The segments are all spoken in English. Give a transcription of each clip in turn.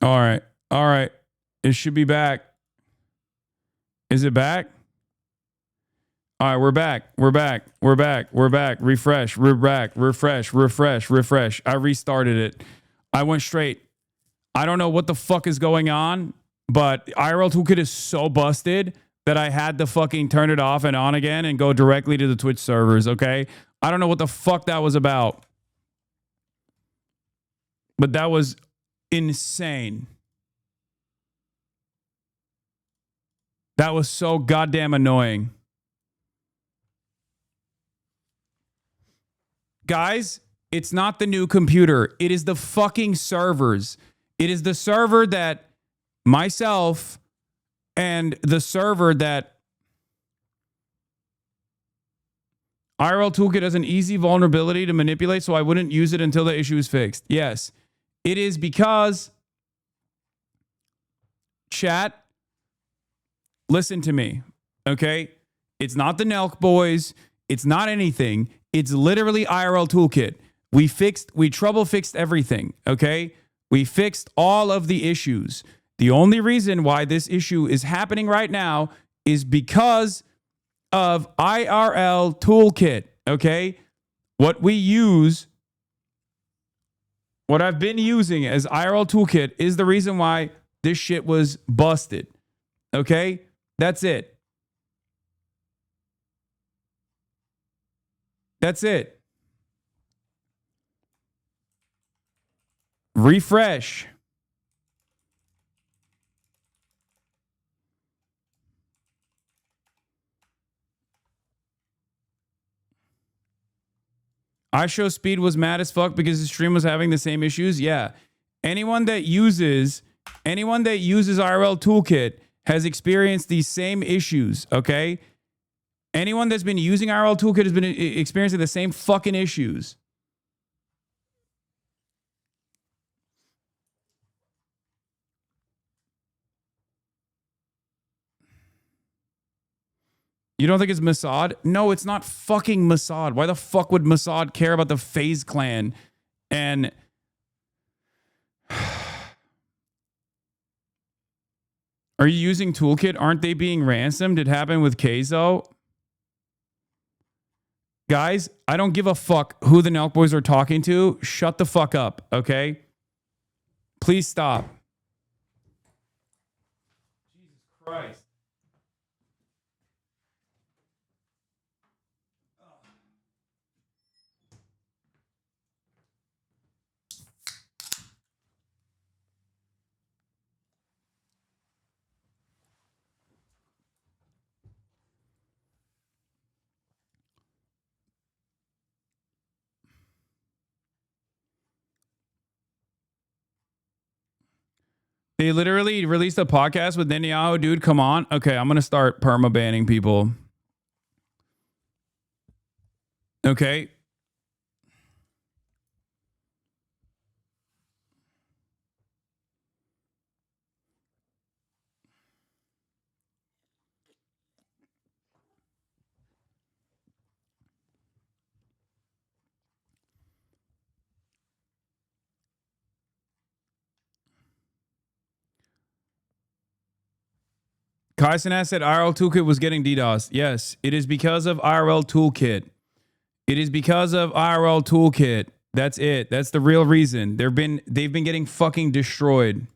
All right. All right. It should be back. Is it back? All right, we're back. We're back. We're back. We're back. Refresh. We're back. Refresh. Refresh. Refresh. I restarted it. I went straight. I don't know what the fuck is going on, but IRL Toolkit is so busted that I had to fucking turn it off and on again and go directly to the Twitch servers, okay? I don't know what the fuck that was about. But that was insane. That was so goddamn annoying. Guys, it's not the new computer. It is the fucking servers. It is the server that myself and the server that IRL Toolkit has an easy vulnerability to manipulate, so I wouldn't use it until the issue is fixed. Yes, it is because, chat, listen to me, okay? It's not the Nelk boys. It's not anything. It's literally IRL Toolkit. We trouble fixed everything, okay? We fixed all of the issues. The only reason why this issue is happening right now is because of IRL Toolkit, okay? What I've been using as IRL Toolkit is the reason why this shit was busted, okay? That's it. That's it. Refresh. iShowSpeed was mad as fuck because his stream was having the same issues. Yeah. Anyone that uses IRL Toolkit has experienced these same issues, okay? Anyone that's been using IRL Toolkit has been experiencing the same fucking issues. You don't think it's Mossad? No, it's not fucking Mossad. Why the fuck would Mossad care about the FaZe clan? And are you using Toolkit? Aren't they being ransomed? It happened with Keizo. Guys, I don't give a fuck who the Nelk boys are talking to. Shut the fuck up, okay? Please stop. Jesus Christ. They literally released a podcast with Netanyahu, dude. Come on. Okay, I'm going to start perma-banning people. Okay. Kaisenas said IRL Toolkit was getting DDoS. Yes, it is because of IRL Toolkit. It is because of IRL Toolkit. That's it. That's the real reason. They've been getting fucking destroyed.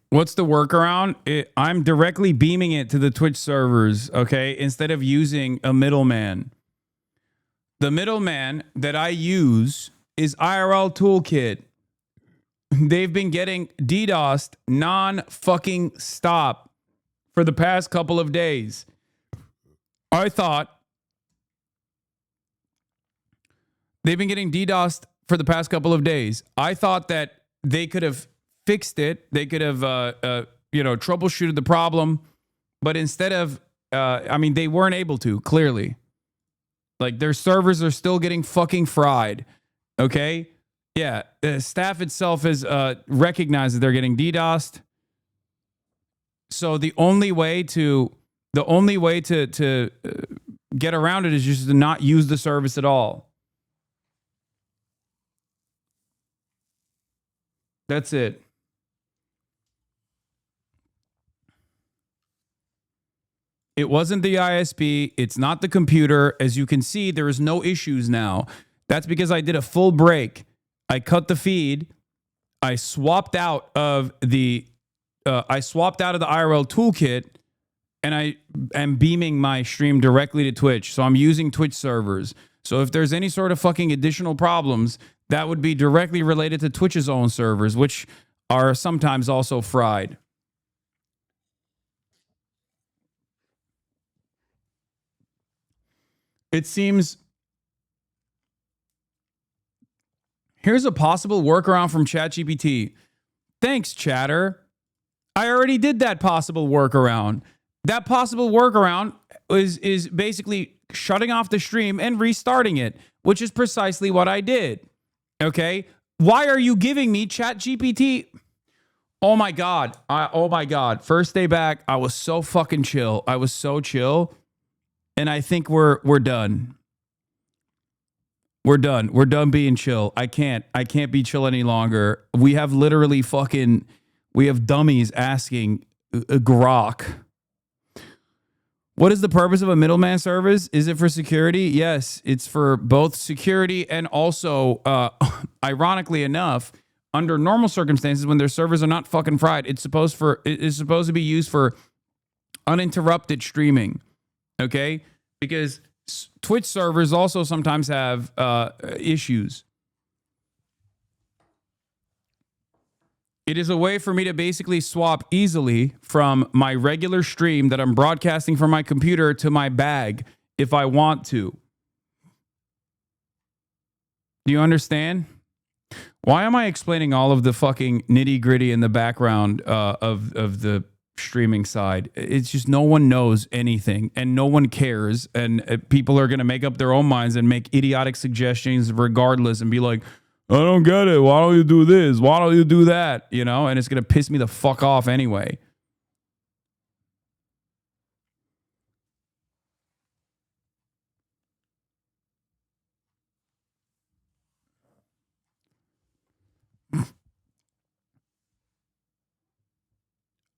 What's the workaround? I'm directly beaming it to the Twitch servers, okay, instead of using a middleman. The middleman that I use is IRL Toolkit. They've been getting DDoSed non-fucking stop for the past couple of days. I thought they've been getting DDoSed for the past couple of days. I thought that they could have fixed it. They could have, troubleshooted the problem. But instead of I mean, they weren't able to, clearly. Like, their servers are still getting fucking fried. Okay? Yeah, the staff itself has recognized that they're getting DDoSed. So the only way to get around it is just to not use the service at all. That's it. It wasn't the ISP. It's not the computer. As you can see, there is no issues now. That's because I did a full break. I cut the feed. I swapped out of the IRL toolkit, and I am beaming my stream directly to Twitch. So I'm using Twitch servers. So if there's any sort of fucking additional problems, that would be directly related to Twitch's own servers, which are sometimes also fried. It seems... Here's a possible workaround from ChatGPT. Thanks, chatter. I already did that possible workaround. That possible workaround is basically shutting off the stream and restarting it, which is precisely what I did. Okay? Why are you giving me ChatGPT? Oh my God. Oh my God. First day back, I was so fucking chill. I was so chill. And I think we're done. We're done. We're done being chill. I can't be chill any longer. We have literally we have dummies asking grok. What is the purpose of a middleman service? Is it for security? Yes, it's for both security and also, ironically enough, under normal circumstances when their servers are not fucking fried, it's supposed to be used for uninterrupted streaming. Okay? Because Twitch servers also sometimes have issues. It is a way for me to basically swap easily from my regular stream that I'm broadcasting from my computer to my bag if I want to. Do you understand? Why am I explaining all of the fucking nitty gritty in the background of the streaming side? It's just no one knows anything and no one cares, and people are going to make up their own minds and make idiotic suggestions regardless and be like, I don't get it. Why don't you do this? Why don't you do that? You know, and it's going to piss me the fuck off anyway.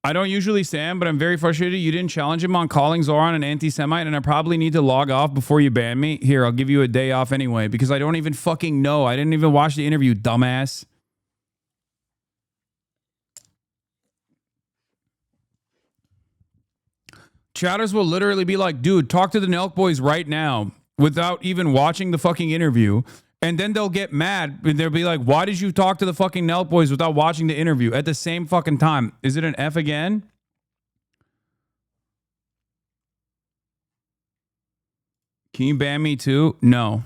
I don't usually Sam, but I'm very frustrated. You didn't challenge him on calling Zoran an anti-Semite, and I probably need to log off before you ban me. Here, I'll give you a day off anyway, because I don't even fucking know. I didn't even watch the interview, dumbass. Chatters will literally be like, dude, talk to the Nelk boys right now without even watching the fucking interview. And then they'll get mad and they'll be like, why did you talk to the fucking Nelk boys without watching the interview at the same fucking time? Is it an F again? Can you ban me too? No.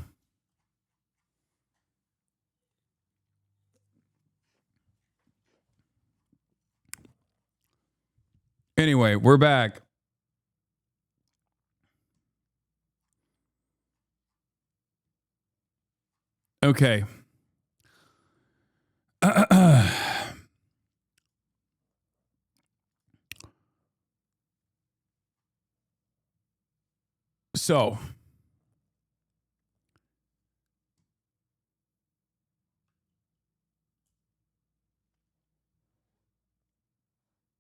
Anyway, we're back. Okay. So,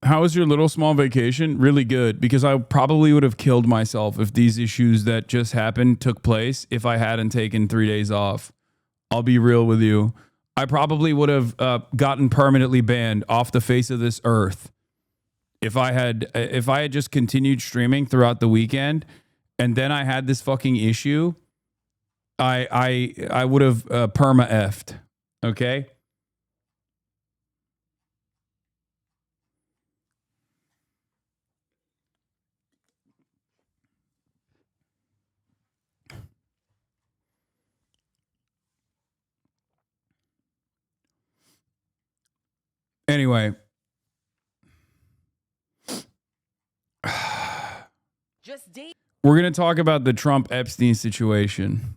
how was your little small vacation? Really good, because I probably would have killed myself if these issues that just happened took place if I hadn't taken 3 days off. I'll be real with you. I probably would have gotten permanently banned off the face of this earth if I had just continued streaming throughout the weekend, and then I had this fucking issue. I would have perma effed. Okay. Anyway. We're going to talk about the Trump-Epstein situation.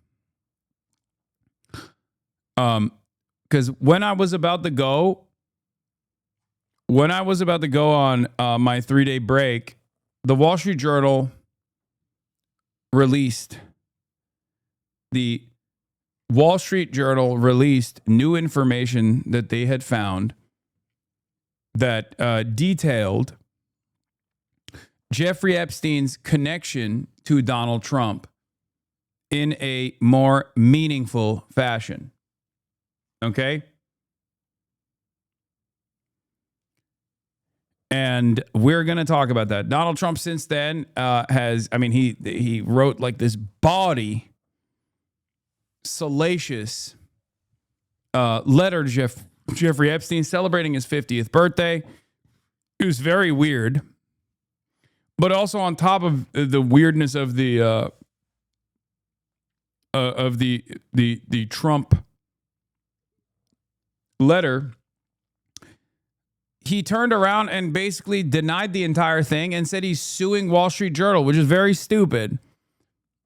Because when I was about to go on my 3-day break, the Wall Street Journal released new information that they had found that detailed Jeffrey Epstein's connection to Donald Trump in a more meaningful fashion. Okay? And we're going to talk about that. Donald Trump since then he wrote like this bawdy, salacious letter to Jeffrey Epstein celebrating his 50th birthday. It was very weird. But also on top of the weirdness of the Trump letter, he turned around and basically denied the entire thing and said he's suing Wall Street Journal, which is very stupid.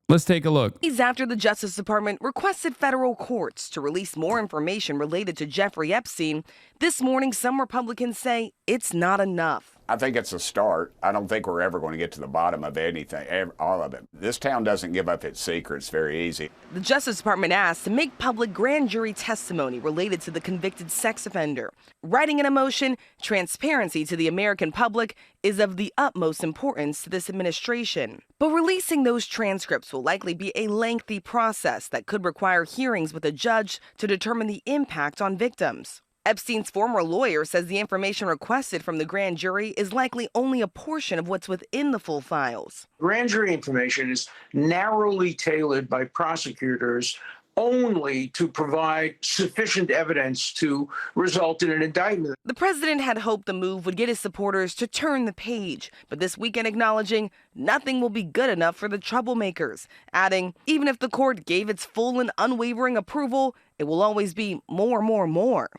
Let's take a look. After the Justice Department requested federal courts to release more information related to Jeffrey Epstein, this morning some Republicans say it's not enough. I think it's a start. I don't think we're ever going to get to the bottom of anything, all of it. This town doesn't give up its secrets very easy. The Justice Department asked to make public grand jury testimony related to the convicted sex offender. Writing in a motion, transparency to the American public is of the utmost importance to this administration. But releasing those transcripts will likely be a lengthy process that could require hearings with a judge to determine the impact on victims. Epstein's former lawyer says the information requested from the grand jury is likely only a portion of what's within the full files. Grand jury information is narrowly tailored by prosecutors only to provide sufficient evidence to result in an indictment. The president had hoped the move would get his supporters to turn the page, but this weekend acknowledging nothing will be good enough for the troublemakers, adding, even if the court gave its full and unwavering approval, it will always be more.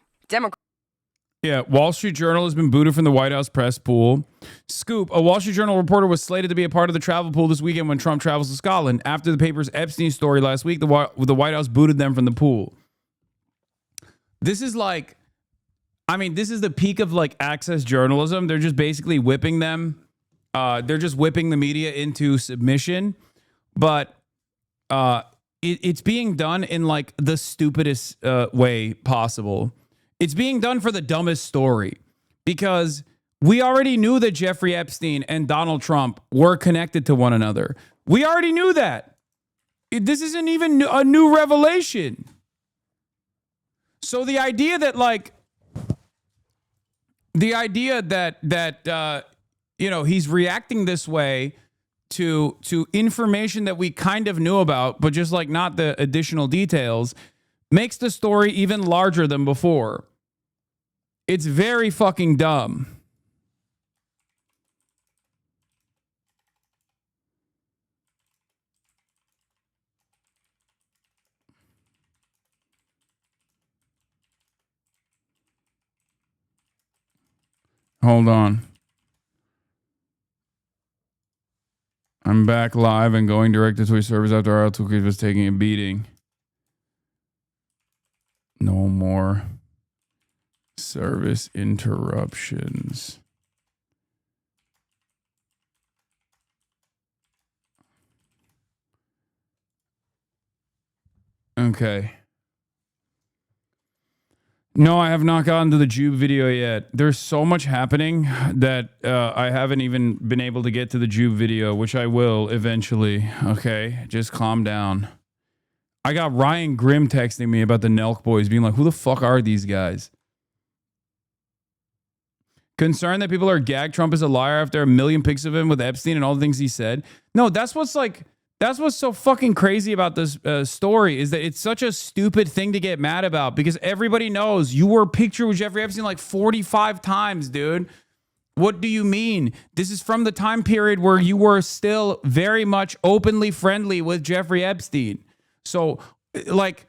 Yeah, Wall Street Journal has been booted from the White House press pool. Scoop, a Wall Street Journal reporter was slated to be a part of the travel pool this weekend when Trump travels to Scotland. After the paper's Epstein story last week, the White House booted them from the pool. This is like, this is the peak of like access journalism. They're just basically whipping them. They're just whipping the media into submission. But it's being done in like the stupidest way possible. It's being done for the dumbest story because we already knew that Jeffrey Epstein and Donald Trump were connected to one another. We already knew that. This isn't even a new revelation. So the idea that he's reacting this way to information that we kind of knew about, but just like not the additional details, makes the story even larger than before. It's very fucking dumb. Hold on. I'm back live and going direct to Twitch servers after our toolkit was taking a beating. No more service interruptions. Okay. No, I have not gotten to the Jube video yet. There's so much happening that I haven't even been able to get to the Jube video, which I will eventually. Okay, just calm down. I got Ryan Grimm texting me about the Nelk boys, being like, who the fuck are these guys? Concerned that people are gagged Trump is a liar after a million pics of him with Epstein and all the things he said. No, that's what's so fucking crazy about this story, is that it's such a stupid thing to get mad about because everybody knows you were pictured with Jeffrey Epstein like 45 times, dude. What do you mean? This is from the time period where you were still very much openly friendly with Jeffrey Epstein. So, like,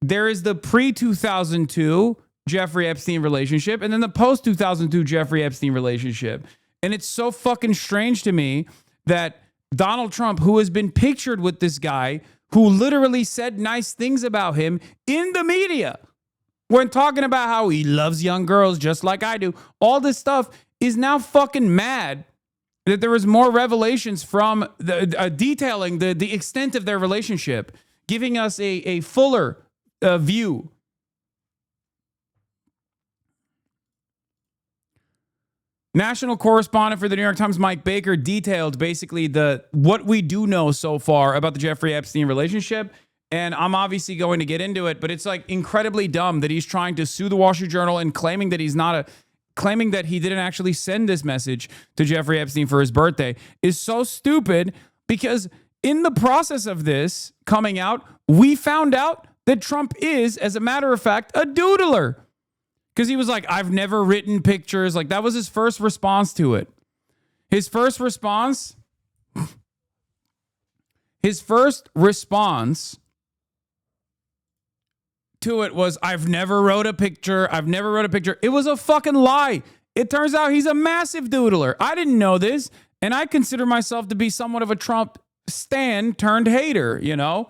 there is the pre-2002 Jeffrey Epstein relationship and then the post-2002 Jeffrey Epstein relationship. And it's so fucking strange to me that Donald Trump, who has been pictured with this guy who literally said nice things about him in the media when talking about how he loves young girls just like I do. All this stuff is now fucking mad that there was more revelations from the detailing the extent of their relationship, giving us a fuller view. National correspondent for the New York Times, Mike Baker, detailed basically what we do know so far about the Jeffrey Epstein relationship. And I'm obviously going to get into it, but it's like incredibly dumb that he's trying to sue the Wall Street Journal and claiming that claiming that he didn't actually send this message to Jeffrey Epstein for his birthday is so stupid, because in the process of this coming out, we found out that Trump is, as a matter of fact, a doodler. Because he was like, I've never written pictures. Like, that was his first response to it. His first response to it was, I've never wrote a picture. It was a fucking lie. It turns out he's a massive doodler. I didn't know this, and I consider myself to be somewhat of a Trump stan turned hater, you know?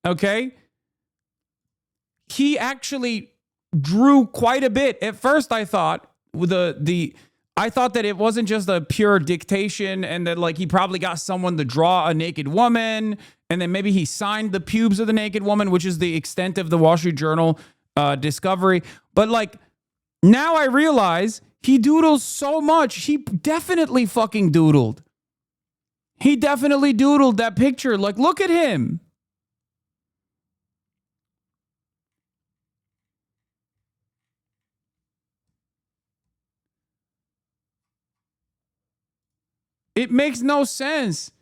Okay? He actually drew quite a bit. At first, I thought I thought that it wasn't just a pure dictation, and that like he probably got someone to draw a naked woman, and then maybe he signed the pubes of the naked woman, which is the extent of the Wall Street Journal discovery. But like now I realize he doodles so much. He definitely fucking doodled. He definitely doodled that picture. Like, look at him. It makes no sense.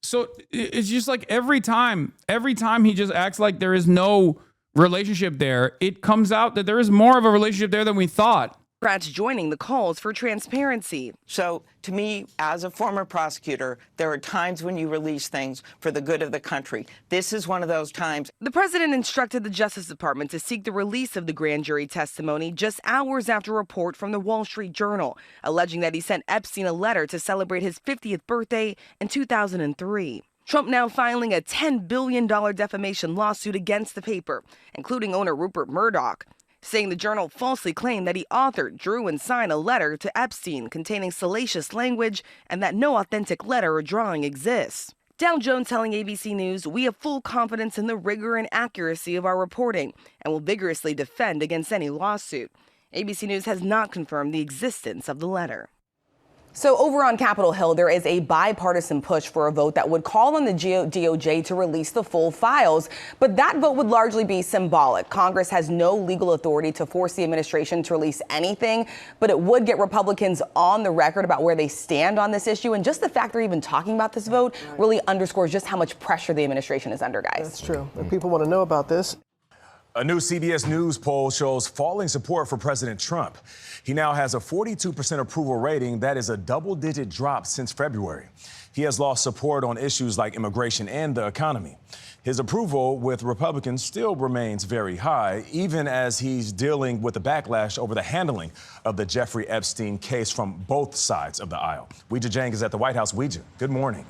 So it's just like every time he just acts like there is no relationship there, it comes out that there is more of a relationship there than we thought. Democrats joining the calls for transparency. So to me, as a former prosecutor, there are times when you release things for the good of the country. This is one of those times. The president instructed the Justice Department to seek the release of the grand jury testimony just hours after a report from the Wall Street Journal, alleging that he sent Epstein a letter to celebrate his 50th birthday in 2003. Trump now filing a $10 billion defamation lawsuit against the paper, including owner Rupert Murdoch, saying the Journal falsely claimed that he authored, drew, and signed a letter to Epstein containing salacious language and that no authentic letter or drawing exists. Dow Jones telling ABC News, we have full confidence in the rigor and accuracy of our reporting and will vigorously defend against any lawsuit. ABC News has not confirmed the existence of the letter. So over on Capitol Hill, there is a bipartisan push for a vote that would call on the DOJ to release the full files. But that vote would largely be symbolic. Congress has no legal authority to force the administration to release anything, but it would get Republicans on the record about where they stand on this issue. And just the fact they're even talking about this vote really underscores just how much pressure the administration is under, guys. That's true. And people want to know about this. A new CBS News poll shows falling support for President Trump. He now has a 42% approval rating. That is a double-digit drop since February. He has lost support on issues like immigration and the economy. His approval with Republicans still remains very high, even as he's dealing with the backlash over the handling of the Jeffrey Epstein case from both sides of the aisle. Weijia Jiang is at the White House. Weijia, good morning.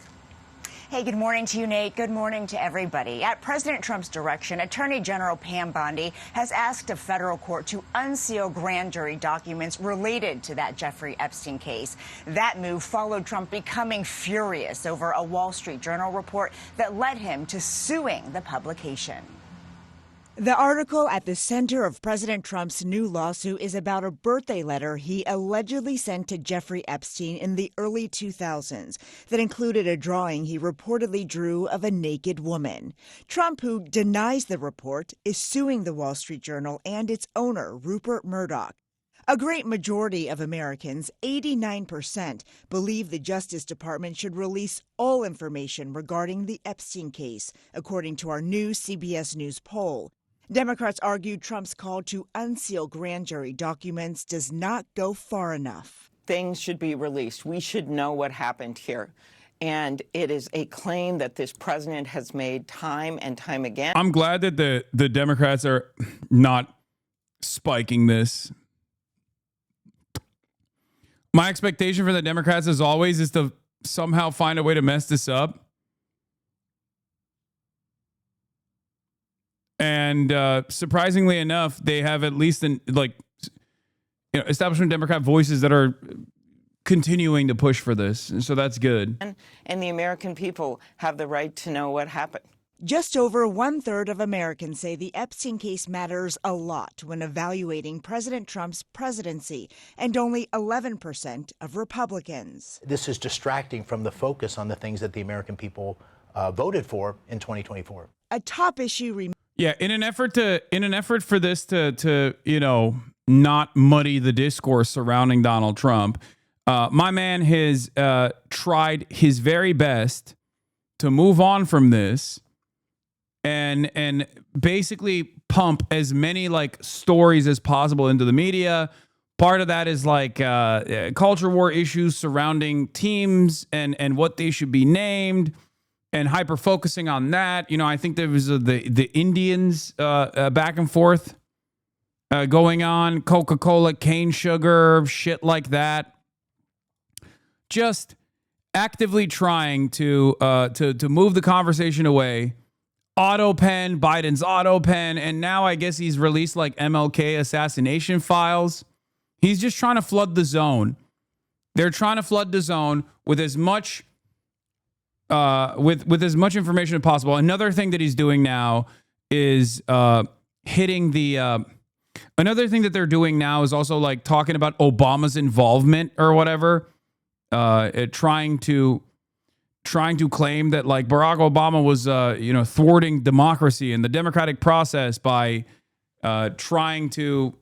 Hey, good morning to you, Nate. Good morning to everybody. At President Trump's direction, Attorney General Pam Bondi has asked a federal court to unseal grand jury documents related to that Jeffrey Epstein case. That move followed Trump becoming furious over a Wall Street Journal report that led him to suing the publication. The article at the center of President Trump's new lawsuit is about a birthday letter he allegedly sent to Jeffrey Epstein in the early 2000s that included a drawing he reportedly drew of a naked woman. Trump, who denies the report, is suing the Wall Street Journal and its owner, Rupert Murdoch. A great majority of Americans, 89%, believe the Justice Department should release all information regarding the Epstein case, according to our new CBS News poll. Democrats argued Trump's call to unseal grand jury documents does not go far enough. Things should be released. We should know what happened here. And it is a claim that this president has made time and time again. I'm glad that the Democrats are not spiking this. My expectation for the Democrats, as always, is to somehow find a way to mess this up. And surprisingly enough, they have at least establishment Democrat voices that are continuing to push for this. And so that's good. And the American people have the right to know what happened. Just over 1/3 of Americans say the Epstein case matters a lot when evaluating President Trump's presidency, and only 11% of Republicans. This is distracting from the focus on the things that the American people voted for in 2024. A top issue. Yeah, in an effort for this to not muddy the discourse surrounding Donald Trump, my man has tried his very best to move on from this and basically pump as many stories as possible into the media. Part of that is culture war issues surrounding teams and what they should be named, and hyper focusing on that. I think there was the Indians back and forth going on, Coca-Cola, cane sugar, shit like that. Just actively trying to move the conversation away. Auto pen, Biden's auto pen, and now I guess he's released MLK assassination files. He's just trying to flood the zone. They're trying to flood the zone with as much with as much information as possible. Another thing that he's doing now is hitting the. Another thing that they're doing now is also talking about Obama's involvement or whatever, trying to claim that Barack Obama was thwarting democracy and the democratic process by trying to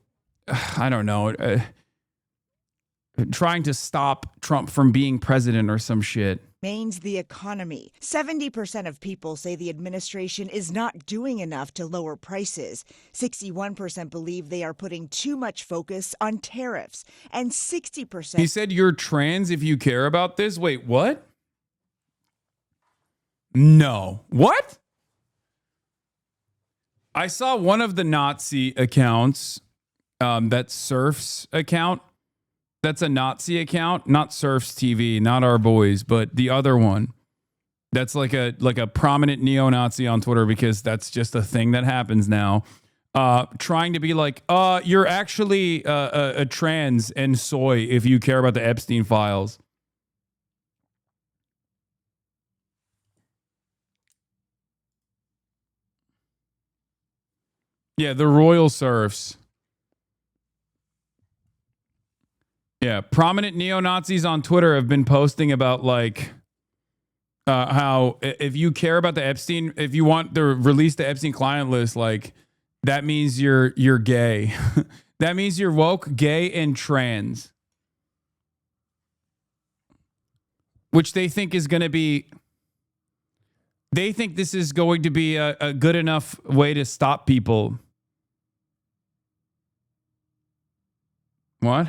trying to stop Trump from being president or some shit. Remains the economy. 70% of people say the administration is not doing enough to lower prices. 61% believe they are putting too much focus on tariffs. And 60%. He said you're trans if you care about this. Wait, what? No. What? I saw one of the Nazi accounts, that Surf's account. That's a Nazi account, not Surf's TV, not our boys, but the other one. That's like a prominent neo-Nazi on Twitter, because that's just a thing that happens now. Trying to be you're actually a trans and soy if you care about the Epstein files. Yeah, the Royal Surfs. Yeah, prominent neo-Nazis on Twitter have been posting about how if you care about the Epstein, if you want to release the Epstein client list, that means you're gay. That means you're woke, gay, and trans. Which they think is going to be. They think this is going to be a good enough way to stop people. What?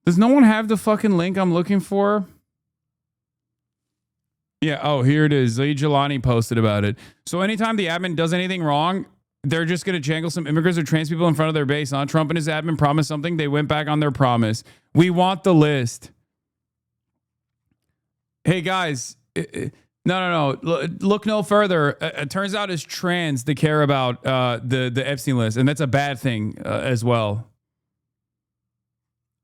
Does no one have the fucking link I'm looking for? Yeah, oh, here it is. Zaid Jelani posted about it. So anytime the admin does anything wrong, they're just going to jangle some immigrants or trans people in front of their base. Huh? Trump and his admin promised something. They went back on their promise. We want the list. Hey, guys. No. Look no further. It turns out it's trans to care about the Epstein list. And that's a bad thing as well.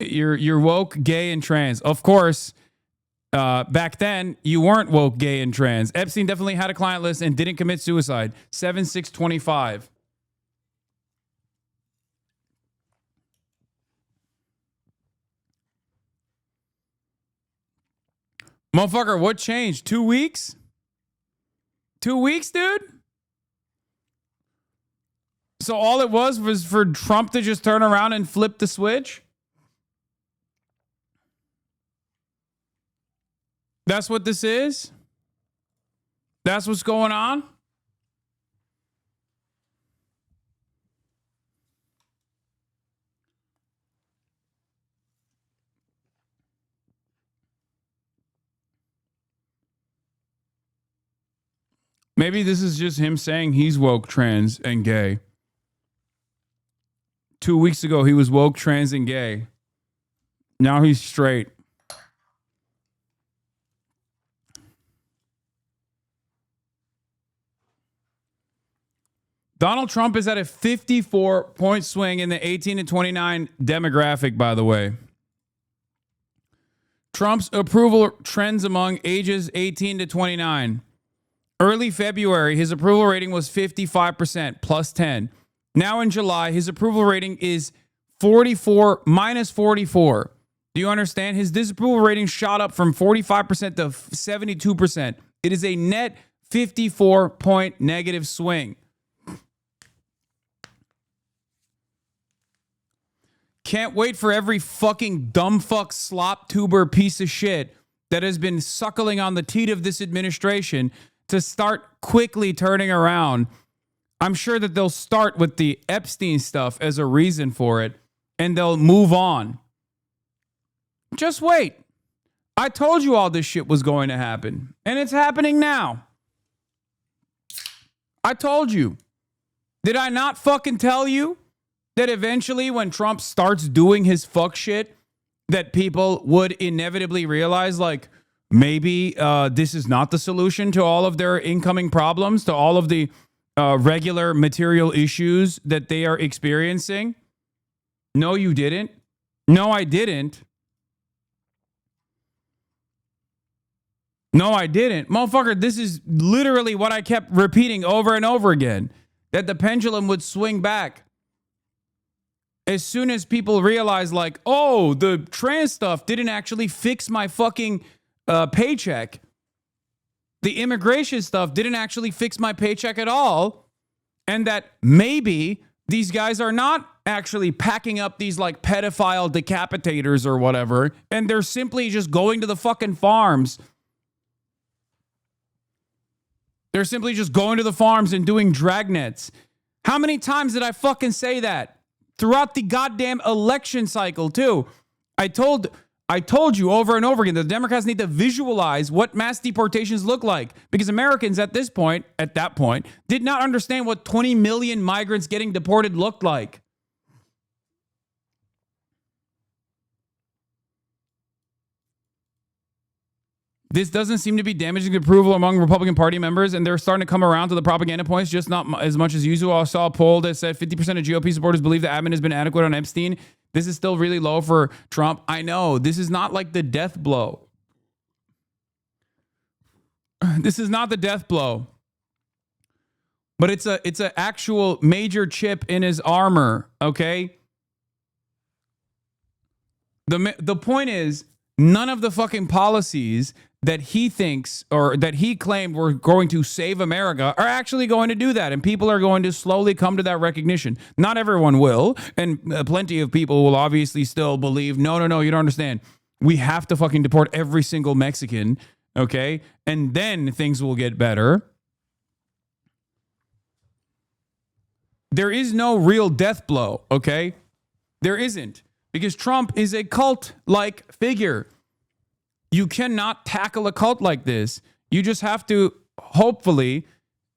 You're woke, gay, and trans. Of course, back then, you weren't woke, gay, and trans. Epstein definitely had a client list and didn't commit suicide. 7/6/25. Motherfucker, what changed? 2 weeks? 2 weeks, dude? So all it was for Trump to just turn around and flip the switch? That's what this is? That's what's going on? Maybe this is just him saying he's woke, trans, and gay. 2 weeks ago, he was woke, trans, and gay. Now he's straight. Donald Trump is at a 54-point swing in the 18 to 29 demographic, by the way. Trump's approval trends among ages 18 to 29. Early February, his approval rating was 55%, plus 10. Now in July, his approval rating is 44, minus 44. Do you understand? His disapproval rating shot up from 45% to 72%. It is a net 54-point negative swing. Can't wait for every fucking dumb fuck slop tuber piece of shit that has been suckling on the teat of this administration to start quickly turning around. I'm sure that they'll start with the Epstein stuff as a reason for it, and they'll move on. Just wait. I told you all this shit was going to happen, and it's happening now. I told you. Did I not fucking tell you that eventually when Trump starts doing his fuck shit, that people would inevitably realize, like, maybe this is not the solution to all of their incoming problems, to all of the regular material issues that they are experiencing? No, you didn't. No, I didn't. No, I didn't. Motherfucker, this is literally what I kept repeating over and over again, that the pendulum would swing back. As soon as people realize, like, oh, the trans stuff didn't actually fix my fucking paycheck. The immigration stuff didn't actually fix my paycheck at all. And that maybe these guys are not actually packing up these like pedophile decapitators or whatever. And they're simply just going to the fucking farms. They're simply just going to the farms and doing dragnets. How many times did I fucking say that? Throughout the goddamn election cycle, too. I told you over and over again that the Democrats need to visualize what mass deportations look like, because Americans at that point, did not understand what 20 million migrants getting deported looked like. This doesn't seem to be damaging approval among Republican Party members, and they're starting to come around to the propaganda points, just not as much as usual. I saw a poll that said 50% of GOP supporters believe the admin has been adequate on Epstein. This is still really low for Trump. I know. This is not like the death blow. This is not the death blow. But it's an actual major chip in his armor, okay? The point is, none of the fucking policies that he thinks or that he claimed were going to save America are actually going to do that. And people are going to slowly come to that recognition. Not everyone will. And plenty of people will obviously still believe, no, you don't understand. We have to fucking deport every single Mexican, okay? And then things will get better. There is no real death blow, okay? There isn't. Because Trump is a cult-like figure. You cannot tackle a cult like this. You just have to hopefully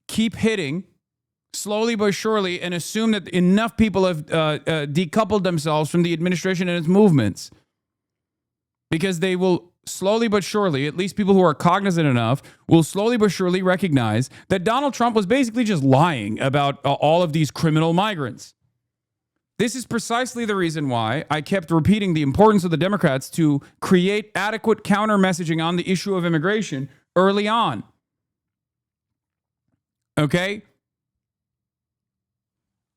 keep hitting slowly but surely and assume that enough people have decoupled themselves from the administration and its movements. Because they will slowly but surely, at least people who are cognizant enough, will slowly but surely recognize that Donald Trump was basically just lying about all of these criminal migrants. This is precisely the reason why I kept repeating the importance of the Democrats to create adequate counter messaging on the issue of immigration early on. Okay?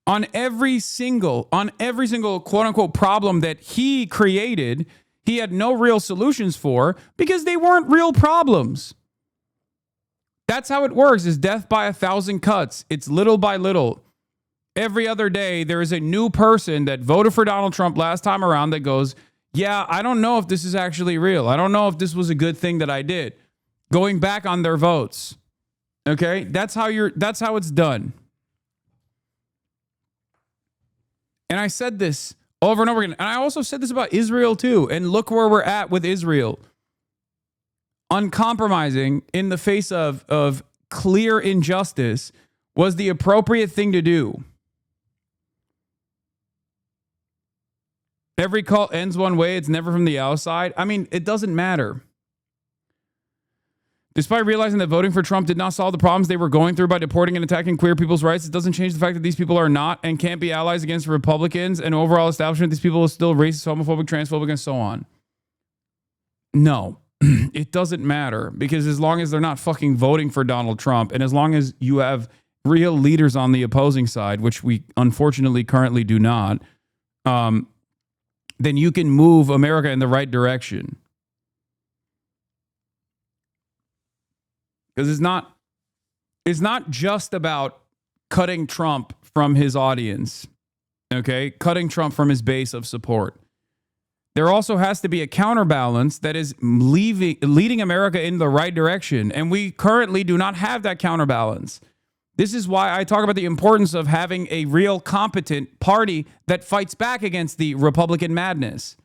On every single quote unquote problem that he created, he had no real solutions for because they weren't real problems. That's how it works, is death by 1,000 cuts. It's little by little. Every other day, there is a new person that voted for Donald Trump last time around that goes, yeah, I don't know if this is actually real. I don't know if this was a good thing that I did. Going back on their votes. Okay? That's how it's done. And I said this over and over again. And I also said this about Israel too. And look where we're at with Israel. Uncompromising in the face of clear injustice was the appropriate thing to do. Every cult ends one way. It's never from the outside. I mean, it doesn't matter. Despite realizing that voting for Trump did not solve the problems they were going through by deporting and attacking queer people's rights, it doesn't change the fact that these people are not and can't be allies against Republicans and overall establishment. These people are still racist, homophobic, transphobic, and so on. No, it doesn't matter, because as long as they're not fucking voting for Donald Trump, and as long as you have real leaders on the opposing side, which we unfortunately currently do not, then you can move America in the right direction. Because it's not just about cutting Trump from his audience, okay? Cutting Trump from his base of support. There also has to be a counterbalance that is leading America in the right direction, and we currently do not have that counterbalance. This is why I talk about the importance of having a real competent party that fights back against the Republican madness.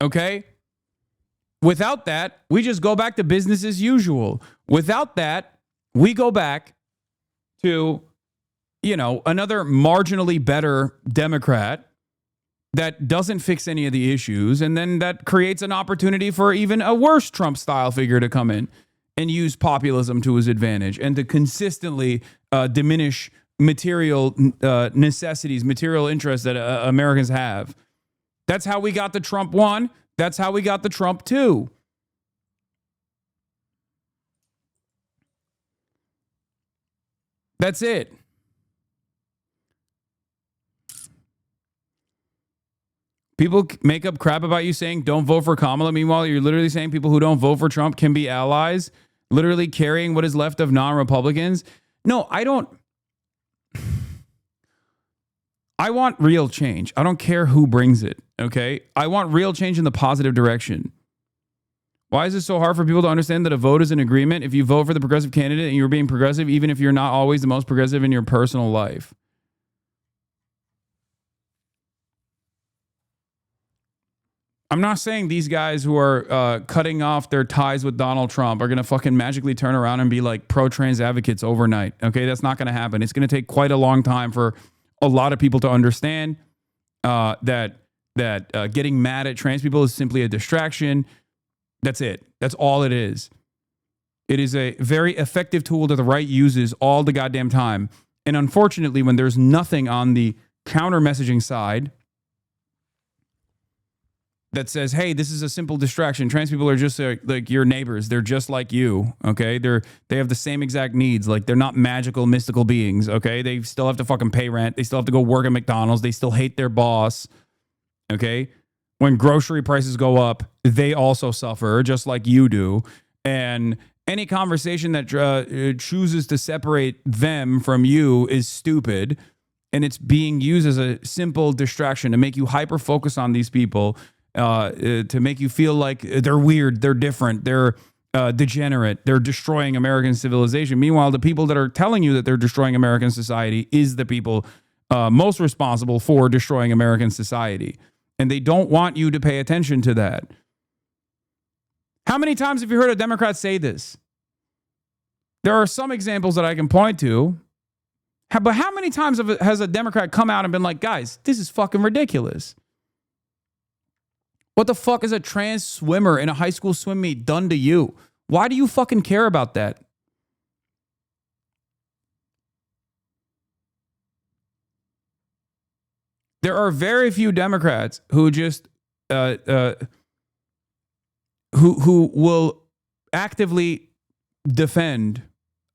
Okay? Without that, we just go back to business as usual. Without that, we go back to, another marginally better Democrat that doesn't fix any of the issues, and then that creates an opportunity for even a worse Trump-style figure to come in and use populism to his advantage and to consistently diminish material necessities, material interests that Americans have. That's how we got the Trump 1. That's how we got the Trump 2. That's it. People make up crap about you saying don't vote for Kamala. Meanwhile, you're literally saying people who don't vote for Trump can be allies, literally carrying what is left of non-Republicans. No, I don't. I want real change. I don't care who brings it, okay? I want real change in the positive direction. Why is it so hard for people to understand that a vote is an agreement if you vote for the progressive candidate and you're being progressive, even if you're not always the most progressive in your personal life? I'm not saying these guys who are cutting off their ties with Donald Trump are going to fucking magically turn around and be like pro-trans advocates overnight, okay? That's not going to happen. It's going to take quite a long time for a lot of people to understand that getting mad at trans people is simply a distraction. That's it. That's all it is. It is a very effective tool that the right uses all the goddamn time. And unfortunately, when there's nothing on the counter messaging side that says, hey, this is a simple distraction. Trans people are just like your neighbors. They're just like you, okay? They have the same exact needs. Like, they're not magical, mystical beings, okay? They still have to fucking pay rent. They still have to go work at McDonald's. They still hate their boss, okay? When grocery prices go up, they also suffer, just like you do. And any conversation that chooses to separate them from you is stupid. And it's being used as a simple distraction to make you hyper-focus on these people, to make you feel like they're weird, they're different, they're degenerate, they're destroying American civilization. Meanwhile, the people that are telling you that they're destroying American society is the people most responsible for destroying American society. And they don't want you to pay attention to that. How many times have you heard a Democrat say this? There are some examples that I can point to. But how many times has a Democrat come out and been like, guys, this is fucking ridiculous? What the fuck is a trans swimmer in a high school swim meet done to you? Why do you fucking care about that? There are very few Democrats who just who will actively defend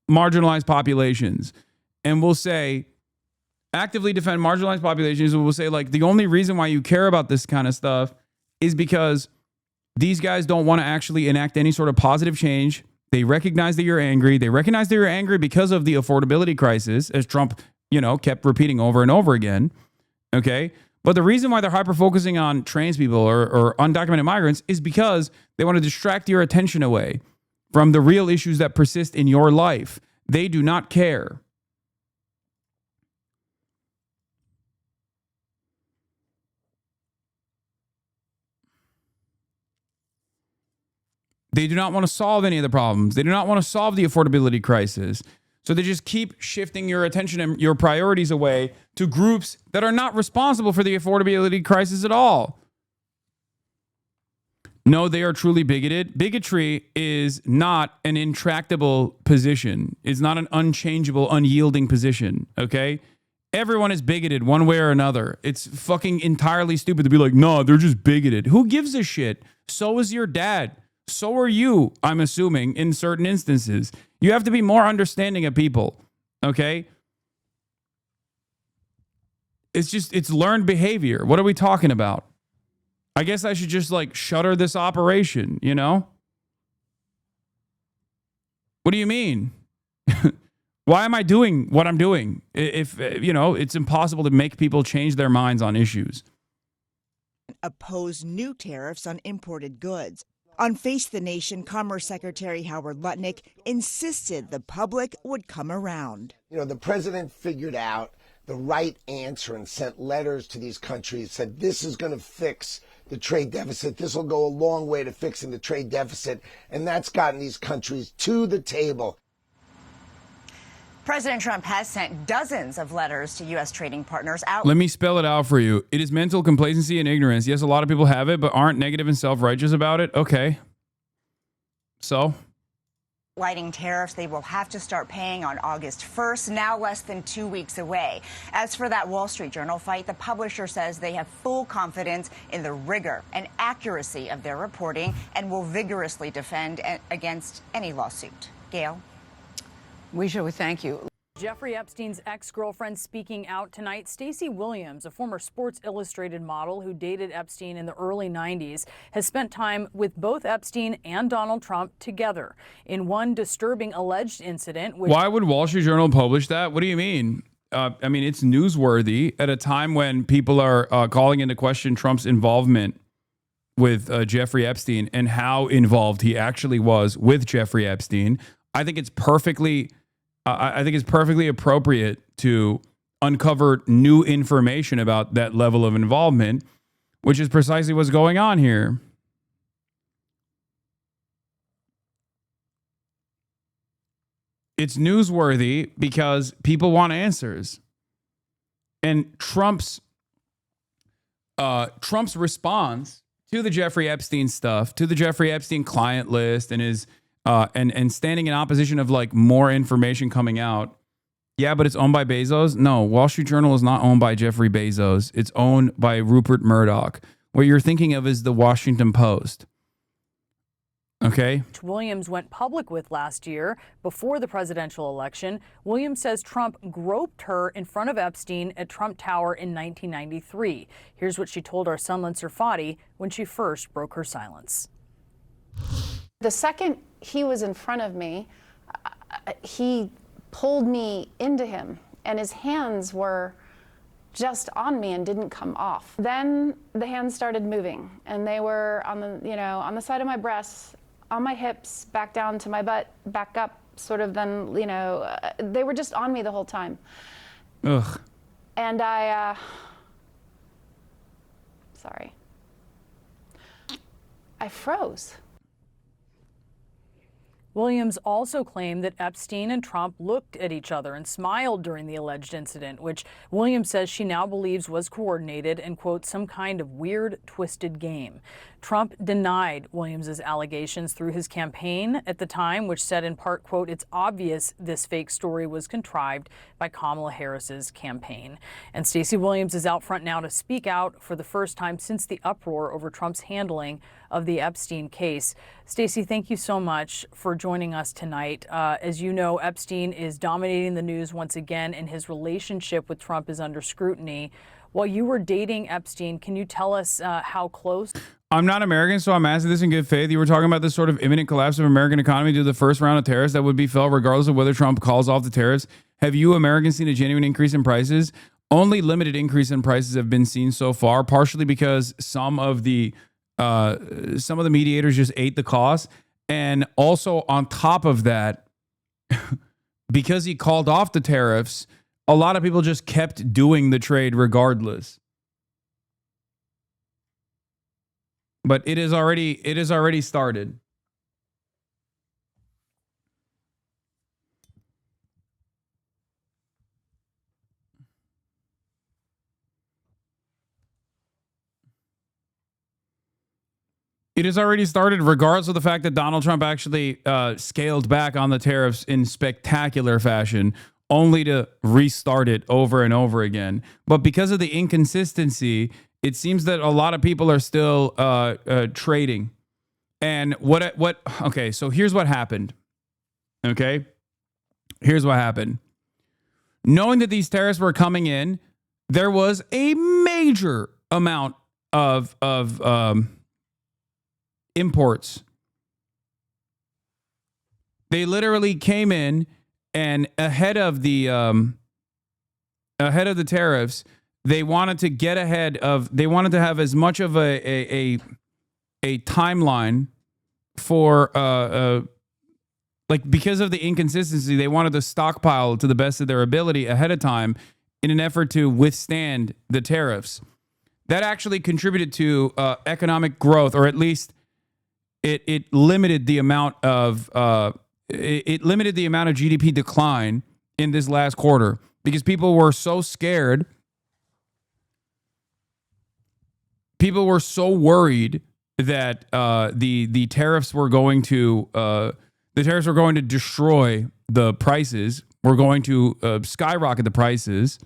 marginalized populations and will say actively defend marginalized populations and will say, like, the only reason why you care about this kind of stuff is because these guys don't want to actually enact any sort of positive change. They recognize that you're angry. They recognize that you're angry because of the affordability crisis, as Trump, kept repeating over and over again. Okay. But the reason why they're hyper-focusing on trans people or undocumented migrants is because they want to distract your attention away from the real issues that persist in your life. They do not care. They do not want to solve any of the problems. They do not want to solve the affordability crisis. So they just keep shifting your attention and your priorities away to groups that are not responsible for the affordability crisis at all. No, they are truly bigoted. Bigotry is not an intractable position. It's not an unchangeable, unyielding position, okay? Everyone is bigoted one way or another. It's fucking entirely stupid to be like, no, they're just bigoted. Who gives a shit? So is your dad. So are you, I'm assuming, in certain instances. You have to be more understanding of people, okay? It's learned behavior. What are we talking about? I guess I should just like shutter this operation, you know? What do you mean? Why am I doing what I'm doing? If, you know, it's impossible to make people change their minds on issues. Oppose new tariffs on imported goods. On Face the Nation, Commerce Secretary Howard Lutnick insisted the public would come around. You know, the president figured out the right answer and sent letters to these countries, said this is going to fix the trade deficit. This will go a long way to fixing the trade deficit. And that's gotten these countries to the table. President Trump has sent dozens of letters to U.S. trading partners out. Let me spell it out for you. It is mental complacency and ignorance. Yes, a lot of people have it, but aren't negative and self-righteous about it. Okay. So? Lighting tariffs they will have to start paying on August 1st, now less than 2 weeks away. As for that Wall Street Journal fight, the publisher says they have full confidence in the rigor and accuracy of their reporting and will vigorously defend against any lawsuit. Gail? We thank you. Jeffrey Epstein's ex-girlfriend speaking out tonight. Stacey Williams, a former Sports Illustrated model who dated Epstein in the early 90s, has spent time with both Epstein and Donald Trump together in one disturbing alleged incident. Why would Wall Street Journal publish that? What do you mean? I mean, it's newsworthy at a time when people are calling into question Trump's involvement with Jeffrey Epstein and how involved he actually was with Jeffrey Epstein. I think it's perfectly appropriate to uncover new information about that level of involvement, which is precisely what's going on here. It's newsworthy because people want answers. And Trump's response to the Jeffrey Epstein stuff, to the Jeffrey Epstein client list and his and standing in opposition of like more information coming out. Yeah, but it's owned by Bezos. No, Wall Street Journal is not owned by Jeffrey Bezos. It's owned by Rupert Murdoch. What you're thinking of is the Washington Post. Okay. Williams went public with last year before the presidential election. Williams says Trump groped her in front of Epstein at Trump Tower in 1993. Here's what she told our Sunland Sarfati when she first broke her silence. The second he was in front of me, he pulled me into him, and his hands were just on me and didn't come off. Then the hands started moving, and they were on the side of my breasts, on my hips, back down to my butt, back up, sort of. Then they were just on me the whole time. Ugh. And I froze. Williams also claimed that Epstein and Trump looked at each other and smiled during the alleged incident, which Williams says she now believes was coordinated and, quote, some kind of weird, twisted game. Trump denied Williams's allegations through his campaign at the time, which said in part, quote, it's obvious this fake story was contrived by Kamala Harris's campaign. And Stacey Williams is out front now to speak out for the first time since the uproar over Trump's handling of the Epstein case. Stacey, thank you so much for joining us tonight. As you know, Epstein is dominating the news once again, and his relationship with Trump is under scrutiny. While you were dating Epstein, can you tell us how close? I'm not American, so I'm asking this in good faith. You were talking about this sort of imminent collapse of American economy due to the first round of tariffs that would be felt regardless of whether Trump calls off the tariffs. Have you Americans seen a genuine increase in prices? Only limited increase in prices have been seen so far, partially because some of the mediators just ate the cost. And also on top of that, because he called off the tariffs, a lot of people just kept doing the trade regardless. But it is already started. It has already started, regardless of the fact that Donald Trump actually scaled back on the tariffs in spectacular fashion, only to restart it over and over again. But because of the inconsistency, it seems that a lot of people are still trading. And okay, so here's what happened. Okay? Here's what happened. Knowing that these tariffs were coming in, there was a major amount of imports. They literally came in, and ahead of the tariffs, they wanted to get ahead of. They wanted to have as much of a timeline for like, because of the inconsistency, they wanted to stockpile to the best of their ability ahead of time in an effort to withstand the tariffs. That actually contributed to economic growth, or at least it limited the amount of GDP decline in this last quarter, because people were so scared. People were so worried that the tariffs were going to destroy the prices. We're going to skyrocket the prices.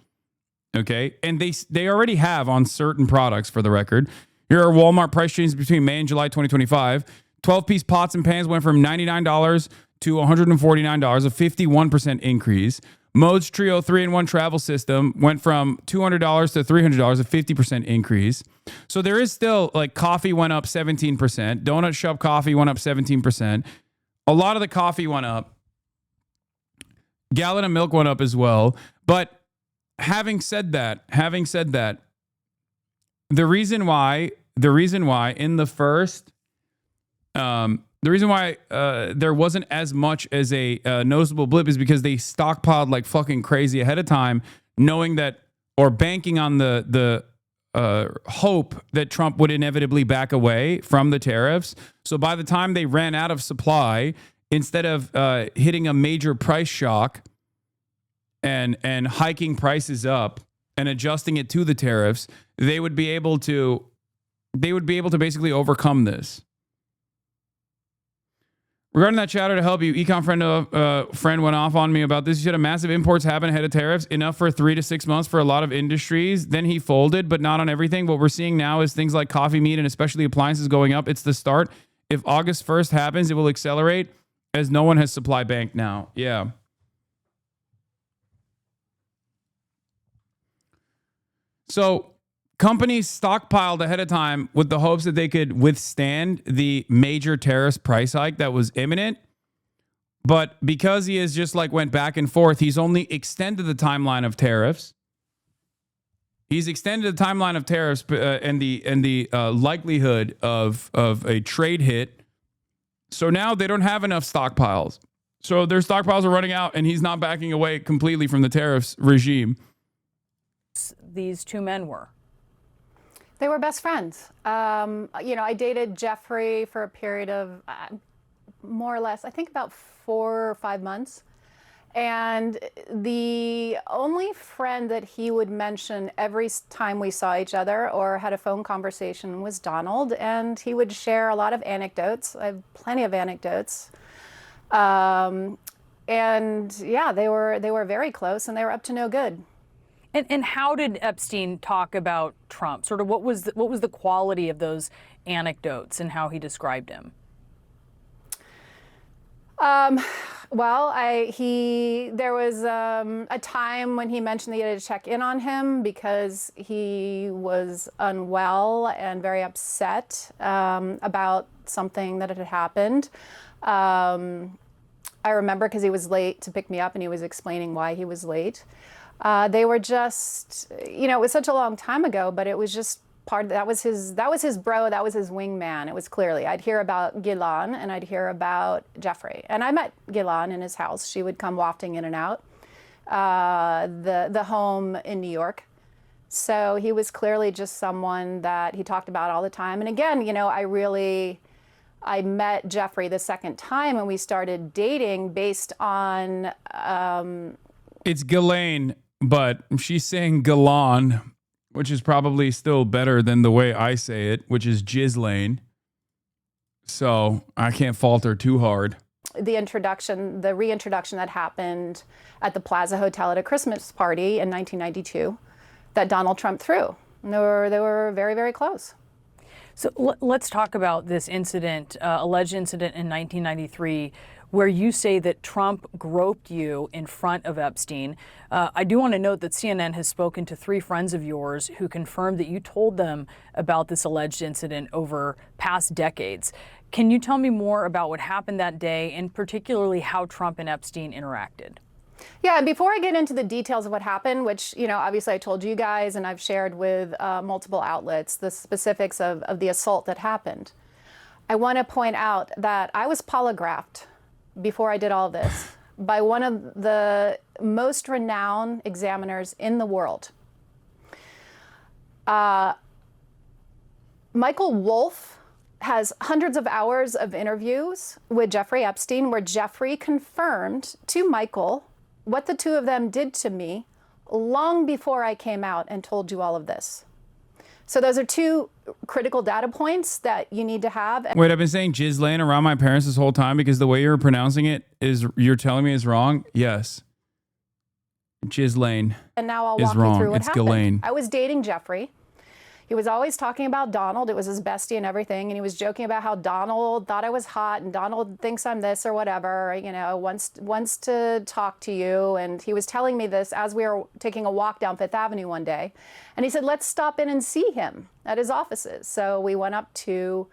Okay, and they already have on certain products, for the record. Here are Walmart price changes between May and July 2025. 12-piece pots and pans went from $99 to $149, a 51% increase. Mode's Trio 3-in-1 travel system went from $200 to $300, a 50% increase. So there is still, like, coffee went up 17%. Donut Shop coffee went up 17%. A lot of the coffee went up. Gallon of milk went up as well. But having said that, the reason why in the first, the reason why there wasn't as much as a noticeable blip is because they stockpiled like fucking crazy ahead of time, knowing that, or banking on the hope that Trump would inevitably back away from the tariffs. So by the time they ran out of supply, instead of hitting a major price shock and hiking prices up and adjusting it to the tariffs, they would be able to basically overcome this. Regarding that chatter to help you, econ friend went off on me about this. He said a massive imports happen ahead of tariffs, enough for 3 to 6 months for a lot of industries. Then he folded, but not on everything. What we're seeing now is things like coffee, meat, and especially appliances going up. It's the start. If August 1st happens, it will accelerate, as no one has supply bank now. Yeah. So companies stockpiled ahead of time with the hopes that they could withstand the major tariffs price hike that was imminent. But because he has just like went back and forth, he's only extended the timeline of tariffs. He's extended the timeline of tariffs and the likelihood of a trade hit. So now they don't have enough stockpiles. So their stockpiles are running out, and he's not backing away completely from the tariffs regime. These two men were? They were best friends. I dated Jeffrey for a period of more or less, I think about 4 or 5 months. And the only friend that he would mention every time we saw each other or had a phone conversation was Donald. And he would share a lot of anecdotes. I have plenty of anecdotes. And yeah, they were very close, and they were up to no good. And how did Epstein talk about Trump? Sort of what was the quality of those anecdotes and how he described him? Well, there was a time when he mentioned that he had to check in on him because he was unwell and very upset about something that had happened. I remember because he was late to pick me up, and he was explaining why he was late. They were just, it was such a long time ago, but it was just that was his bro, that was his wingman. It was clearly, I'd hear about Ghislaine and I'd hear about Jeffrey. And I met Ghislaine in his house. She would come wafting in and out, the home in New York. So he was clearly just someone that he talked about all the time. And again, I met Jeffrey the second time, and we started dating based on, it's Ghislaine, but she's saying Ghislaine, which is probably still better than the way I say it, which is Ghislaine. So I can't fault her too hard. The reintroduction that happened at the Plaza Hotel at a Christmas party in 1992 that Donald Trump threw. And they were very, very close. So let's talk about this incident, alleged incident in 1993, where you say that Trump groped you in front of Epstein. I do want to note that CNN has spoken to 3 friends of yours who confirmed that you told them about this alleged incident over past decades. Can you tell me more about what happened that day and particularly how Trump and Epstein interacted? Yeah, and before I get into the details of what happened, which, obviously I told you guys and I've shared with multiple outlets, the specifics of the assault that happened, I want to point out that I was polygraphed before I did all this by one of the most renowned examiners in the world. Michael Wolff has hundreds of hours of interviews with Jeffrey Epstein where Jeffrey confirmed to Michael what the 2 of them did to me long before I came out and told you all of this. So those are 2 critical data points that you need to have. Wait, I've been saying jizz laying around my parents this whole time because the way you're pronouncing it is, you're telling me is wrong? Yes. Jizz lane. And now I'll is walk wrong. you through what It's happened. Ghislaine. I was dating Jeffrey. He was always talking about Donald. It was his bestie and everything. And he was joking about how Donald thought I was hot and Donald thinks I'm this or whatever, wants to talk to you. And he was telling me this as we were taking a walk down Fifth Avenue one day. And he said, let's stop in and see him at his offices. So we went up to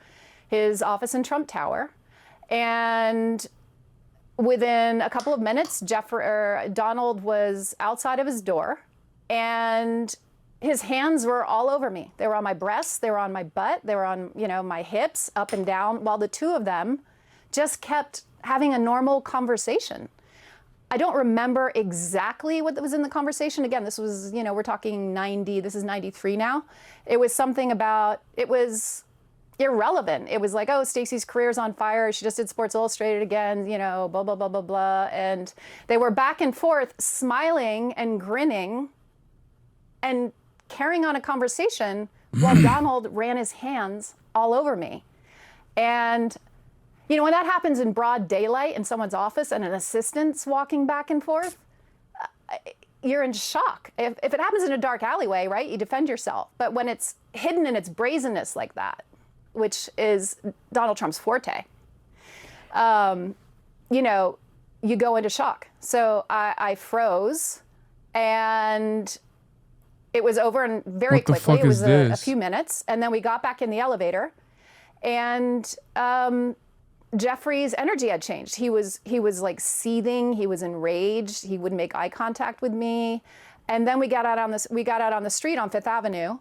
his office in Trump Tower. And within a couple of minutes, Donald was outside of his door. And his hands were all over me. They were on my breasts, they were on my butt, they were on, my hips, up and down, while the 2 of them just kept having a normal conversation. I don't remember exactly what was in the conversation. Again, this was, we're talking this is 93 now. It was something about, it was irrelevant. It was like, oh, Stacey's career's on fire. She just did Sports Illustrated again, blah, blah, blah, blah, blah. And they were back and forth, smiling and grinning and carrying on a conversation while Donald ran his hands all over me. And, when that happens in broad daylight in someone's office and an assistant's walking back and forth, you're in shock. If it happens in a dark alleyway, right, you defend yourself. But when it's hidden in its brazenness like that, which is Donald Trump's forte, you go into shock. So I froze, and it was over and very quickly. It was a few minutes. And then we got back in the elevator, and Jeffrey's energy had changed. He was like seething. He was enraged. He wouldn't make eye contact with me. And then we got out on the street on Fifth Avenue,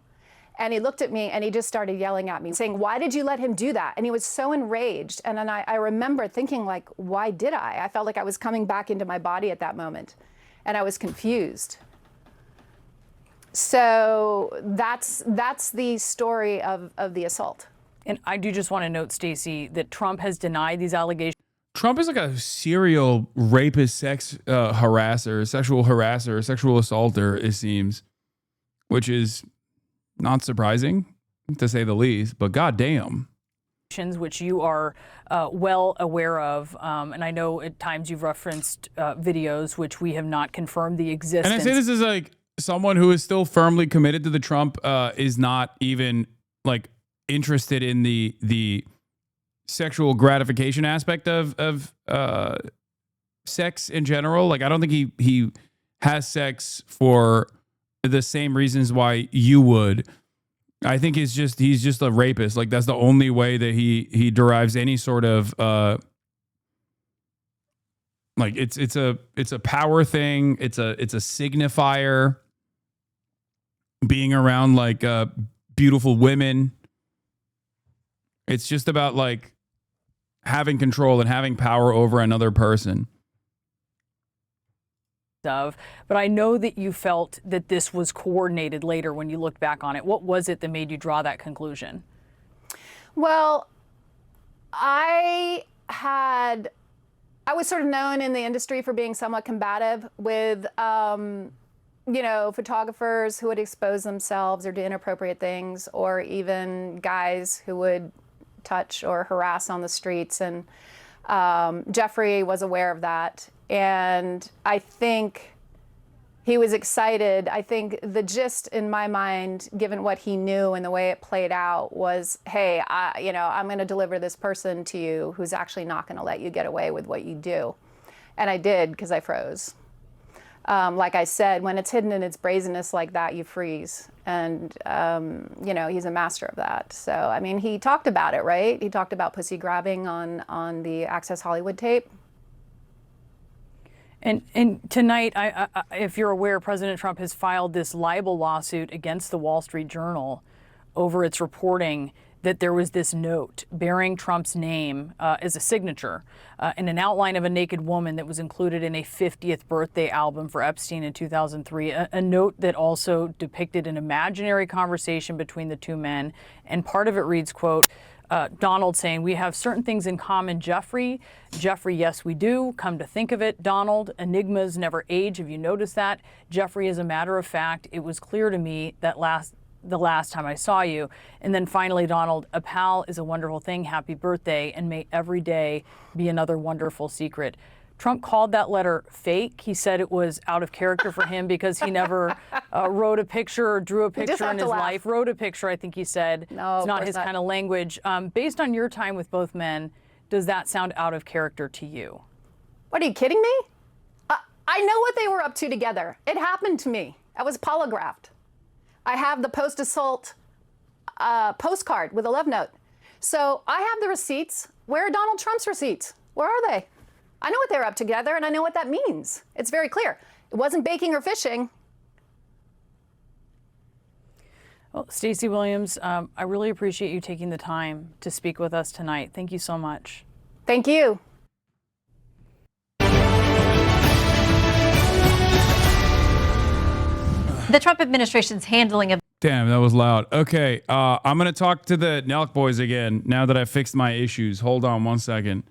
and he looked at me and he just started yelling at me, saying, why did you let him do that? And he was so enraged. And then I remember thinking, like, why did I? I felt like I was coming back into my body at that moment, and I was confused. So that's the story of the assault. And I do just want to note, Stacey, that Trump has denied these allegations. Trump is like a serial rapist, sexual harasser, sexual assaulter, it seems, which is not surprising, to say the least, but goddamn. Which you are well aware of. And I know at times you've referenced videos which we have not confirmed the existence. And I say this is like someone who is still firmly committed to the Trump is not even like interested in the sexual gratification aspect of sex in general. Like, I don't think he has sex for the same reasons why you would. I think he's just a rapist. Like, that's the only way that he derives any sort of like it's a power thing. It's a signifier. Being around like beautiful women. It's just about like having control and having power over another person. But I know that you felt that this was coordinated later when you looked back on it. What was it that made you draw that conclusion? Well, I was sort of known in the industry for being somewhat combative with, photographers who would expose themselves or do inappropriate things, or even guys who would touch or harass on the streets. And Jeffrey was aware of that. And I think he was excited. I think the gist in my mind, given what he knew and the way it played out, was, hey, I'm going to deliver this person to you who's actually not going to let you get away with what you do. And I did, because I froze. Like I said, when it's hidden in its brazenness like that, you freeze. And, he's a master of that. So, I mean, he talked about it, right? He talked about pussy grabbing on the Access Hollywood tape. And tonight, if you're aware, President Trump has filed this libel lawsuit against the Wall Street Journal over its reporting that there was this note bearing Trump's name as a signature and an outline of a naked woman that was included in a 50th birthday album for Epstein in 2003, a note that also depicted an imaginary conversation between the two men. And part of it reads, quote, Donald saying, "We have certain things in common, Jeffrey. Jeffrey, yes, we do. Come to think of it, Donald, enigmas never age. Have you noticed that? Jeffrey, as a matter of fact, it was clear to me that the last time I saw you." And then finally, Donald, "A pal is a wonderful thing. Happy birthday, and may every day be another wonderful secret." Trump called that letter fake. He said it was out of character for him because he never wrote a picture or drew a picture in his life. Wrote a picture, I think he said. No, it's not his kind of language. Based on your time with both men, does that sound out of character to you? What, are you kidding me? I know what they were up to together. It happened to me. I was polygraphed. I have the post-assault postcard with a love note. So I have the receipts. Where are Donald Trump's receipts? Where are they? I know what they're up together, and I know what that means. It's very clear. It wasn't baking or fishing. Well, Stacey Williams, I really appreciate you taking the time to speak with us tonight. Thank you so much. Thank you. The Trump administration's handling of... Damn, that was loud. Okay, I'm going to talk to the Nelk boys again now that I fixed my issues. Hold on one second.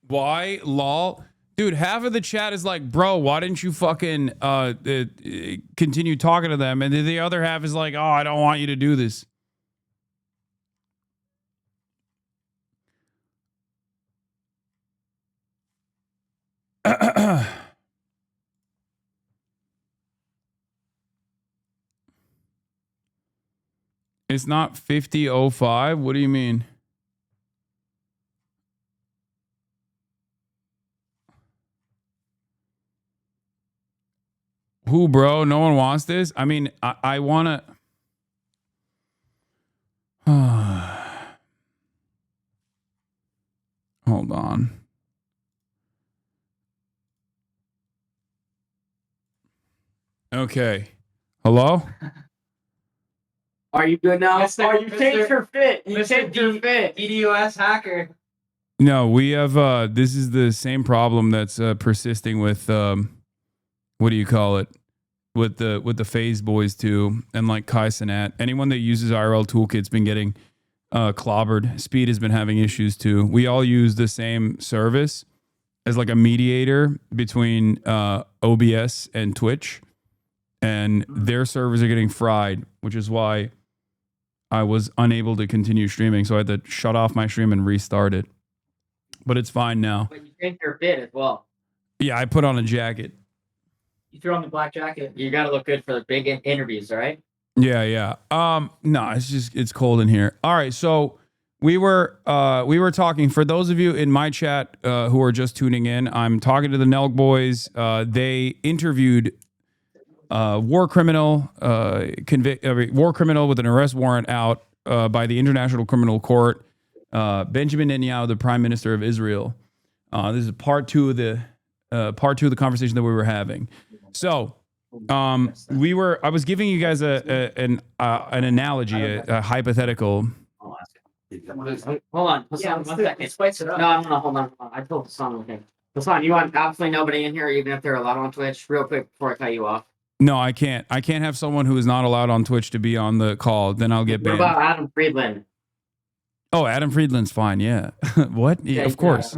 Why? Lol. Dude, half of the chat is like, bro, why didn't you fucking continue talking to them? And then the other half is like, oh, I don't want you to do this. It's not 50:05? What do you mean? Who, bro? No one wants this? I mean, I want to... Hold on. Okay. Hello? Are you good now? You changed your fit. You changed your fit. DDoS hacker. No, we have, this is the same problem that's persisting with, what do you call it? With the Phase Boys too, and like Kai Cenat. Anyone that uses IRL Toolkit's been getting clobbered. Speed has been having issues too. We all use the same service as like a mediator between OBS and Twitch, and their servers are getting fried, which is why I was unable to continue streaming. So I had to shut off my stream and restart it. But it's fine now. But you changed your fit as well. Yeah, I put on a jacket. You threw on the black jacket. You got to look good for the big interviews, all right? Yeah. No, it's cold in here. All right, so we were talking, for those of you in my chat who are just tuning in, I'm talking to the Nelk boys. They interviewed war criminal with an arrest warrant out by the International Criminal Court, Benjamin Netanyahu, the Prime Minister of Israel. This is part two of the conversation that we were having. So, I was giving you guys an analogy, a hypothetical. Hold on, Hasan, 1 second. No, hold on. I told Hasan one thing. Hasan, you want absolutely nobody in here, even if they're allowed on Twitch? Real quick before I cut you off. No, I can't. I can't have someone who is not allowed on Twitch to be on the call. Then I'll get banned. What about Adam Friedland? Oh, Adam Friedland's fine. Yeah. What? Yeah, of course.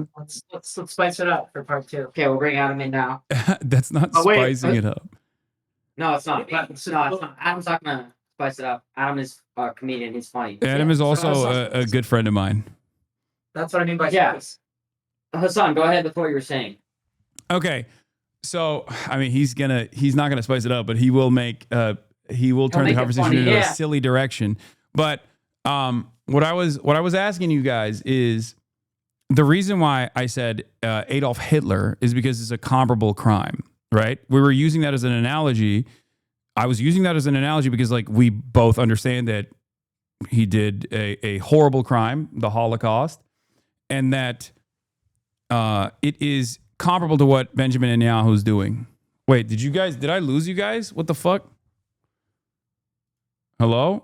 Let's spice it up for part 2. Okay, we'll bring Adam in now. That's not spicing it up. No, it's not. It's not. Adam's not gonna spice it up. Adam is a comedian. He's funny. Adam is also a good friend of mine. That's what I mean by spice. Hasan, go ahead with what you were saying. Okay. So, I mean, he's not gonna spice it up, but he will turn the conversation into a silly direction. But what I was asking you guys is the reason why I said Adolf Hitler is because it's a comparable crime, right? We were using that as an analogy. I was using that as an analogy because, like, we both understand that he did a horrible crime, the Holocaust, and that it is comparable to what Benjamin Netanyahu is doing. Wait, did I lose you guys? What the fuck? Hello?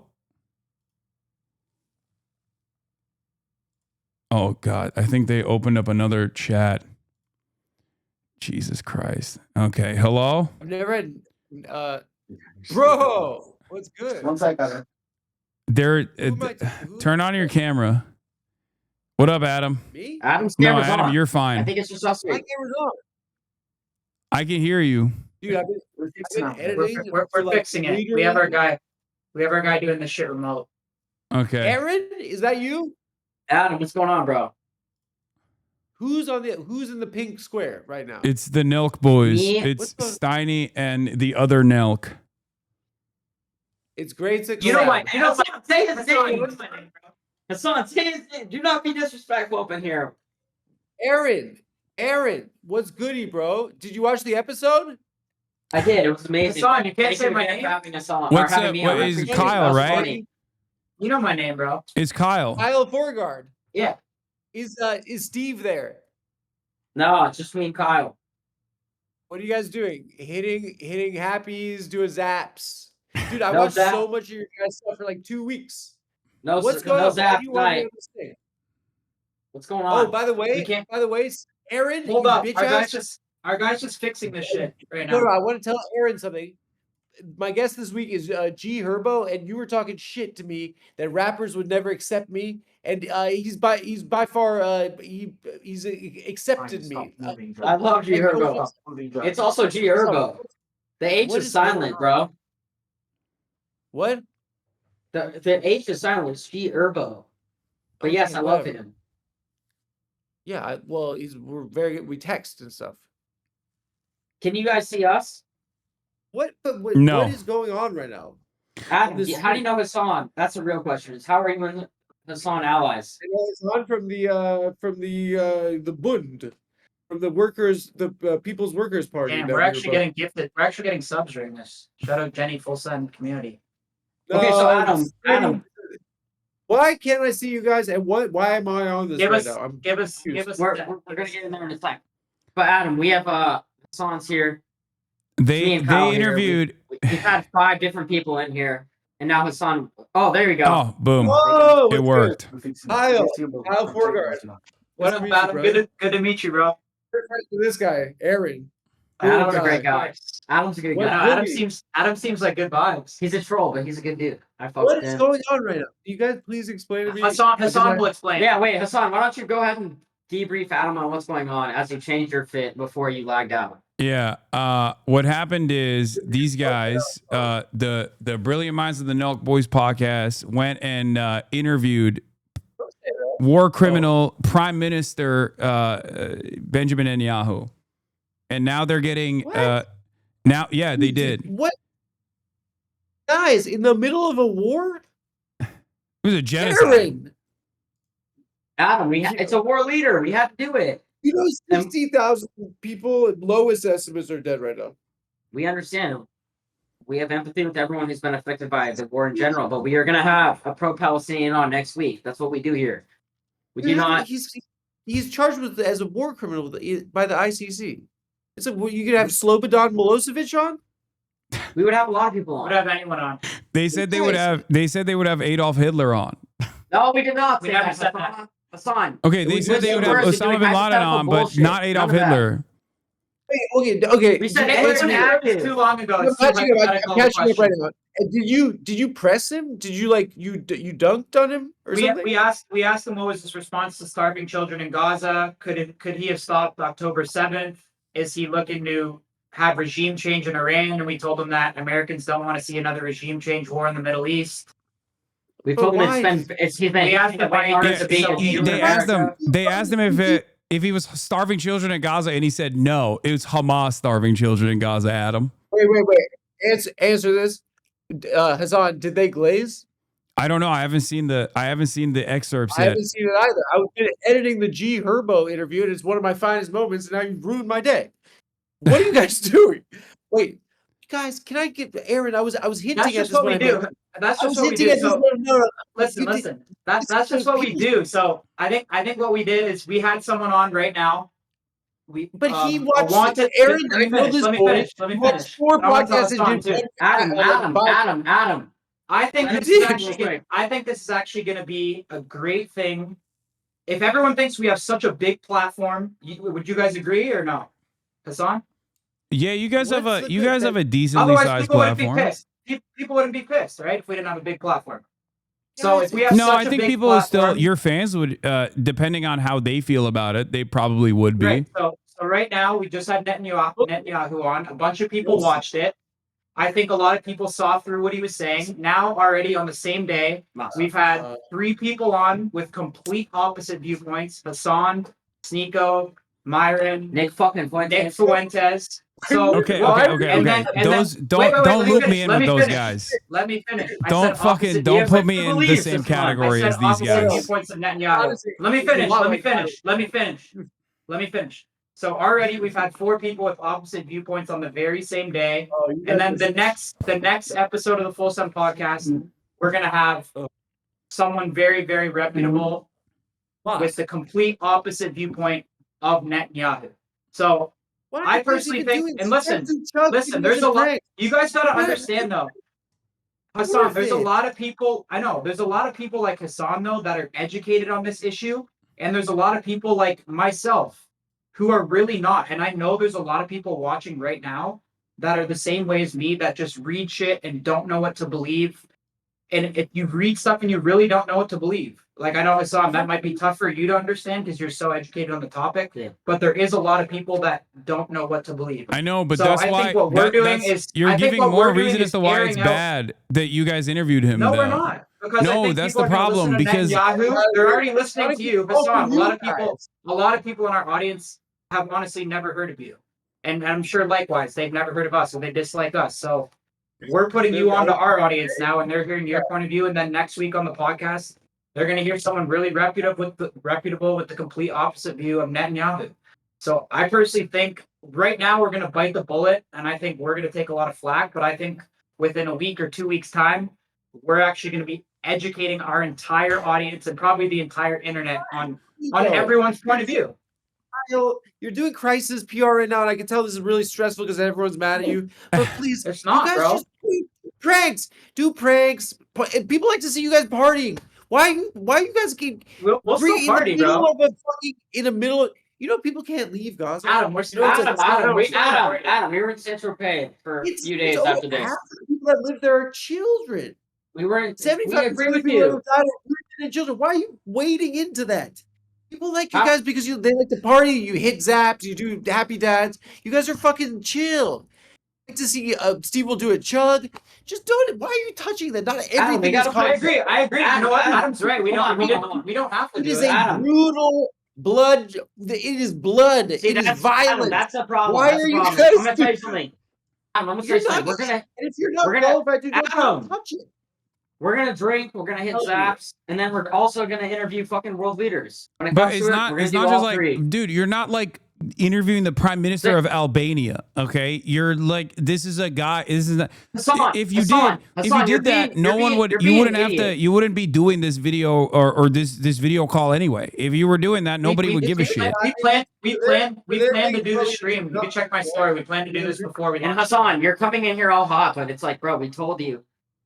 Oh, God. I think they opened up another chat. Jesus Christ. Okay. Hello? I've never had... bro, what's good? One second. Turn on your camera. What up, Adam? Me? Adam's No, camera's Adam, on. you're fine. I think it's just us. My camera's on. I can hear you. Dude, I've been editing. We're fixing it. We have our guy. We have our guy doing this shit remote. Okay. Aaron, is that you? Adam, what's going on, bro? Who's in the pink square right now? It's the Nelk boys. Me? It's Steiny and the other Nelk. It's great to Say his name. Hasan, say his name. Do not be disrespectful up in here. Aaron, what's goody, bro? Did you watch the episode? I did. It was amazing. Hasan, you can't say my name. Having us on. What's up? What is Kyle, right? Funny. You know my name, bro. It's Kyle. Kyle Forgard. Yeah. Is Steve there? No, it's just me and Kyle. What are you guys doing? Hitting happies, doing zaps. Dude, I No watched zap. so much of your guys' stuff for like 2 weeks. What's No going on? zap Why do you want me tonight. to understand? What's going on? Oh, by the way, Aaron, Hold you up. bitch ass. Our guy's just fixing this shit right now. No, I want to tell Aaron something. My guest this week is G Herbo, and you were talking shit to me that rappers would never accept me, and he's by far he's accepted me. I love G Herbo. It's also G Herbo. The H is silent, bro. What? The H is silent. It's G Herbo. But yes, I love him. Yeah, we're very good. We text and stuff. Can you guys see us? No. What is going on right now? How do you know Hasan? That's a real question. How are you and Hasan allies? I know Hasan from the Bund, from the workers, the People's Workers Party. Damn, we're actually getting gifted. We're actually getting subs during this. Shout out Jenny, full send community. Okay, so Adam. Why can't I see you guys? And why am I on this now? Give us. We're gonna get in there in a second. But Adam, we have Hasan's here. They interviewed. We've had 5 different people in here, and now Hasan. Oh, there you go. Oh, boom! Whoa, it worked. Kyle Forgard. What up, Adam? Good to meet you, bro. This guy, Aaron. Adam's a great guy. Adam's a good guy. Adam seems like good vibes. He's a troll, but he's a good dude. What is going on right now? You guys please explain to me. Hasan will explain. Yeah, wait, Hasan, why don't you go ahead and debrief Adam on what's going on as you changed your fit before you lagged out? Yeah. What happened is these guys, the Brilliant Minds of the Nelk Boys podcast, went and interviewed war criminal Prime Minister Benjamin Netanyahu. And now they're getting they did. What? Guys, in the middle of a war? It was a genocide. Adam, it's a war leader. We have to do it. You know, 60,000 people, lowest estimates, are dead right now. We understand. We have empathy with everyone who's been affected by the war in general, but we are going to have a pro-Palestinian on next week. That's what we do here. We do not. He's charged with as a war criminal by the ICC. You could have Slobodan Milosevic on. We would have a lot of people on. We would have anyone on. They said they would have. They said they would have Adolf Hitler on. No, we did not. We never said that. Hasan. Okay, they said they would have Osama bin Laden on, but not Adolf Hitler. Okay. We said Answer it was me. active. Too long ago. I'm It's too catching up. I'm hypothetical catching up right question. now. And did you press him? Did you like you dunked on him or something? We asked him what was his response to starving children in Gaza. Could he have stopped October 7th? Is he looking to have regime change in Iran? And we told him that Americans don't want to see another regime change war in the Middle East. We told him We asked him why he wanted to be They asked him if he was starving children in Gaza, and he said no. It was Hamas starving children in Gaza, Adam. Wait. Answer this. Hasan, did they glaze? I don't know. I haven't seen the excerpts I yet. haven't seen it either. I was editing the G Herbo interview, and it's one of my finest moments, and now you've ruined my day. What are you guys doing? Wait, guys, can I get Aaron? I was hinting That's at just this what when we I do. met- That's I was just what we hinting do. at this So, when- no. listen. That's just what we do. So I think what we did is we had someone on right now. But he a watched wanted. Aaron. Let me finish. Let me finish. He watched 4 I want to tell podcasts and Hassan, did too. one- Adam. I think Let this me is finish. actually going to be a great thing. If everyone thinks we have such a big platform, would you guys agree or no, Hassan? Yeah, you guys have a decently Otherwise, sized people wouldn't be platform. pissed. People wouldn't be pissed, right? If we didn't have a big platform. So if we have No, such I a think big people platform, your fans would, depending on how they feel about it, they probably would be. Right. So right now we just had Netanyahu on. A bunch of people watched it. I think a lot of people saw through what he was saying. Now already on the same day, we've had 3 people on with complete opposite viewpoints: Hassan, Sneeko, Myron, Nick Fuentes. So Okay. Don't loop me in with those guys. Let me finish. Don't put me in the same category as these guys. Viewpoints of Netanyahu. Let me finish. So already we've had 4 people with opposite viewpoints on the very same day, and then the next episode of the Full Sun podcast, we're gonna have someone very, very reputable with the complete opposite viewpoint of Netanyahu. So I personally think, and listen, there's a lot. You guys gotta understand though, Hassan. There's a lot of people. I know there's a lot of people like Hassan though that are educated on this issue, and there's a lot of people like myself who are really not. And I know there's a lot of people watching right now that are the same way as me, that just read shit and don't know what to believe. And if you read stuff and you really don't know what to believe, like I know Hassan, that might be tough for you to understand because you're so educated on the topic. Yeah. But there is a lot of people that don't know what to believe. I know, but so that's I why think what we're doing is you're giving more reason as to why it's airing out- bad that you guys interviewed him. No, though. we're not. Because I No, think that's people the are gonna problem listen to because Netanyahu, they're already listening to you, Hassan. A lot of people in our audience have honestly never heard of you, and I'm sure likewise they've never heard of us, so they dislike us. So we're putting you onto our audience now, and they're hearing your point of view. And then next week on the podcast, they're going to hear someone really reputable with the complete opposite view of Netanyahu. So I personally think right now we're going to bite the bullet, and I think we're going to take a lot of flack. But I think within a week or 2 weeks' time, we're actually going to be educating our entire audience and probably the entire internet on everyone's point of view. You're doing crisis PR right now, and I can tell this is really stressful because everyone's mad at you. But please, it's not, you guys bro. Just do pranks. People like to see you guys partying. Why you guys keep we'll still party, bro? In the middle of, people can't leave Gaza. Adam, we were in Central Pay for a few days after this. Half the people that live there are children. We were in 75% we agree of with people you. that have died are women and children. Why are you wading into that? People like you guys because they like to party. You hit zaps. You do happy dads. You guys are fucking chill. I like to see Steve will do a chug. Just do it. Why are you touching that? Not everything is. I agree. You know what? Adam's right. We don't have to. It is a brutal blood. It is blood. See, it is violence. Adam, that's the problem. Why that's are you guys? guys? I'm gonna tell you something. I'm gonna tell you something. We're gonna. If you're not qualified to don't touch it. We're gonna drink. We're gonna hit zaps, and then we're also gonna interview fucking world leaders. When it But comes it's to not. it, we're gonna It's do not all just like, three. dude. You're not like interviewing the prime minister of Albania. Okay, you're like, this is a guy. This is not. If you did that, no one would. You wouldn't have to. You wouldn't be doing this video or this video call anyway. If you were doing that, nobody would give a shit. We plan to do the stream. You can check my story. We plan to do this before we. And Hassan, you're coming in here all hot, but it's like, bro, we told you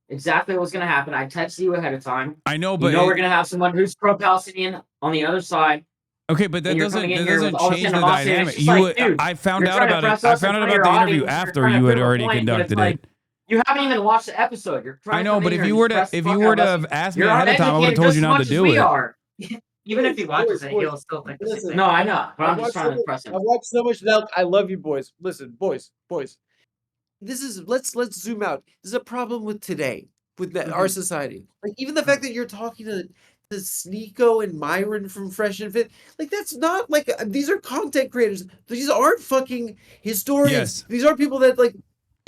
exactly what was gonna happen. I texted you ahead of time. I know, but we're gonna have someone who's pro-Palestinian on the other side. Okay, but that And you're doesn't coming in that here with doesn't all this change the animosity, and dynamic. it's just like, dude, I found you're out trying to about it. press I us in found out front of about your the interview audience, you're after trying to you had prove a already point, but it's conducted like, it. you haven't even watched the episode. You're trying I to know, come but in if here you and were just to press the if fuck you out were of to us. have asked me You're ahead of time, I would have uneducated told just you as not to much as do we it. are. Even if he watches it, he'll still think the same Listen, thing. No, I know, but I'm I've just watched trying so to much, impress him. I've watched so much now. I love you, boys. Listen, boys. This is let's zoom out. This is a problem with today, with our society. Like even the fact that you're talking to Sneeko and Myron from Fresh and Fit, like that's not like these are content creators. These aren't fucking historians. Yes. These are people that like.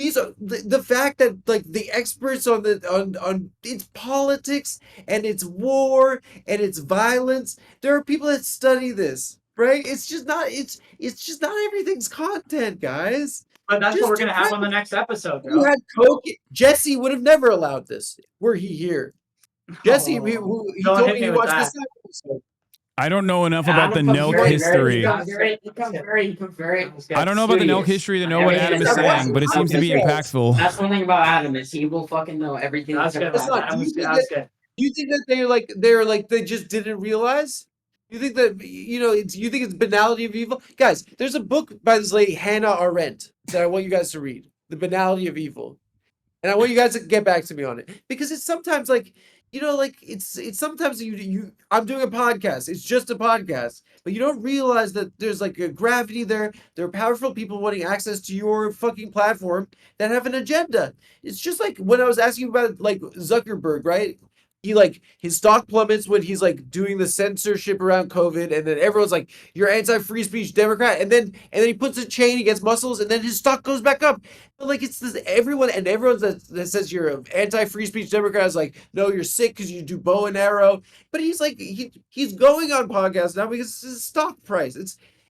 These are the fact that like the experts on on its politics and its war and its violence. There are people that study this, right? It's just not. It's just not everything's content, guys. But that's what Just we're do gonna have on the next episode, you bro. had Coke. Jesse would have never allowed this were he here. Jesse, he Don't told hit me me he with watched that. this episode. I don't know enough about the Nelk history. I don't know about the Nelk history to know what Adam is saying, but it seems to be impactful. That's one thing about Adam is he will fucking know everything. That's good. Do you think that they just didn't realize? You think that you think it's banality of evil? Guys, there's a book by this lady Hannah Arendt that I want you guys to read. The Banality of Evil. And I want you guys to get back to me on it. Because it's sometimes like it's sometimes I'm doing a podcast. It's just a podcast. But you don't realize that there's like a gravity there. There are powerful people wanting access to your fucking platform that have an agenda. It's just like when I was asking about like Zuckerberg, right? He like his stock plummets when he's like doing the censorship around COVID, and then everyone's like, "You're anti-free speech Democrat," and then he puts a chain, he gets muscles, and then his stock goes back up. But like it's this everyone that says you're an anti-free speech Democrat is like, "No, you're sick because you do bow and arrow." But he's like he's going on podcasts now because it's his stock price.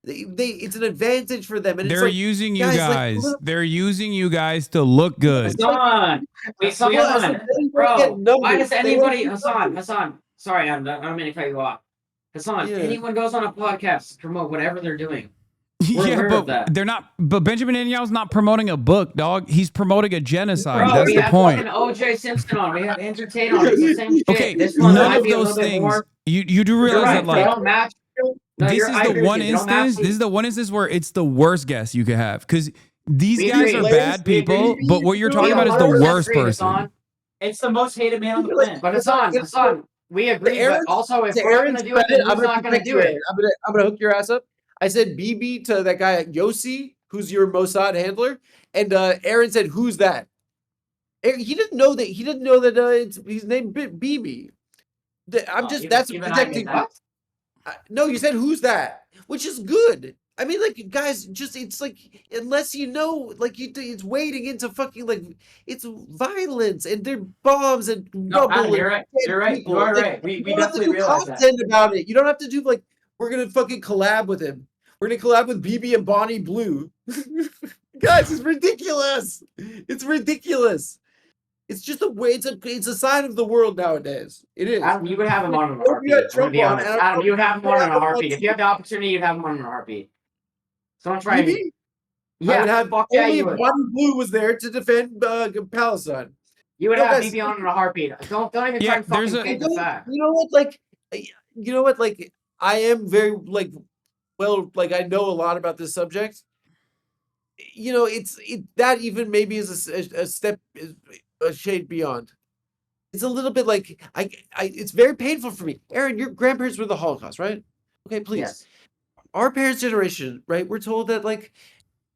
It's an advantage for them, and They're it's like, using you guys. guys. Like, They're using you guys to look good. Hassan, bro. Why does anybody, Hassan? Sorry, I don't mean to cut you off. Hassan, anyone goes on a podcast to promote whatever they're doing. We're aware of that. They're not. But Benjamin Netanyahu's not promoting a book, dog. He's promoting a genocide. Bro, That's we the have point. fucking O.J. Simpson on. We have Entertain on. It's the same shit. Okay, This one none might of be a those little bit things. more. You do realize You're right, that like they don't match. No, this is I the agree with one you. They don't match instance. This is the one instance where it's the worst guess you could have because these We guys agree. are bad people. But what you're talking about is the 100% worst agree, person. Hassan. It's the most hated man on the planet. But Hassan, we agree. But also, if we're going to do it, then who's not going to do it? I'm gonna hook your ass up. I said BB to that guy Yossi, who's your Mossad handler, and Aaron said, "Who's that?" He didn't know that. He didn't know that he's named BB. That's protecting. No, you said who's that, which is good. I mean, like, guys, it's like unless you know, like, it's wading into fucking like it's violence and they're bombs and No, Adam, rubble. you're right. You're right. You are right. We don't have to definitely do realize that. content about it. You don't have to do like we're gonna fucking collab with him. We're gonna collab with BB and Bonnie Blue. Guys, it's ridiculous. It's ridiculous. It's just a way. It's a sign of the world nowadays. It is. Adam, you would have him on in a heartbeat. To be honest. Adam, you would have him on in a heartbeat. If you had the opportunity, you'd have him on in a heartbeat. So don't try. BB? Yeah, I would have fuck yeah, only you if would. Bonnie Blue was there to defend Palestine. You would No, have guys, BB on in a heartbeat. Don't even try and fucking fake the fact. You know what? Like, I am very like I know a lot about this subject. You know, that even maybe is a step, a shade beyond. It's a little bit like it's very painful for me. Aaron, your grandparents were the Holocaust, right? Okay, please. Yes. Our parents' generation, right? We're told that like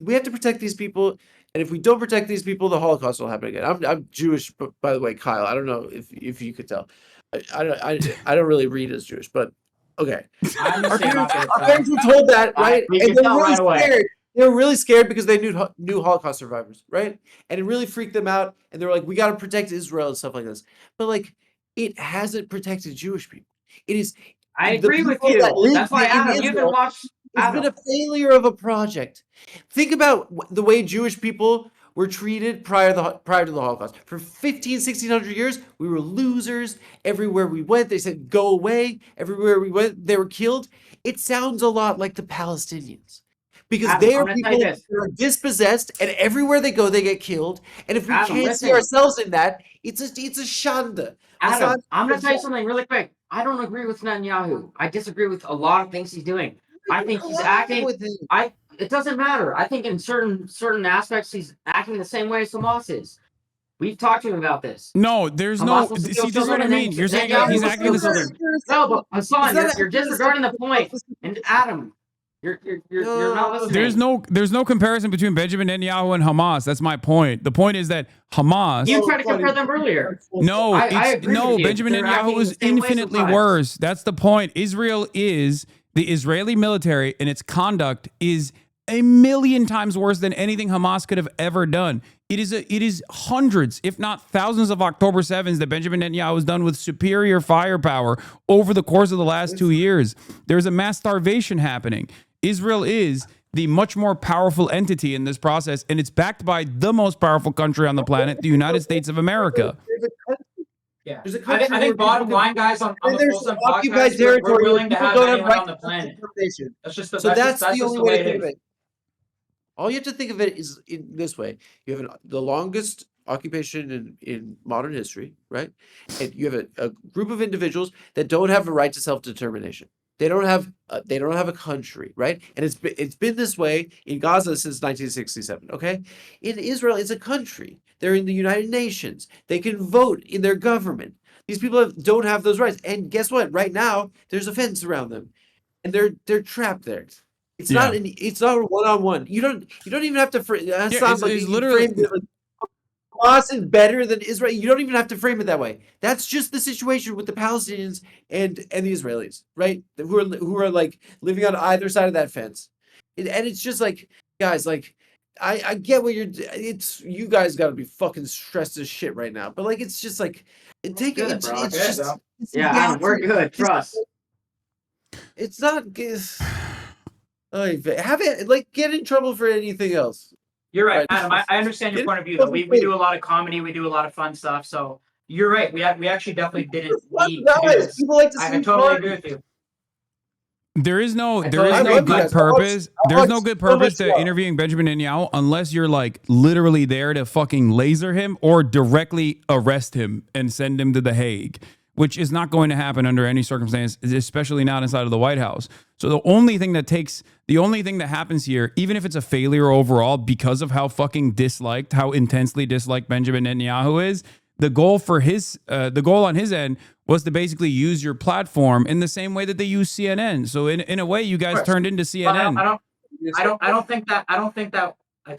we have to protect these people, and if we don't protect these people, the Holocaust will happen again. I'm Jewish, by the way, Kyle. I don't know if you could tell. I don't really read as Jewish, but okay. Our parents were told that, right? We And can they tell were really right away. scared. They were really scared because they knew Holocaust survivors, right? And it really freaked them out. And they were like, "We got to protect Israel and stuff like this." But like, it hasn't protected Jewish people. It is. I the agree with people you. that live That's why, in Adam, you Israel, can watch. it's been a failure of a project. Think about the way Jewish people were treated prior to the Holocaust. For 1600 years, we were losers. Everywhere we went, they said, "Go away." Everywhere we went, they were killed. It sounds a lot like the Palestinians. Because Adam, they I'm are gonna tell people you that this. are dispossessed, and everywhere they go, they get killed. And if we Adam, can't see listen. ourselves in that, it's a shanda. Adam, Hassan, I'm gonna tell you something really quick. I don't agree with Netanyahu. I disagree with a lot of things he's doing. I think he's acting. It doesn't matter. I think in certain aspects he's acting the same way as Hamas is. We've talked to him about this. No, there's Hamas no. wants to See, kill this is what I children, mean. You're saying Netanyahu he's wants to acting kill the same. children. No, but Hassan, you're disregarding the point. And Adam, you're not listening. There's no comparison between Benjamin Netanyahu and Hamas. That's my point. The point is that Hamas. You tried to compare them earlier. No, I agree with you. Benjamin They're Netanyahu acting is the same way infinitely sometimes. worse. That's the point. Israel is the Israeli military, and its conduct is a million times worse than anything Hamas could have ever done. It is hundreds, if not thousands, of October 7s that Benjamin Netanyahu has done with superior firepower over the course of the last 2 years. There's a mass starvation happening. Israel is the much more powerful entity in this process, and it's backed by the most powerful country on the planet, the United States of America. Yeah, There's a I country think where bottom people line, guys, on the there's Full Sun occupied podcast, territory we're where willing to people have don't have anyone right on the to planet. self-determination. That's just the, So that's just the only the way way to it think of is. it. All you have to think of it is in this way: you have the longest occupation in modern history, right? And you have a group of individuals that don't have a right to self-determination. They don't have a country, right? And it's been this way in Gaza since 1967. Okay, in Israel, it's a country. They're in the United Nations. They can vote in their government. These people don't have those rights. And guess what? Right now, there's a fence around them, and they're trapped there. It's not a one-on-one. You don't even have to it's literally. Hamas is better than Israel. You don't even have to frame it that way. That's just the situation with the Palestinians and the Israelis, right? Who are like living on either side of that fence, and it's just like, guys, like I get what you guys got to be fucking stressed as shit right now, but like it's just like Adam, we're good. Trust. It's not. Get in trouble for anything else. You're right, Adam. I understand your point of view. Though. We do a lot of comedy. We do a lot of fun stuff. So you're right. We actually definitely didn't need to do this. People like to I see totally fun. agree with you. There is no good guys. purpose. There's no good purpose to fun. interviewing Benjamin Netanyahu unless you're like literally there to fucking laser him or directly arrest him and send him to The Hague, which is not going to happen under any circumstance, especially not inside of the White House. So the only thing that happens here, even if it's a failure overall because of how fucking how intensely disliked Benjamin Netanyahu is, the goal on his end was to basically use your platform in the same way that they use CNN. So in a way, you guys turned into CNN. I don't think that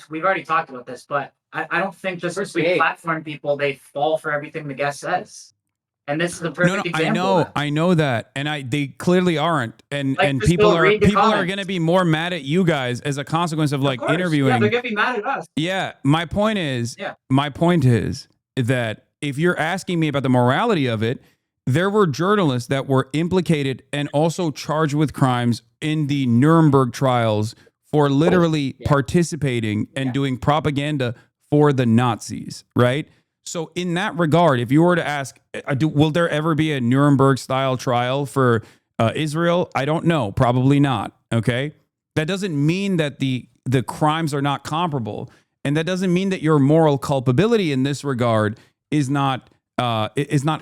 we've already talked about this, but I don't think just because we platform people, they fall for everything the guest says. And this is the perfect example. I know that, and they clearly aren't, and people Bill, are read the comments. going to be more mad at you guys as a consequence of like interviewing. Yeah, they're gonna be mad at us. Yeah, my point is that if you're asking me about the morality of it, there were journalists that were implicated and also charged with crimes in the Nuremberg trials for literally participating and doing propaganda for the Nazis, right? So in that regard, if you were to ask, will there ever be a Nuremberg-style trial for Israel? I don't know. Probably not. Okay? That doesn't mean that the crimes are not comparable. And that doesn't mean that your moral culpability in this regard is not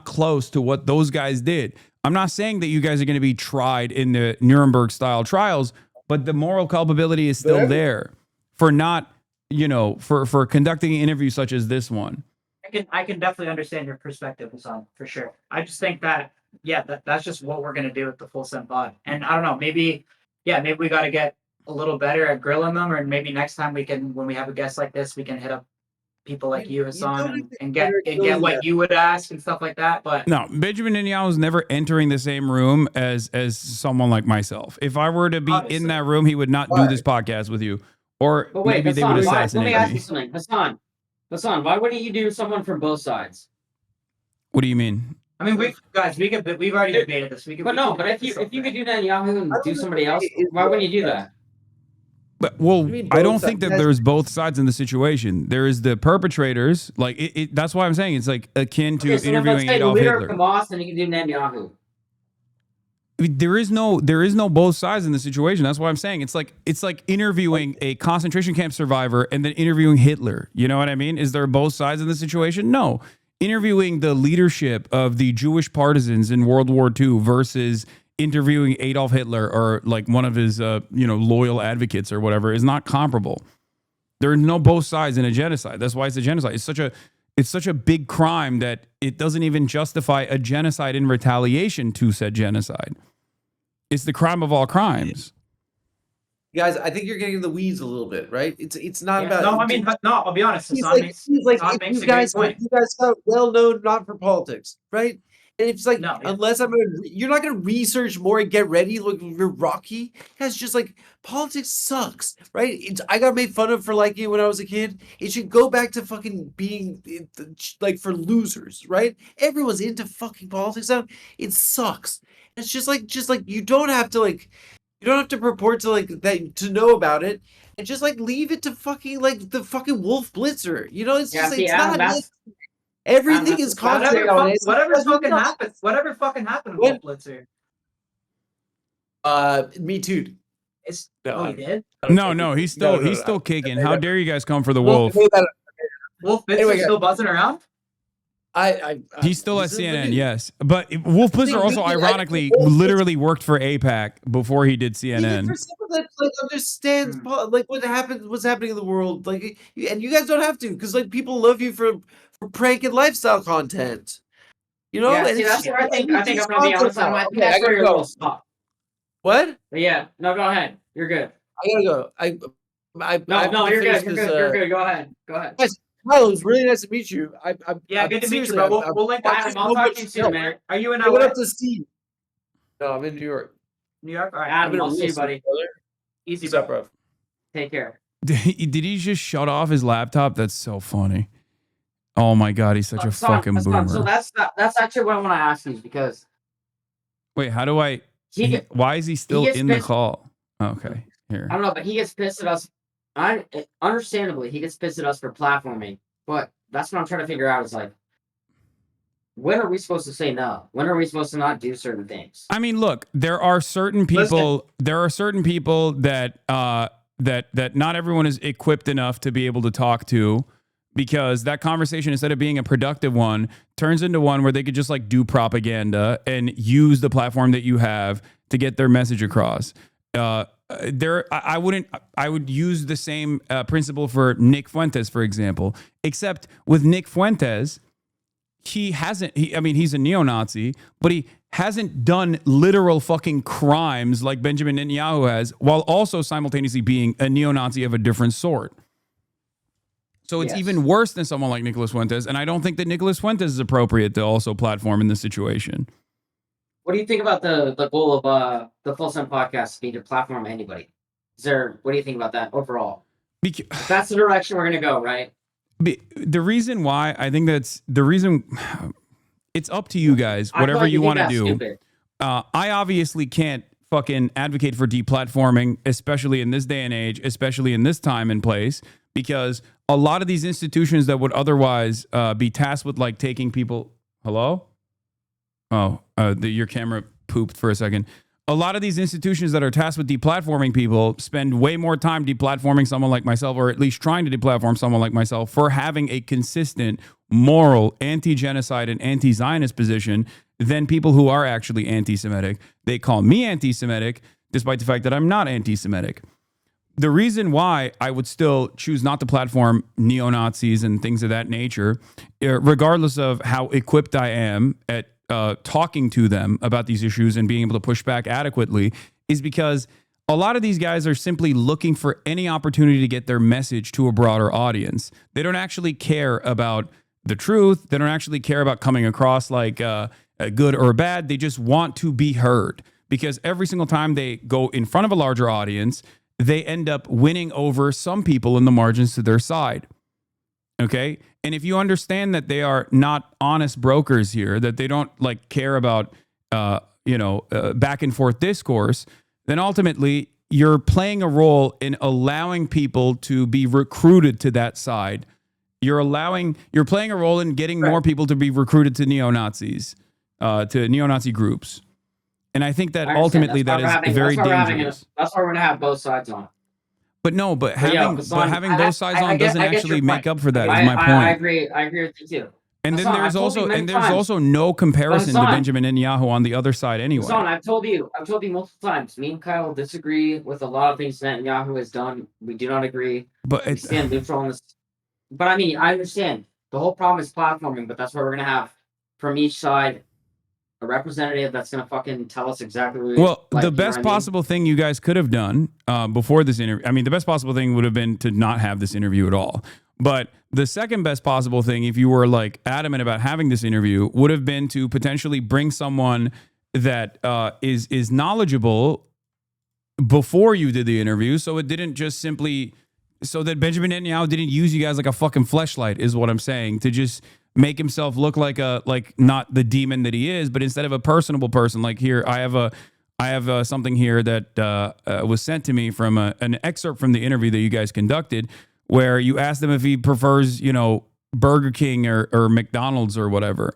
close to what those guys did. I'm not saying that you guys are going to be tried in the Nuremberg-style trials, but the moral culpability is still there for not, for conducting an interview such as this one. I can definitely understand your perspective, Hasan, for sure. I just think that, that's just what we're gonna do with the Full Sun Pod. And I don't know, maybe we got to get a little better at grilling them, or maybe next time when we have a guest like this, we can hit up people like you, Hasan, and get what you would ask and stuff like that. But no, Benjamin Netanyahu is never entering the same room as someone like myself. If I were to be in that room, he would not do this podcast with you, or maybe they would assassinate me. Let me ask you something, Hasan, why wouldn't you do someone from both sides? What do you mean? I mean, we've already debated this. But if you could do Netanyahu and do somebody else, why wouldn't you do that? But, I don't think that there's both sides in the situation. There is the perpetrators, like that's why I'm saying it's like akin to interviewing Adolf Hitler. Hamas, and you can do Netanyahu. There is no both sides in the situation. That's why I'm saying it's like interviewing a concentration camp survivor and then interviewing Hitler. You know what I mean? Is there both sides in the situation? No. interviewing the leadership of the Jewish partisans in World War II versus interviewing Adolf Hitler or like one of his loyal advocates or whatever is not comparable. There are no both sides in a genocide. That's why it's a genocide. It's such a big crime that it doesn't even justify a genocide in retaliation to said genocide. It's the crime of all crimes. Guys, I think you're getting in the weeds a little bit, right? It's not about. No, I mean, but no, I'll be honest. Hassan makes if a great point. you guys are well known not for politics, right? And it's like, unless you're not gonna research more and get ready. Look, you're Rocky. Guys, just like politics sucks, right? I got made fun of for liking it when I was a kid. It should go back to fucking being like for losers, right? Everyone's into fucking politics now. It sucks. It's just like you don't have to purport to like that to know about it, and just like leave it to fucking like the fucking Wolf Blitzer. You know, it's just it's not. Everything is content on it. Whatever fucking happened. Whatever fucking happened with Wolf Blitzer. Me too. He did? No, he's still kicking. How dare you guys come for the wolf? Wolf Blitzer still buzzing around? He's still at CNN, yes. But Wolf Blitzer also, ironically, literally worked for AIPAC before he did CNN. For someone that like understands like what's happening in the world, like, and you guys don't have to, because like people love you for prank and lifestyle content. You know, Yeah, and see, it's that's just- where I think I'm gonna be honest. I think Okay, I that's where gotta you're go. gonna stop. What? But yeah, no, go ahead. You're good. I gotta go. I No, have no, to you're finish good. You're this, good. You're good. Go ahead. Go ahead. Guys, Kyle, it was really nice to meet you. Yeah, good to meet you, bro. We'll link that. I'll talk to you soon, man. Are you in I went LA? up to Steve. No, I'm in New York. New York? All right, I'm Adam, in I'll see you, Wilson, buddy. brother. Easy, What's up, bro? Take care. Did he just shut off his laptop? That's so funny. Oh my God, he's such a fucking boomer. So that's actually what I want to ask you because Wait, how do I? Why is he still gets in the pissed- call? Okay, here. I don't know, but he gets pissed at us. Understandably, he gets pissed at us for platforming. But that's what I'm trying to figure out is like, when are we supposed to say no? When are we supposed to not do certain things? I mean, look, there are certain people. There are certain people that that not everyone is equipped enough to be able to talk to, because that conversation, instead of being a productive one, turns into one where they could just like do propaganda and use the platform that you have to get their message across. I would use the same principle for Nick Fuentes, for example, except with Nick Fuentes, he's a neo-Nazi, but he hasn't done literal fucking crimes like Benjamin Netanyahu has, while also simultaneously being a neo-Nazi of a different sort. So it's even worse than someone like Nicholas Fuentes, and I don't think that Nicholas Fuentes is appropriate to also platform in this situation. What do you think about the goal of the Full Sun podcast being to platform anybody? What do you think about that overall? If that's the direction we're gonna go, right? The reason why I think it's up to you guys, whatever you want to do. I obviously can't fucking advocate for deplatforming, especially in this day and age, especially in this time and place, because a lot of these institutions that would otherwise be tasked with like taking people. Hello? Oh, your camera pooped for a second. A lot of these institutions that are tasked with deplatforming people spend way more time deplatforming someone like myself, or at least trying to deplatform someone like myself, for having a consistent moral anti-genocide and anti-Zionist position than people who are actually anti-Semitic. They call me anti-Semitic, despite the fact that I'm not anti-Semitic. The reason why I would still choose not to platform neo-Nazis and things of that nature, regardless of how equipped I am at talking to them about these issues and being able to push back adequately, is because a lot of these guys are simply looking for any opportunity to get their message to a broader audience. They don't actually care about the truth. They don't actually care about coming across like good or bad. They just want to be heard, because every single time they go in front of a larger audience, they end up winning over some people in the margins to their side. Okay. And if you understand that they are not honest brokers here, that they don't like care about, back and forth discourse, then ultimately you're playing a role in allowing people to be recruited to that side. You're playing a role in getting more people to be recruited to neo-Nazis, to neo-Nazi groups. And I think that ultimately that is very dangerous. That's why we're gonna have both sides on. But having both sides on doesn't actually make up for that. Is my point. I agree with you too. And then Hassan, there's I've told you also many and there's times. also no comparison to Hassan. Benjamin Netanyahu on the other side anyway. Hassan, I've told you multiple times. Me and Kyle disagree with a lot of things Netanyahu has done. We do not agree. But we stand neutral on this. But I mean, I understand. The whole problem is platforming, but that's why we're gonna have from each side a representative that's gonna fucking tell us exactly what we Well, like, the you know best what I mean? possible thing you guys could have done before this interview, I mean, the best possible thing would have been to not have this interview at all. But the second best possible thing, if you were like adamant about having this interview, would have been to potentially bring someone that is knowledgeable before you did the interview, so it didn't just simply, so that Benjamin Netanyahu didn't use you guys like a fucking fleshlight, is what I'm saying, to just make himself look like not the demon that he is, but instead of a personable person. Like, here, I have something here that was sent to me from an excerpt from the interview that you guys conducted, where you asked him if he prefers, Burger King or McDonald's or whatever.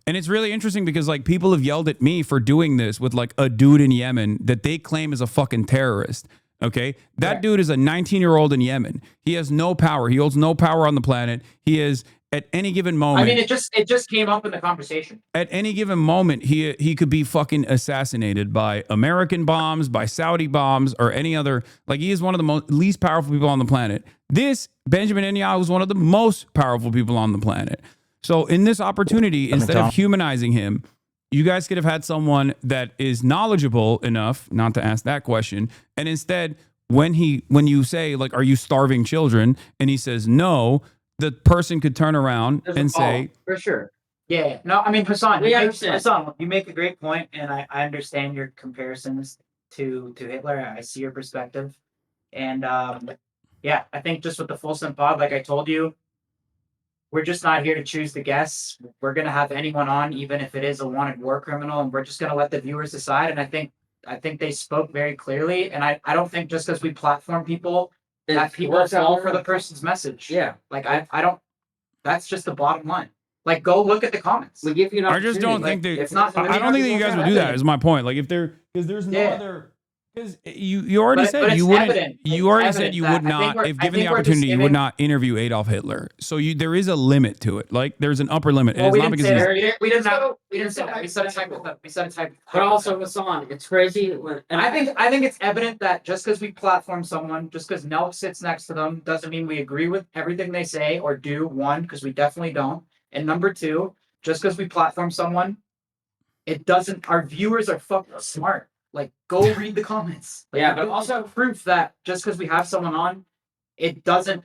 And it's really interesting because like people have yelled at me for doing this with like a dude in Yemen that they claim is a fucking terrorist. Okay. That dude is a 19-year-old in Yemen. He has no power. He holds no power on the planet. He is at any given moment. I mean, it just came up in the conversation. At any given moment, he could be fucking assassinated by American bombs, by Saudi bombs, or any other. Like, he is one of the least powerful people on the planet. This Benjamin Netanyahu is one of the most powerful people on the planet. So in this opportunity, instead of humanizing him, you guys could have had someone that is knowledgeable enough not to ask that question. And instead, when you say, like, are you starving children? And he says no, the person could turn around and say, for sure. Yeah. No, I mean, Hasan, We understand. Hasan, you make a great point, and I understand your comparisons to Hitler. I see your perspective. And yeah, I think just with the Folsom Pod, like I told you, we're just not here to choose the guests. We're going to have anyone on, even if it is a wanted war criminal, and we're just going to let the viewers decide. And I think they spoke very clearly. And I don't think just because we platform people, that people fall for the person's message. Yeah. Like, I don't, that's just the bottom line. Like, go look at the comments. We give you an I just don't think opportunity. that. it's not- I don't think that you guys would do that. Is my point. Like, if there, because there's no other. Because you already said but you it's wouldn't. evident. You It's already said evident you that would I think not, we're- if I given the think we're just opportunity, you would giving- not interview Adolf Hitler. So there is a limit to it. Like, there's an upper limit. And Well, it's we not didn't because say he's- that. We didn't say that. We said a type of them. We said a type. But also, Hasan, it's crazy. And I think it's evident that just because we platform someone, just because Nelk sits next to them, doesn't mean we agree with everything they say or do. One, because we definitely don't. And number two, just because we platform someone, it doesn't. Our viewers are fucking smart. Like, go read the comments. Like, Yeah, but it's also proof that just because we have someone on, it doesn't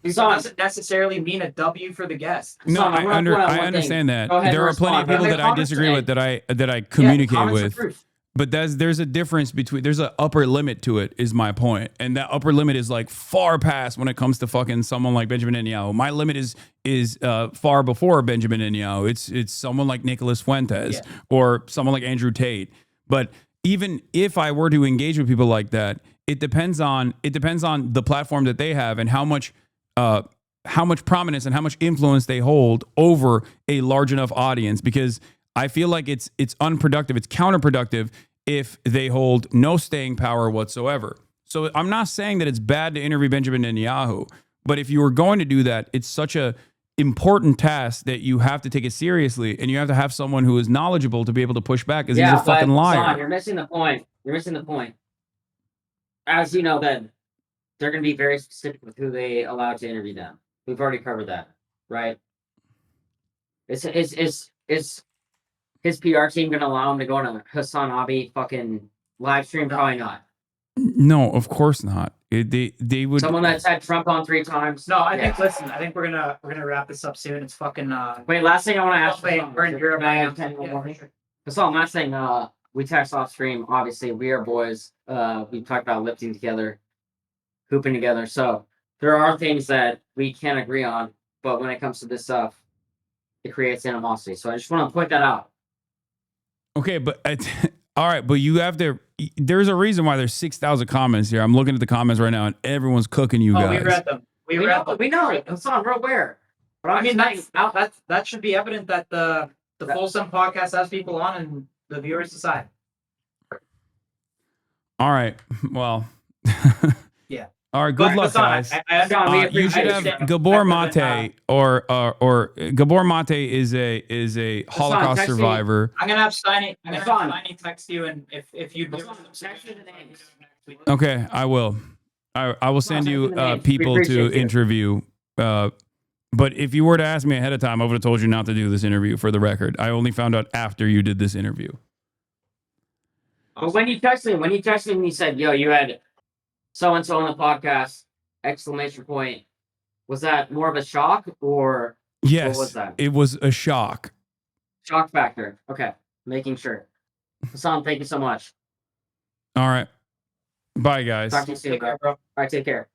necessarily mean a W for the guest. No, Hasan, I wanna point out one understand thing. that. Go ahead There and are plenty of respond. people The that I comments disagree with today- that I communicate comments are with. proof. But there's a difference between, there's an upper limit to it, is my point. And that upper limit is like far past when it comes to fucking someone like Benjamin Netanyahu. My limit is far before Benjamin Netanyahu. It's someone like Nicholas Fuentes or someone like Andrew Tate. But even if I were to engage with people like that, it depends on the platform that they have and how much prominence and how much influence they hold over a large enough audience, because I feel like it's unproductive, it's counterproductive if they hold no staying power whatsoever. So I'm not saying that it's bad to interview Benjamin Netanyahu, but if you were going to do that, it's such a important task that you have to take it seriously, and you have to have someone who is knowledgeable to be able to push back, because he's a fucking liar. Hasan, you're missing the point. You're missing the point. As you know, that they're going to be very specific with who they allow to interview them. We've already covered that, right? Is his PR team going to allow him to go on a Hasanabi fucking live stream? Probably not. No, of course not. They would. Someone that's had Trump on 3 times. No, I think. Listen, I think we're gonna wrap this up soon. It's fucking. Wait, last thing I want to ask. We're in Europe right now. Hasan, last thing. We text off stream. Obviously, we are boys. We talked about lifting together, hooping together. So there are things that we can't agree on, but when it comes to this stuff, it creates animosity. So I just want to point that out. Okay, but all right, but you have to. There's a reason why there's 6,000 comments here. I'm looking at the comments right now, and everyone's cooking you guys. We read them. We read them. We know. Hasan, we're aware. But I mean, that should be evident that the Folsom podcast has people on, and the viewers decide. All right. Well. Yeah. All right, good But luck, Hassan, guys. Hassan, we You should have appreciate- Gabor better than, Mate, or Gabor Mate is a Holocaust text me. survivor. I'm gonna have Steiny. I'm gonna have Steiny text you, and if you Okay, I will. I will send you people to interview. But if you were to ask me ahead of time, I would have told you not to do this interview. For the record, I only found out after you did this interview. But when you texted me, and he said, "Yo, you had so and so on the podcast!" Exclamation point. Was that more of a shock or Yes, what was that? it was a shock. Shock factor. Okay, making sure. Hassan, thank you so much. All right, bye, guys. Talk to you soon, bro. All right, take care.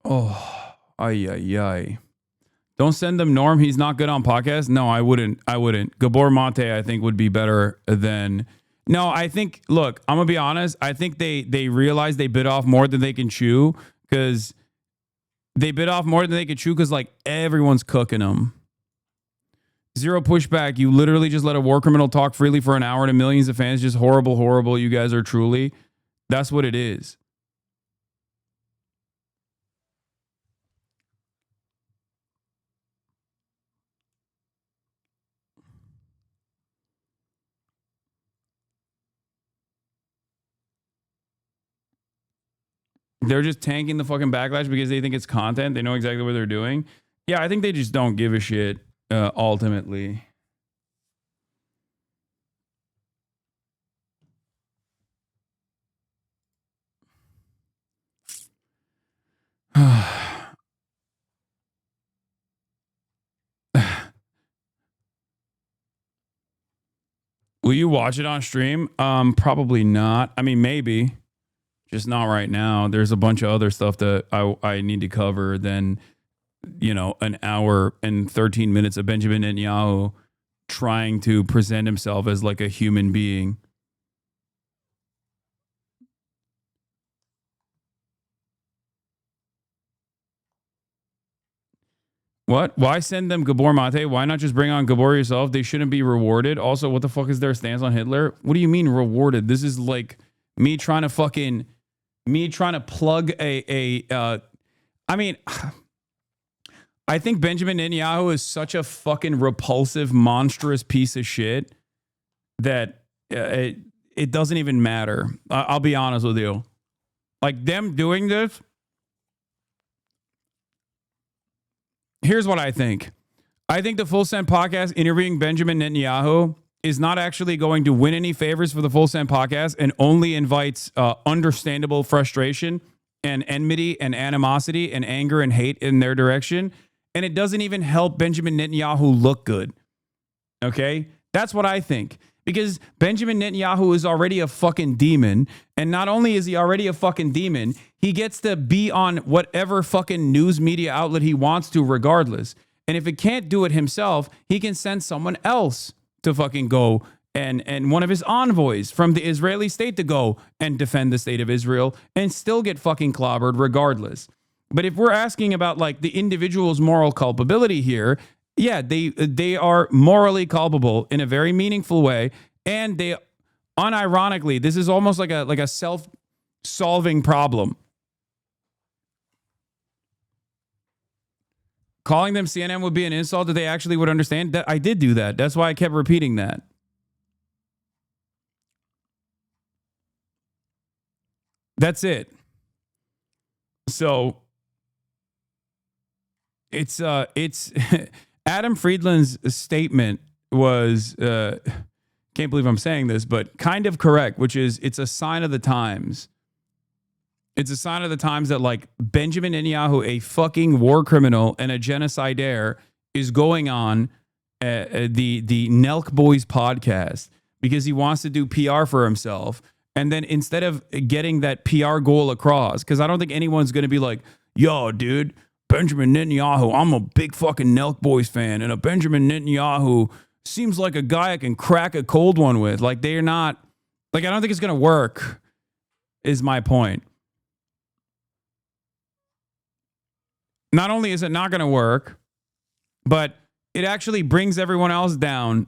Oh, ay. Don't send them Norm. He's not good on podcasts. No, I wouldn't. Gabor Mate, I think, would be better than. No, I think. Look, I'm gonna be honest. I think they realize they bit off more than they can chew because they bit off more than they could chew because like everyone's cooking them. Zero pushback. You literally just let a war criminal talk freely for an hour to millions of fans. Just horrible. You guys are truly. That's what it is. They're just tanking the fucking backlash because they think it's content. They know exactly what they're doing. Yeah, I think they just don't give a shit, ultimately. Will you watch it on stream? Probably not. I mean, maybe. Just not right now. There's a bunch of other stuff that I need to cover than, an hour and 13 minutes of Benjamin Netanyahu trying to present himself as like a human being. What? Why send them Gabor Mate? Why not just bring on Gabor yourself? They shouldn't be rewarded. Also, what the fuck is their stance on Hitler? What do you mean rewarded? This is like me trying to plug I mean, I think Benjamin Netanyahu is such a fucking repulsive, monstrous piece of shit that it doesn't even matter. I'll be honest with you. Like them doing this. Here's what I think. I think the Full Send podcast interviewing Benjamin Netanyahu is not actually going to win any favors for the Full Send podcast and only invites understandable frustration and enmity and animosity and anger and hate in their direction. And it doesn't even help Benjamin Netanyahu look good. Okay? That's what I think. Because Benjamin Netanyahu is already a fucking demon. And not only is he already a fucking demon, he gets to be on whatever fucking news media outlet he wants to regardless. And if he can't do it himself, he can send someone else to fucking go and one of his envoys from the Israeli state to go and defend the state of Israel and still get fucking clobbered regardless. But if we're asking about like the individual's moral culpability here, yeah, they are morally culpable in a very meaningful way. And they unironically, this is almost like a self-solving problem. Calling them CNN would be an insult that they actually would understand. That I did do that. That's why I kept repeating that. That's it. So it's Adam Friedland's statement was can't believe I'm saying this, but kind of correct, which is it's a sign of the times. It's a sign of the times that like Benjamin Netanyahu, a fucking war criminal and a genocidaire, is going on the Nelk Boys podcast because he wants to do PR for himself. And then instead of getting that PR goal across, because I don't think anyone's going to be like, yo, dude, Benjamin Netanyahu, I'm a big fucking Nelk Boys fan. And a Benjamin Netanyahu seems like a guy I can crack a cold one with. Like, they're not, like, I don't think it's going to work, is my point. Not only is it not going to work, but it actually brings everyone else down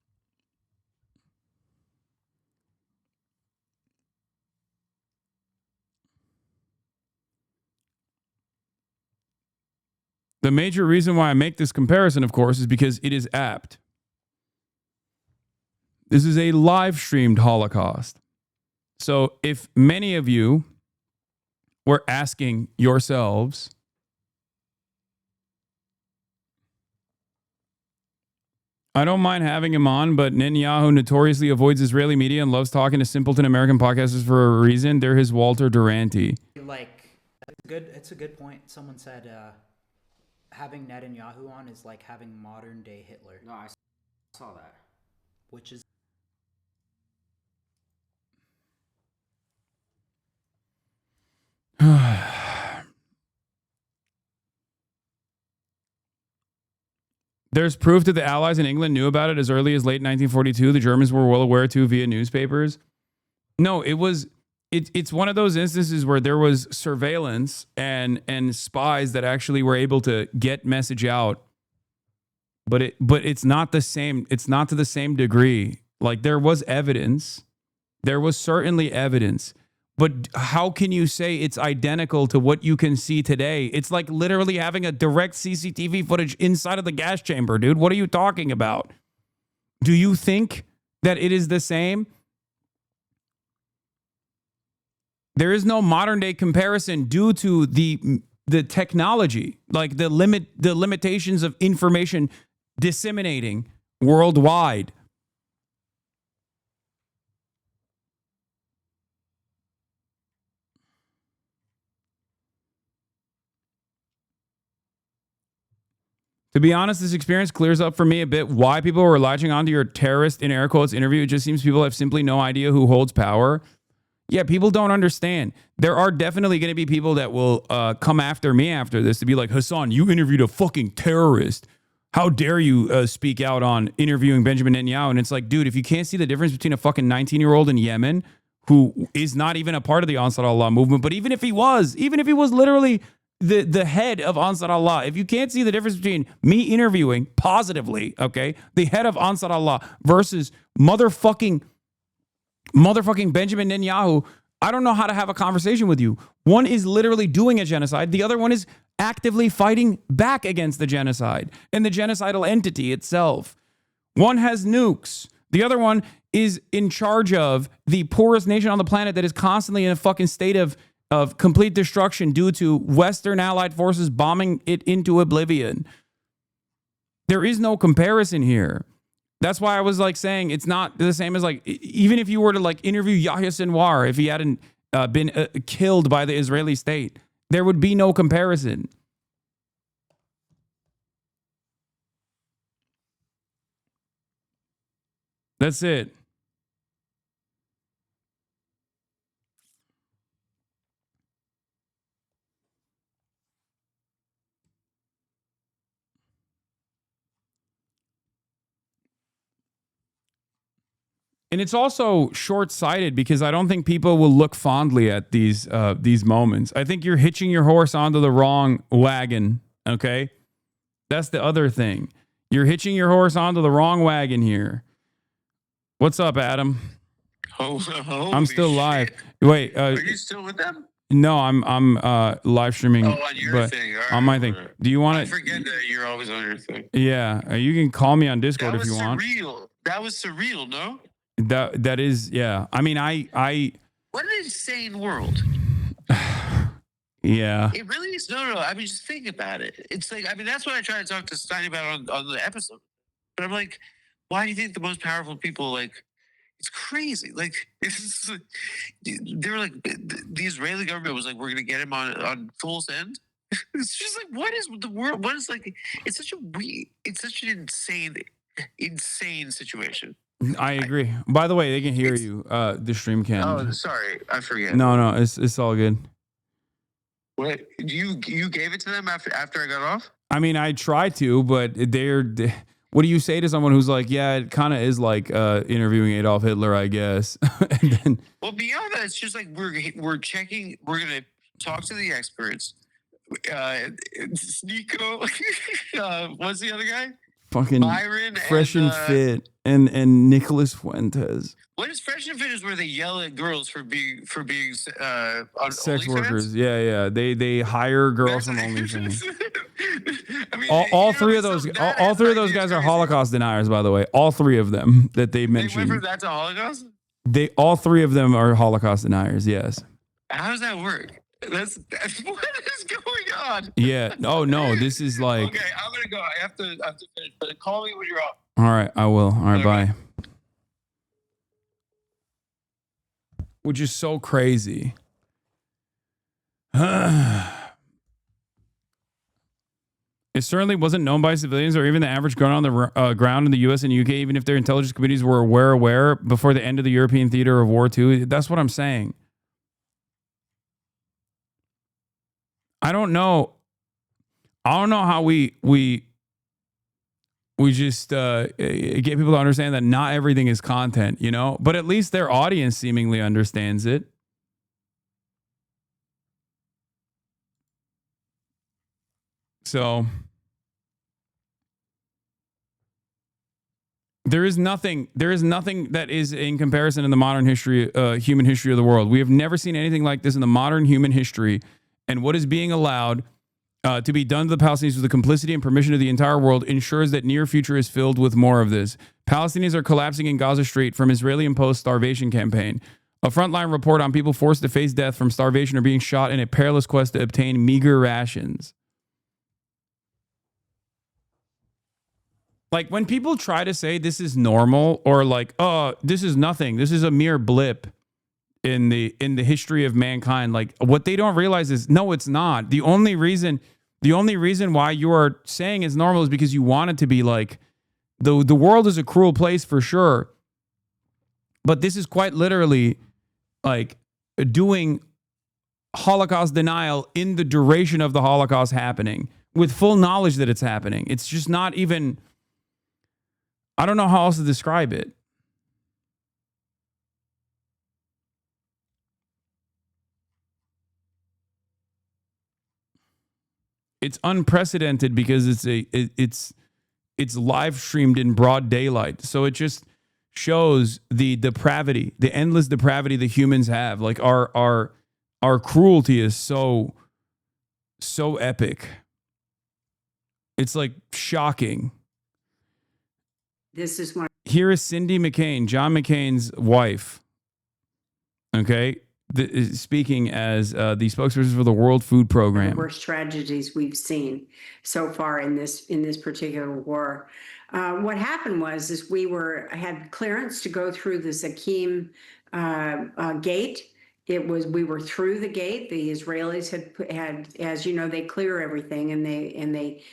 The major reason why I make this comparison, of course, is because it is apt. This is a live streamed Holocaust. So if many of you were asking yourselves, I don't mind having him on, but Netanyahu notoriously avoids Israeli media and loves talking to simpleton American podcasters for a reason. They're his Walter Duranty. Like, it's a good point. Someone said having Netanyahu on is like having modern day Hitler. No, I saw that. Which is There's proof that the Allies in England knew about it as early as late 1942. The Germans were well aware too via newspapers. No, it's one of those instances where there was surveillance and spies that actually were able to get message out. But it's not the same. It's not to the same degree. Like there was evidence. There was certainly evidence. But how can you say it's identical to what you can see today? It's like literally having a direct CCTV footage inside of the gas chamber, dude. What are you talking about? Do you think that it is the same? There is no modern day comparison due to the technology, like the limitations of information disseminating worldwide. To be honest, this experience clears up for me a bit why people were latching onto your terrorist, in air quotes, interview. It just seems people have simply no idea who holds power. Yeah, people don't understand. There are definitely going to be people that will come after me after this to be like, Hasan, you interviewed a fucking terrorist. How dare you speak out on interviewing Benjamin Netanyahu? And it's like, dude, if you can't see the difference between a fucking 19-year-old in Yemen who is not even a part of the Ansar Allah movement, but even if he was literally the head of Ansar Allah, if you can't see the difference between me interviewing positively, okay, the head of Ansar Allah versus motherfucking Benjamin Netanyahu, I don't know how to have a conversation with you. One is literally doing a genocide. The other one is actively fighting back against the genocide and the genocidal entity itself. One has nukes. The other one is in charge of the poorest nation on the planet that is constantly in a fucking state of complete destruction due to Western allied forces bombing it into oblivion. There is no comparison here. That's why I was like saying it's not the same as like, even if you were to like interview Yahya Sinwar, if he hadn't been killed by the Israeli state, there would be no comparison. That's it. And it's also short-sighted because I don't think people will look fondly at these moments. I think you're hitching your horse onto the wrong wagon, okay? That's the other thing. You're hitching your horse onto the wrong wagon here. What's up, Adam? I'm still live. Wait, are you still with them? No, I'm live streaming. Oh, on your thing. All right, on my thing. Do you want to? I forget that you're always on your thing. Yeah, you can call me on Discord if you want. Surreal. That was surreal, no? That is, yeah. I mean, I. What an insane world. Yeah. It really is. No. I mean, just think about it. It's like, I mean, that's what I try to talk to Steiny about on the episode. But I'm like, why do you think the most powerful people, like, it's crazy. Like, they were like, the Israeli government was like, we're going to get him on full send. It's just like, what is the world? What is like, it's such an insane situation. I agree. By the way, they can hear you. The stream can. Oh, sorry. I forget. No, it's all good. What? You gave it to them after I got off? I mean, I tried to, but what do you say to someone who's like, yeah, it kind of is like interviewing Adolf Hitler, I guess. And then, well, beyond that, it's just like we're checking. We're gonna talk to the experts. Sneeko, what's the other guy? Fucking Byron, Fresh and Fit and Nicholas Fuentes. What is Fresh and Fit is where they yell at girls for being on Sex OnlyFans? workers. Yeah. They hire girls from OnlyFans. all three of those guys are Holocaust deniers, by the way. All three of them that they mentioned. They went from that to Holocaust? All three of them are Holocaust deniers. Yes. How does that work? That's what is going on? Yeah. Oh no, this is like. Okay, I'm gonna go. I have to finish. But call me when you're off. All right, I will. All right, bye. Which is so crazy. It certainly wasn't known by civilians or even the average gun on the ground in the U.S. and UK, even if their intelligence committees were aware before the end of the European theater of war too. That's what I'm saying. I don't know how we just get people to understand that not everything is content, you know, but at least their audience seemingly understands it. So there is nothing that is in comparison in the modern history, human history of the world. We have never seen anything like this in the modern human history. And what is being allowed to be done to the Palestinians with the complicity and permission of the entire world ensures that near future is filled with more of this. Palestinians are collapsing in Gaza Street from Israeli-imposed starvation campaign. A frontline report on people forced to face death from starvation or being shot in a perilous quest to obtain meager rations. Like when people try to say this is normal or like, oh, this is nothing. This is a mere blip in the history of mankind. Like what they don't realize is no, it's not. The only reason why you are saying it's normal is because you want it to be like the world is a cruel place for sure. But this is quite literally like doing Holocaust denial in the duration of the Holocaust happening with full knowledge that it's happening. It's just not even, I don't know how else to describe it. It's unprecedented because it's live streamed in broad daylight. So it just shows the depravity, the endless depravity that humans have. Like our cruelty is so epic. It's like shocking. This is one. Here is Cindy McCain, John McCain's wife. Okay. Speaking as the spokesperson for the World Food Program. The worst tragedies we've seen so far in this particular war. What happened was we had clearance to go through the Zakim gate. We were through the gate. The Israelis had, as you know, they clear everything and they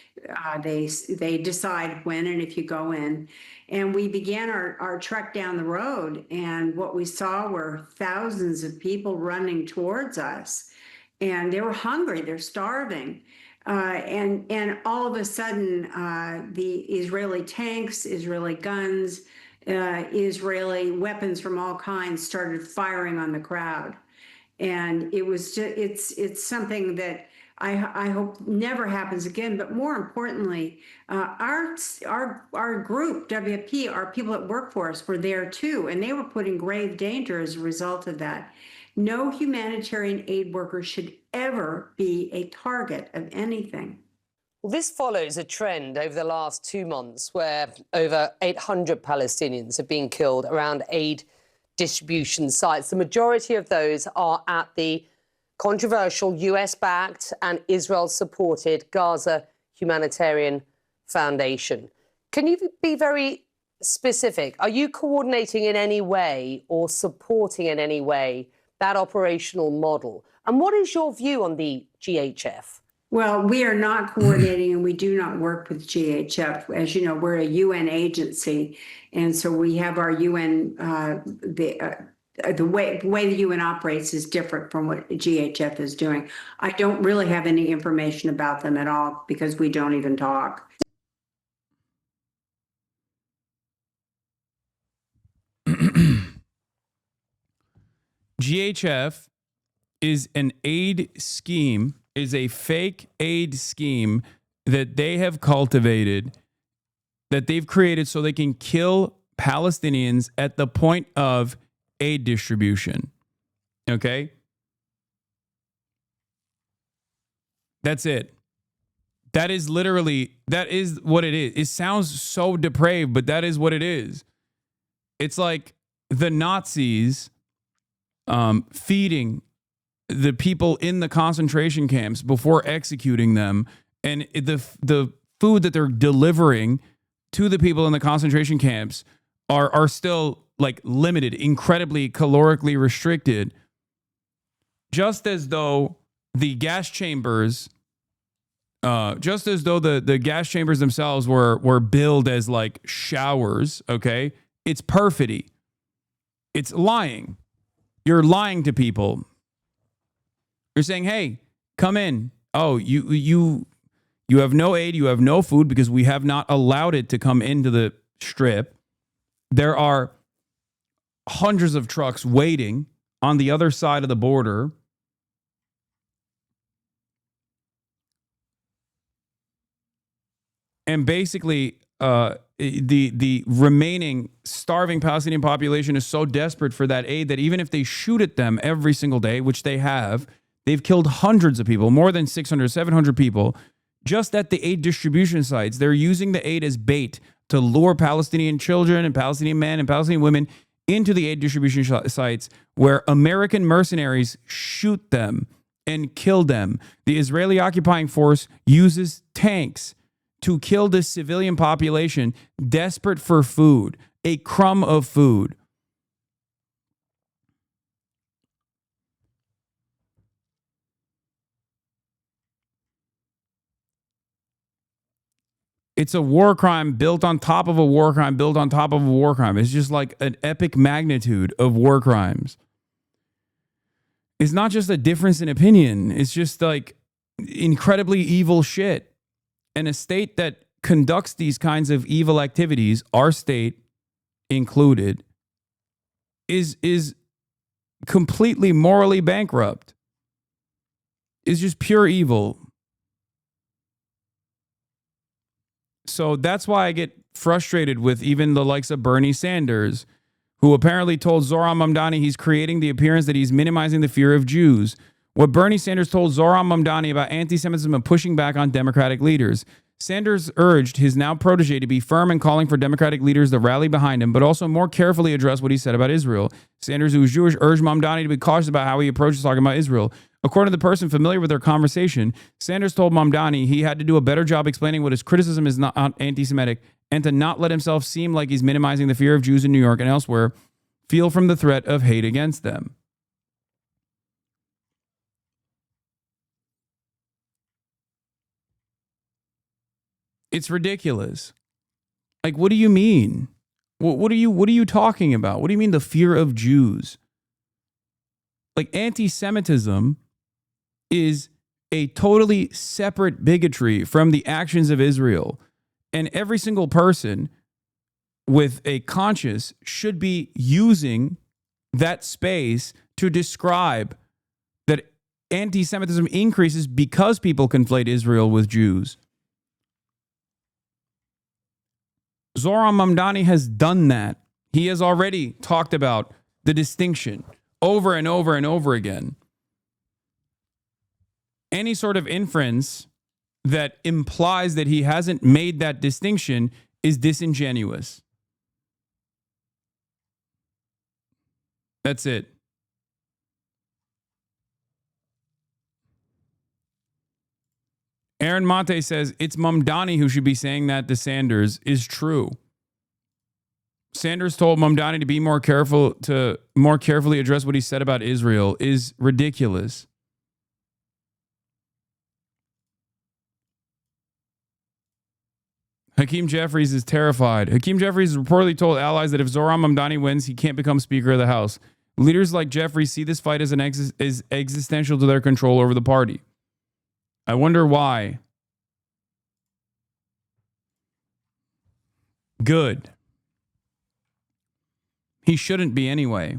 decide when and if you go in. And we began our trek down the road, and what we saw were thousands of people running towards us, and they were hungry, they're starving. And all of a sudden, the Israeli tanks, Israeli guns, Israeli weapons from all kinds started firing on the crowd. And it was just, it's something that I hope never happens again. But more importantly, our group, WFP, our people that work for us were there too, and they were put in grave danger as a result of that. No humanitarian aid worker should ever be a target of anything. Well, this follows a trend over the last 2 months where over 800 Palestinians have been killed around aid distribution sites. The majority of those are at the controversial US-backed and Israel-supported Gaza Humanitarian Foundation. Can you be very specific? Are you coordinating in any way or supporting in any way that operational model? And what is your view on the GHF? Well, we are not coordinating and we do not work with GHF. As you know, we're a UN agency. And so we have our UN, the way the UN operates is different from what GHF is doing. I don't really have any information about them at all because we don't even talk. GHF is an aid scheme, is a fake aid scheme that they have cultivated, that they've created so they can kill Palestinians at the point of aid distribution. Okay? That's it. That is literally, that is what it is. It sounds so depraved, but that is what it is. It's like the Nazis feeding the people in the concentration camps before executing them, and the food that they're delivering to the people in the concentration camps are still like limited, incredibly calorically restricted, just as though the gas chambers, the gas chambers themselves were billed as like showers. Okay, it's perfidy. It's lying. You're lying to people. You're saying, "Hey, come in. Oh, you have no aid. You have no food because we have not allowed it to come into the strip. There are hundreds of trucks waiting on the other side of the border." And basically, the remaining starving Palestinian population is so desperate for that aid that even if they shoot at them every single day, which they have, they've killed hundreds of people, more than 600, 700 people, just at the aid distribution sites. They're using the aid as bait to lure Palestinian children and Palestinian men and Palestinian women into the aid distribution sites where American mercenaries shoot them and kill them. The Israeli occupying force uses tanks to kill this civilian population desperate for food, a crumb of food. It's a war crime built on top of a war crime, built on top of a war crime. It's just like an epic magnitude of war crimes. It's not just a difference in opinion. It's just like incredibly evil shit. And a state that conducts these kinds of evil activities, our state included, is completely morally bankrupt. It's just pure evil. So that's why I get frustrated with even the likes of Bernie Sanders, who apparently told Zohran Mamdani he's creating the appearance that he's minimizing the fear of Jews. What Bernie Sanders told Zohran Mamdani about anti-Semitism and pushing back on Democratic leaders. Sanders urged his now protege to be firm in calling for Democratic leaders to rally behind him, but also more carefully address what he said about Israel. Sanders, who is Jewish, urged Mamdani to be cautious about how he approaches talking about Israel. According to the person familiar with their conversation, Sanders told Mamdani he had to do a better job explaining what his criticism is not anti-Semitic and to not let himself seem like he's minimizing the fear of Jews in New York and elsewhere, feel from the threat of hate against them. It's ridiculous. Like, what do you mean? What are you talking about? What do you mean the fear of Jews? Like, anti-Semitism is a totally separate bigotry from the actions of Israel. And every single person with a conscience should be using that space to describe that anti-Semitism increases because people conflate Israel with Jews. Zohran Mamdani has done that. He has already talked about the distinction over and over and over again. Any sort of inference that implies that he hasn't made that distinction is disingenuous. That's it. Aaron Mate says it's Mamdani who should be saying that to Sanders is true. Sanders told Mamdani to be more careful, to more carefully address what he said about Israel is ridiculous. Hakeem Jeffries is terrified. Hakeem Jeffries reportedly told allies that if Zohran Mamdani wins, he can't become Speaker of the House. Leaders like Jeffries see this fight as as existential to their control over the party. I wonder why. Good. He shouldn't be anyway.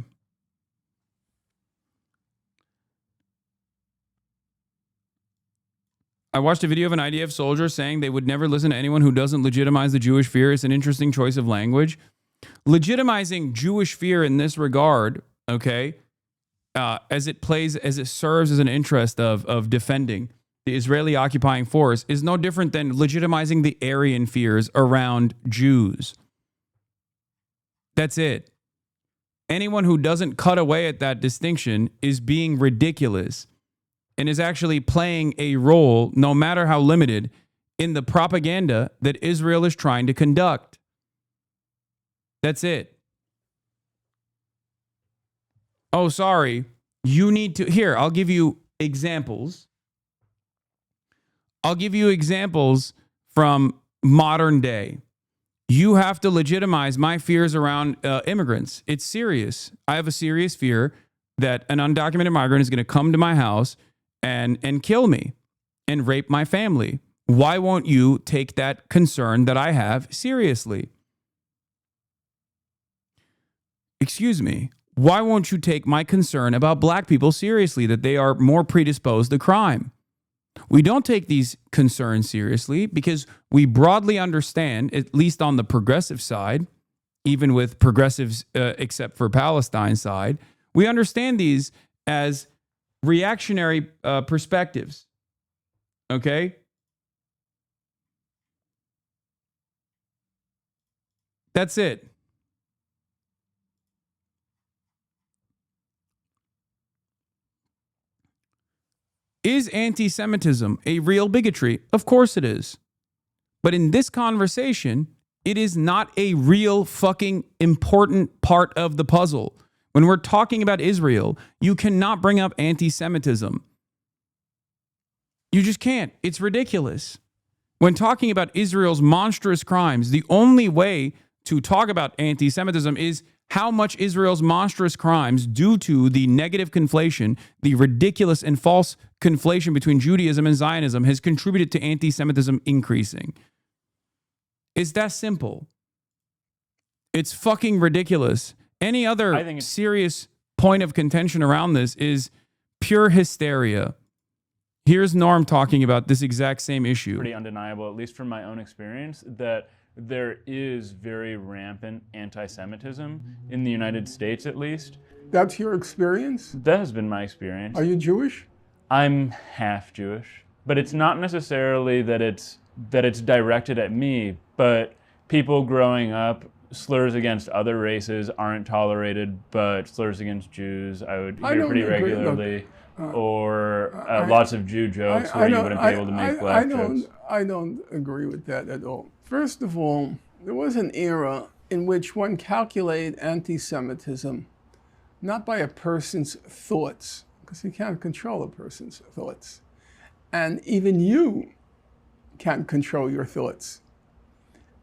I watched a video of an IDF soldier saying they would never listen to anyone who doesn't legitimize the Jewish fear. It's an interesting choice of language. Legitimizing Jewish fear in this regard, okay, as it serves as an interest of defending the Israeli occupying force, is no different than legitimizing the Aryan fears around Jews. That's it. Anyone who doesn't cut away at that distinction is being ridiculous and is actually playing a role, no matter how limited, in the propaganda that Israel is trying to conduct. That's it. Oh, sorry. You need to. Here, I'll give you examples. I'll give you examples from modern day. You have to legitimize my fears around immigrants. It's serious. I have a serious fear that an undocumented migrant is going to come to my house and kill me and rape my family. Why won't you take that concern that I have seriously? Excuse me. Why won't you take my concern about black people seriously, that they are more predisposed to crime? We don't take these concerns seriously because we broadly understand, at least on the progressive side, even with progressives except for Palestine side, we understand these as reactionary perspectives. Okay? That's it. Is anti-Semitism a real bigotry? Of course it is. But in this conversation, it is not a real fucking important part of the puzzle. When we're talking about Israel, you cannot bring up anti-Semitism. You just can't. It's ridiculous. When talking about Israel's monstrous crimes, the only way to talk about anti-Semitism is how much Israel's monstrous crimes, due to the negative conflation, the ridiculous and false conflation between Judaism and Zionism, has contributed to anti-Semitism increasing. It's that simple. It's fucking ridiculous. Any other serious point of contention around this is pure hysteria. Here's Norm talking about this exact same issue. Pretty undeniable, at least from my own experience, that there is very rampant anti-Semitism in the United States, at least. That's your experience? That has been my experience. Are you Jewish? I'm half Jewish, but it's not necessarily that it's directed at me, but people growing up, slurs against other races aren't tolerated, but slurs against Jews I would hear pretty regularly. Lots of Jew jokes where you wouldn't be able to make black jokes. I don't agree with that at all. First of all, there was an era in which one calculated anti-Semitism not by a person's thoughts, because you can't control a person's thoughts. And even you can't control your thoughts.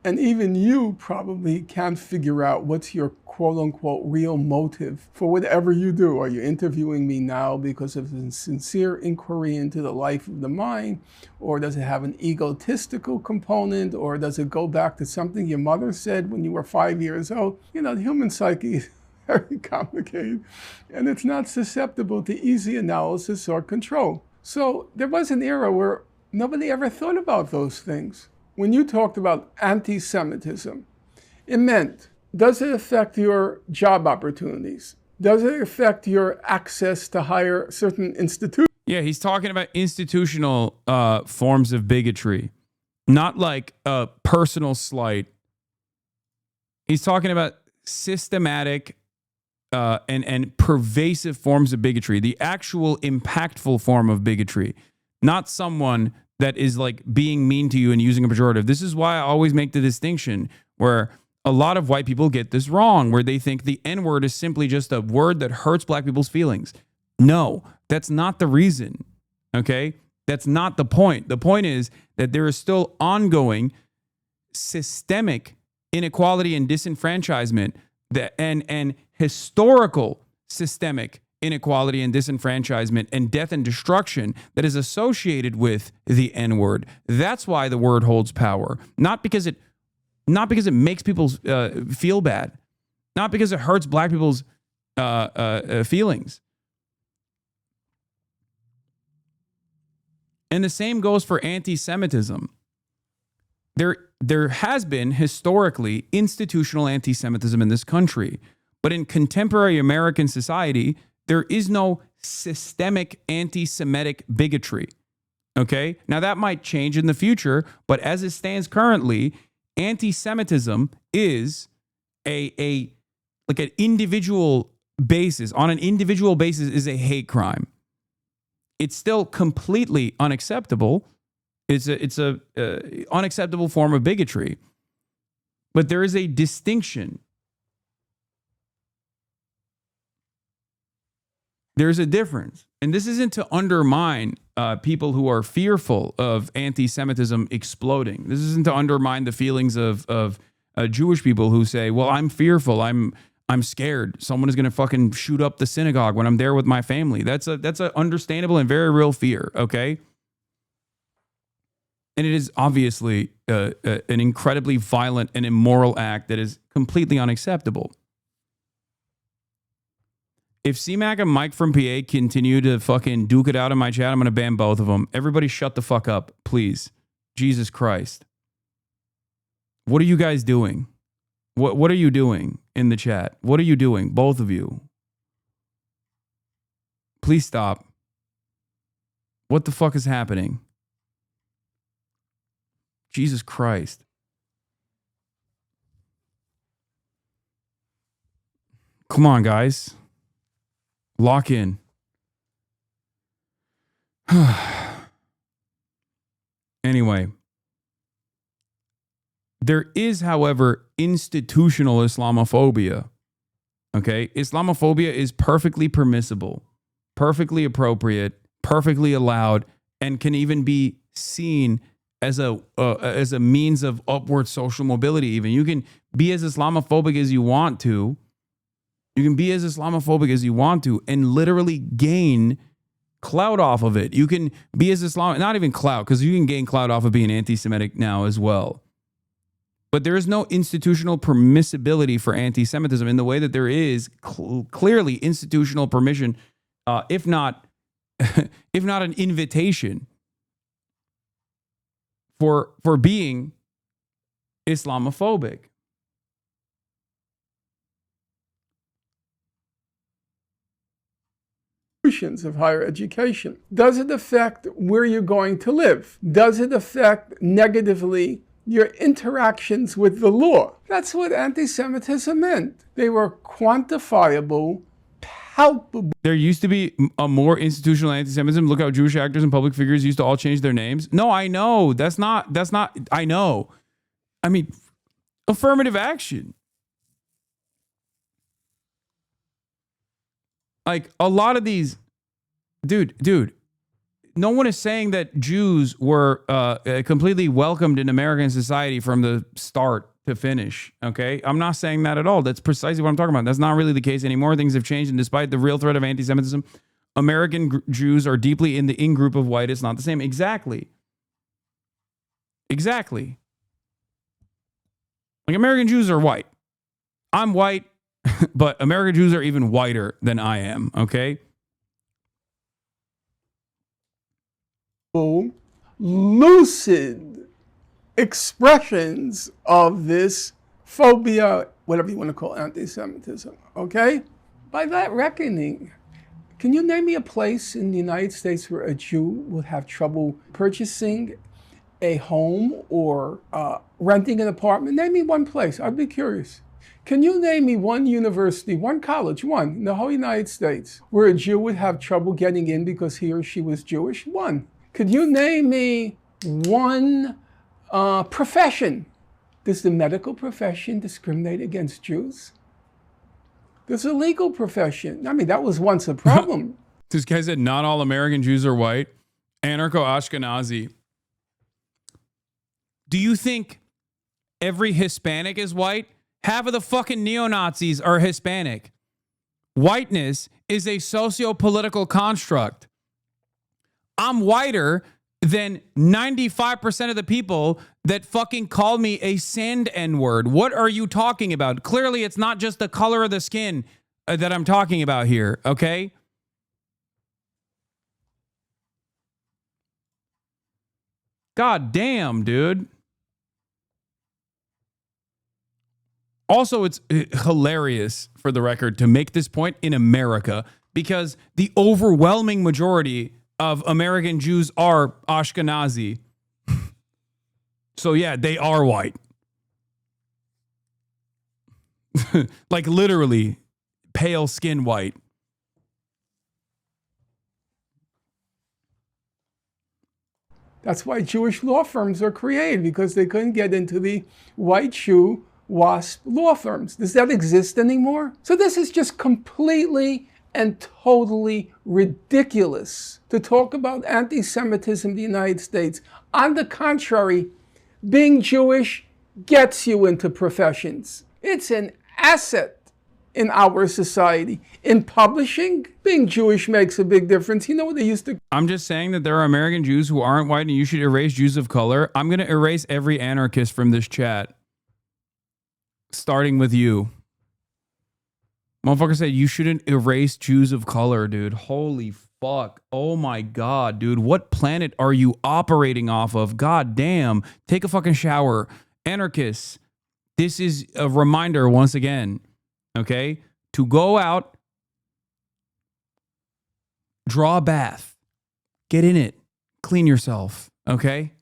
And even you probably can't figure out what's your quote-unquote real motive for whatever you do. Are you interviewing me now because of a sincere inquiry into the life of the mind? Or does it have an egotistical component? Or does it go back to something your mother said when you were 5 years old? You know, the human psyche is very complicated, and it's not susceptible to easy analysis or control. So there was an era where nobody ever thought about those things. When you talked about anti-Semitism, it meant, does it affect your job opportunities? Does it affect your access to hire certain institutions? Yeah, he's talking about institutional forms of bigotry, not like a personal slight. He's talking about systematic and pervasive forms of bigotry, the actual impactful form of bigotry, not someone that is like being mean to you and using a pejorative. This is why I always make the distinction where a lot of white people get this wrong, where they think the N-word is simply just a word that hurts black people's feelings. No, that's not the reason, okay? That's not the point. The point is that there is still ongoing systemic inequality and disenfranchisement and historical systemic inequality and disenfranchisement and death and destruction that is associated with the N-word. That's why the word holds power, not because it makes people feel bad, not because it hurts black people's feelings. And the same goes for anti-Semitism. There has been historically institutional anti-Semitism in this country, but in contemporary American society, there is no systemic anti-Semitic bigotry. Okay? Now that might change in the future, but as it stands currently, anti-Semitism is like an individual basis, on an individual basis, is a hate crime. It's still completely unacceptable. It's a unacceptable form of bigotry. But there is a distinction. There's a difference. And this isn't to undermine people who are fearful of anti-Semitism exploding. This isn't to undermine the feelings of Jewish people who say, well, I'm fearful. I'm scared. Someone is going to fucking shoot up the synagogue when I'm there with my family. That's a understandable and very real fear, okay? And it is obviously an incredibly violent and immoral act that is completely unacceptable. If C-Mac and Mike from PA continue to fucking duke it out in my chat, I'm going to ban both of them. Everybody shut the fuck up, please. Jesus Christ. What are you guys doing? What are you doing in the chat? What are you doing? Both of you. Please stop. What the fuck is happening? Jesus Christ. Come on, guys. Lock in. Anyway. There is, however, institutional Islamophobia. Okay? Islamophobia is perfectly permissible, perfectly appropriate, perfectly allowed, and can even be seen as a means of upward social mobility. Even you can be as Islamophobic as you want to. You can be as Islamophobic as you want to and literally gain clout off of it. You can be as not even clout, because you can gain clout off of being anti-Semitic now as well. But there is no institutional permissibility for anti-Semitism in the way that there is clearly institutional permission, if not an invitation for being Islamophobic. Of higher education. Does it affect where you're going to live? Does it affect negatively your interactions with the law? That's what anti-Semitism meant. They were quantifiable, palpable. There used to be a more institutional anti-Semitism. Look how Jewish actors and public figures used to all change their names. No, I know. That's not, I know. I mean, affirmative action. Like a lot of these, dude, no one is saying that Jews were completely welcomed in American society from the start to finish. Okay, I'm not saying that at all. That's precisely what I'm talking about. That's not really the case anymore. Things have changed, and despite the real threat of anti-Semitism, American Jews are deeply in the in-group of white. It's not the same. Exactly. Like American Jews are white. I'm white. But American Jews are even whiter than I am, okay? Lucid expressions of this phobia, whatever you want to call anti-Semitism, okay? By that reckoning, can you name me a place in the United States where a Jew would have trouble purchasing a home or renting an apartment? Name me one place. I'd be curious. Can you name me one university, one college, one in the whole United States where a Jew would have trouble getting in because he or she was Jewish? One. Could you name me one profession? Does the medical profession discriminate against Jews? There's a legal profession. I mean, that was once a problem. This guy said not all American Jews are white. Anarcho-Ashkenazi. Do you think every Hispanic is white? Half of the fucking neo-Nazis are Hispanic. Whiteness is a socio-political construct. I'm whiter than 95% of the people that fucking called me a sand N-word. What are you talking about? Clearly, it's not just the color of the skin that I'm talking about here, okay? God damn, dude. Also, it's hilarious, for the record, to make this point in America because the overwhelming majority of American Jews are Ashkenazi. So yeah, they are white. Like literally pale skin white. That's why Jewish law firms are created, because they couldn't get into the white shoe WASP law firms. Does that exist anymore? So this is just completely and totally ridiculous to talk about anti-Semitism in the United States. On the contrary, being Jewish gets you into professions. It's an asset in our society. In publishing, being Jewish makes a big difference. You know what they used to... I'm just saying that there are American Jews who aren't white and you should erase Jews of color. I'm going to erase every anarchist from this chat. Starting with you. Motherfucker said you shouldn't erase Jews of color, dude. Holy fuck. Oh my God, dude. What planet are you operating off of? God damn. Take a fucking shower. Anarchists, this is a reminder once again, okay? To go out, draw a bath, get in it, clean yourself, okay?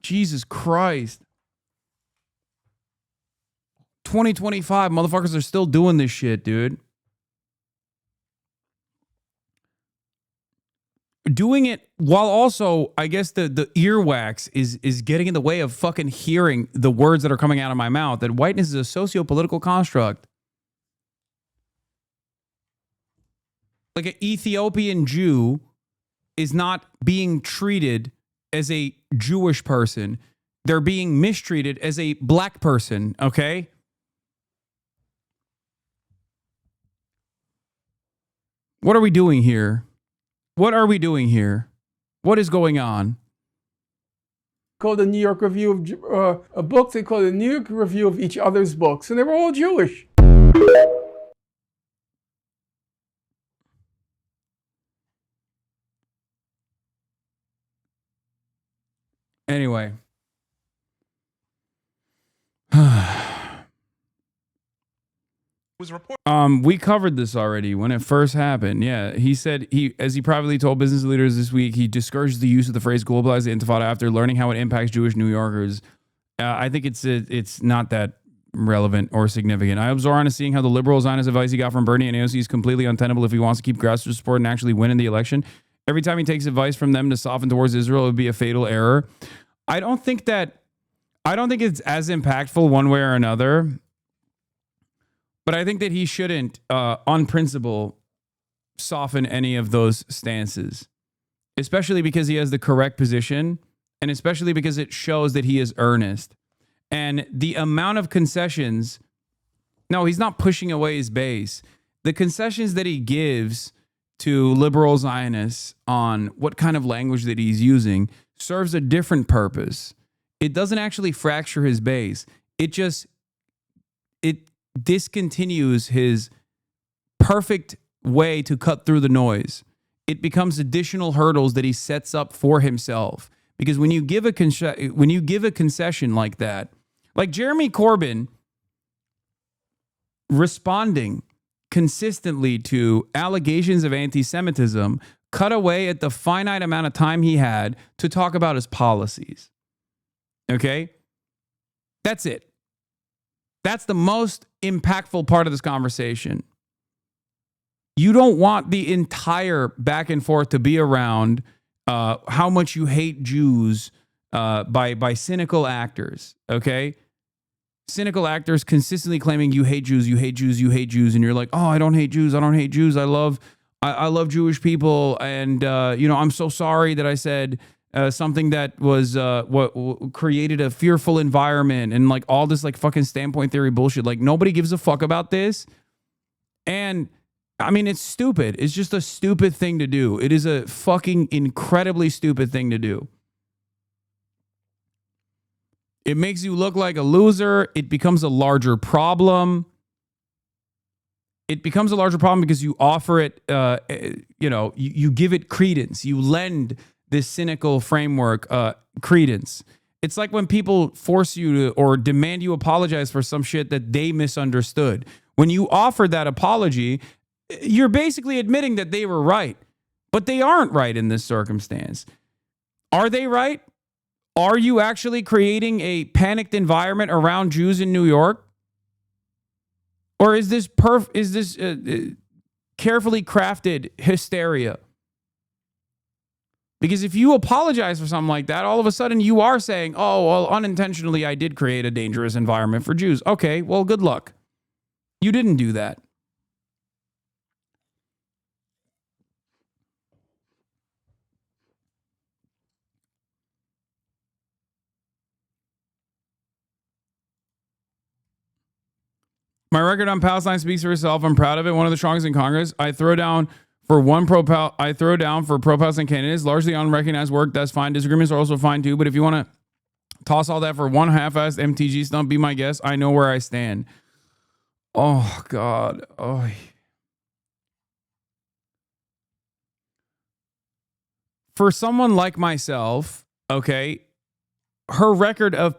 Jesus Christ. 2025, motherfuckers are still doing this shit, dude. Doing it while also, I guess the earwax is getting in the way of fucking hearing the words that are coming out of my mouth, that whiteness is a socio-political construct. Like an Ethiopian Jew is not being treated as a Jewish person. They're being mistreated as a black person, okay? What are we doing here? What are we doing here? What is going on? Called the New York Review of a book. They called the New York Review of each other's books, and they were all Jewish. Anyway. We covered this already when it first happened. Yeah, he said as he privately told business leaders this week, he discouraged the use of the phrase "globalize the Intifada" after learning how it impacts Jewish New Yorkers. I think it's not that relevant or significant. I hope Zoran is seeing how the liberal Zionist advice he got from Bernie and AOC is completely untenable if he wants to keep grassroots support and actually win in the election. Every time he takes advice from them to soften towards Israel, it would be a fatal error. I don't think it's as impactful one way or another. But I think that he shouldn't, on principle, soften any of those stances, especially because he has the correct position and especially because it shows that he is earnest. And the amount of concessions, no, he's not pushing away his base. The concessions that he gives to liberal Zionists on what kind of language that he's using serves a different purpose. It doesn't actually fracture his base. It discontinues his perfect way to cut through the noise. It becomes additional hurdles that he sets up for himself. Because when you give a concession like that, like Jeremy Corbyn responding consistently to allegations of anti-Semitism, cut away at the finite amount of time he had to talk about his policies. Okay? That's it. That's the most impactful part of this conversation. You don't want the entire back and forth to be around how much you hate Jews by cynical actors, okay? Cynical actors consistently claiming you hate Jews, you hate Jews, you hate Jews, and you're like, oh, I don't hate Jews, I don't hate Jews, I love Jewish people, and I'm so sorry that I said something that was what created a fearful environment and like all this like fucking standpoint theory bullshit. Like nobody gives a fuck about this. And I mean, it's stupid. It's just a stupid thing to do. It is a fucking incredibly stupid thing to do. It makes you look like a loser. It becomes a larger problem. It becomes a larger problem because you offer it, you give it credence. You lend this cynical framework credence. It's like when people force you to or demand you apologize for some shit that they misunderstood. When you offer that apology, you're basically admitting that they were right. But they aren't right in this circumstance. Are they right? Are you actually creating a panicked environment around Jews in New York? Or is this carefully crafted hysteria? Because if you apologize for something like that, all of a sudden you are saying, oh, well, unintentionally I did create a dangerous environment for Jews. Okay, well, good luck. You didn't do that. My record on Palestine speaks for itself. I'm proud of it. One of the strongest in Congress. I throw down for pro-Palestine candidates, largely unrecognized work. That's fine. Disagreements are also fine too. But if you want to toss all that for one half-assed MTG stunt, be my guest. I know where I stand. Oh God. Oh. For someone like myself, okay, her record on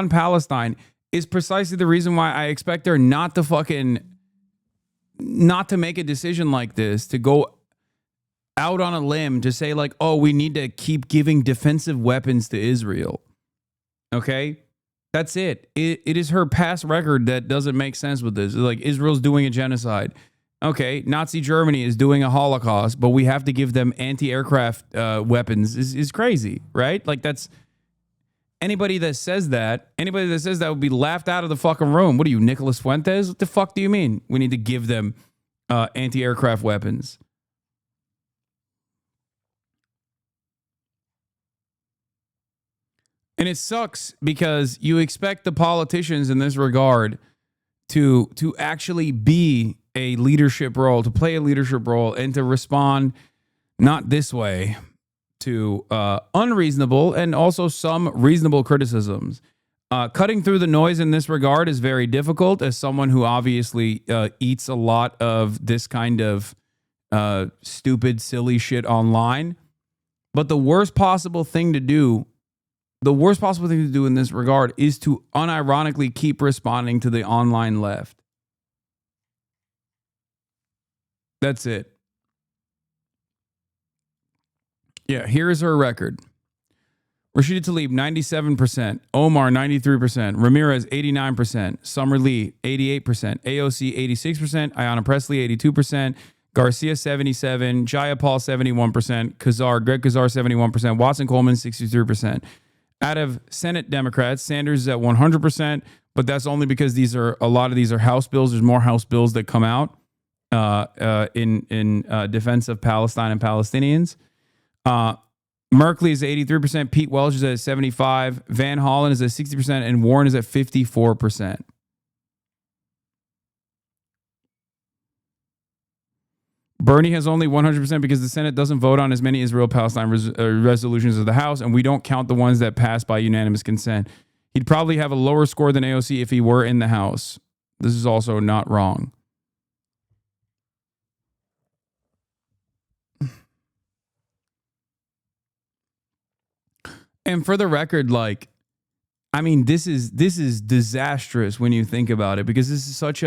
Palestine is precisely the reason why I expect her not to make a decision like this, to go out on a limb to say like, oh, we need to keep giving defensive weapons to Israel. Okay? That's it. It is her past record that doesn't make sense with this. Like, Israel's doing a genocide. Okay, Nazi Germany is doing a Holocaust, but we have to give them anti-aircraft weapons is crazy, right? Like, that's... Anybody that says that would be laughed out of the fucking room. What are you, Nicholas Fuentes? What the fuck do you mean we need to give them anti-aircraft weapons? And it sucks because you expect the politicians in this regard to actually be a leadership role, to play a leadership role, and to respond not this way to unreasonable and also some reasonable criticisms. Cutting through the noise in this regard is very difficult as someone who obviously eats a lot of this kind of stupid, silly shit online. But the worst possible thing to do in this regard is to unironically keep responding to the online left. That's it. Yeah, here's her record. Rashida Tlaib, 97%. Omar, 93%. Ramirez, 89%. Summer Lee, 88%. AOC, 86%. Ayanna Pressley, 82%. Garcia, 77%. Jayapal, 71%. Greg Kazar, 71%. Watson Coleman, 63%. Out of Senate Democrats, Sanders is at 100%, but that's only because a lot of these are House bills. There's more House bills that come out in defense of Palestine and Palestinians. Merkley is at 83%. Pete Welch is at 75%. Van Hollen is at 60%. And Warren is at 54%. Bernie has only 100% because the Senate doesn't vote on as many Israel-Palestine resolutions as the House, and we don't count the ones that pass by unanimous consent. He'd probably have a lower score than AOC if he were in the House. This is also not wrong. And for the record, like, I mean, this is disastrous when you think about it, because this is such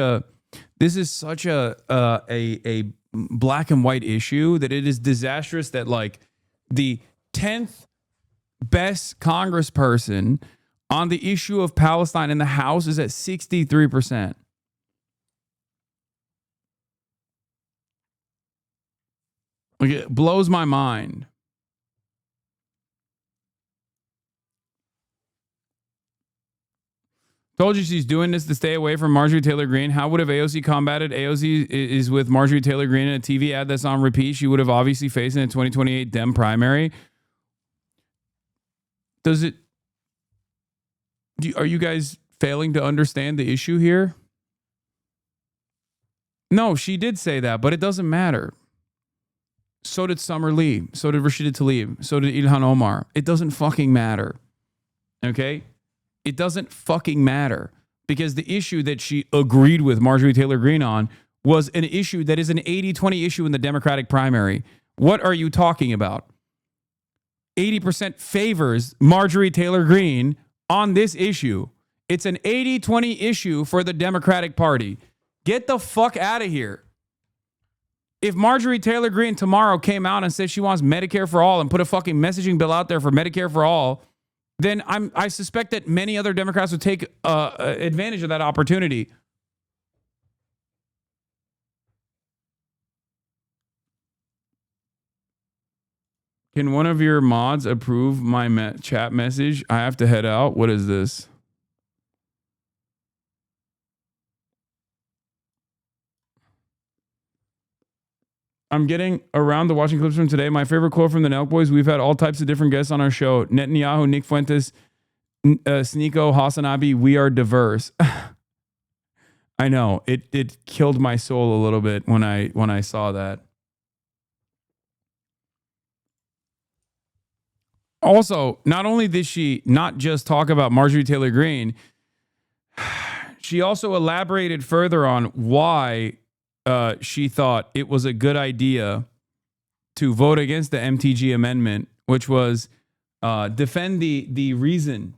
a black and white issue that it is disastrous that like the 10th best congressperson on the issue of Palestine in the House is at 63%. Like, it blows my mind. Told you she's doing this to stay away from Marjorie Taylor Greene. How would have AOC combated? AOC is with Marjorie Taylor Greene in a TV ad that's on repeat. She would have obviously faced in a 2028 Dem primary. Are you guys failing to understand the issue here? No, she did say that, but it doesn't matter. So did Summer Lee. So did Rashida Tlaib. So did Ilhan Omar. It doesn't fucking matter. Okay? It doesn't fucking matter, because the issue that she agreed with Marjorie Taylor Greene on was an issue that is an 80-20 issue in the Democratic primary. What are you talking about? 80% favors Marjorie Taylor Greene on this issue. It's an 80-20 issue for the Democratic Party. Get the fuck out of here. If Marjorie Taylor Greene tomorrow came out and said she wants Medicare for all and put a fucking messaging bill out there for Medicare for all, then I suspect that many other Democrats would take advantage of that opportunity. Can one of your mods approve my chat message? I have to head out. What is this? I'm getting around the watching clips from today. My favorite quote from the Nelk Boys: we've had all types of different guests on our show. Netanyahu, Nick Fuentes, Sneeko, Hasanabi, we are diverse. I know. It killed my soul a little bit when I saw that. Also, not only did she not just talk about Marjorie Taylor Greene, she also elaborated further on why she thought it was a good idea to vote against the MTG amendment, which was defend the reason.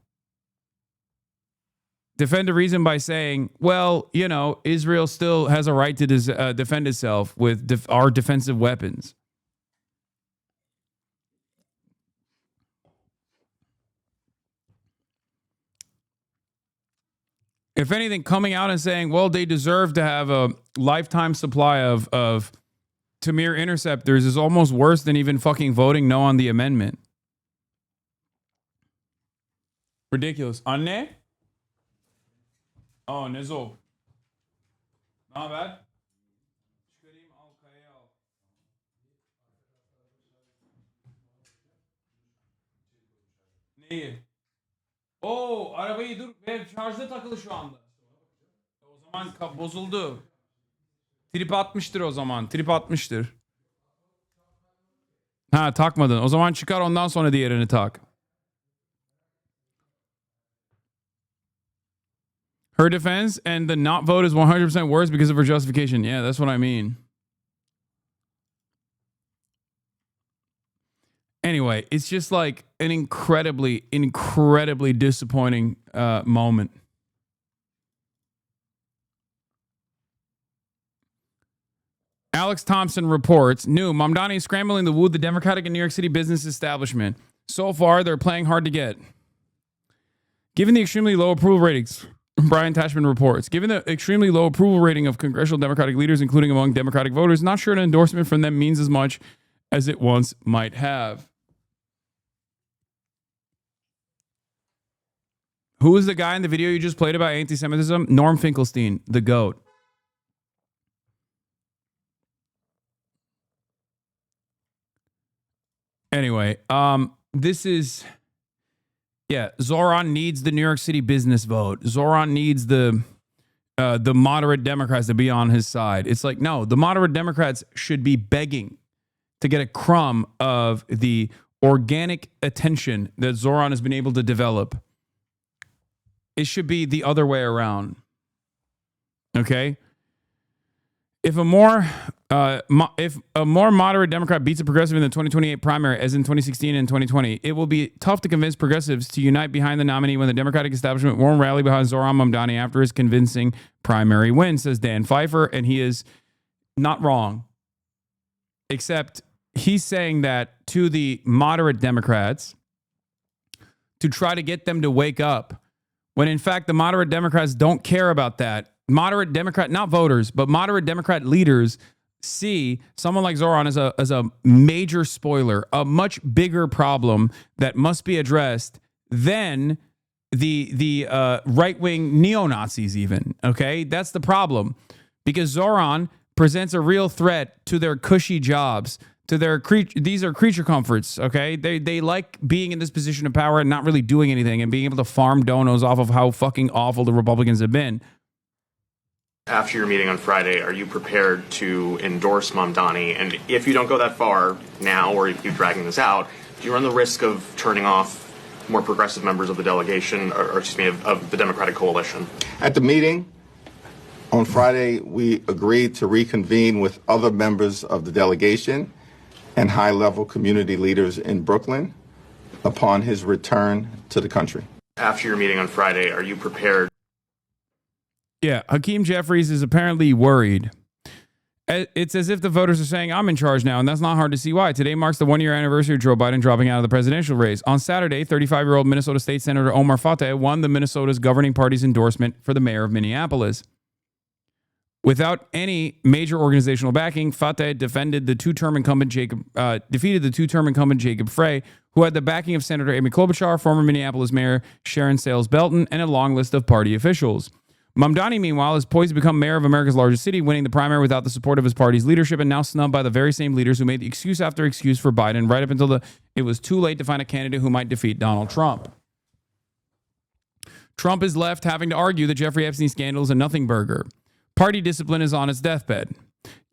Defend the reason by saying, well, you know, Israel still has a right to defend itself with our defensive weapons. If anything, coming out and saying, well, they deserve to have a lifetime supply of Tamir interceptors is almost worse than even fucking voting no on the amendment. Ridiculous. Anne? Oh, Nizzle. Not bad. Neyi? Oo, arabayı dur. Benim şarjda takılı şu anda. O zaman bozuldu. Trip atmıştır o zaman. Trip atmıştır. Ha, takmadın. O zaman çıkar, ondan sonra diğerini tak. Her defense and the not vote is 100% worse because of her justification. Yeah, that's what I mean. Anyway, it's just like an incredibly disappointing moment. Alex Thompson reports, new, Mamdani is scrambling to woo the Democratic and New York City business establishment. So far, they're playing hard to get. Given the extremely low approval ratings, Brian Tashman reports, given the extremely low approval rating of congressional Democratic leaders, including among Democratic voters, not sure an endorsement from them means as much as it once might have. Who is the guy in the video you just played about anti-Semitism? Norm Finkelstein, the GOAT. Anyway, this is, Zoran needs the New York City business vote. Zoran needs the moderate Democrats to be on his side. It's like, no, the moderate Democrats should be begging to get a crumb of the organic attention that Zoran has been able to develop. It should be the other way around. Okay? If a more moderate Democrat beats a progressive in the 2028 primary, as in 2016 and 2020, it will be tough to convince progressives to unite behind the nominee when the Democratic establishment won't rally behind Zoran Mamdani after his convincing primary win, says Dan Pfeiffer, and he is not wrong. Except he's saying that to the moderate Democrats to try to get them to wake up, when in fact the moderate Democrats don't care about that. Moderate Democrat, not voters, but moderate Democrat leaders see someone like Zoran as a major spoiler, a much bigger problem that must be addressed than the right-wing neo-Nazis even, okay? That's the problem. Because Zoran presents a real threat to their cushy jobs, to their these are creature comforts, okay? They like being in this position of power and not really doing anything and being able to farm donos off of how fucking awful the Republicans have been. After your meeting on Friday, are you prepared to endorse Mamdani? And if you don't go that far now, or if you keep dragging this out, do you run the risk of turning off more progressive members of the delegation, or excuse me, of the Democratic coalition? At the meeting on Friday, we agreed to reconvene with other members of the delegation and high-level community leaders in Brooklyn upon his return to the country. After your meeting on Friday, are you prepared? Yeah, Hakeem Jeffries is apparently worried. It's as if the voters are saying, I'm in charge now, and that's not hard to see why. Today marks the one-year anniversary of Joe Biden dropping out of the presidential race. On Saturday, 35-year-old Minnesota State Senator Omar Fateh won the Minnesota's governing party's endorsement for the mayor of Minneapolis. Without any major organizational backing, Fateh defeated the two-term incumbent Jacob Frey, who had the backing of Senator Amy Klobuchar, former Minneapolis Mayor Sharon Sales Belton, and a long list of party officials. Mamdani, meanwhile, is poised to become mayor of America's largest city, winning the primary without the support of his party's leadership, and now snubbed by the very same leaders who made excuse after excuse for Biden right up until it was too late to find a candidate who might defeat Donald Trump. Trump is left having to argue the Jeffrey Epstein scandal is a nothing burger. Party discipline is on its deathbed.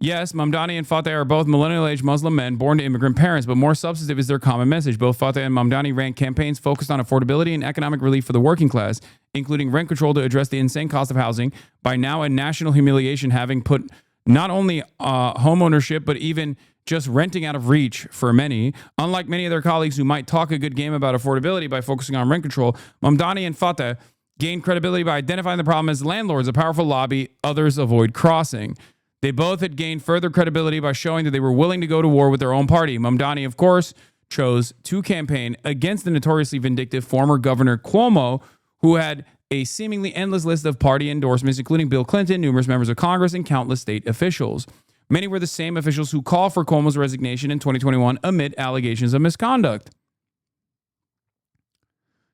Yes, Mamdani and Fateh are both millennial-age Muslim men born to immigrant parents, but more substantive is their common message. Both Fateh and Mamdani ran campaigns focused on affordability and economic relief for the working class, including rent control to address the insane cost of housing, by now a national humiliation, having put not only home ownership, but even just renting out of reach for many. Unlike many of their colleagues who might talk a good game about affordability by focusing on rent control, Mamdani and Fateh gained credibility by identifying the problem as landlords, a powerful lobby others avoid crossing. They both had gained further credibility by showing that they were willing to go to war with their own party. Mamdani, of course, chose to campaign against the notoriously vindictive former Governor Cuomo, who had a seemingly endless list of party endorsements, including Bill Clinton, numerous members of Congress, and countless state officials. Many were the same officials who called for Cuomo's resignation in 2021 amid allegations of misconduct.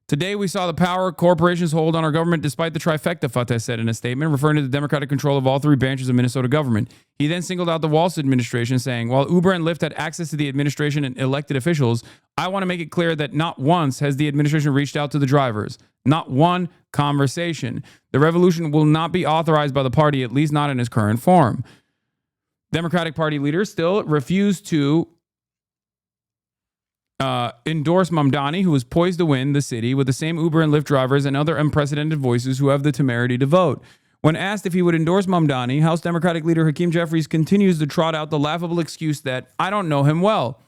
Today, we saw the power corporations hold on our government despite the trifecta, Fateh said in a statement, referring to the Democratic control of all three branches of Minnesota government. He then singled out the Walz administration, saying, while Uber and Lyft had access to the administration and elected officials, I want to make it clear that not once has the administration reached out to the drivers. Not one conversation. The revolution will not be authorized by the party, at least not in its current form. Democratic Party leaders still refuse to endorse Mamdani, who is poised to win the city with the same Uber and Lyft drivers and other unprecedented voices who have the temerity to vote. When asked if he would endorse Mamdani, House Democratic leader Hakeem Jeffries continues to trot out the laughable excuse that I don't know him well.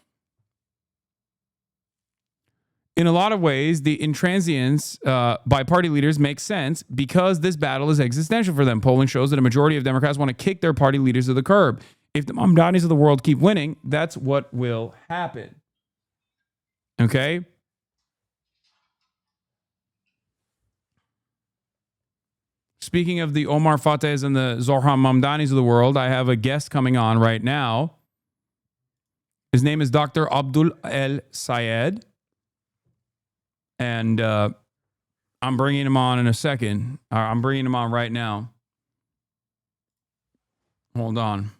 In a lot of ways, the intransience by party leaders makes sense because this battle is existential for them. Polling shows that a majority of Democrats want to kick their party leaders to the curb. If the Mamdanis of the world keep winning, that's what will happen. Okay? Speaking of the Omar Fatehs and the Zohran Mamdanis of the world, I have a guest coming on right now. His name is Dr. DrAbdul El-Sayed. And I'm bringing him on in a second. I'm bringing him on right now. Hold on.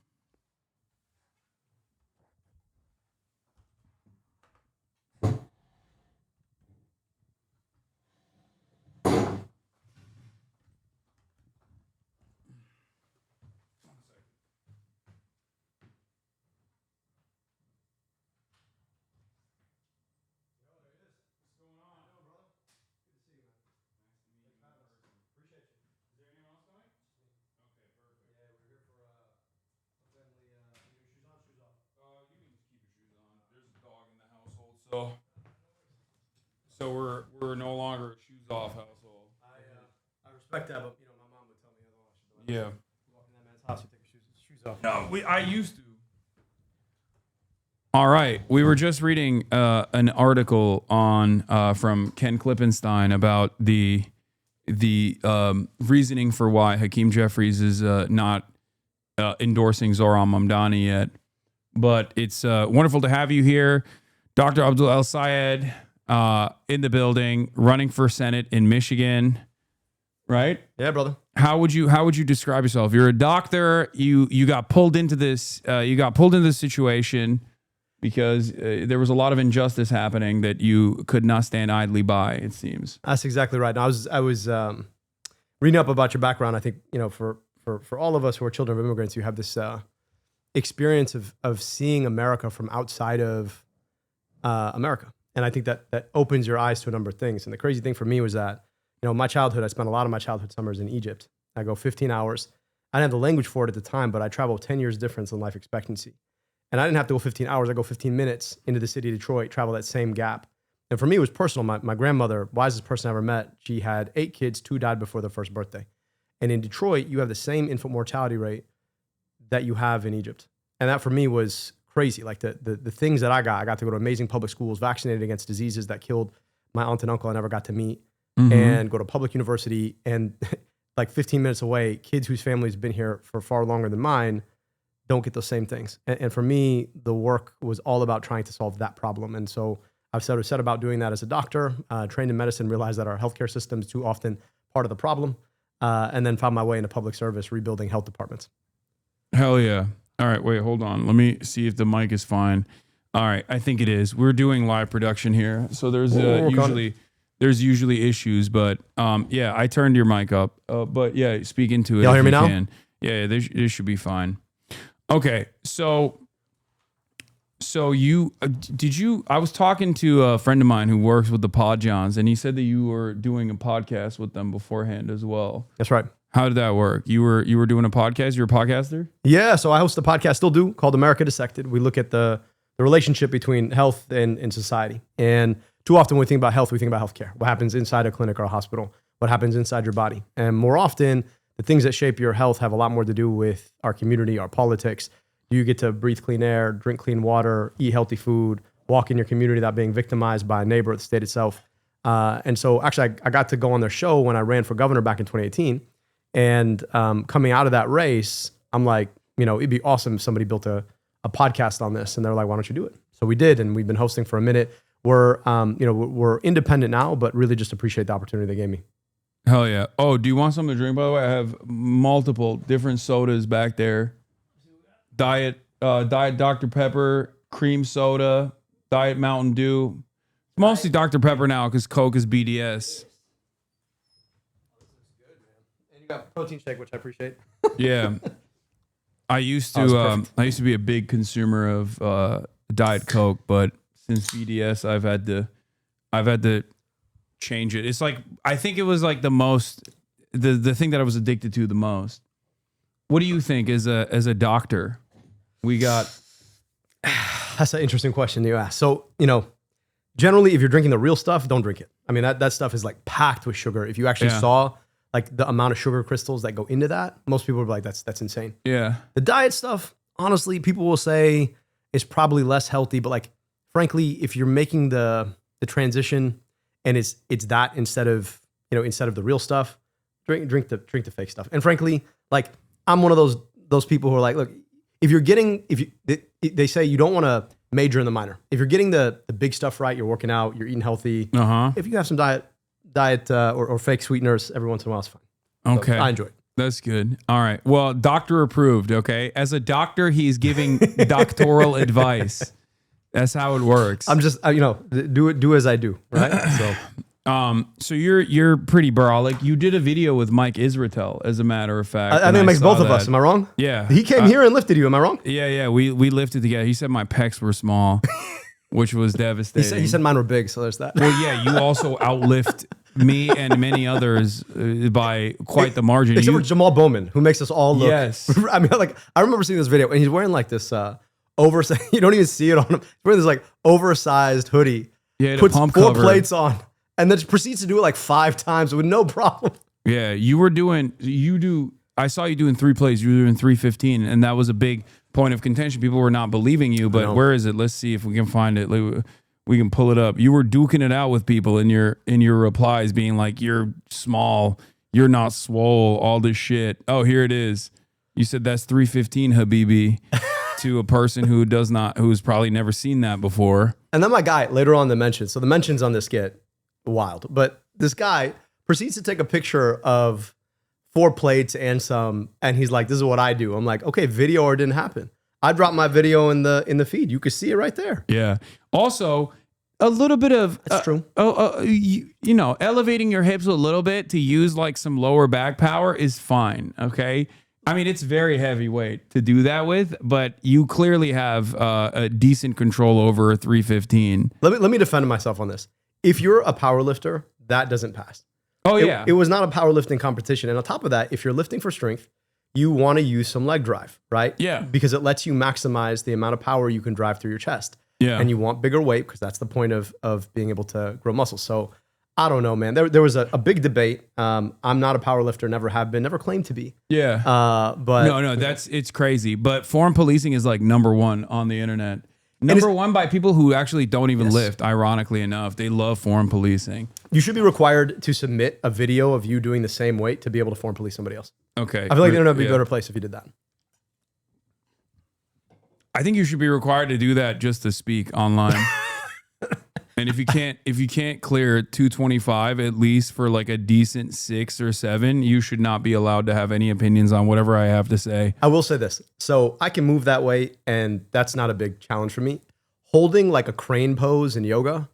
So we're no longer a shoes off household. I respect that, but my mom would tell me otherwise. She'd be like, Yeah. You walk in that man's house, you take your shoes off. No, I used to. All right, we were just reading an article on from Ken Klippenstein about the reasoning for why Hakeem Jeffries is not endorsing Zohran Mamdani yet. But it's wonderful to have you here, Dr. DrAbdul El-Sayed, in the building, running for Senate in Michigan, right? Yeah, brother. How would you describe yourself? You're a doctor. You got pulled into this. You got pulled into this situation because there was a lot of injustice happening that you could not stand idly by. It seems. That's exactly right. And I was reading up about your background. I think for all of us who are children of immigrants, you have this experience of seeing America from outside of America. And I think that opens your eyes to a number of things. And the crazy thing for me was that, my childhood, I spent a lot of my childhood summers in Egypt. I go 15 hours. I didn't have the language for it at the time, but I traveled 10 years difference in life expectancy. And I didn't have to go 15 hours. I go 15 minutes into the city of Detroit, travel that same gap. And for me, it was personal. My grandmother, wisest person I ever met, she had 8 kids, 2 died before their first birthday. And in Detroit, you have the same infant mortality rate that you have in Egypt. And that for me was crazy. Like the things that I got to go to amazing public schools, vaccinated against diseases that killed my aunt and uncle I never got to meet, and go to public university, and like 15 minutes away, kids whose families been here for far longer than mine don't get those same things. And for me, the work was all about trying to solve that problem. And so I've set about doing that as a doctor, trained in medicine, realized that our healthcare system is too often part of the problem, and then found my way into public service, rebuilding health departments. Hell yeah. All right, wait, hold on. Let me see if the mic is fine. All right, I think it is. We're doing live production here, so there's usually issues, but yeah, I turned your mic up. But yeah, speak into it. Y'all if hear me you now? can. Yeah, this should be fine. Okay, so you did you? I was talking to a friend of mine who works with the Pod Johns, and he said that you were doing a podcast with them beforehand as well. That's right. How did that work? You were doing a podcast? You're a podcaster? Yeah, so I host a podcast, still do, called America Dissected. We look at the relationship between health and society. And too often when we think about health, we think about healthcare. What happens inside a clinic or a hospital? What happens inside your body? And more often, the things that shape your health have a lot more to do with our community, our politics. You get to breathe clean air, drink clean water, eat healthy food, walk in your community without being victimized by a neighbor at the state itself. And so actually, I got to go on their show when I ran for governor back in 2018. And coming out of that race, I'm like, it'd be awesome if somebody built a podcast on this. And they're like, why don't you do it? So we did, and we've been hosting for a minute. We're independent now, but really just appreciate the opportunity they gave me. Hell yeah. Oh, do you want something to drink, by the way? I have multiple different sodas back there. Diet Dr. Pepper, cream soda, Diet Mountain Dew. Mostly Dr. Pepper now because Coke is BDS. And you got protein shake, which I appreciate. Yeah. I used to be a big consumer of Diet Coke, but since BDS I've had to change it. It's like, I think it was like the thing that I was addicted to the most. What do you think as a doctor? That's an interesting question you asked. So, generally if you're drinking the real stuff, don't drink it. I mean, that stuff is like packed with sugar. If you actually saw like the amount of sugar crystals that go into that, most people would be like, that's insane. Yeah. The diet stuff, honestly, people will say is probably less healthy, but like, frankly, if you're making the transition and it's that instead of the real stuff, drink the fake stuff. And frankly, like, I'm one of those people who are like, look, they say you don't want to major in the minor. If you're getting the big stuff right, you're working out, you're eating healthy. If you have some diet or fake sweeteners every once in a while, it's fine. Okay. So I enjoy it. That's good. All right. Well, doctor approved. Okay. As a doctor, he's giving doctoral advice. That's how it works. I'm just, do as I do. Right. So you're pretty brolic. You did a video with Mike Israetel, as a matter of fact. I think it makes both of us. Am I wrong? Yeah. He came here and lifted you. Am I wrong? Yeah. We lifted together. He said my pecs were small, which was devastating. He said mine were big, so there's that. Well, yeah, you also outlift me and many others by quite the margin. Except for Jamal Bowman, who makes us all look. Yes. I mean, like, I remember seeing this video, and he's wearing like this oversized. You don't even see it on him. He's wearing this like oversized hoodie. Yeah, puts pump 4 cover. plates on, and then proceeds to do it like 5 times with no problem. Yeah, I saw you doing 3 plays. You were doing 315, and that was a big point of contention. People were not believing you, but where is it? Let's see if we can find it. We can pull it up. You were duking it out with people in your replies, being like, "You're small, you're not swole, all this shit." Oh, here it is. You said that's 315, Habibi, to a person who's probably never seen that before. And then my guy later on the mentions. So the mentions on this get wild, but this guy proceeds to take a picture of 4 plates and he's like, "This is what I do." I'm like, "Okay, video or it didn't happen." I dropped my video in the feed. You could see it right there. Yeah. Also, a little bit of that's true. Elevating your hips a little bit to use like some lower back power is fine. Okay. I mean, it's very heavyweight to do that with, but you clearly have a decent control over a 315. Let me defend myself on this. If you're a power lifter, that doesn't pass. Oh, yeah. It was not a powerlifting competition. And on top of that, if you're lifting for strength, you want to use some leg drive, right? Yeah. Because it lets you maximize the amount of power you can drive through your chest. Yeah. And you want bigger weight because that's the point of being able to grow muscle. So I don't know, man. There was a big debate. I'm not a power lifter, never have been, never claimed to be. Yeah. But no, it's crazy. But foreign policing is like number one on the internet. Number one by people who actually don't even lift, ironically enough. They love foreign policing. You should be required to submit a video of you doing the same weight to be able to foreign police somebody else. Okay. I feel like the internet would be a better place if you did that. I think you should be required to do that just to speak online. And if you can't clear 225 at least for like a decent 6 or 7, you should not be allowed to have any opinions on whatever I have to say. I will say this. So I can move that way, and that's not a big challenge for me. Holding like a crane pose in yoga,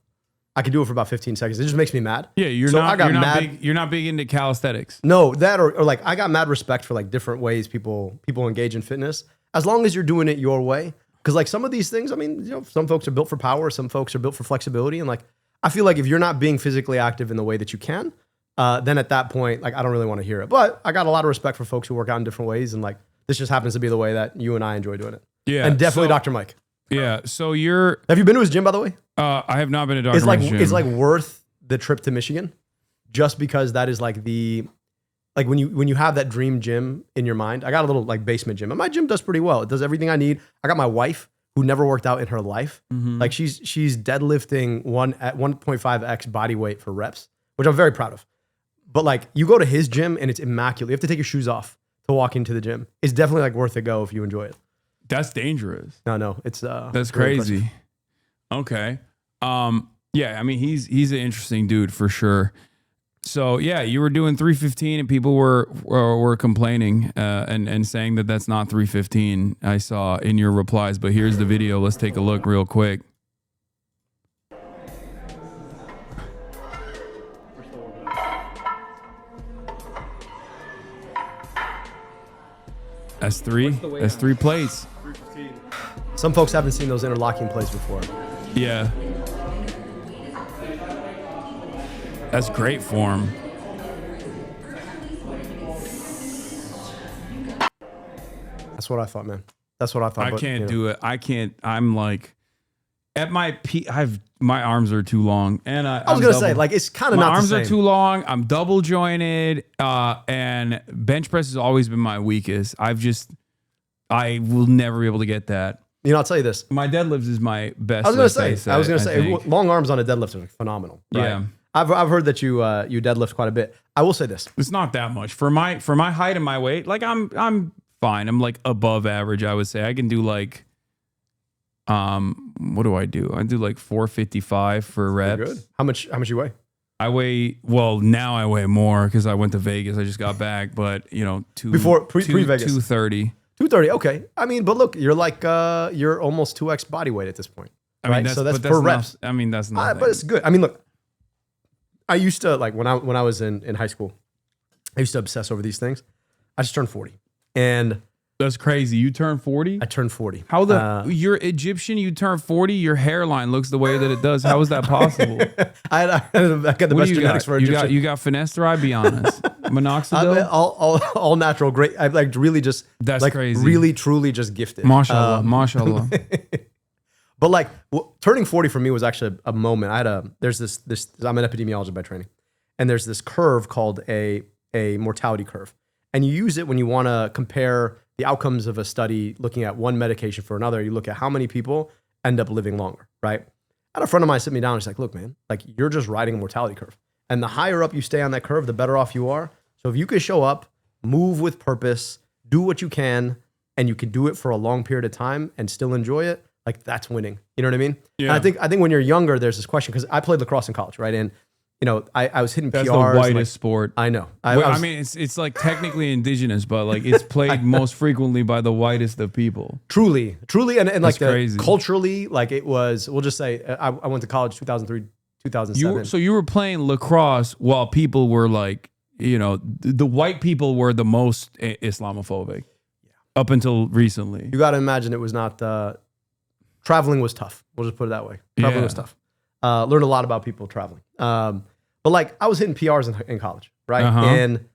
I can do it for about 15 seconds. It just makes me mad. Yeah, you're not big into calisthenics. No, that or like I got mad respect for like different ways people engage in fitness. As long as you're doing it your way. Because like some of these things, I mean, some folks are built for power, some folks are built for flexibility. And like, I feel like if you're not being physically active in the way that you can, then at that point, like, I don't really want to hear it. But I got a lot of respect for folks who work out in different ways. And like, this just happens to be the way that you and I enjoy doing it. Yeah. And definitely Dr. Mike. Yeah. So have you been to his gym, by the way? I have not been to Dr. Mike's gym. It's like worth the trip to Michigan just because that is like when you have that dream gym in your mind. I got a little like basement gym, and my gym does pretty well. It does everything I need. I got my wife who never worked out in her life. Mm-hmm. Like she's deadlifting 1.5x body weight for reps, which I'm very proud of. But like you go to his gym and it's immaculate. You have to take your shoes off to walk into the gym. It's definitely like worth a go if you enjoy it. That's dangerous. No, it's that's crazy. Okay. Yeah, I mean he's an interesting dude for sure. So yeah, you were doing 315 and people were complaining and saying that that's not 315. I saw in your replies, but here's the video. Let's take a look real quick. That's three. That's 3 plates. Some folks haven't seen those interlocking plates before. Yeah. That's great form. That's what I thought, man. That's what I thought. I can't do it. I can't. I'm like at my peak. My arms are too long, and I was gonna say like it's kind of not my arms the same. are too long. I'm double jointed, and bench press has always been my weakest. I will never be able to get that. You know, I'll tell you this. My deadlifts is my best. I was gonna say long arms on a deadlift are phenomenal. Right? Yeah. I've heard that you deadlift quite a bit. I will say this. It's not that much for my height and my weight. Like I'm fine. I'm like above average, I would say. I can do like what do? I do like 455 for reps. Good. How much you weigh? Now I weigh more because I went to Vegas. I just got back, but pre-Vegas 230. 230. Okay. I mean, but look, you're like you're almost 2x body weight at this point. Right? I mean, so that's per reps. I mean, that's not. But it's good. I mean, look, I used to like when I was in high school, I used to obsess over these things. I just turned 40, and that's crazy. You turned 40? I turned 40. How you're Egyptian? You turn 40. Your hairline looks the way that it does. How is that possible? I got the best genetics for Egyptian. You got finasteride. Be honest. Minoxidil. All natural. Great. I like really just. That's like, crazy. Really, truly, just gifted. Mashallah. Mashallah. But like turning 40 for me was actually a moment. There's this I'm an epidemiologist by training, and there's this curve called a mortality curve, and you use it when you want to compare the outcomes of a study looking at one medication for another. You look at how many people end up living longer, right? I had a friend of mine sit me down and she's like, look, man, like you're just riding a mortality curve, and the higher up you stay on that curve, the better off you are. So if you can show up, move with purpose, do what you can, and you can do it for a long period of time and still enjoy it, like that's winning. You know what I mean? Yeah. And I think when you're younger, there's this question, because I played lacrosse in college, right? And you know, I was hitting That's PRs. the whitest sport. I know. I mean, it's like technically indigenous, but like it's played most frequently by the whitest of people. Truly, and like crazy. Culturally, like it was. We'll just say I went to college 2003, 2007. So you were playing lacrosse while people were like, you know, the white people were the most Islamophobic. Yeah. Up until recently. You got to imagine it was not. Traveling was tough. We'll just put it that way. Traveling was tough. Learned a lot about people traveling. But like I was hitting PRs in college, right? Uh-huh. And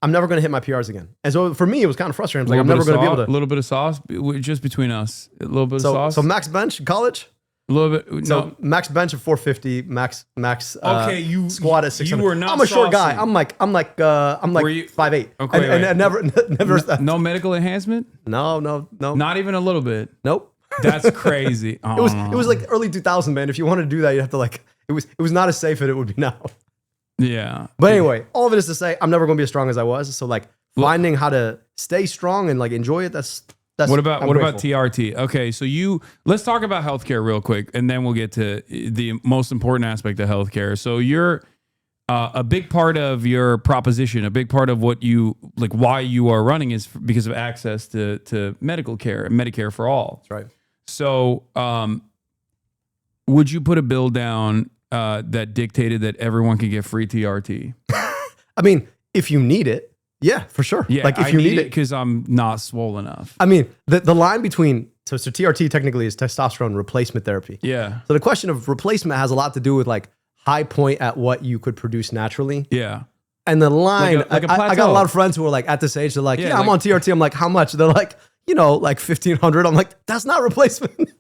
I'm never going to hit my PRs again. And so for me, it was kind of frustrating. I was like, I'm never going to be able to. A little bit of sauce, just between us. A little bit of sauce. So max bench in college, A little bit. So No. max bench of 450, max Okay, you squat at 600. You were not. I'm a short guy. saucy. I'm like Were you- 5'8". Okay, and wait. I never No medical enhancement. No. Not even a little bit. Nope. That's crazy. It was like early 2000, man. If you wanted to do that, you have to like it was not as safe as it would be now. Yeah. But anyway, all of it is to say I'm never going to be as strong as I was. So like finding how to stay strong and like enjoy it. That's what about I'm what about grateful. TRT? Okay, so let's talk about healthcare real quick, and then we'll get to the most important aspect of healthcare. So you're a big part of your proposition, a big part of what you like, why you are running is because of access to medical care and Medicare for all. That's right. So, would you put a bill down that dictated that everyone could get free TRT? I mean, if you need it, yeah, for sure. Yeah, like if I you need it. because I'm not swole enough. I mean, the line between so TRT technically is testosterone replacement therapy. Yeah. So the question of replacement has a lot to do with like high point at what you could produce naturally. Yeah. And the line, Like a I got a plateau. lot of friends who are like at this age, they're like, Yeah, yeah, I'm like- on TRT. I'm like, how much? They're like, like 1,500. I'm like, that's not replacement.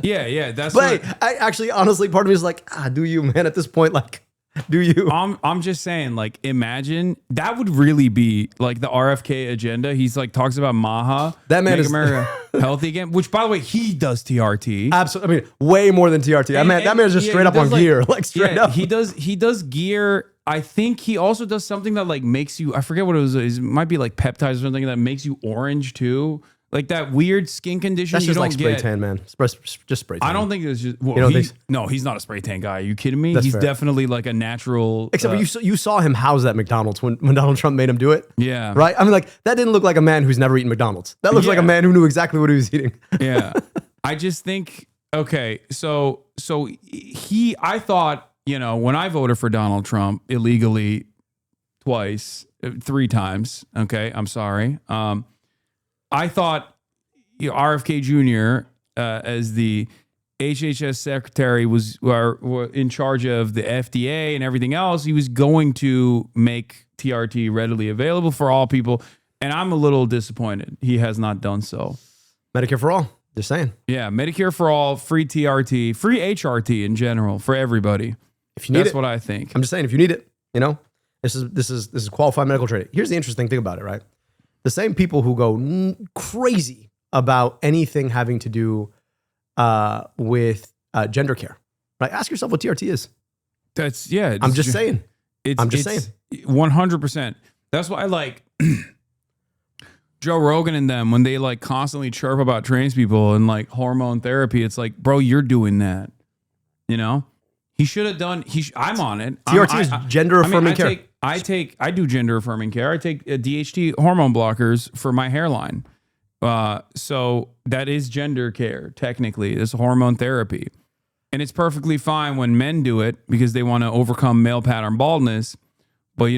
Yeah, that's. But not, hey, I actually, honestly, part of me is like, do you, man? At this point, like, do you? I'm just saying, like, imagine that would really be like the RFK agenda. He's like talks about Maha, That man make is- America healthy again. Which, by the way, he does TRT. Absolutely. I mean, way more than TRT. that man is just yeah, straight he up on does, gear, like straight up. He does gear. I think he also does something that like makes you. I forget what it was. It might be like peptides or something that makes you orange too. Like that weird skin condition That's you just don't like spray get. tan, man. Just spray tan. I don't think it's just. Well, You don't he- think so? No, he's not a spray tan guy. Are you kidding me? That's He's fair. definitely like a natural. Except for you saw him house at McDonald's when Donald Trump made him do it. Yeah. Right? I mean, like, that didn't look like a man who's never eaten McDonald's. That looks like a Yeah. man who knew exactly what he was eating. Yeah. I just think, okay, so I thought, when I voted for Donald Trump illegally twice, 3 times, okay, I'm sorry. I thought RFK Jr. As the HHS secretary was in charge of the FDA and everything else, he was going to make TRT readily available for all people. And I'm a little disappointed he has not done so. Medicare for all. Just saying. Yeah, Medicare for all, free TRT, free HRT in general for everybody. If you need That's it, what I think. I'm just saying, if you need it, this is qualified medical training. Here's the interesting thing about it, right? The same people who go crazy about anything having to do with gender care, right? Ask yourself what TRT is. That's I'm just saying. I'm just saying. 100%. That's why I like Joe Rogan and them when they like constantly chirp about trans people and like hormone therapy. It's like, bro, you're doing that. He should have done. I'm on it. TRT is gender affirming care. I do gender affirming care. I take DHT hormone blockers for my hairline. So that is gender care. Technically, it's hormone therapy, and it's perfectly fine when men do it because they want to overcome male pattern baldness. But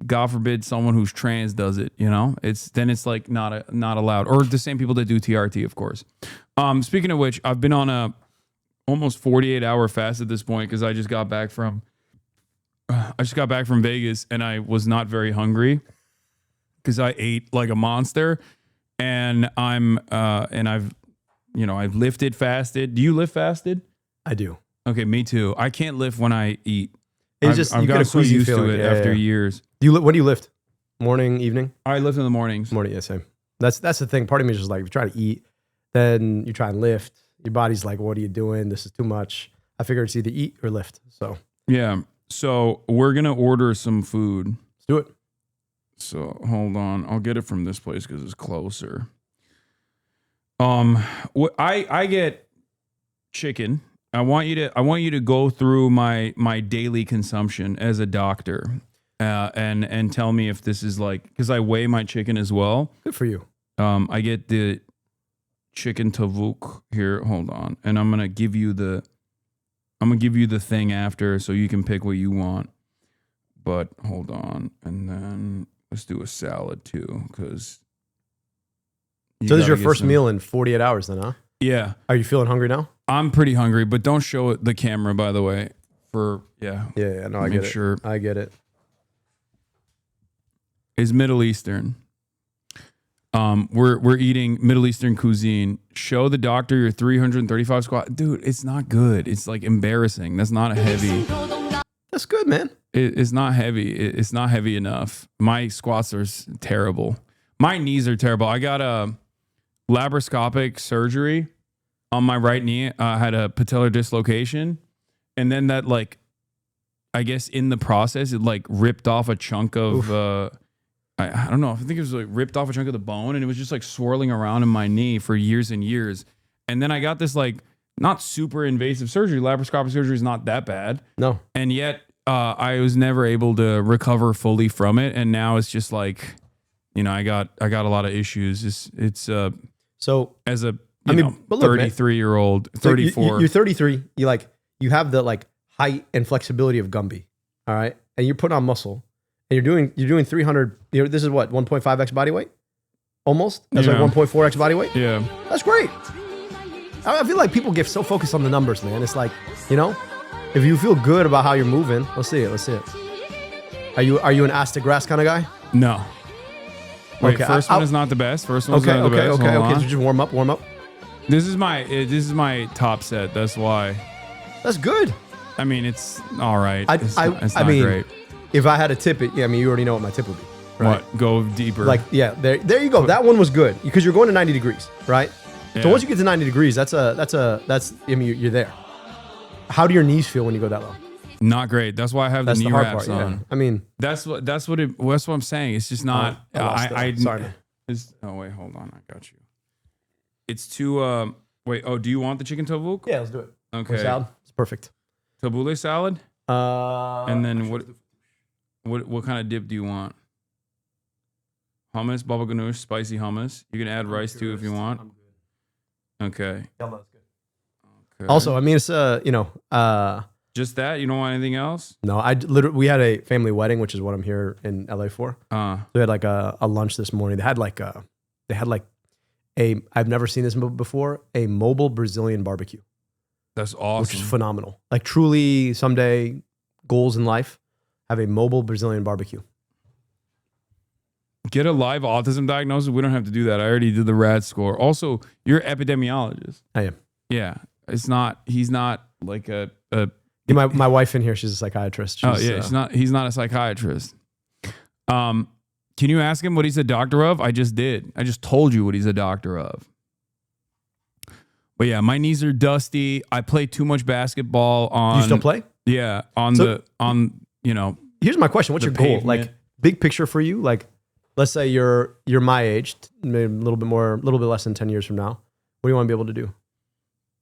God forbid someone who's trans does it. It's like not allowed. Or the same people that do TRT, of course. Speaking of which, I've been on a almost 48-hour fast at this point because I just got back from Vegas and I was not very hungry because I ate like a monster, and I've lifted fasted. Do you lift fasted? I do. Okay, me too. I can't lift when I eat. It's just I've you get gotten a so queasy used to feeling. it Yeah, after yeah. years. When do you lift? Morning, evening? I lift in the mornings. Morning, yeah, same. That's the thing. Part of me is just like, if you try to eat, then you try and lift. Your body's like, what are you doing? This is too much. I figure it's either eat or lift. So Yeah. So we're gonna order some food. Let's do it. So hold on, I'll get it from this place because it's closer. I get chicken. I want you to go through my daily consumption as a doctor, and tell me if this is like, because I weigh my chicken as well. Good for you. I get the chicken tavuk here. Hold on, and I'm gonna give you the thing after, so you can pick what you want. But hold on, and then let's do a salad too, because. So this is your first meal in 48 hours then, huh? Yeah. Are you feeling hungry now? I'm pretty hungry, but don't show it the camera, by the way. Yeah, no, I Make get it. sure. I get it. Is Middle Eastern. We're eating Middle Eastern cuisine. Show the doctor your 335 squat. Dude, it's not good. It's like embarrassing. That's not a heavy. That's good, man. It's not heavy. It's not heavy enough. My squats are terrible. My knees are terrible. I got a laparoscopic surgery on my right knee. I had a patellar dislocation. And then that, like, I guess in the process, it like ripped off a chunk of, I don't know. I think it was like ripped off a chunk of the bone, and it was just like swirling around in my knee for years and years. And then I got this like not super invasive surgery. Laparoscopic surgery is not that bad. No. And yet I was never able to recover fully from it. And now it's just like, you know, I got a lot of issues. It's so as a, I mean, but look, 33-year-old, So 34. you're 33. You have the like height and flexibility of Gumby. All right. And you're putting on muscle. And you're doing 300, this is what, 1.5x body weight? Almost? That's like 1.4x body weight? Yeah. That's great. I feel like people get so focused on the numbers, man. It's like, you know, if you feel good about how you're moving, let's see it. Are you an ass to grass kind of guy? No. Wait, Okay, first one is not the best. First one's not the best. Okay. Hold on. So just warm up. This is my top set. That's why. That's good. I mean, it's all right. It's I not mean, great. if I had to tip it, I mean, you already know what my tip would be. Right? What? Go deeper. Like, yeah, there you go. That one was good because you're going to 90 degrees, right? So Yeah. once you get to 90 degrees, I mean, you're there. How do your knees feel when you go that low? Not great. That's why I have That's the knee the hard wraps part, yeah. on. I mean, that's what I'm saying. It's just not. I lost it. Sorry, man. Oh wait, hold on. I got you. It's too. Wait. Oh, do you want the chicken tabbouleh? Yeah, let's do it. Okay. Or salad. It's perfect. Tabbouleh salad. And then what kind of dip do you want? Hummus, baba ganoush, spicy hummus. You can add rice too if you want. Okay. Yeah, that's good. Also, I mean, it's just that. You don't want anything else? No, we had a family wedding, which is what I'm here in LA for. So we had like a lunch this morning. They had like I've never seen this before, a mobile Brazilian barbecue. That's awesome. Which is phenomenal. Like truly someday goals in life, have a mobile Brazilian barbecue. Get a live autism diagnosis. We don't have to do that. I already did the RAD score. Also, you're an epidemiologist. I am. Yeah. He's not like a my wife in here, she's a psychiatrist. He's not a psychiatrist. Can you ask him what he's a doctor of? I just did. I just told you what he's a doctor of. But yeah, my knees are dusty. I play too much basketball on. You still play? Yeah. Here's my question. What's your goal? pavement. Like big picture for you? Like, let's say you're my age, maybe a little bit less than 10 years from now. What do you want to be able to do?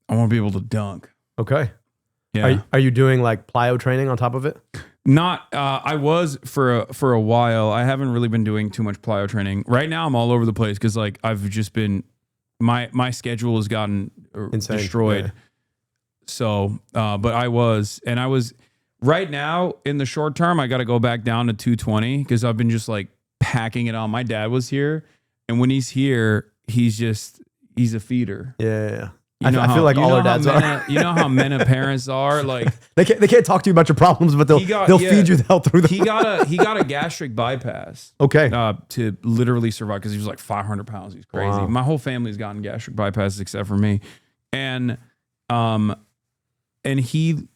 I want to be able to dunk. Okay. Yeah. Are you doing like plyo training on top of it? Not. I was for a while. I haven't really been doing too much plyo training. Right now, I'm all over the place because like I've just been. My schedule has gotten insane. Destroyed. Yeah. So, but I was right now in the short term, I got to go back down to 220 because I've been just like packing it on. My dad was here, and when he's here, he's a feeder. Yeah. You know I feel like all our dads are. You know how men of parents are. Like they can't talk to you about your problems, but they'll feed you the hell through them. He got a gastric bypass. Okay. To literally survive because he was like 500 pounds. He's crazy. Wow. My whole family's gotten gastric bypasses except for me, and he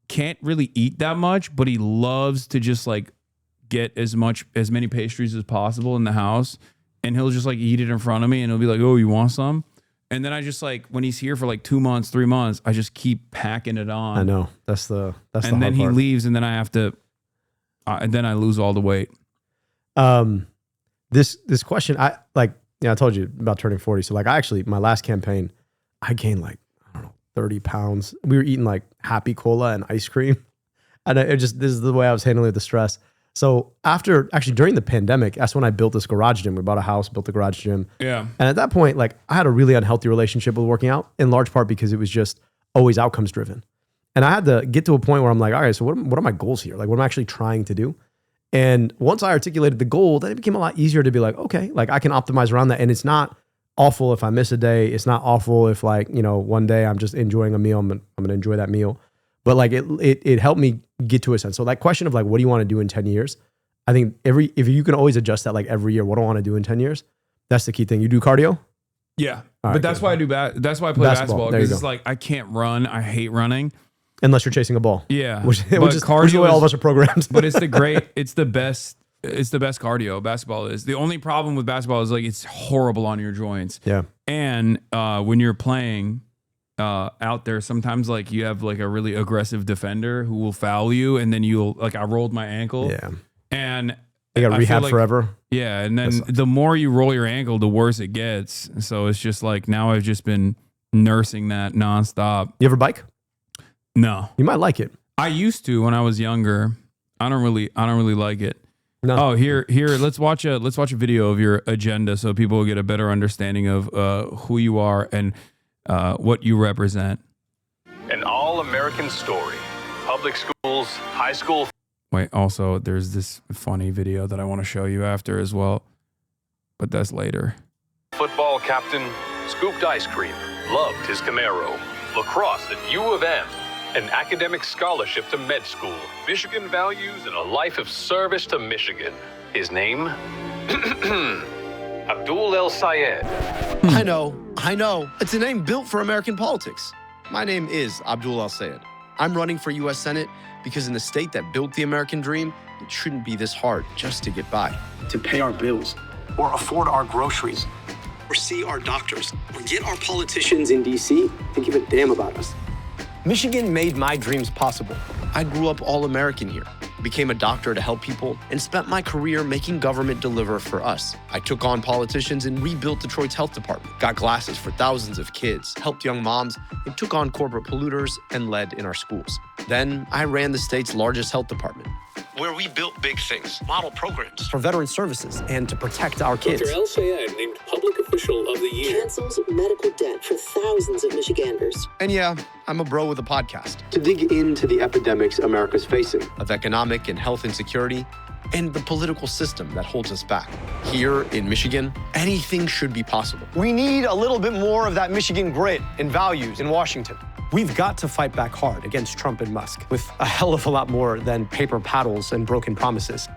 can't really eat that much, but he loves to just like get as many pastries as possible in the house, and he'll just like eat it in front of me, and he'll be like, "Oh, you want some?" And then I just like when he's here for like 2 months, 3 months, I just keep packing it on. I know that's the and then he leaves, and then I have to, and then I lose all the weight. This question, I told you about turning 40. So like my last campaign, I gained like, I don't know, 30 pounds. We were eating like Happy Cola and ice cream. And this is the way I was handling the stress. So during the pandemic, that's when I built this garage gym. We bought a house, built the garage gym. Yeah. And at that point, like I had a really unhealthy relationship with working out, in large part because it was just always outcomes driven. And I had to get to a point where I'm like, all right, so what are my goals here? Like what am I actually trying to do? And once I articulated the goal, then it became a lot easier to be like, okay, like I can optimize around that. And it's not awful if I miss a day. It's not awful if like, one day I'm just enjoying a meal. I'm going to enjoy that meal. But like it helped me get to a sense. So that question of like, what do you want to do in 10 years? I think if you can always adjust that like every year, what do I want to do in 10 years? That's the key thing. You do cardio? Yeah. All right, but that's good. why I do that's why I play basketball. There you Because it's go. like I can't run. I hate running. Unless you're chasing a ball. Yeah. Which is the cardio way all of us are programmed. But it's the best cardio basketball is. The only problem with basketball is like it's horrible on your joints. Yeah. And when you're playing out there, sometimes like you have like a really aggressive defender who will foul you, and then you'll like I rolled my ankle. Yeah. And You got I rehab feel like- forever. Yeah, and then the more you roll your ankle, the worse it gets. So it's just like now I've just been nursing that nonstop. You ever bike? No. You might like it. I used to when I was younger. I don't really like it. No. Oh, here. Let's watch a video of your agenda so people will get a better understanding of who you are and what you represent. An all-American story. Public schools, high school. Wait, also, there's this funny video that I want to show you after as well, but that's later. Football captain, scooped ice cream, loved his Camaro. Lacrosse at U of M, an academic scholarship to med school, Michigan values, and a life of service to Michigan. His name? Abdul El Sayed. I know. It's a name built for American politics. My name is Abdul El Sayed. I'm running for U.S. Senate because in the state that built the American dream, it shouldn't be this hard just to get by. To pay our bills, or afford our groceries, or see our doctors, or get our politicians in D.C. to give a damn about us. Michigan made my dreams possible. I grew up all-American here, became a doctor to help people, and spent my career making government deliver for us. I took on politicians and rebuilt Detroit's health department, got glasses for thousands of kids, helped young moms, and took on corporate polluters and led in our schools. Then I ran the state's largest health department, where we built big things, model programs for veteran services and to protect our kids. Dr. El Sayed named Public Official of the Year. Cancels medical debt for thousands of Michiganders. And yeah, I'm a bro with a podcast to dig into the epidemics America's facing of economic and health insecurity and the political system that holds us back. Here in Michigan, anything should be possible. We need a little bit more of that Michigan grit and values in Washington. We've got to fight back hard against Trump and Musk with a hell of a lot more than paper paddles and broken promises.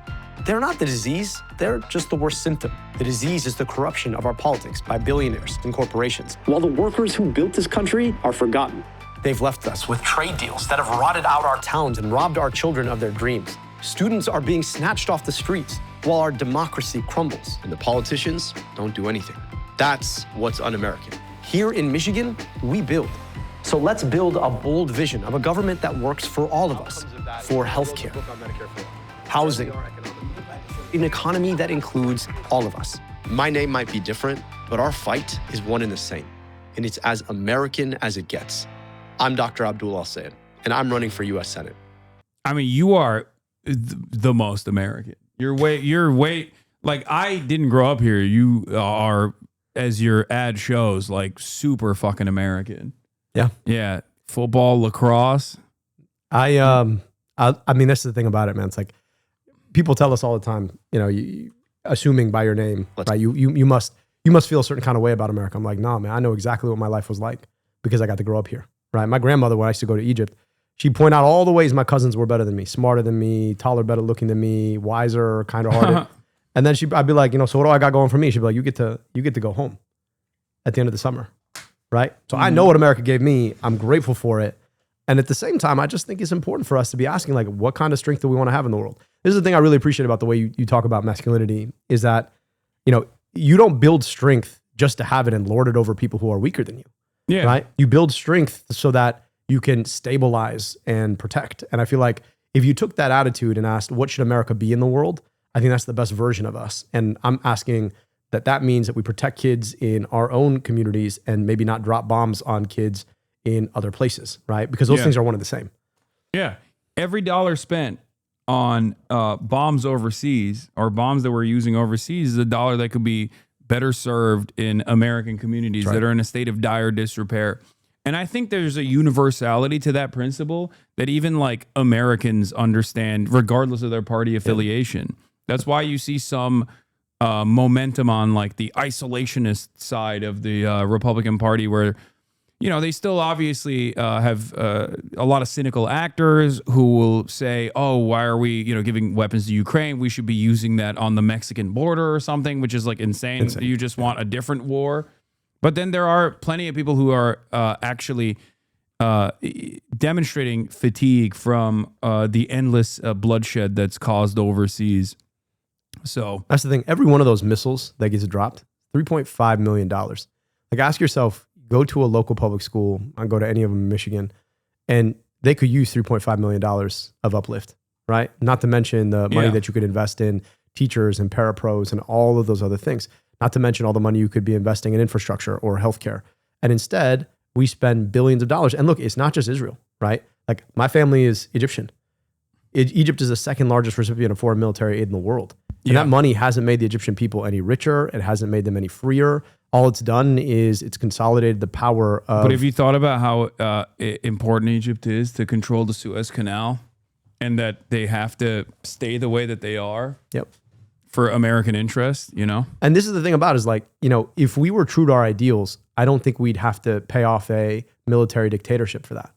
They're not the disease, they're just the worst symptom. The disease is the corruption of our politics by billionaires and corporations, while the workers who built this country are forgotten. They've left us with trade deals that have rotted out our towns and robbed our children of their dreams. Students are being snatched off the streets while our democracy crumbles and the politicians don't do anything. That's what's un-American. Here in Michigan, we build. So let's build a bold vision of a government that works for all of us, for healthcare, housing, an economy that includes all of us. My name might be different, but our fight is one and the same, and it's as American as it gets. I'm Dr. Abdul El Sayed, and I'm running for U.S. Senate. I mean, you are the most American. You're way like I didn't grow up here. You are, as your ad shows, like super fucking American. Yeah. Yeah. Football, lacrosse. I mean, that's the thing about it, man. It's like people tell us all the time, assuming by your name, right? You must feel a certain kind of way about America. I'm like, nah, man, I know exactly what my life was like because I got to grow up here, right? My grandmother, when I used to go to Egypt, she'd point out all the ways my cousins were better than me, smarter than me, taller, better looking than me, wiser, kind of hearted. And then I'd be like, so what do I got going for me? She'd be like, you get to go home at the end of the summer. Right? So I know what America gave me. I'm grateful for it. And at the same time, I just think it's important for us to be asking, like, what kind of strength do we want to have in the world? This is the thing I really appreciate about the way you talk about masculinity is that, you don't build strength just to have it and lord it over people who are weaker than you. Yeah. Right? You build strength so that you can stabilize and protect. And I feel like if you took that attitude and asked, what should America be in the world? I think that's the best version of us. And I'm asking that means that we protect kids in our own communities and maybe not drop bombs on kids in other places, right? Because those things are one and the same. Yeah. Every dollar spent on bombs overseas or bombs that we're using overseas is a dollar that could be better served in American communities that are in a state of dire disrepair. And I think there's a universality to that principle that even like Americans understand regardless of their party affiliation. That's why you see some momentum on like the isolationist side of the Republican Party where, you know, they still obviously have a lot of cynical actors who will say, oh, why are we, you know, giving weapons to Ukraine? We should be using that on the Mexican border or something, which is like insane. You just want a different war. But then there are plenty of people who are actually demonstrating fatigue from the endless bloodshed that's caused overseas. So that's the thing. Every one of those missiles that gets dropped, $3.5 million. Like, ask yourself, go to a local public school, and go to any of them in Michigan, and they could use $3.5 million of uplift, right? Not to mention the money that you could invest in teachers and parapros and all of those other things. Not to mention all the money you could be investing in infrastructure or healthcare. And instead, we spend billions of dollars. And look, it's not just Israel, right? Like, my family is Egyptian. Egypt is the second largest recipient of foreign military aid in the world. And that money hasn't made the Egyptian people any richer. It hasn't made them any freer. All it's done is it's consolidated the power of... But have you thought about how important Egypt is to control the Suez Canal, and that they have to stay the way that they are? Yep. For American interest, you know? And this is the thing about it, is like, you know, if we were true to our ideals, I don't think we'd have to pay off a military dictatorship for that.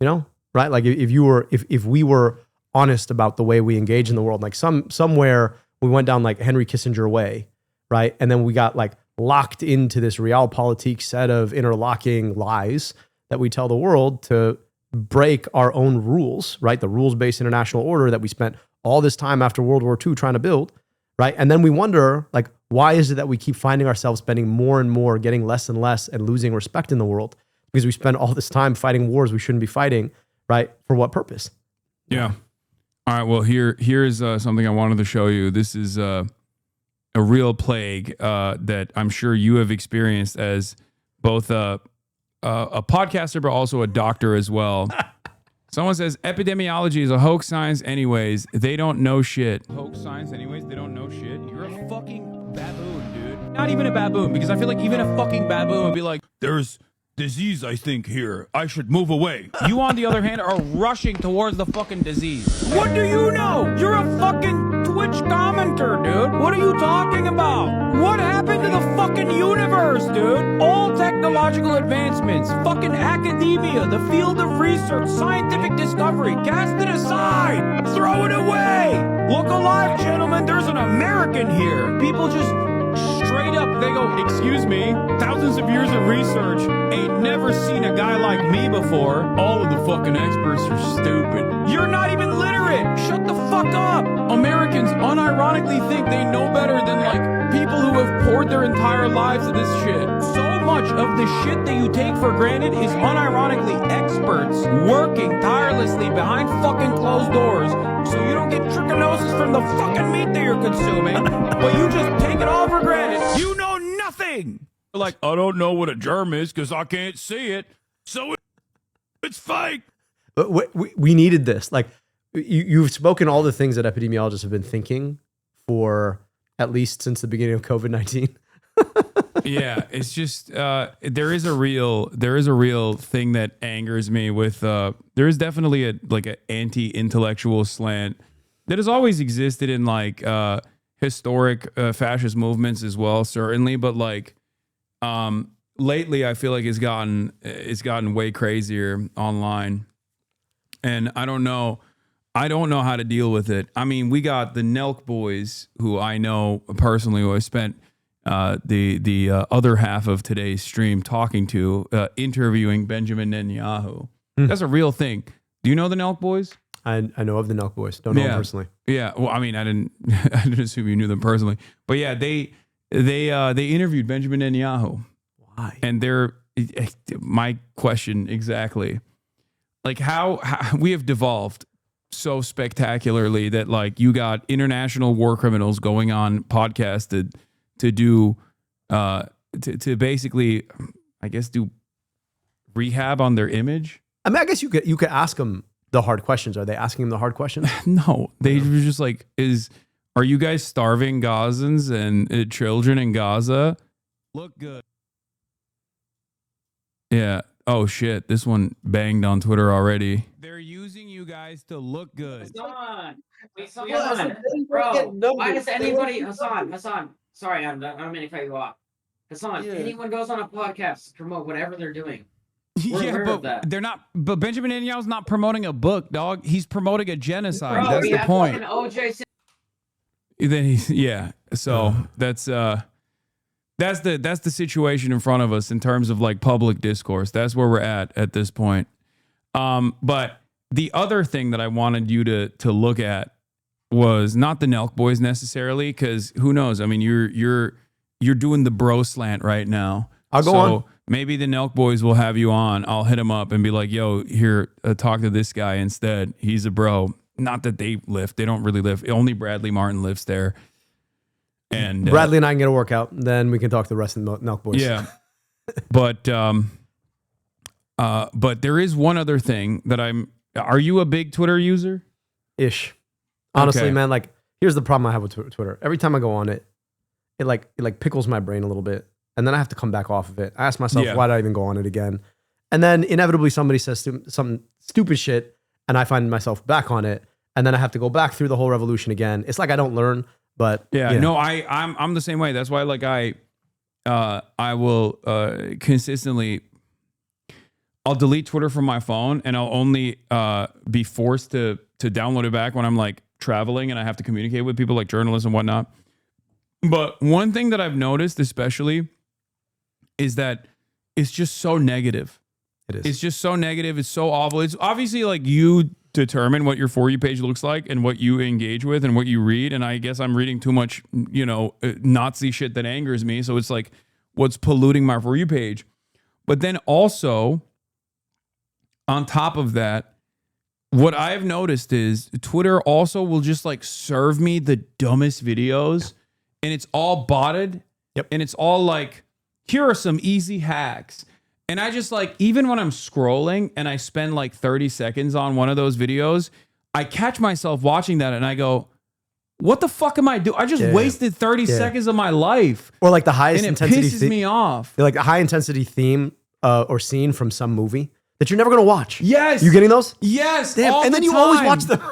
You know? Right? Like, if we were honest about the way we engage in the world, like somewhere we went down like Henry Kissinger way, right? And then we got like locked into this realpolitik set of interlocking lies that we tell the world to break our own rules, right? The rules-based international order that we spent all this time after World War II trying to build, right? And then we wonder, like, why is it that we keep finding ourselves spending more and more, getting less and less, and losing respect in the world? Because we spend all this time fighting wars we shouldn't be fighting, right? For what purpose? Yeah. All right. Well, here's something I wanted to show you. This is a real plague that I'm sure you have experienced as both a podcaster, but also a doctor as well. Someone says epidemiology is a hoax science anyways. They don't know shit. Hoax science anyways. They don't know shit. You're a fucking baboon, dude. Not even a baboon, because I feel like even a fucking baboon would be like, there's disease, I think, here. I should move away. You, on the other hand, are rushing towards the fucking disease. What do you know? You're a fucking Twitch commenter, dude. What are you talking about? What happened to the fucking universe, dude? All technological advancements, fucking academia, the field of research, scientific discovery, cast it aside. Throw it away. Look alive, gentlemen. There's an American here. People just straight up, they go, excuse me, thousands of years of research, ain't never seen a guy like me before. All of the fucking experts are stupid. You're not even literate. Shut the fuck up. Americans unironically think they know better than, like, people who have poured their entire lives into this shit. So much of the shit that you take for granted is unironically experts working tirelessly behind fucking closed doors so you don't get trichinosis from the fucking meat that you're consuming, but you just take it all for granted. You know nothing. Like, I don't know what a germ is because I can't see it, so it's fake. But we needed this. Like, you've spoken all the things that epidemiologists have been thinking for at least since the beginning of COVID-19. Yeah, it's just there is a real thing that angers me with there is definitely an anti-intellectual slant that has always existed in like historic fascist movements as well, certainly, but like lately I feel like it's gotten way crazier online, and I don't know how to deal with it. I mean, we got the Nelk boys, who I know personally, who I spent the other half of today's stream talking to, interviewing Benjamin Netanyahu. That's a real thing. Do you know the Nelk boys? I know of the Nelk boys. Don't know them personally. Yeah. Well, I mean, I didn't assume you knew them personally, but yeah, they interviewed Benjamin Netanyahu. Why? And my question exactly, like how we have devolved so spectacularly that like you got international war criminals going on podcasts to do to basically, I guess, do rehab on their image. I mean, I guess you could ask them the hard questions. Are they asking them the hard questions? No, they were just like, are you guys starving Gazans and children in Gaza? Look good. Yeah. Oh shit, this one banged on Twitter already. They're using you guys to look good. Hassan, bro, why does anybody, Hassan, sorry, I don't mean to cut you off. Hassan, anyone goes on a podcast to promote whatever they're doing. We're aware of but that. they're not. But Benjamin Netanyahu's not promoting a book, dog. He's promoting a genocide. Bro, That's we the have point. fucking OJ. Then he's So that's the situation in front of us in terms of like public discourse. That's where we're at this point. But the other thing that I wanted you to look at was not the Nelk Boys necessarily, because who knows? I mean, you're doing the bro slant right now. I'll go on. Maybe the Nelk Boys will have you on. I'll hit him up and be like, yo, here, talk to this guy instead. He's a bro. Not that they lift. They don't really lift. Only Bradley Martin lifts there. And Bradley and I can get a workout. Then we can talk to the rest of the Nelk Boys. Yeah. But there is one other thing that are you a big Twitter user? Ish. Honestly, Okay. man, like here's the problem I have with Twitter. Every time I go on it, it like pickles my brain a little bit. And then I have to come back off of it. I ask myself, why did I even go on it again? And then inevitably somebody says some stupid shit and I find myself back on it. And then I have to go back through the whole revolution again. It's like I don't learn, but I'm the same way. That's why like I will consistently, I'll delete Twitter from my phone and I'll only be forced to download it back when I'm like traveling and I have to communicate with people like journalists and whatnot. But one thing that I've noticed especially is that it's just so negative. It is. It's just so negative. It's so awful. It's obviously like you determine what your For You page looks like and what you engage with and what you read. And I guess I'm reading too much, Nazi shit that angers me. So it's like what's polluting my For You page. But then also, on top of that, what I've noticed is Twitter also will just like serve me the dumbest videos and it's all botted. Yep. And it's all like, here are some easy hacks. And I just like, even when I'm scrolling and I spend like 30 seconds on one of those videos, I catch myself watching that and I go, what the fuck am I doing? I just wasted 30 seconds of my life. Or like the highest and it intensity pisses me off. Like the high intensity theme or scene from some movie that you're never going to watch. Yes. You getting those? Yes. Damn. All And the then you time. always watch them.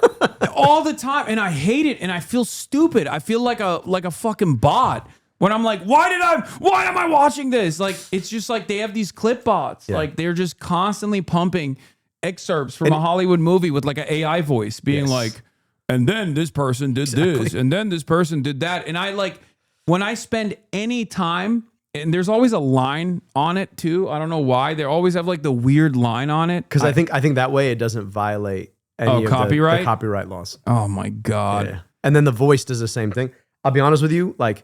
All the time. And I hate it. And I feel stupid. I feel like a fucking bot. When I'm like, why am I watching this? Like, it's just like they have these clip bots. Yeah. Like they're just constantly pumping excerpts from a Hollywood movie with like an AI voice being like, and then this person did this, and then this person did that. And I like, when I spend any time, and there's always a line on it too. I don't know why. They always have like the weird line on it. Because I think that way it doesn't violate any of copyright? the copyright laws. Oh my God. Yeah. And then the voice does the same thing. I'll be honest with you, like,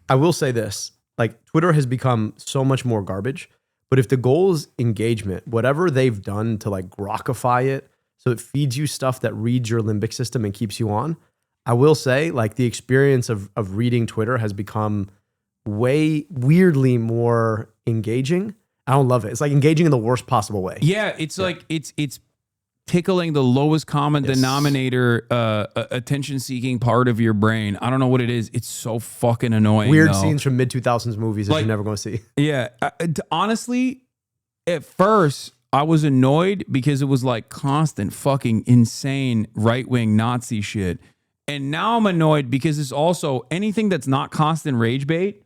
I will say this, like Twitter has become so much more garbage, but if the goal is engagement, whatever they've done to like grokify it, so it feeds you stuff that reads your limbic system and keeps you on, I will say like the experience of reading Twitter has become way weirdly more engaging. I don't love it. It's like engaging in the worst possible way. Yeah. It's like, it's tickling the lowest common denominator, attention-seeking part of your brain. I don't know what it is. It's so fucking annoying. Weird scenes from mid-2000s movies that you're never going to see. Yeah. Honestly, at first, I was annoyed because it was like constant fucking insane right-wing Nazi shit. And now I'm annoyed because it's also anything that's not constant rage bait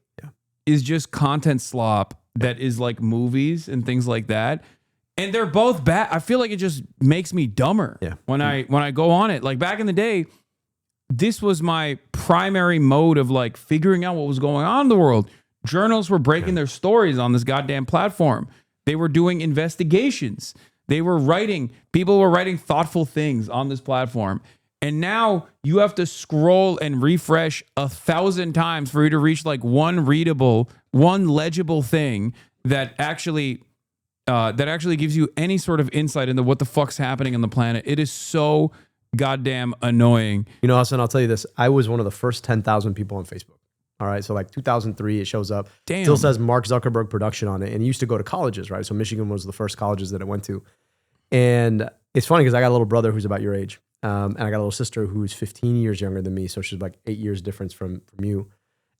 is just content slop that is like movies and things like that. And they're both bad. I feel like it just makes me dumber when I go on it. Like back in the day, this was my primary mode of like figuring out what was going on in the world. Journalists were breaking their stories on this goddamn platform. They were doing investigations. They were writing. People were writing thoughtful things on this platform. And now you have to scroll and refresh 1,000 times for you to reach like one legible thing that actually gives you any sort of insight into what the fuck's happening on the planet. It is so goddamn annoying. You know, Hasan, I'll tell you this. I was one of the first 10,000 people on Facebook. All right. So like 2003, it shows up. Damn. Still says Mark Zuckerberg production on it. And it used to go to colleges, right? So Michigan was the first colleges that it went to. And it's funny because I got a little brother who's about your age. And I got a little sister who's 15 years younger than me. So she's like 8 years difference from you.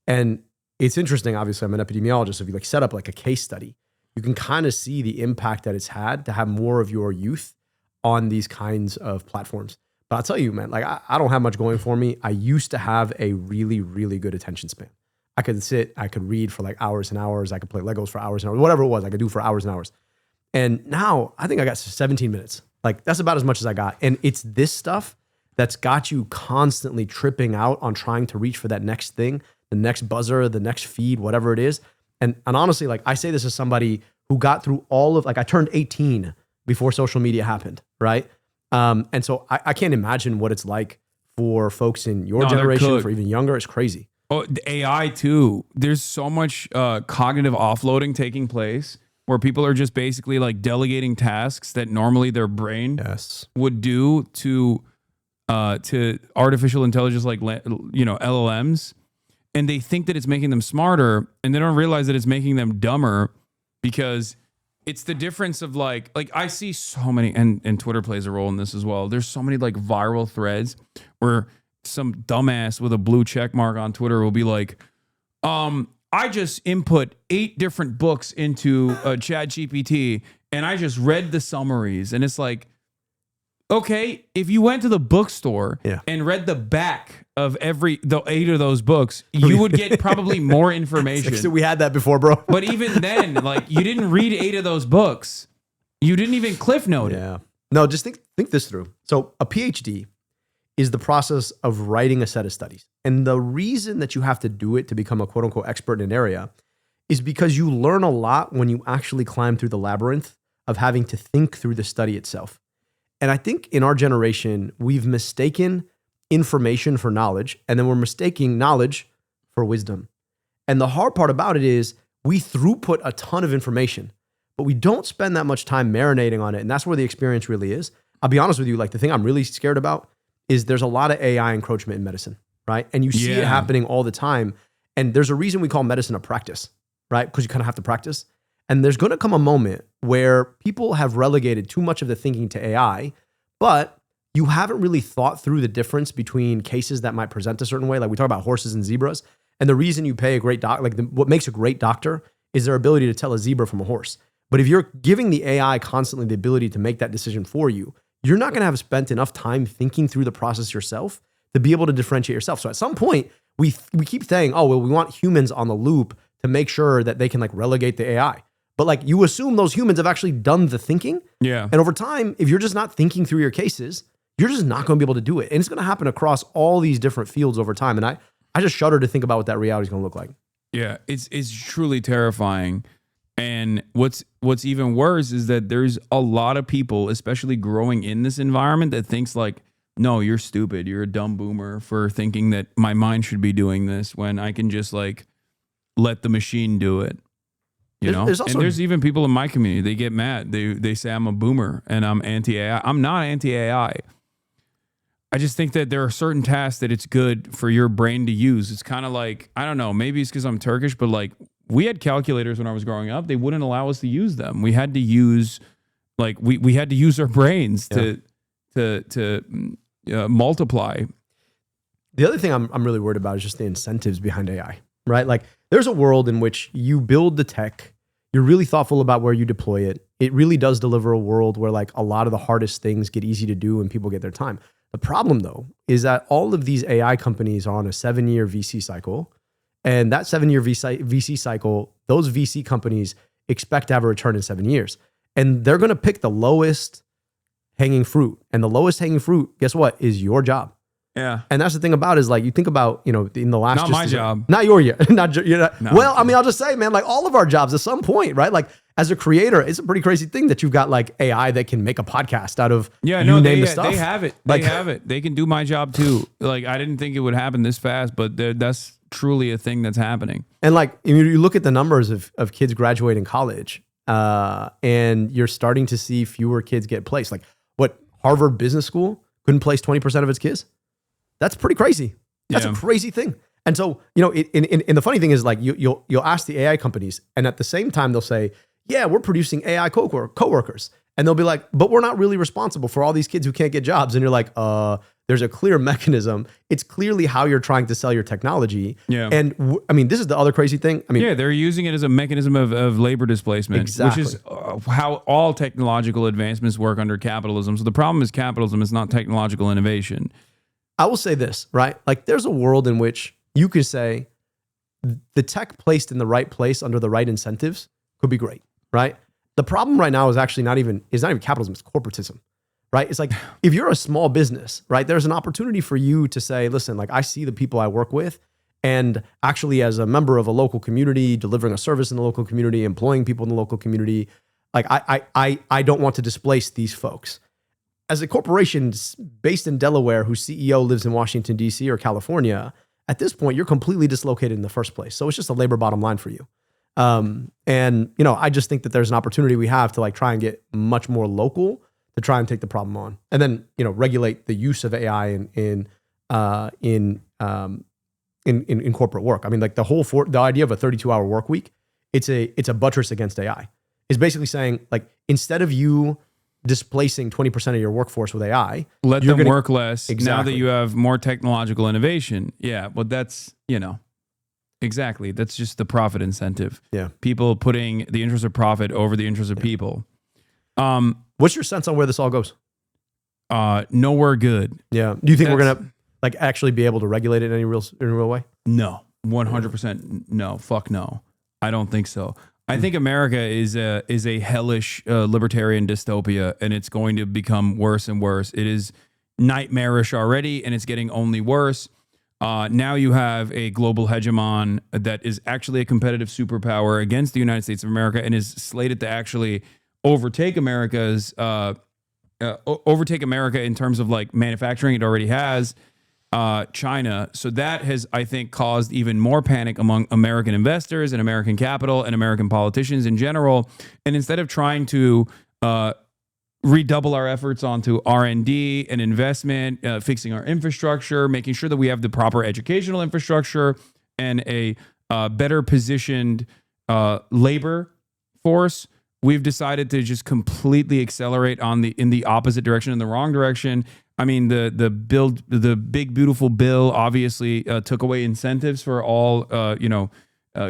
And it's interesting. Obviously, I'm an epidemiologist. So if you like set up like a case study, you can kind of see the impact that it's had to have more of your youth on these kinds of platforms. But I'll tell you, man, like I don't have much going for me. I used to have a really, really good attention span. I could read for like hours and hours. I could play Legos for hours and hours, whatever it was, I could do for hours and hours. And now I think I got 17 minutes. Like that's about as much as I got. And it's this stuff that's got you constantly tripping out on trying to reach for that next thing, the next buzzer, the next feed, whatever it is. And honestly, like I say this as somebody who got through all of, like I turned 18 before social media happened, right? And so I can't imagine what it's like for folks in your generation, for even younger. It's crazy. Oh, the AI too. There's so much cognitive offloading taking place where people are just basically like delegating tasks that normally their brain would do to artificial intelligence, like LLMs, and they think that it's making them smarter, and they don't realize that it's making them dumber, because it's the difference of like I see so many, and Twitter plays a role in this as well. There's so many like viral threads where some dumbass with a blue check mark on Twitter will be like, I just input 8 different books into ChatGPT and I just read the summaries. And it's like, okay, if you went to the bookstore and read the back of the 8 of those books, you would get probably more information. So we had that before, bro. But even then, like you didn't read 8 of those books. You didn't even cliff note it. Yeah. No, just think this through. So a PhD is the process of writing a set of studies. And the reason that you have to do it to become a quote unquote expert in an area is because you learn a lot when you actually climb through the labyrinth of having to think through the study itself. And I think in our generation, we've mistaken information for knowledge, and then we're mistaking knowledge for wisdom. And the hard part about it is we throughput a ton of information, but we don't spend that much time marinating on it. And that's where the experience really is. I'll be honest with you, like the thing I'm really scared about is there's a lot of AI encroachment in medicine, right? And you see it happening all the time. And there's a reason we call medicine a practice, right? Because you kind of have to practice. And there's going to come a moment where people have relegated too much of the thinking to AI, but you haven't really thought through the difference between cases that might present a certain way. Like we talk about horses and zebras. And the reason you pay a great what makes a great doctor is their ability to tell a zebra from a horse. But if you're giving the AI constantly the ability to make that decision for you, you're not going to have spent enough time thinking through the process yourself to be able to differentiate yourself. So at some point, we keep saying, oh, well, we want humans on the loop to make sure that they can like relegate the AI. But like you assume those humans have actually done the thinking. Yeah. And over time, if you're just not thinking through your cases, you're just not going to be able to do it. And it's going to happen across all these different fields over time. And I just shudder to think about what that reality is going to look like. Yeah, it's truly terrifying. And what's even worse is that there's a lot of people, especially growing in this environment, that thinks like, no, you're stupid. You're a dumb boomer for thinking that my mind should be doing this when I can just like let the machine do it. You know, there's also, and there's even people in my community, they get mad. They say I'm a boomer and I'm anti-AI. I'm not anti-AI. I just think that there are certain tasks that it's good for your brain to use. It's kind of like, I don't know, maybe it's because I'm Turkish, but like we had calculators when I was growing up. They wouldn't allow us to use them. We had to use like we had to use our brains to multiply. The other thing I'm really worried about is just the incentives behind AI, right? Like there's a world in which you build the tech, you're really thoughtful about where you deploy it. It really does deliver a world where like a lot of the hardest things get easy to do and people get their time. The problem though, is that all of these AI companies are on a 7-year VC cycle. And that 7-year VC cycle, those VC companies expect to have a return in 7 years. And they're going to pick the lowest hanging fruit. And the lowest hanging fruit, guess what, is your job. Yeah. And that's the thing about it is like, you think about, you know, in the last... Not my job. Not your year. You're not, No, well, I mean, I'll just say, man, like all of our jobs at some point, right? Like as a creator, it's a pretty crazy thing that you've got like AI that can make a podcast out of they have it. Like, They have it. They can do my job too. Like I didn't think it would happen this fast, but that's truly a thing that's happening. And like you look at the numbers of kids graduating college, and you're starting to see fewer kids get placed. Like what, Harvard Business School couldn't place 20% of its kids? That's pretty crazy. That's a crazy thing. And so, you know, and the funny thing is like you'll ask the AI companies, and at the same time they'll say, yeah, we're producing AI coworkers. And they'll be like, but we're not really responsible for all these kids who can't get jobs. And you're like, there's a clear mechanism. It's clearly how you're trying to sell your technology. Yeah. And I mean, this is the other crazy thing. I mean, yeah, they're using it as a mechanism of labor displacement, Exactly. which is how all technological advancements work under capitalism. So the problem is capitalism is not technological innovation. I will say this, right? Like there's a world in which you could say the tech placed in the right place under the right incentives could be great, right? The problem right now is actually not even capitalism, it's corporatism, right? It's like, if you're a small business, right, there's an opportunity for you to say, listen, like I see the people I work with, and actually as a member of a local community, delivering a service in the local community, employing people in the local community, like I don't want to displace these folks. As a corporation based in Delaware whose CEO lives in Washington, D.C. or California, at this point, you're completely dislocated in the first place. So it's just a labor bottom line for you. And, you know, I just think that there's an opportunity we have to like try and get much more local to try and take the problem on. And then, you know, regulate the use of AI in corporate work. I mean, like the idea of a 32-hour work week, it's a buttress against AI. It's basically saying, like, instead of you displacing 20% of your workforce with AI, let them work less. Exactly. Now that you have more technological innovation. Yeah, but that's, you know, exactly. That's just the profit incentive. Yeah. People putting the interest of profit over the interest of people. What's your sense on where this all goes? Nowhere good. Yeah. Do you think we're going to like actually be able to regulate it in a real way? No, 100% no. Fuck no. I don't think so. I think America is a hellish libertarian dystopia, and it's going to become worse and worse. It is nightmarish already, and it's getting only worse. Now you have a global hegemon that is actually a competitive superpower against the United States of America and is slated to actually overtake America in terms of like manufacturing. It already has. China. So that has, I think, caused even more panic among American investors and American capital and American politicians in general. And instead of trying to redouble our efforts onto R&D and investment, fixing our infrastructure, making sure that we have the proper educational infrastructure and a better positioned labor force, we've decided to just completely accelerate in the opposite direction, in the wrong direction. I mean, the big beautiful bill obviously took away incentives for all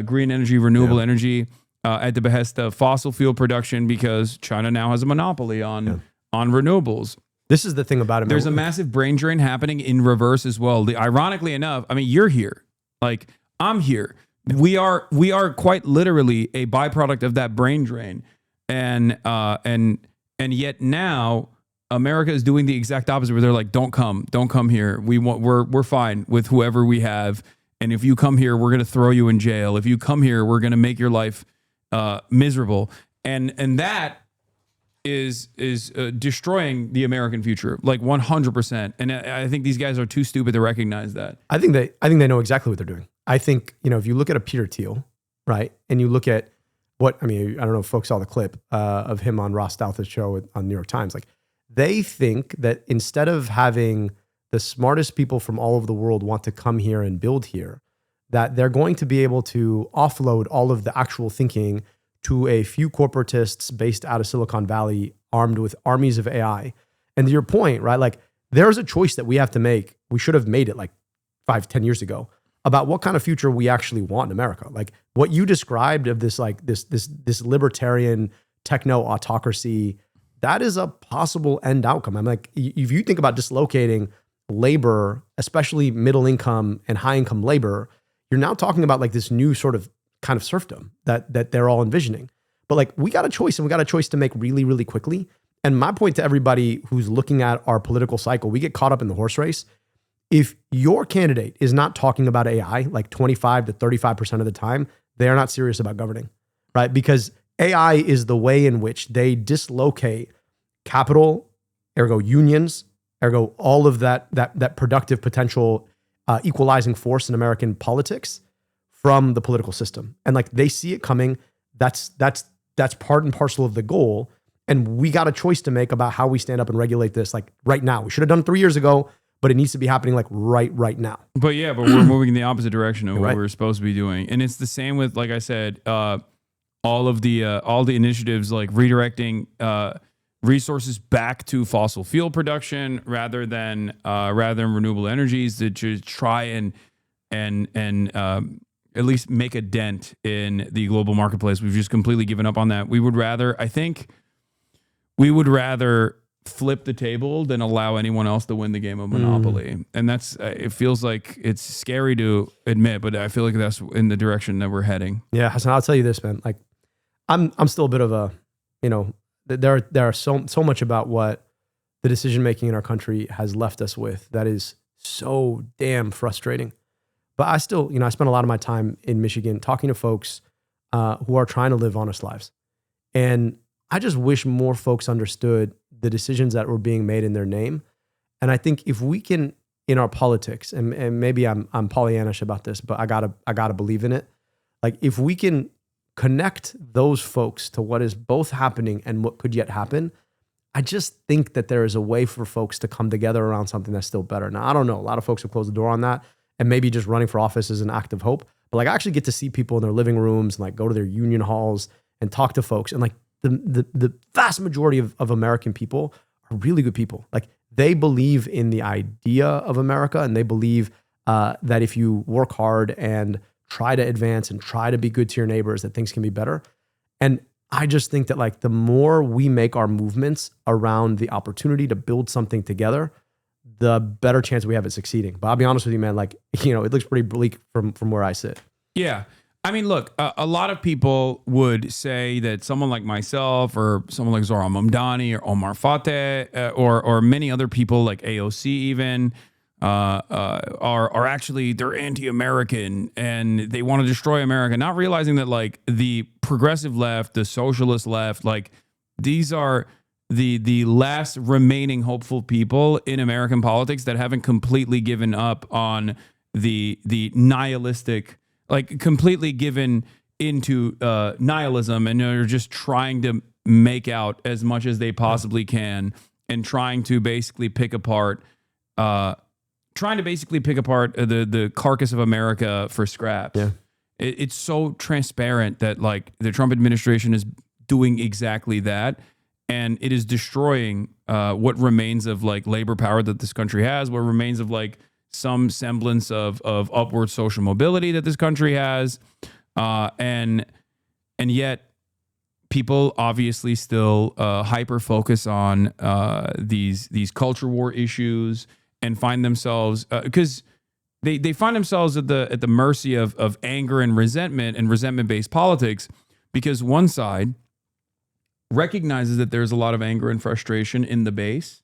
green energy, renewable energy at the behest of fossil fuel production, because China now has a monopoly on renewables. This is the thing about it. There's a massive brain drain happening in reverse as well. Ironically enough, I mean, you're here, like I'm here. We are quite literally a byproduct of that brain drain, and yet now America is doing the exact opposite, where they're like, don't come here. We're fine with whoever we have. And if you come here, we're going to throw you in jail. If you come here, we're going to make your life miserable. And that is destroying the American future, like 100%. And I think these guys are too stupid to recognize that. I think they know exactly what they're doing. I think, you know, if you look at a Peter Thiel, right, and you look at I don't know if folks saw the clip of him on Ross Douthat's show on New York Times, like, they think that instead of having the smartest people from all over the world want to come here and build here, that they're going to be able to offload all of the actual thinking to a few corporatists based out of Silicon Valley, armed with armies of AI. And to your point, right, like, there's a choice that we have to make. We should have made it like 5-10 years ago about what kind of future we actually want in America. Like what you described of this, like this libertarian techno autocracy, that is a possible end outcome. I'm like, if you think about dislocating labor, especially middle income and high income labor, you're now talking about like this new sort of kind of serfdom that they're all envisioning. But like, we got a choice, and we got a choice to make really, really quickly. And my point to everybody who's looking at our political cycle, we get caught up in the horse race. If your candidate is not talking about AI like 25 to 35% of the time, they are not serious about governing, right? Because AI is the way in which they dislocate capital, ergo unions, ergo all of that productive potential equalizing force in American politics from the political system. And like, they see it coming. That's part and parcel of the goal. And we got a choice to make about how we stand up and regulate this, like right now. We should have done it 3 years ago, but it needs to be happening like right now. But we're moving in the opposite direction of what we're supposed to be doing. And it's the same with, like I said, all the initiatives like redirecting resources back to fossil fuel production rather than renewable energies to try and at least make a dent in the global marketplace. We've just completely given up on that. We would rather flip the table than allow anyone else to win the game of Monopoly. And that's, it feels like it's scary to admit, but I feel like that's in the direction that we're heading. Yeah, Hasan, I'll tell you this, man. Like, I'm still a bit of a, there are so much about what the decision making in our country has left us with that is so damn frustrating. But I still, I spend a lot of my time in Michigan talking to folks who are trying to live honest lives. And I just wish more folks understood the decisions that were being made in their name. And I think if we can, in our politics, and maybe I'm Pollyannish about this, but I gotta believe in it. Like if we can connect those folks to what is both happening and what could yet happen, I just think that there is a way for folks to come together around something that's still better. Now, I don't know. A lot of folks have closed the door on that, and maybe just running for office is an act of hope. But like I actually get to see people in their living rooms and like go to their union halls and talk to folks. And like the vast majority of American people are really good people. Like they believe in the idea of America, and they believe that if you work hard and try to advance and try to be good to your neighbors, that things can be better. And I just think that like the more we make our movements around the opportunity to build something together, the better chance we have at succeeding. But I'll be honest with you, man, like, it looks pretty bleak from where I sit. Yeah. I mean, look, a lot of people would say that someone like myself or someone like Zohran Mamdani or Omar Fateh or many other people like AOC even are actually, they're anti-American and they want to destroy America, not realizing that like the progressive left, the socialist left, like these are the last remaining hopeful people in American politics that haven't completely given up on the nihilistic, like completely given into nihilism, and are just trying to make out as much as they possibly can and trying to basically pick apart the carcass of America for scraps. Yeah. It's so transparent that like the Trump administration is doing exactly that. And it is destroying what remains of like labor power that this country has, what remains of like some semblance of upward social mobility that this country has. And yet people obviously still hyper focus on these culture war issues and find themselves because they find themselves at the mercy of anger and resentment-based politics, because one side recognizes that there's a lot of anger and frustration in the base,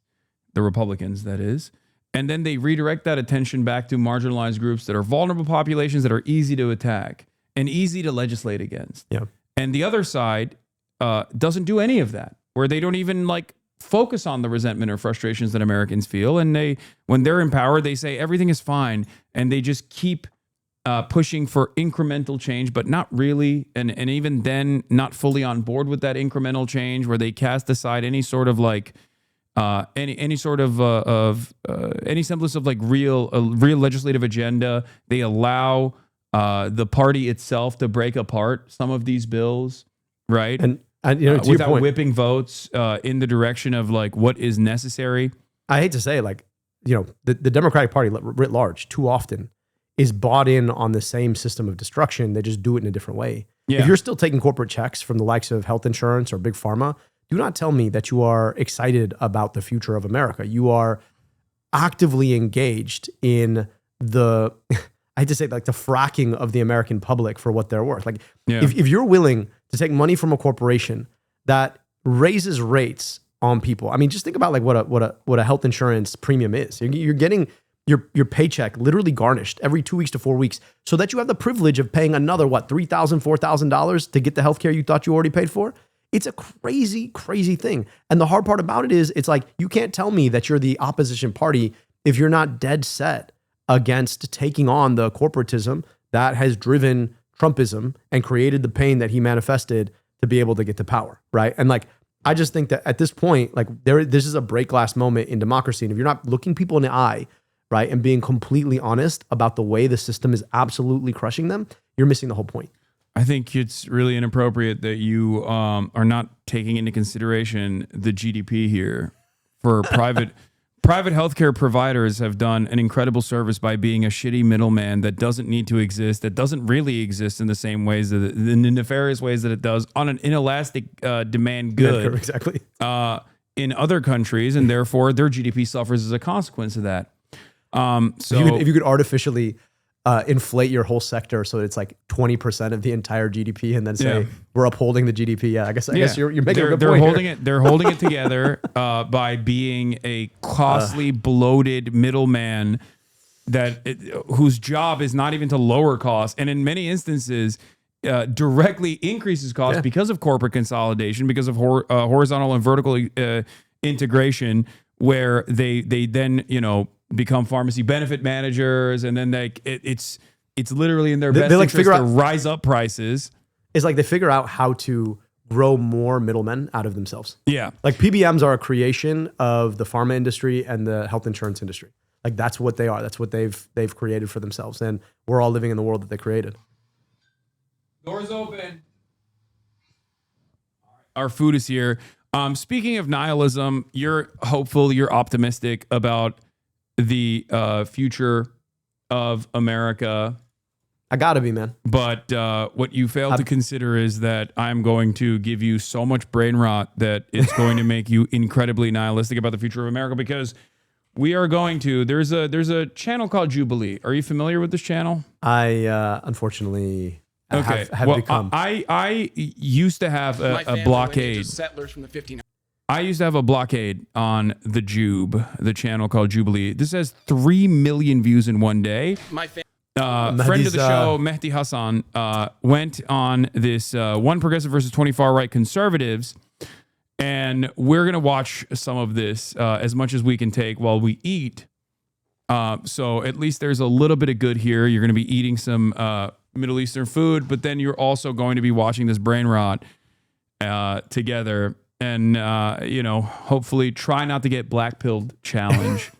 the Republicans, that is, and then they redirect that attention back to marginalized groups that are vulnerable populations that are easy to attack and easy to legislate against. Yeah. And the other side doesn't do any of that, where they don't even like focus on the resentment or frustrations that Americans feel. And when they're in power, they say everything is fine, and they just keep pushing for incremental change, but not really, and even then, not fully on board with that incremental change, where they cast aside any sort of like any semblance of like real legislative agenda. They allow the party itself to break apart some of these bills, right? And to your without point, whipping votes in the direction of like what is necessary. I hate to say, like, the Democratic Party writ large too often is bought in on the same system of destruction. They just do it in a different way. Yeah. If you're still taking corporate checks from the likes of health insurance or big pharma, do not tell me that you are excited about the future of America. You are actively engaged in I hate to say, like, the fracking of the American public for what they're worth. Like, if you're willing to take money from a corporation that raises rates on people, I mean, just think about like what a health insurance premium is. You're getting your paycheck literally garnished every 2 weeks to 4 weeks, so that you have the privilege of paying another $3,000, $4,000 to get the healthcare you thought you already paid for. It's a crazy, crazy thing. And the hard part about it is, it's like, you can't tell me that you're the opposition party if you're not dead set against taking on the corporatism that has driven Trumpism and created the pain that he manifested to be able to get to power, right? And like, I just think that at this point, like, this is a break glass moment in democracy. And if you're not looking people in the eye, right, and being completely honest about the way the system is absolutely crushing them, you're missing the whole point. I think it's really inappropriate that you are not taking into consideration the GDP here. For private healthcare providers have done an incredible service by being a shitty middleman that doesn't need to exist, that doesn't really exist in the same ways, the nefarious ways that it does on an inelastic demand good. Exactly. In other countries, and therefore their GDP suffers as a consequence of that. So if you could artificially inflate your whole sector so it's like 20% of the entire GDP, and then say we're upholding the GDP. Yeah, I guess you're making a good point. They're holding it together by being a costly, bloated middleman whose job is not even to lower costs, and in many instances directly increases costs because of corporate consolidation, because of horizontal and vertical integration, where they then become pharmacy benefit managers, and then it's literally in their best interest to rise up prices. It's like they figure out how to grow more middlemen out of themselves. Yeah, like PBMs are a creation of the pharma industry and the health insurance industry. Like that's what they are. That's what they've created for themselves, and we're all living in the world that they created. Doors open. Our food is here. Speaking of nihilism, you're hopeful, you're optimistic about the future of America. I gotta be, man. But what you fail to consider is that I'm going to give you so much brain rot that it's going to make you incredibly nihilistic about the future of America, because we are going to. There's a channel called Jubilee. Are you familiar with this channel? I unfortunately have become. I used to have a blockade. Settlers from the 1500s. I used to have a blockade on the Jube, the channel called Jubilee. This has 3 million views in one day. Friend of the show, Mehdi Hasan, went on this one progressive versus 20 far right conservatives. And we're going to watch some of this as much as we can take while we eat. So at least there's a little bit of good here. You're going to be eating some Middle Eastern food, but then you're also going to be watching this brain rot together. And, hopefully try not to get black-pilled challenge.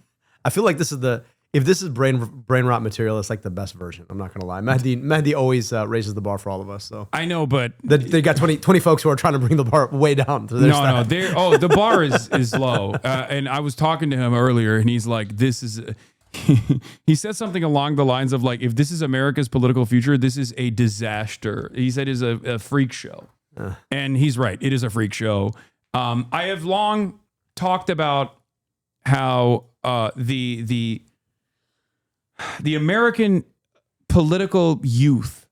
I feel like if this is brain rot material, it's like the best version. I'm not going to lie. Mehdi always raises the bar for all of us. So I know, but they got 20 folks who are trying to bring the bar way down. So the bar is low. And I was talking to him earlier, and he's like, he said something along the lines of like, if this is America's political future, this is a disaster. He said it's a freak show. And he's right. It is a freak show. I have long talked about how the American political youth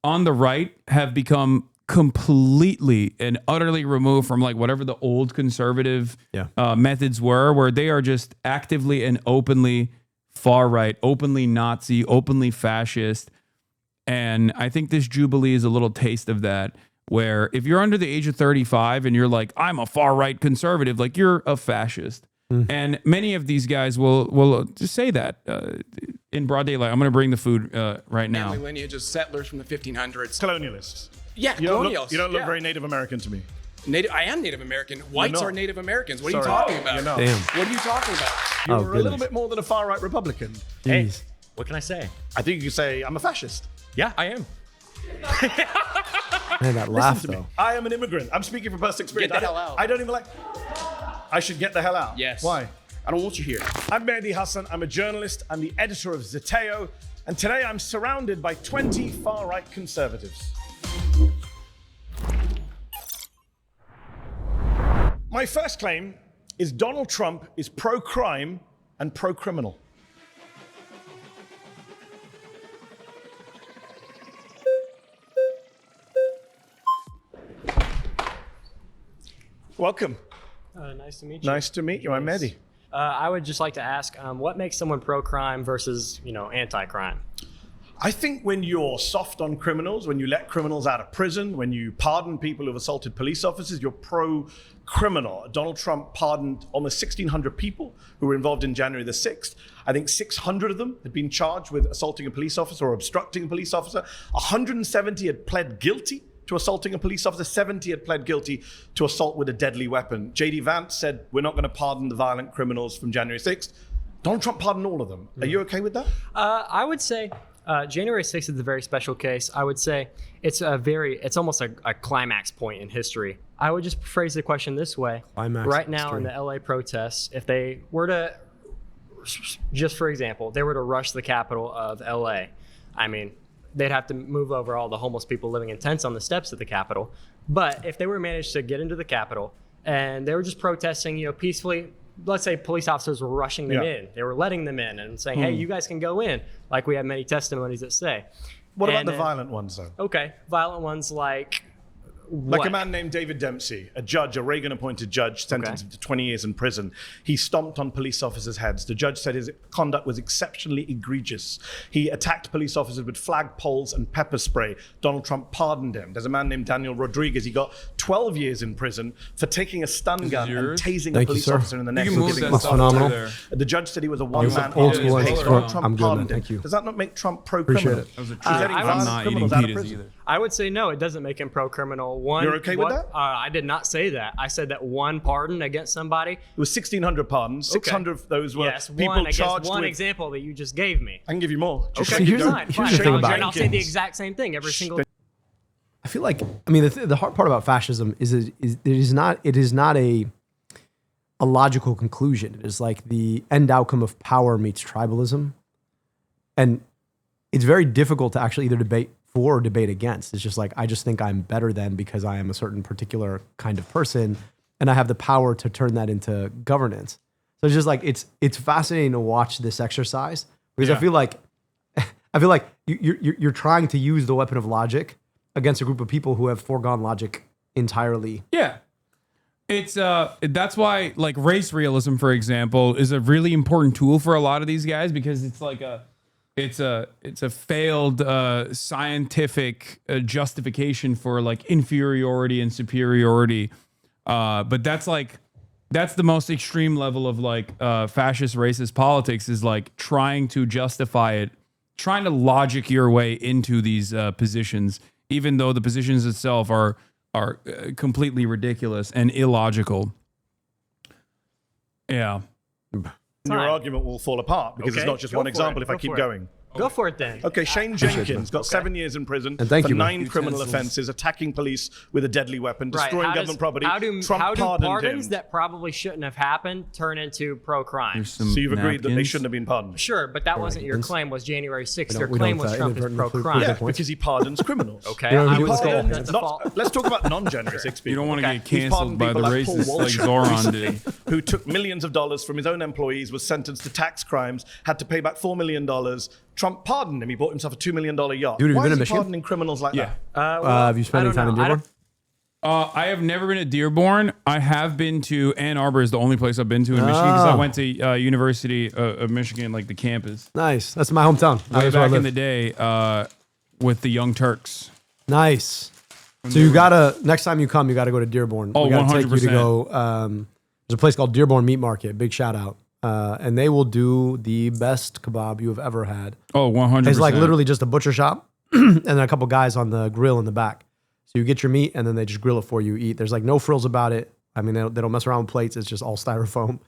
on the right have become completely and utterly removed from like whatever the old conservative methods were, where they are just actively and openly far right, openly Nazi, openly fascist. And I think this Jubilee is a little taste of that, where if you're under the age of 35 and you're like, I'm a far right conservative, like you're a fascist. And many of these guys will just say that in broad daylight. I'm going to bring the food right now. Family lineage of settlers from the 1500s. Colonialists. Yeah, colonialists. You don't look very Native American to me. I am Native American. Whites are Native Americans. What are you Sorry. talking about? You're not. Damn. What are you talking about? You're a little bit more than a far right Republican. Hey, what can I say? I think you could say I'm a fascist. Yeah, I am. Man, that laugh though. I am an immigrant. I'm speaking from personal experience. Get the hell out. I don't even like. I should get the hell out. Yes. Why? I don't want you here. I'm Mehdi Hasan. I'm a journalist. I'm the editor of Zeteo. And today I'm surrounded by 20 far-right conservatives. My first claim is Donald Trump is pro-crime and pro-criminal. Welcome. Nice to meet you. Nice to meet you. I'm Mehdi. I would just like to ask, what makes someone pro-crime versus, anti-crime? I think when you're soft on criminals, when you let criminals out of prison, when you pardon people who've assaulted police officers, you're pro-criminal. Donald Trump pardoned almost 1,600 people who were involved in January the 6th. I think 600 of them had been charged with assaulting a police officer or obstructing a police officer. 170 had pled guilty to assaulting a police officer. 70 had pled guilty to assault with a deadly weapon. J.D. Vance said, we're not going to pardon the violent criminals from January 6th. Donald Trump pardoned all of them. Are you okay with that? I would say January 6th is a very special case. I would say it's almost a climax point in history. I would just phrase the question this way. Climax right now history. in the LA protests, if they were to, just for example, they were to rush the capital of LA, I mean, they'd have to move over all the homeless people living in tents on the steps of the Capitol. But if they were managed to get into the Capitol and they were just protesting, peacefully, let's say police officers were rushing them Yeah. in. They were letting them in and saying, hey, you guys can go in, like we have many testimonies that say. What about And the then- violent ones, though? Okay, violent ones like Like what? a man named David Dempsey, a judge, a Reagan-appointed judge, sentenced him to 20 years in prison. He stomped on police officers' heads. The judge said his conduct was exceptionally egregious. He attacked police officers with flagpoles and pepper spray. Donald Trump pardoned him. There's a man named Daniel Rodriguez. He got 12 years in prison for taking a stun gun and tasing a Thank you, police sir. officer in the neck. You for can move giving that him stuff phenomenal. there. The judge said he was a Old one-man school army. ones. Donald Trump I'm good, pardoned man. him. Thank you. Does that not make Trump Appreciate pro-criminal? it. That was a He's treat. letting I'm violent not criminals eating out of pitas prison. either. I would say no, it doesn't make him pro-criminal. One, You're okay with that? I did not say that. I said that one pardon against somebody. It was 1,600 pardons. 600 of those were Yes, people one against charged one with... example that you just gave me. I can give you more. Just Okay, keep going. fine. here's the thing about And I'll say the Jenkins. exact same thing every single. I feel like, I mean, the hard part about fascism is it is not a logical conclusion. It is like the end outcome of power meets tribalism, and it's very difficult to actually either debate for or debate against. It's just like, I just think I'm better than because I am a certain particular kind of person, and I have the power to turn that into governance. So it's just like it's fascinating to watch this exercise because I feel like you're trying to use the weapon of logic against a group of people who have foregone logic entirely. Yeah. It's that's why like race realism, for example, is a really important tool for a lot of these guys because it's like it's a failed scientific justification for like inferiority and superiority. But that's the most extreme level of like fascist racist politics is like trying to justify it, trying to logic your way into these positions, even though the positions itself are completely ridiculous and illogical. Yeah. Your argument will fall apart because it's Okay, not just go one for example it, if I go keep for it. going. Go for it then. Okay, Shane Jenkins got 7 years in prison And thank for you, man. 9 criminal Utensils. offenses, attacking police with a deadly weapon, destroying How government does- property. How do, Trump how do pardoned pardons him. that probably shouldn't have happened turn into pro-crime? There's some So you've agreed that they napkins. shouldn't have been pardoned? Sure, but that wasn't your Vince. claim. Was January 6th? We Your don't- we claim don't, was uh, Trump is inadvertently prove pro-crime. Yeah, good points. because he pardons criminals. Okay, You know, I'm we do what's pardoned called- at the Not- fault. let's talk about non-generous people. You don't want to Okay. get He's canceled pardoned by the people like Paul racists like Walsh Zoran did. who took millions of dollars from his own employees, was sentenced to tax crimes, had to pay back $4 million. Trump pardoned him. He bought himself a $2 million yacht. Dude, have you Why been is in he Michigan? pardoning criminals like Yeah. that? Have you spent any time in Dearborn? I have never been to Dearborn. I have been to Ann Arbor is the only place I've been to in Michigan because I went to University of Michigan, like the campus. Nice. That's my hometown. Way That's where I back in live. the day with the Young Turks. Nice. So you gotta next time you come, you gotta go to Dearborn. Oh, we gotta take you to 100%. go. There's a place called Dearborn Meat Market. Big shout out. And they will do the best kebab you have ever had. Oh, 100%. It's like literally just a butcher shop and then a couple guys on the grill in the back. So you get your meat and then they just grill it for you. Eat. There's like no frills about it. I mean, they don't mess around with plates. It's just all styrofoam.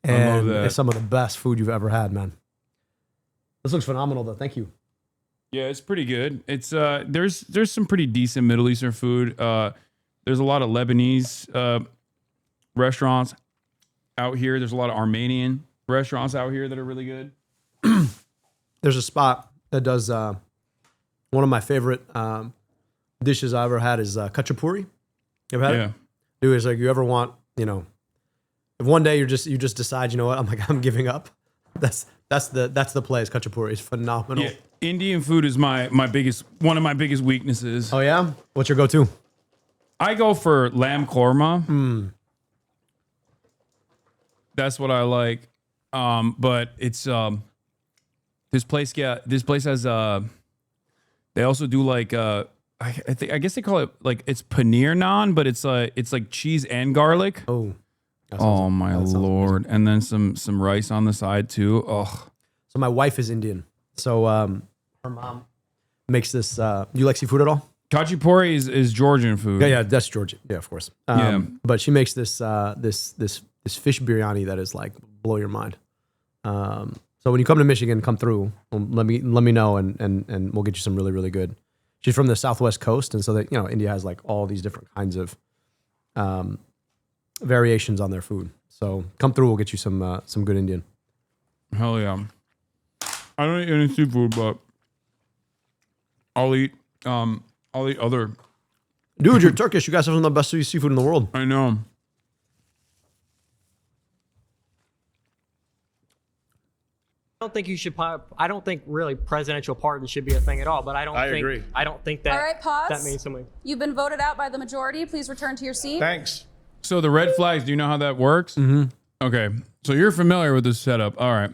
I love And that. it's some of the best food you've ever had, man. This looks phenomenal, though. Thank you. Yeah, it's pretty good. It's there's some pretty decent Middle Eastern food. There's a lot of Lebanese restaurants out here. There's a lot of Armenian restaurants out here that are really good. There's a spot that does one of my favorite dishes I ever had is khachapuri. You ever had it? Dude, it's like you ever want, if one day you just decide, you know what, I'm giving up. That's the place. Khachapuri is phenomenal. Yeah, Indian food is one of my biggest weaknesses. Oh yeah? What's your go-to? I go for lamb korma. That's what I like. But it's this place has they also do like I guess they call it like it's paneer naan, but it's like cheese and garlic. Oh, my lord! And then some rice on the side too. Oh, so my wife is Indian, so her mom makes this. You like seafood at all? Khachapuri is Georgian food. Yeah, that's Georgian. Yeah, of course. Yeah. But she makes this this fish biryani that is like blow your mind. So when you come to Michigan, come through. Let me know, and we'll get you some really, really good. She's from the Southwest coast, and so that India has like all these different kinds of variations on their food. So come through, we'll get you some good Indian. Hell yeah! I don't eat any seafood, but I'll eat other. Dude, you're Turkish. You guys have some of the best seafood in the world. I know. don't think you should. I don't think really presidential pardons should be a thing at all. But I agree. I don't think that. All right, pause. That means something. You've been voted out by the majority. Please return to your seat. Thanks. So the red flags, do you know how that works? Mm-hmm. Okay. So you're familiar with this setup. All right.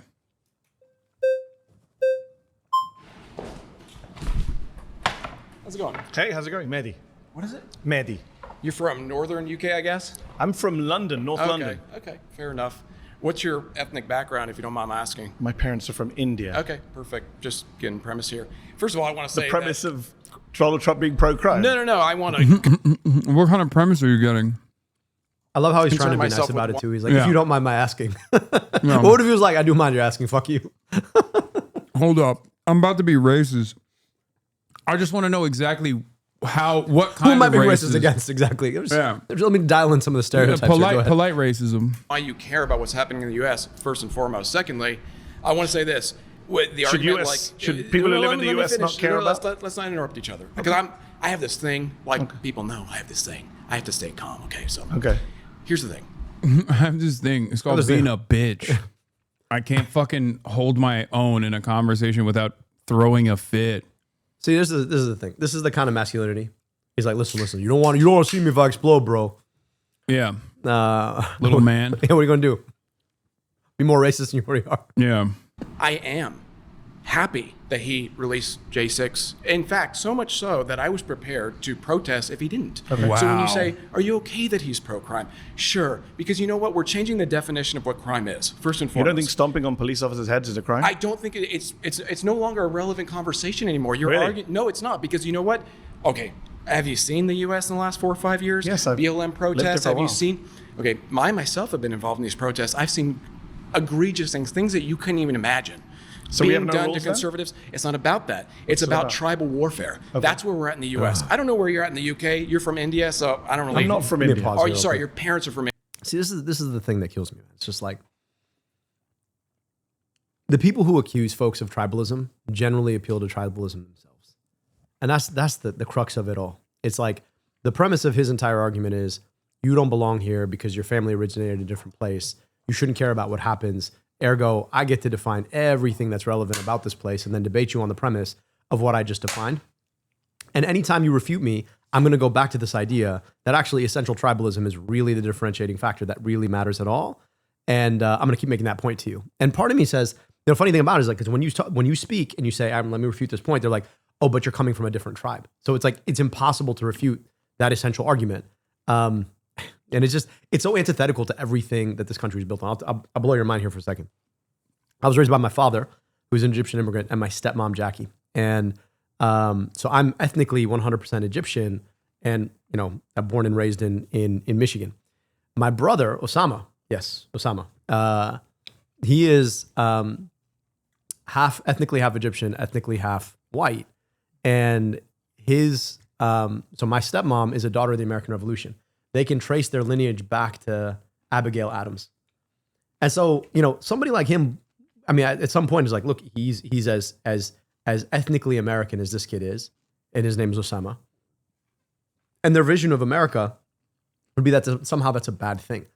How's it going? Hey, how's it going? Mehdi. What is it? Mehdi. You're from northern UK, I guess? I'm from London, North London. Okay, fair enough. What's your ethnic background, if you don't mind my asking? My parents are from India. Okay, perfect. Just getting premise here. First of all, I want to say the premise of Donald Trump being pro-crime. No. I want to. What kind of premise are you getting? I love how he's trying to be nice about it too. He's like, if you don't mind my asking. What if he was like, I do mind your asking, fuck you. Hold up. I'm about to be racist. I just want to know exactly what kind Who might of be racist racist against? Exactly. Yeah. Let me dial in some of the stereotypes. Polite racism. Why you care about what's happening in the U.S. first and foremost. Secondly, I want to say this: with the argument, should people who live in the U.S. not care about? Let's not interrupt each other because I have this thing. Like people know, I have this thing. I have to stay calm. Okay, so here's the thing. I have this thing. It's called being a bitch. I can't fucking hold my own in a conversation without throwing a fit. See, this is the thing. This is the kind of masculinity. He's like, listen. You don't want to see me if I explode, bro. Yeah. Little man. Yeah, what are you gonna do? Be more racist than you already are. Yeah. I am happy that he released J6. In fact, so much so that I was prepared to protest if he didn't. Okay. So when Wow. you say, are you okay that he's pro-crime? Sure, because you know what? We're changing the definition of what crime is, first and You foremost. don't think stomping on police officers' heads is a crime? I don't think it's no longer a relevant conversation anymore. You're Really? arguing. No, it's not, because you know what? Okay, have you seen the U.S. in the last 4 or 5 years? Yes, I've BLM lived protests. there for a Have you while. seen? Okay, I myself have been involved in these protests. I've seen egregious things that you couldn't even imagine. So we have being no done rules to then? conservatives. It's not about that. It's What's it about about? tribal warfare. That's where we're at in the U.S. I don't know where you're at in the U.K. You're from India, so I don't really. I'm not from Let me India. pause Oh, here real sorry, quick. your parents are from India. See, this is the thing that kills me. It's just like the people who accuse folks of tribalism generally appeal to tribalism themselves, and that's the crux of it all. It's like the premise of his entire argument is you don't belong here because your family originated in a different place. You shouldn't care about what happens. Ergo, I get to define everything that's relevant about this place and then debate you on the premise of what I just defined. And anytime you refute me, I'm going to go back to this idea that actually essential tribalism is really the differentiating factor that really matters at all. And I'm going to keep making that point to you. And part of me says, the funny thing about it is like, because when you speak and you say, let me refute this point, they're like, oh, but you're coming from a different tribe. So it's like, it's impossible to refute that essential argument. And it's so antithetical to everything that this country is built on. I'll blow your mind here for a second. I was raised by my father, who's an Egyptian immigrant, and my stepmom, Jackie. And so I'm ethnically 100% Egyptian, and I'm born and raised in Michigan. My brother, Osama, he is half Egyptian, ethnically half white. And his so my stepmom is a daughter of the American Revolution. They can trace their lineage back to Abigail Adams. And so, somebody like him, I mean, at some point is like, look, he's as ethnically American as this kid is, and his name is Osama. And their vision of America would be that somehow that's a bad thing,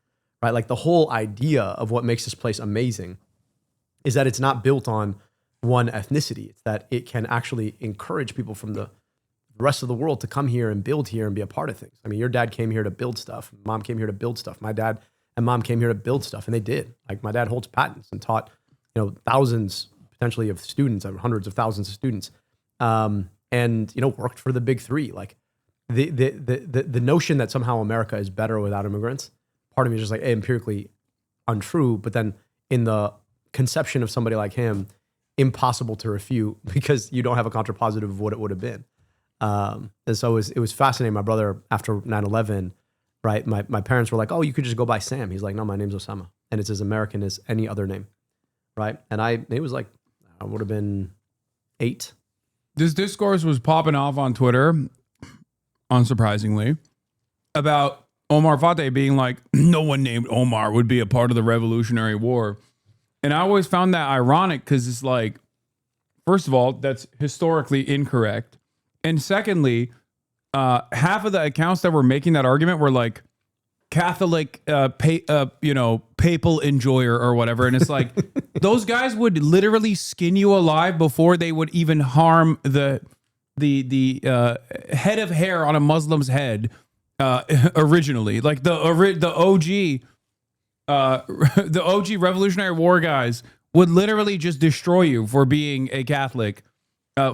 right? Like the whole idea of what makes this place amazing is that it's not built on one ethnicity. It's that it can actually encourage people from the rest of the world to come here and build here and be a part of things. I mean, your dad came here to build stuff. Mom came here to build stuff. My dad and mom came here to build stuff, and they did. Like my dad holds patents and taught, thousands potentially of students, hundreds of thousands of students, and worked for the big three. Like the notion that somehow America is better without immigrants, part of me is just like empirically untrue. But then in the conception of somebody like him, impossible to refute because you don't have a contrapositive of what it would have been. And so it was fascinating. My brother, after 9/11, right, my parents were like, oh, you could just go by Sam. He's like, no, my name's Osama. And it's as American as any other name, right? And it was like, I would have been 8. This discourse was popping off on Twitter, unsurprisingly, about Omar Fateh being like, no one named Omar would be a part of the Revolutionary War. And I always found that ironic because it's like, first of all, that's historically incorrect. And secondly, half of the accounts that were making that argument were like Catholic, papal enjoyer or whatever. And it's like, Those guys would literally skin you alive before they would even harm the head of hair on a Muslim's head originally. Like the OG the OG Revolutionary War guys would literally just destroy you for being a Catholic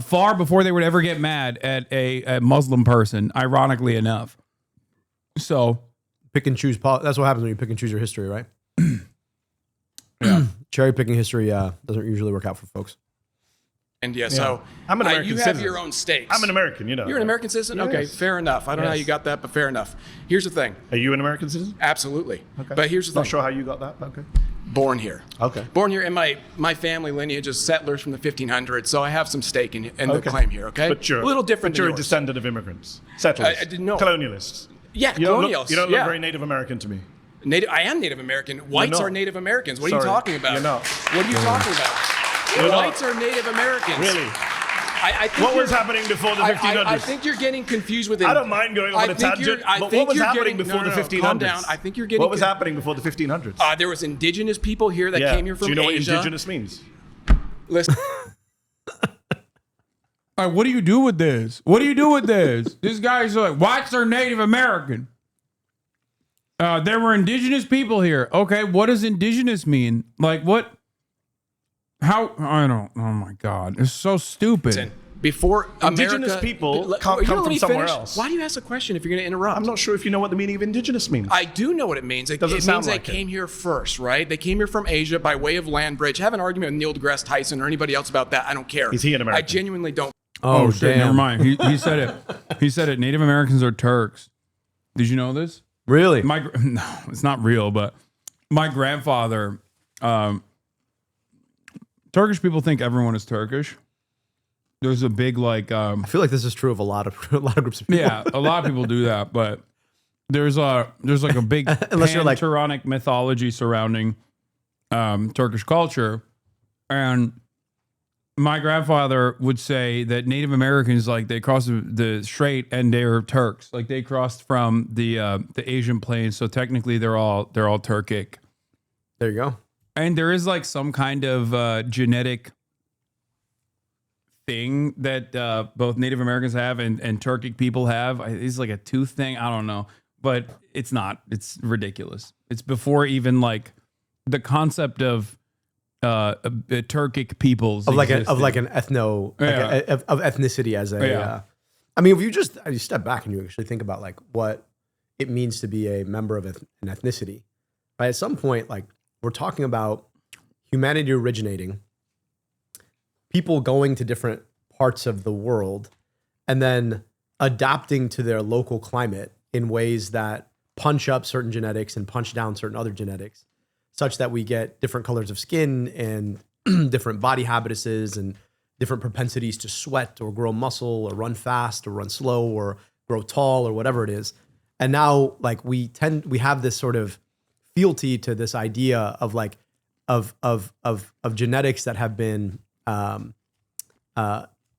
far before they would ever get mad at a Muslim person, ironically enough. So pick and choose. That's what happens when you pick and choose your history, right? Yeah. Cherry picking history doesn't usually work out for folks. And so I'm an American you have citizen. your own stakes. I'm an American, you know. You're an American citizen? Yes. Okay, fair enough. I don't know how you got that, but fair enough. Here's the thing. Are you an American citizen? Absolutely. Okay. But here's the thing. Not sure how you got that, but okay. Born here. Okay. Born here, and my family lineage is settlers from the 1500s, so I have some stake in the claim here, okay? But you're a little different But you're than a yours. descendant of immigrants. Settlers. I didn't know. Colonialists. Yeah, You colonials. don't look very Native American to me. I am Native American. Whites not. are Native Americans. What are you Sorry, talking about? you're not. What are you talking about? You're not. Whites are Native Americans. Really? I think What was you're- happening before the 1500s? I think you're getting confused with it. I don't mind going on a tangent, but what was happening before the 1500s? Calm down. I think you're getting. What was happening before the 1500s? There was indigenous people here that came here from Do you know Asia. what indigenous means? Listen. All right, what do you do with this? What do you do with this? This guy's like, whites are Native American. There were indigenous people here. Okay, what does indigenous mean? Like what? How? I don't. Oh my God, it's so stupid. Listen, before Indigenous America, people Let- can't you come let from me somewhere finish. else. Why do you ask a question if you're going to interrupt? I'm not sure if you know what the meaning of indigenous means. I do know what it means. It Doesn't means sound they like it. came here first, right? They came here from Asia by way of land bridge. Have an argument with Neil deGrasse Tyson or anybody else about that. I don't care. Is he an American? I genuinely don't. Oh shit! Never mind. He said it. He said it. Native Americans are Turks. Did you know this? Really? No, it's not real. But my grandfather. Turkish people think everyone is Turkish. There's a big like. I feel like this is true of a lot of groups of people. Yeah, a lot of people do that, but there's like a big Unless you're like- Turonic mythology surrounding Turkish culture, and my grandfather would say that Native Americans, like they crossed the strait and they're Turks, like they crossed from the Asian plains, so technically they're all Turkic. There you go. And there is like some kind of genetic thing that both Native Americans have and Turkic people have. It's like a tooth thing. I don't know, but it's not. It's ridiculous. It's before even like the concept of Turkic peoples Of like an existed. ethno Yeah. of ethnicity as a. Yeah. I mean, if you step back and you actually think about like what it means to be a member of an ethnicity, right? At some point, like we're talking about humanity originating, people going to different parts of the world, and then adapting to their local climate in ways that punch up certain genetics and punch down certain other genetics, such that we get different colors of skin and different body habituses and different propensities to sweat or grow muscle or run fast or run slow or grow tall or whatever it is. And now like we have this sort of fealty to this idea of like of genetics that have been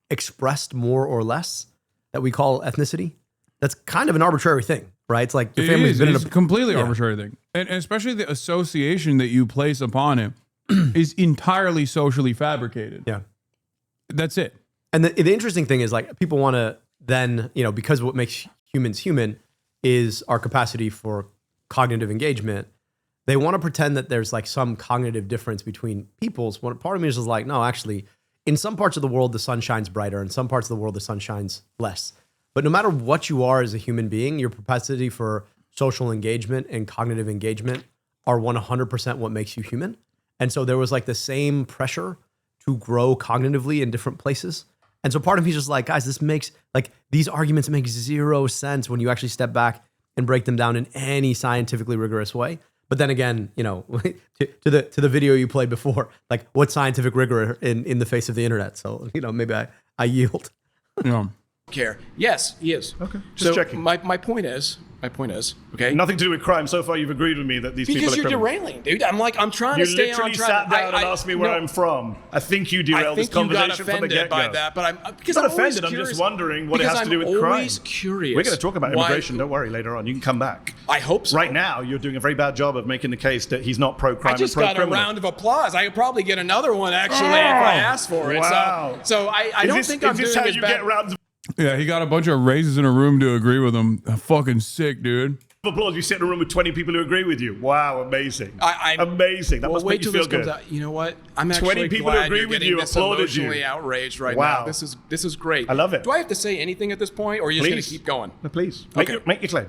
expressed more or less that we call ethnicity. That's kind of an arbitrary thing, right? It's like your family's been in It's a a completely Yeah. arbitrary thing, and especially the association that you place upon it is entirely socially fabricated. Yeah, that's it. And the interesting thing is like people want to then, because what makes humans human is our capacity for cognitive engagement. They want to pretend that there's like some cognitive difference between peoples. One part of me is just like, no, actually, in some parts of the world, the sun shines brighter. In some parts of the world, the sun shines less. But no matter what you are as a human being, your propensity for social engagement and cognitive engagement are 100% what makes you human. And so there was like the same pressure to grow cognitively in different places. And so part of me is just like, guys, this makes like these arguments make zero sense when you actually step back and break them down in any scientifically rigorous way. But then again, to the video you played before, like what scientific rigor in the face of the internet? So, maybe I yield. Yeah. care. Yes, he is. Okay, just checking. My point is, okay? Nothing to do with crime. So far, you've agreed with me that these people are Because you're criminals. derailing, dude. I'm trying to stay on track. You literally sat down and asked me where I'm from. I think you derailed this conversation from the get-go. by that, but I'm because not I'm always offended. I'm curious, just wondering what it has to do with I'm crime. always curious. We're going to talk about immigration. Don't worry. Later on, you can come back. I hope so. Right now, you're doing a very bad job of making the case that he's not pro-crime. I just and got a pro-criminal. round of applause. I could probably get another one actually if I asked for it. Wow. So I don't think I'm doing how as you bad. get rounds of Yeah, he got a bunch of races in a room to agree with him. Fucking sick, dude. applause? You sit in a room with 20 people who agree with you. Wow, amazing. Amazing. That Well, must wait make you till feel this comes good. out. You know what? I'm 20 actually people glad agree you're with getting you, this applauded you. emotionally outraged right Wow. now. This is great. I love it. Do I have to say anything at this point, or are you just going Please. to keep going? No, please. Okay. Make your claim.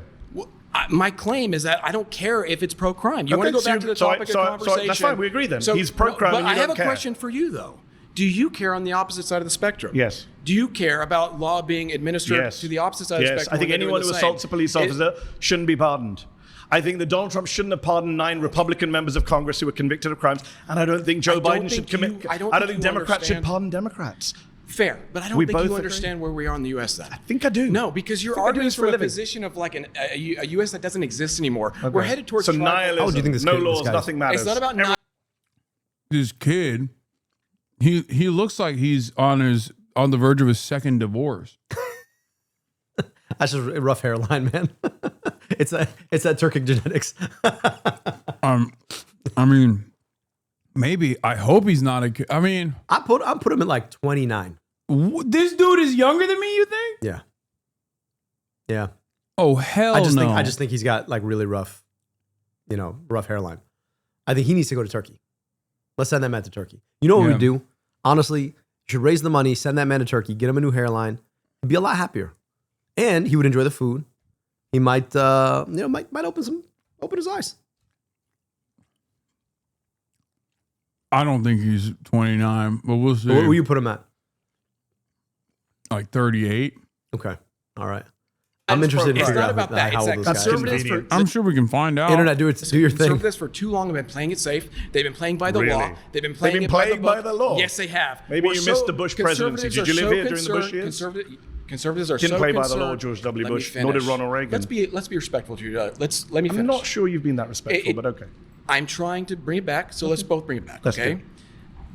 My claim is that I don't care if it's pro-crime. You want to Okay, go back so- to the so- topic so- of so conversation. that's fine, we agree then. He's pro-crime But and you I have don't a care. question for you, though. Do you care on the opposite side of the spectrum? Yes. Do you care about law being administered Yes. to the opposite side of the Yes. spectrum? I think when they're anyone doing who the same? assaults a police officer shouldn't be pardoned. I think that Donald Trump shouldn't have pardoned 9 Republican members of Congress who were convicted of crimes, and I don't think Joe Biden should commit. I don't think you Democrats should understand- pardon Democrats. Fair, but I don't We think both you agree? understand where we are in the U.S. then. I think I do. No, because you're I think I do arguing this for from a a living. position of like a U.S. that doesn't exist anymore. Okay. We're headed towards So tribal- nihilism. How do you think this no kid- this laws, guy's- nothing matters. It's not about This kid, he looks like he's on the verge of his second divorce. That's just a rough hairline, man. it's that Turkic genetics. I mean, maybe. I hope he's not a kid. I mean, I put him at like 29. This dude is younger than me. You think? Yeah. Yeah. Oh hell I no! just think he's got like really rough, rough hairline. I think he needs to go to Turkey. Let's send that man to Turkey. You know what we do? Honestly, you should raise the money, send that man to Turkey, get him a new hairline. He'd be a lot happier, and he would enjoy the food. He might, might open his eyes. I don't think he's 29, but we'll see. Where will you put him at? Like 38. Okay. All right. I'm interested in It's figuring not out about that. how It's old that this guy is. conservatives I'm sure we can find out. Internet, do your thing. Conservatives for too long have been playing it safe. They've been playing by the Really? law. They've been playing They've been it by playing the by book. the law? Yes, they have. Maybe you missed the Bush presidency. Did you live here during the Bush years? Conservatives are Didn't so play by the concerned. law, George W. Let me Bush, nor did finish. Ronald Reagan. Let's be respectful to you. Let me finish. I'm not sure you've been that respectful, but okay. I'm trying to bring it back, so let's both bring it back. That's Okay. good.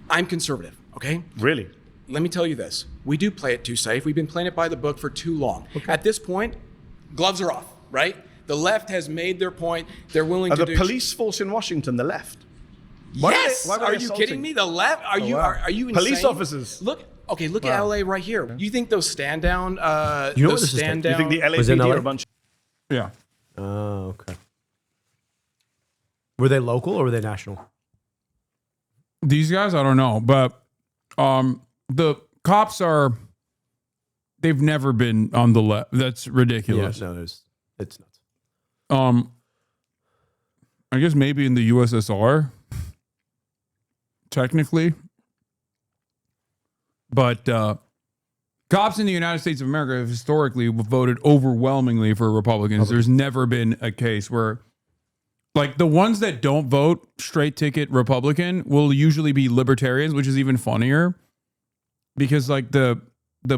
I'm conservative. Okay. Really? Let me tell you this: we do play it too safe. We've been playing it by the book for too long. At this point, gloves are off. Right? The left has made their point. They're willing Are to the do. police force in Washington the left? Yes. Why are they Are you assaulting? kidding me? The left? Are you wow. are you insane? Police officers? Look. Okay. Look at Wow. LA right here. You think those stand down? You know what those this is stand like? down. You think the Was it in LAPD LA? are a bunch? Yeah. Oh, okay. Were they local or were they national? These guys, I don't know, but the cops they've never been on the left. That's ridiculous. Yeah, no, it's nuts. I guess maybe in the USSR, technically, but cops in the United States of America have historically voted overwhelmingly for Republicans. There's never been a case where, like, the ones that don't vote straight ticket Republican will usually be libertarians, which is even funnier because, like, the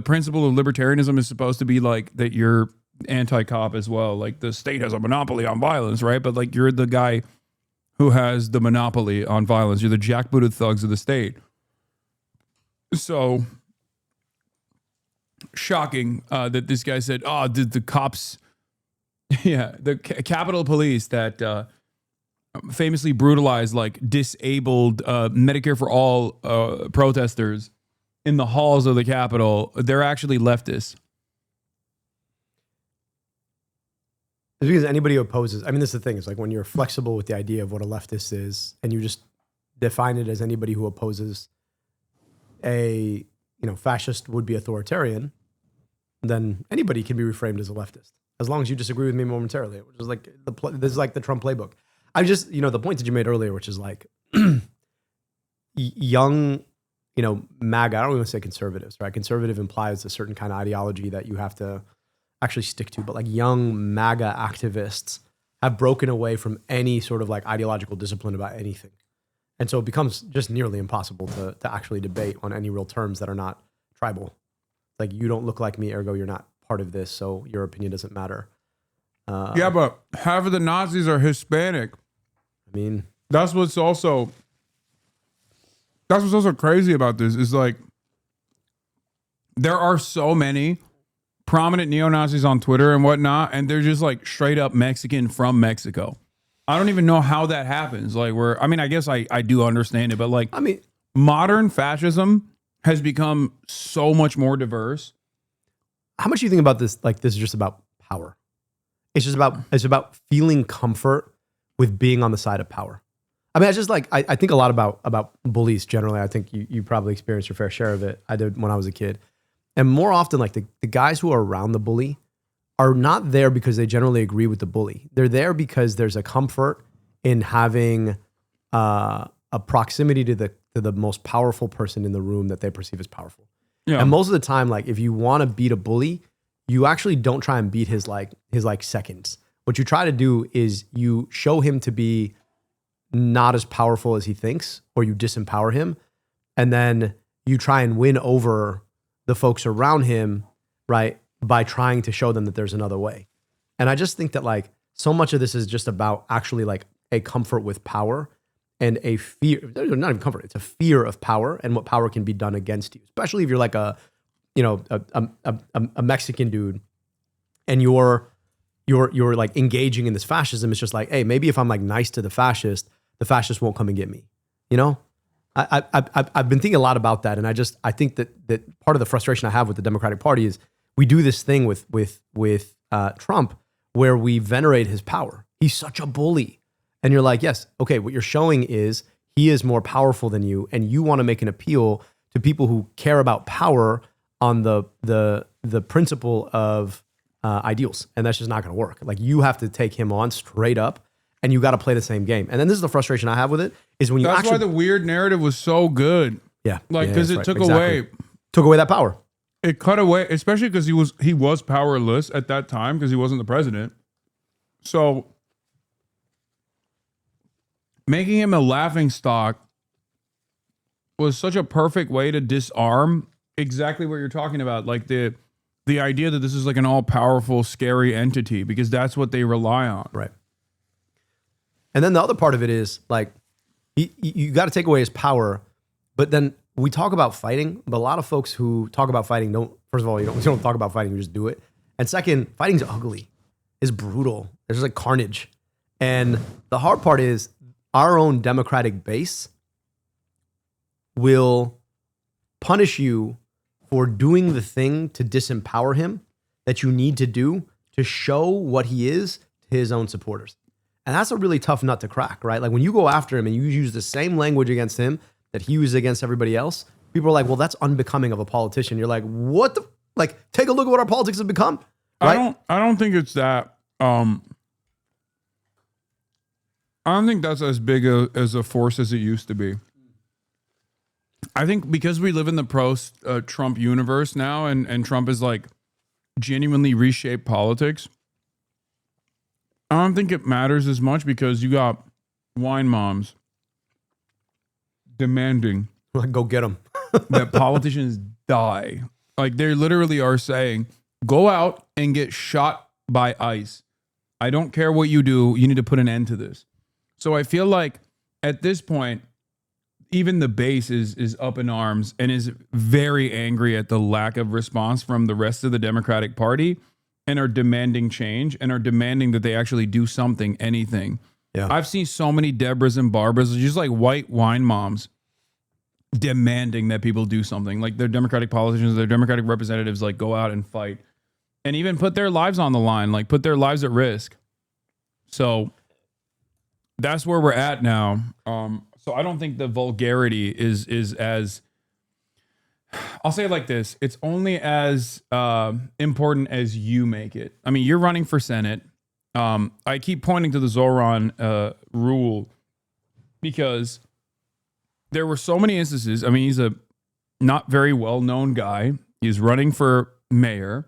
principle of libertarianism is supposed to be like that you're anti-cop as well. Like, the state has a monopoly on violence, right? But like, you're the guy who has the monopoly on violence. You're the jackbooted thugs of the state. So shocking that this guy said, "Oh, did the cops?" Yeah, the Capitol Police that famously brutalized like disabled Medicare for All protesters in the halls of the Capitol. They're actually leftists. It's because anybody who opposes, I mean, this is the thing. It's like when you're flexible with the idea of what a leftist is and you just define it as anybody who opposes a, fascist would-be authoritarian, then anybody can be reframed as a leftist as long as you disagree with me momentarily, which is like this is like the Trump playbook. I just, the point that you made earlier, which is like young, MAGA, I don't even say conservatives, right? Conservative implies a certain kind of ideology that you have to actually stick to, but like young MAGA activists have broken away from any sort of like ideological discipline about anything. And so it becomes just nearly impossible to actually debate on any real terms that are not tribal. like you don't look like me, ergo you're not part of this, so your opinion doesn't matter. Yeah, but half of the Nazis are Hispanic. I mean, that's what's also crazy about this is like there are so many prominent neo-Nazis on Twitter and whatnot, and they're just like straight up Mexican from Mexico. I don't even know how that happens. Like I guess I do understand it, but like modern fascism has become so much more diverse. How much do you think about this? Like this is just about power. It's about feeling comfort with being on the side of power. I mean, I just like I think a lot about bullies generally. I think you probably experienced your fair share of it. I did when I was a kid. And more often, like the guys who are around the bully are not there because they generally agree with the bully. They're there because there's a comfort in having a proximity to the most powerful person in the room that they perceive as powerful. Yeah. And most of the time, like if you want to beat a bully, you actually don't try and beat his seconds. What you try to do is you show him to be not as powerful as he thinks, or you disempower him, and then you try and win over the folks around him, right, by trying to show them that there's another way. And I just think that like so much of this is just about actually like a comfort with power and a fear, not even comfort, it's a fear of power and what power can be done against you, especially if you're like a Mexican dude and you're like engaging in this fascism. It's just like, hey, maybe if I'm like nice to the fascist won't come and get me, you know? I've been thinking a lot about that, and I think that part of the frustration I have with the Democratic Party is we do this thing with Trump where we venerate his power. He's such a bully, and you're like, yes, okay. What you're showing is he is more powerful than you, and you want to make an appeal to people who care about power on the principle of ideals, and that's just not going to work. Like you have to take him on straight up. And you got to play the same game. And then this is the frustration I have with it is when you That's why the weird narrative was so good. Yeah. Like, because it took away that power. It cut away, especially because he was powerless at that time because he wasn't the president. So making him a laughing stock was such a perfect way to disarm exactly what you're talking about. Like the idea that this is like an all-powerful, scary entity, because that's what they rely on. Right. And then the other part of it is like, you got to take away his power, but then we talk about fighting, but a lot of folks who talk about fighting first of all, you don't talk about fighting, you just do it. And second, fighting's ugly. It's brutal. There's like carnage. And the hard part is our own Democratic base will punish you for doing the thing to disempower him that you need to do to show what he is to his own supporters. And that's a really tough nut to crack, right? Like when you go after him and you use the same language against him that he uses against everybody else, people are like, well, that's unbecoming of a politician. You're like, what the, like, take a look at what our politics have become. Right? I don't think it's that. I don't think that's as big as a force as it used to be. I think because we live in the post-Trump universe now, and Trump is like genuinely reshaped politics, I don't think it matters as much because you got wine moms demanding go get them that politicians die. Like they literally are saying, go out and get shot by ICE. I don't care what you do. You need to put an end to this. So I feel like at this point, even the base is up in arms and is very angry at the lack of response from the rest of the Democratic Party, and are demanding change and are demanding that they actually do something, anything. Yeah. I've seen so many Deborahs and Barbaras, just like white wine moms, demanding that people do something. Like their Democratic politicians, their Democratic representatives, like go out and fight and even put their lives on the line, like put their lives at risk. So that's where we're at now. So I don't think the vulgarity is as, I'll say it like this. It's only as important as you make it. I mean, you're running for Senate. I keep pointing to the Zoran rule because there were so many instances. I mean, he's a not very well-known guy. He's running for mayor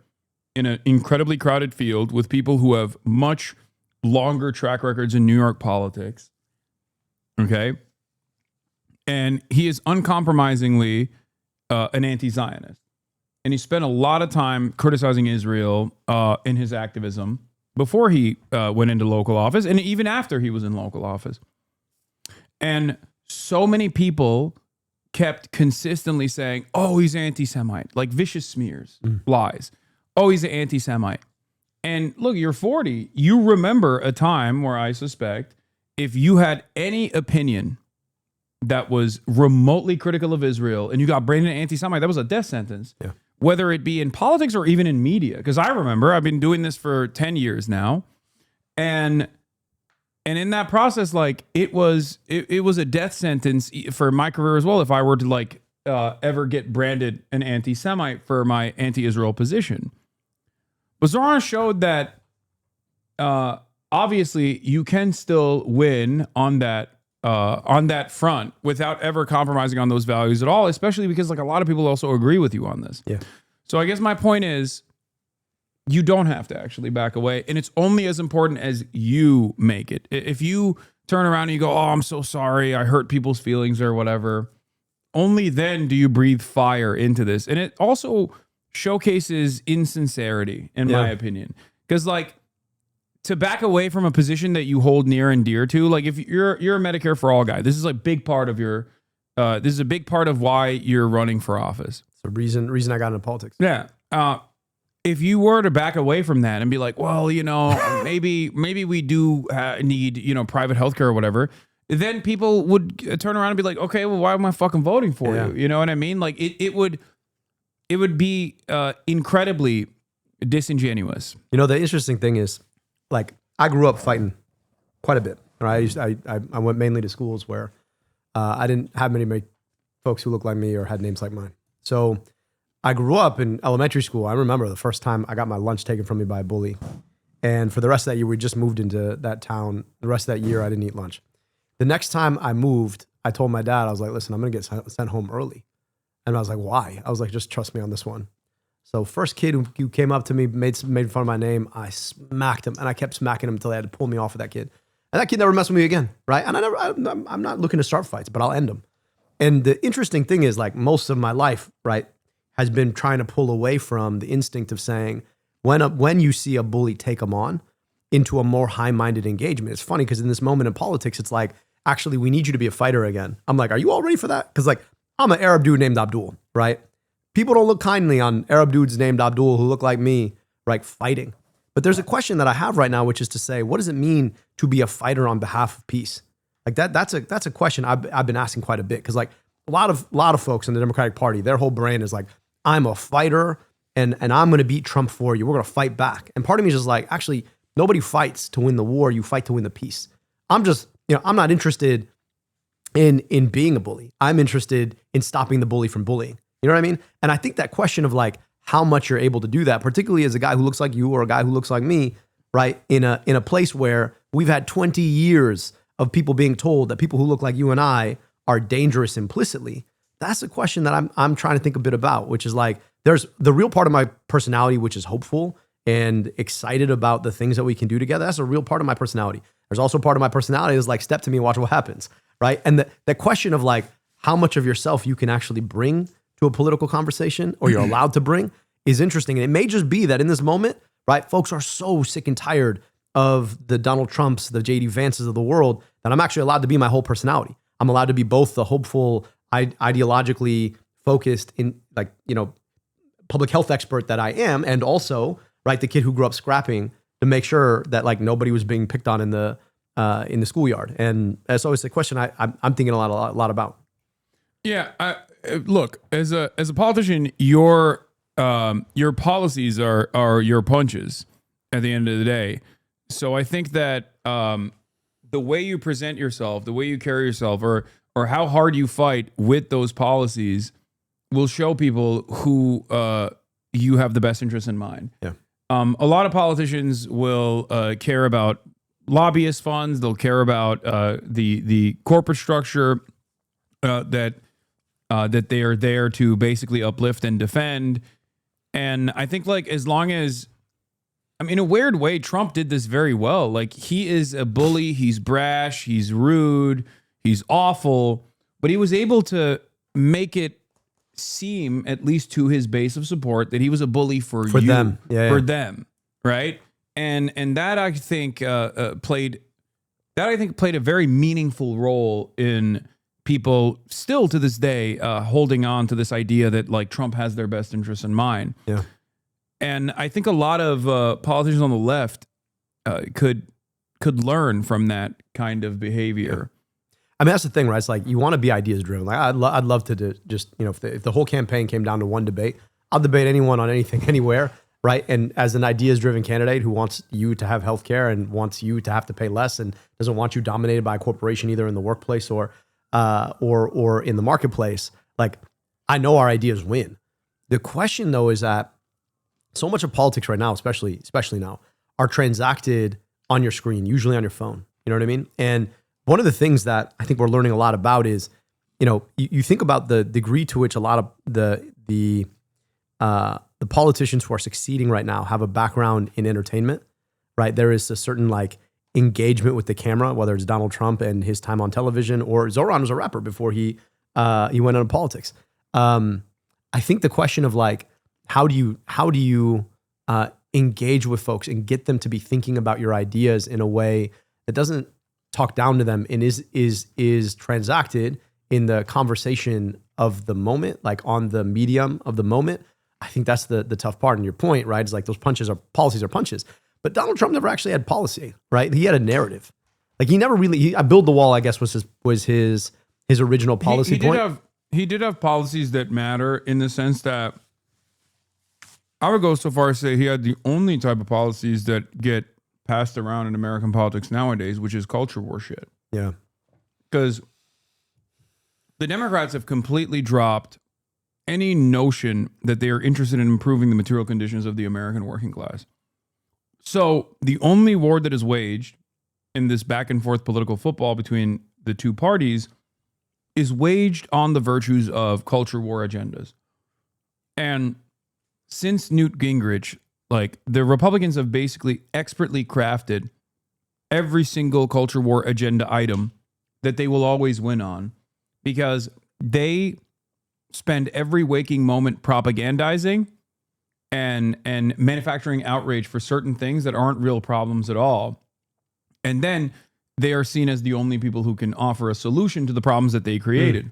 in an incredibly crowded field with people who have much longer track records in New York politics. Okay? And he is uncompromisingly an anti-Zionist. and he spent a lot of time criticizing Israel in his activism before he went into local office, and even after he was in local office. And so many people kept consistently saying, oh, he's anti-Semite, like vicious smears, lies. Oh, he's an anti-Semite. And look, you're 40. You remember a time where I suspect if you had any opinion that was remotely critical of Israel and you got branded an anti-Semite, that was a death sentence. Yeah. Whether it be in politics or even in media. Because I remember I've been doing this for 10 years now. And in that process, like it was a death sentence for my career as well if I were to like ever get branded an anti-Semite for my anti-Israel position. But Zoran showed that obviously you can still win on that front without ever compromising on those values at all, especially because like a lot of people also agree with you on this. Yeah. So I guess my point is you don't have to actually back away, and it's only as important as you make it. If you turn around and you go, oh, I'm so sorry, I hurt people's feelings or whatever, only then do you breathe fire into this. And it also showcases insincerity, in my opinion. Because like to back away from a position that you hold near and dear to, like if you're a Medicare for All guy, this is a big part of your, this is a big part of why you're running for office. It's the reason I got into politics. Yeah. If you were to back away from that and be like, well, you know, maybe we do need, you know, private healthcare or whatever, then people would turn around and be like, okay, well, why am I fucking voting for you? You know what I mean? Like it would be incredibly disingenuous. You know, the interesting thing is, like, I grew up fighting quite a bit. Right? I went mainly to schools where I didn't have many folks who looked like me or had names like mine. So I grew up in elementary school. I remember the first time I got my lunch taken from me by a bully. And for the rest of that year, we just moved into that town. The rest of that year, I didn't eat lunch. The next time I moved, I told my dad, I was like, listen, I'm going to get sent home early. And I was like, why? I was like, just trust me on this one. So first kid who came up to me, made fun of my name, I smacked him. And I kept smacking him until they had to pull me off of that kid. And that kid never messed with me again, right? And I'm not looking to start fights, but I'll end them. And the interesting thing is, like, most of my life, right, has been trying to pull away from the instinct of saying, when you see a bully, take them on, into a more high-minded engagement. It's funny because in this moment in politics, it's like, actually, we need you to be a fighter again. I'm like, are you all ready for that? Because like, I'm an Arab dude named Abdul, right? People don't look kindly on Arab dudes named Abdul who look like me, right, fighting. But there's a question that I have right now, which is to say, what does it mean to be a fighter on behalf of peace? Like that's a question I've been asking quite a bit, because like a lot of folks in the Democratic Party, their whole brand is like, I'm a fighter and I'm going to beat Trump for you. We're going to fight back. And part of me is just like, actually, nobody fights to win the war. You fight to win the peace. I'm just, I'm not interested in being a bully. I'm interested in stopping the bully from bullying. You know what I mean? And I think that question of like how much you're able to do that, particularly as a guy who looks like you or a guy who looks like me, right? In a place where we've had 20 years of people being told that people who look like you and I are dangerous implicitly. That's a question that I'm trying to think a bit about, which is like, there's the real part of my personality, which is hopeful and excited about the things that we can do together. That's a real part of my personality. There's also part of my personality is like, step to me and watch what happens, right? And the question of like how much of yourself you can actually bring to a political conversation or you're allowed to bring is interesting. And it may just be that in this moment, right, folks are so sick and tired of the Donald Trumps, the JD Vances of the world, that I'm actually allowed to be my whole personality. I'm allowed to be both the hopeful, ideologically focused in like, public health expert that I am, and also, right, the kid who grew up scrapping to make sure that like nobody was being picked on in the schoolyard. And that's always a question I'm thinking a lot about. Yeah, look, as a politician, your policies are your punches at the end of the day. So I think that the way you present yourself, the way you carry yourself, or how hard you fight with those policies will show people who you have the best interest in mind. Yeah. A lot of politicians will care about lobbyist funds. They'll care about the corporate structure that they are there to basically uplift and defend. And I think like as long as, in a weird way, Trump did this very well. Like he is a bully. He's brash. He's rude. He's awful. But he was able to make it seem, at least to his base of support, that he was a bully for them. For them, right? And that I think played a very meaningful role in people still to this day holding on to this idea that like Trump has their best interests in mind. Yeah. And I think a lot of politicians on the left could learn from that kind of behavior. I mean, that's the thing, right? It's like you want to be ideas driven. Like I'd love to just, if the whole campaign came down to one debate, I'll debate anyone on anything, anywhere, right? And as an ideas driven candidate who wants you to have healthcare and wants you to have to pay less and doesn't want you dominated by a corporation either in the workplace or in the marketplace, like I know our ideas win. The question though is that so much of politics right now, especially now, are transacted on your screen, usually on your phone. You know what I mean? And one of the things that I think we're learning a lot about is, you think about the degree to which a lot of the politicians who are succeeding right now have a background in entertainment, right? There is a certain like engagement with the camera, whether it's Donald Trump and his time on television, or Zoran was a rapper before he went into politics. I think the question of like, how do you engage with folks and get them to be thinking about your ideas in a way that doesn't talk down to them and is transacted in the conversation of the moment, like on the medium of the moment. I think that's the tough part. And your point, right, is like those policies are punches. But Donald Trump never actually had policy, right? He had a narrative. Like he never really. I build the wall, I guess, was his original policy point. He did have policies that matter in the sense that I would go so far as to say he had the only type of policies that get passed around in American politics nowadays, which is culture war shit. Yeah. Because the Democrats have completely dropped any notion that they are interested in improving the material conditions of the American working class. So the only war that is waged in this back and forth political football between the two parties is waged on the virtues of culture war agendas. And since Newt Gingrich, like the Republicans have basically expertly crafted every single culture war agenda item that they will always win on, because they spend every waking moment propagandizing and manufacturing outrage for certain things that aren't real problems at all. And then they are seen as the only people who can offer a solution to the problems that they created.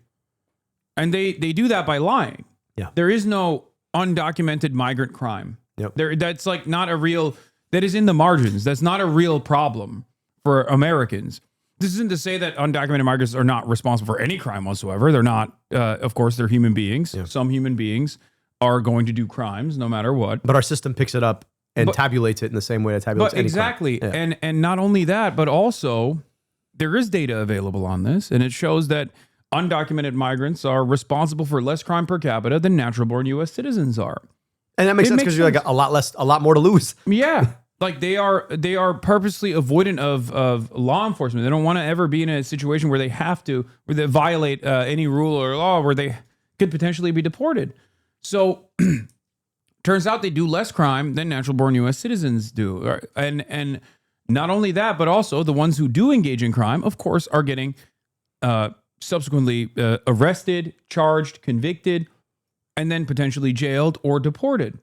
And they do that by lying. Yeah. There is no undocumented migrant crime. Yep. That's like not a real, that is in the margins. That's not a real problem for Americans. This isn't to say that undocumented migrants are not responsible for any crime whatsoever. They're not. Of course, they're human beings. Yeah. Some human beings are going to do crimes no matter what. But our system picks it up and tabulates it in the same way that tabulates any exactly. crime. Yeah. And not only that, but also there is data available on this, and it shows that undocumented migrants are responsible for less crime per capita than natural-born U.S. citizens are. And that makes sense because you're like a lot more to lose. Yeah. Like they are purposely avoidant of law enforcement. They don't want to ever be in a situation where they violate any rule or law where they could potentially be deported. So turns out they do less crime than natural-born U.S. citizens do. And not only that, but also the ones who do engage in crime, of course, are getting subsequently arrested, charged, convicted, and then potentially jailed or deported,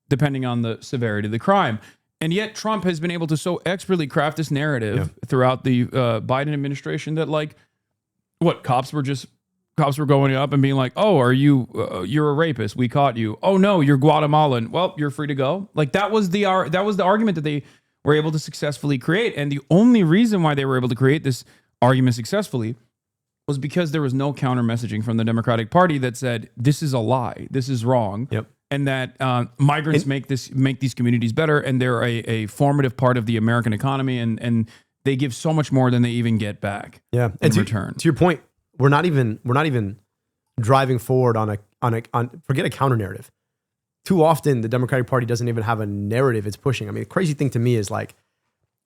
depending on the severity of the crime. And yet Trump has been able to so expertly craft this narrative throughout the Biden administration that, like, what, cops were going up and being like, oh, are you, you're a rapist. We caught you. Oh no, you're Guatemalan. Well, you're free to go. Like that was the argument that they were able to successfully create. And the only reason why they were able to create this argument successfully was because there was no counter messaging from the Democratic Party that said, this is a lie. This is wrong. Yep. And that migrants make these communities better, and they're a formative part of the American economy, and they give so much more than they even get back. Yeah, in return. To your point, we're not even driving forward on forget a counter narrative. Too often, the Democratic Party doesn't even have a narrative it's pushing. I mean, the crazy thing to me is like,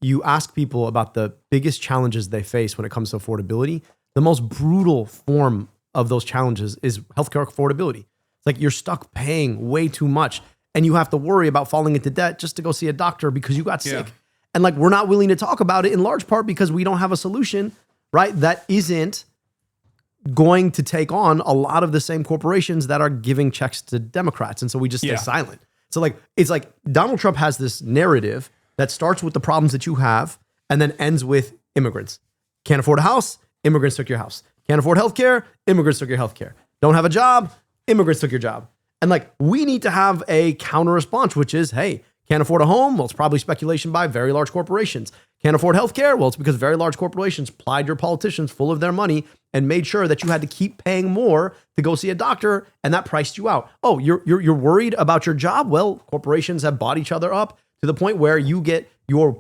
you ask people about the biggest challenges they face when it comes to affordability. The most brutal form of those challenges is healthcare affordability. Like you're stuck paying way too much and you have to worry about falling into debt just to go see a doctor because you got sick. And like, we're not willing to talk about it in large part because we don't have a solution, right? That isn't going to take on a lot of the same corporations that are giving checks to Democrats. And so we just stay silent. So like, it's like Donald Trump has this narrative that starts with the problems that you have and then ends with immigrants. Can't afford a house, immigrants took your house. Can't afford healthcare, immigrants took your healthcare. Don't have a job, immigrants took your job. And like, we need to have a counter response, which is, hey, can't afford a home? Well, it's probably speculation by very large corporations. Can't afford healthcare? Well, it's because very large corporations plied your politicians full of their money and made sure that you had to keep paying more to go see a doctor, and that priced you out. Oh, you're worried about your job? Well, corporations have bought each other up to the point where you get your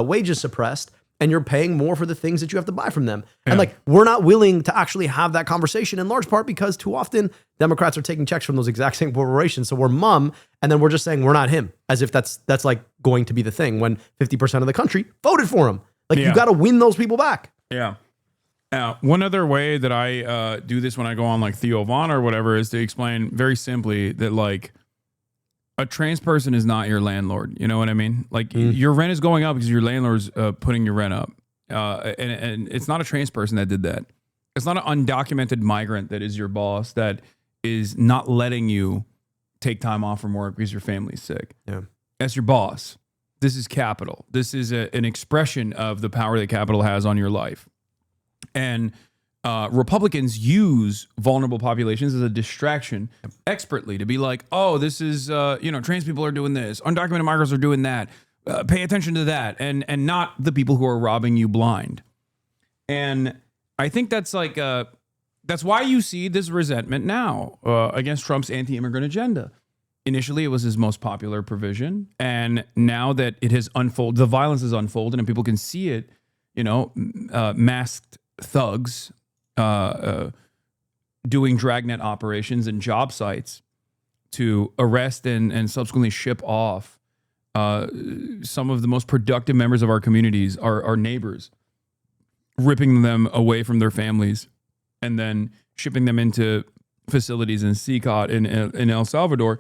wages suppressed, and you're paying more for the things that you have to buy from them. Yeah. And like, we're not willing to actually have that conversation, in large part because too often Democrats are taking checks from those exact same corporations. So we're mum, and then we're just saying we're not him, as if that's like going to be the thing when 50% of the country voted for him. Like, you got to win those people back. Yeah. One other way that I do this when I go on like Theo Von or whatever is to explain very simply that like, a trans person is not your landlord. You know what I mean? Like your rent is going up because your landlord's putting your rent up. And it's not a trans person that did that. It's not an undocumented migrant that is your boss that is not letting you take time off from work because your family's sick. Yeah. That's your boss. This is capital. This is an expression of the power that capital has on your life. And Republicans use vulnerable populations as a distraction expertly to be like, oh, this is, trans people are doing this. Undocumented migrants are doing that. Pay attention to that. And not the people who are robbing you blind. And I think that's like, that's why you see this resentment now against Trump's anti-immigrant agenda. Initially, it was his most popular provision. And now that it has unfolded, the violence has unfolded and people can see it, masked thugs doing dragnet operations and job sites to arrest and subsequently ship off some of the most productive members of our communities, our neighbors, ripping them away from their families and then shipping them into facilities in CCOT in El Salvador.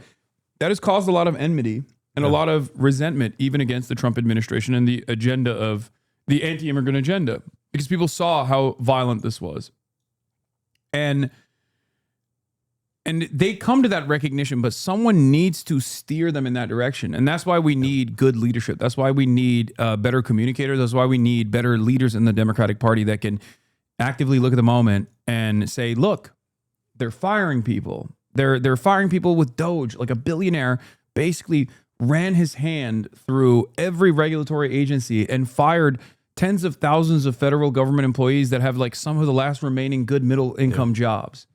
That has caused a lot of enmity and a lot of resentment, even against the Trump administration and the agenda of the anti-immigrant agenda, because people saw how violent this was. And they come to that recognition, but someone needs to steer them in that direction. And that's why we need good leadership. That's why we need better communicators. That's why we need better leaders in the Democratic Party that can actively look at the moment and say, look, they're firing people. They're firing people with Doge. Like a billionaire basically ran his hand through every regulatory agency and fired tens of thousands of federal government employees that have like some of the last remaining good middle income jobs.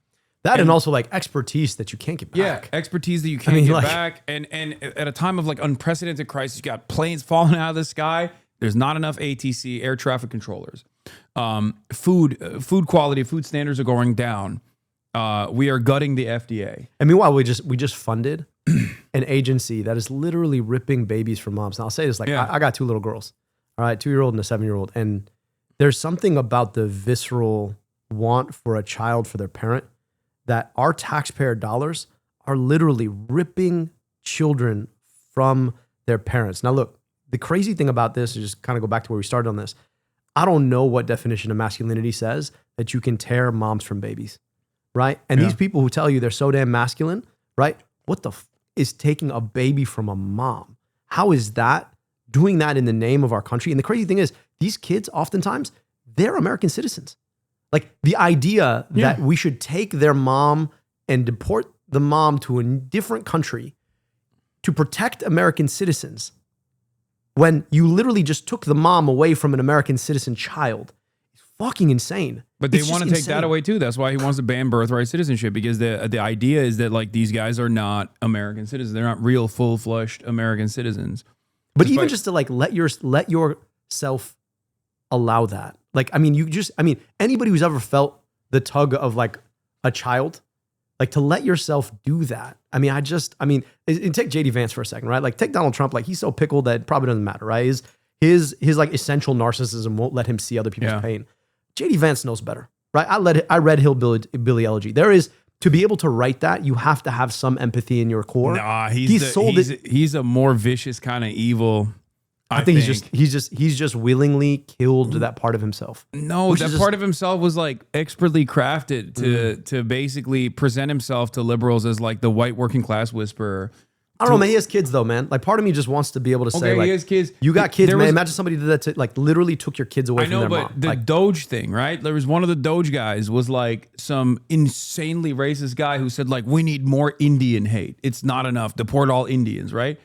That and also like expertise that you can't get back. Yeah, expertise that you can't get back. And at a time of like unprecedented crisis, you got planes falling out of the sky. There's not enough ATC, air traffic controllers. Food quality, food standards are going down. We are gutting the FDA. And meanwhile, we just funded an agency that is literally ripping babies from moms. Now I'll say this, like I got two little girls. All right, 2-year-old and a 7-year-old. And there's something about the visceral want for a child for their parent that our taxpayer dollars are literally ripping children from their parents. Now, look, the crazy thing about this is just kind of go back to where we started on this. I don't know what definition of masculinity says that you can tear moms from babies, right? And these people who tell you they're so damn masculine, right? What the is taking a baby from a mom? How is that? Doing that in the name of our country. And the crazy thing is, these kids, oftentimes, they're American citizens. Like the idea that we should take their mom and deport the mom to a different country to protect American citizens when you literally just took the mom away from an American citizen child is fucking insane. But they want to take that away too. That's why he wants to ban birthright citizenship, because the idea is that like these guys are not American citizens. They're not real full-fledged American citizens. But even just to like let yourself allow that. Like, I mean, anybody who's ever felt the tug of like a child, like to let yourself do that. I mean, and take JD Vance for a second, right? Like take Donald Trump, like he's so pickled that it probably doesn't matter, right? His like essential narcissism won't let him see other people's pain. JD Vance knows better, right? I read Hillbilly Elegy. There is, to be able to write that, you have to have some empathy in your core. Nah, he's a more vicious kind of evil. I think he's just willingly killed that part of himself. No, that part of himself was like expertly crafted to basically present himself to liberals as like the white working class whisperer. I don't know, man. He has kids though, man. Like part of me just wants to be able to say, like, he has kids. You got kids, man. Imagine somebody did that to, like, literally took your kids away from their mom. I know, but the Doge thing, right? There was one of the Doge guys was like some insanely racist guy who said like, we need more Indian hate. It's not enough. Deport all Indians, right?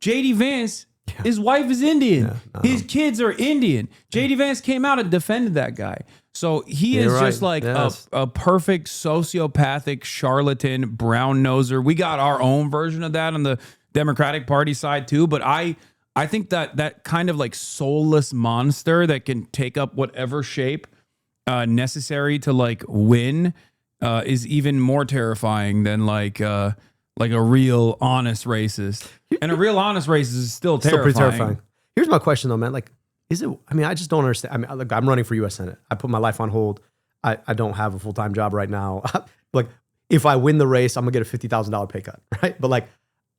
JD Vance, his wife is Indian. His kids are Indian. JD Vance came out and defended that guy. So he is just like a perfect sociopathic charlatan, brown noser. We got our own version of that on the Democratic Party side too. But I think that kind of like soulless monster that can take up whatever shape necessary to like win is even more terrifying than like a real honest racist. And a real honest racist is still terrifying. Still pretty terrifying. Here's my question though, man. Like, is it? I mean, I just don't understand. I mean, look, I'm running for U.S. Senate. I put my life on hold. I don't have a full-time job right now. Like, if I win the race, I'm gonna get a $50,000 pay cut, right? But like,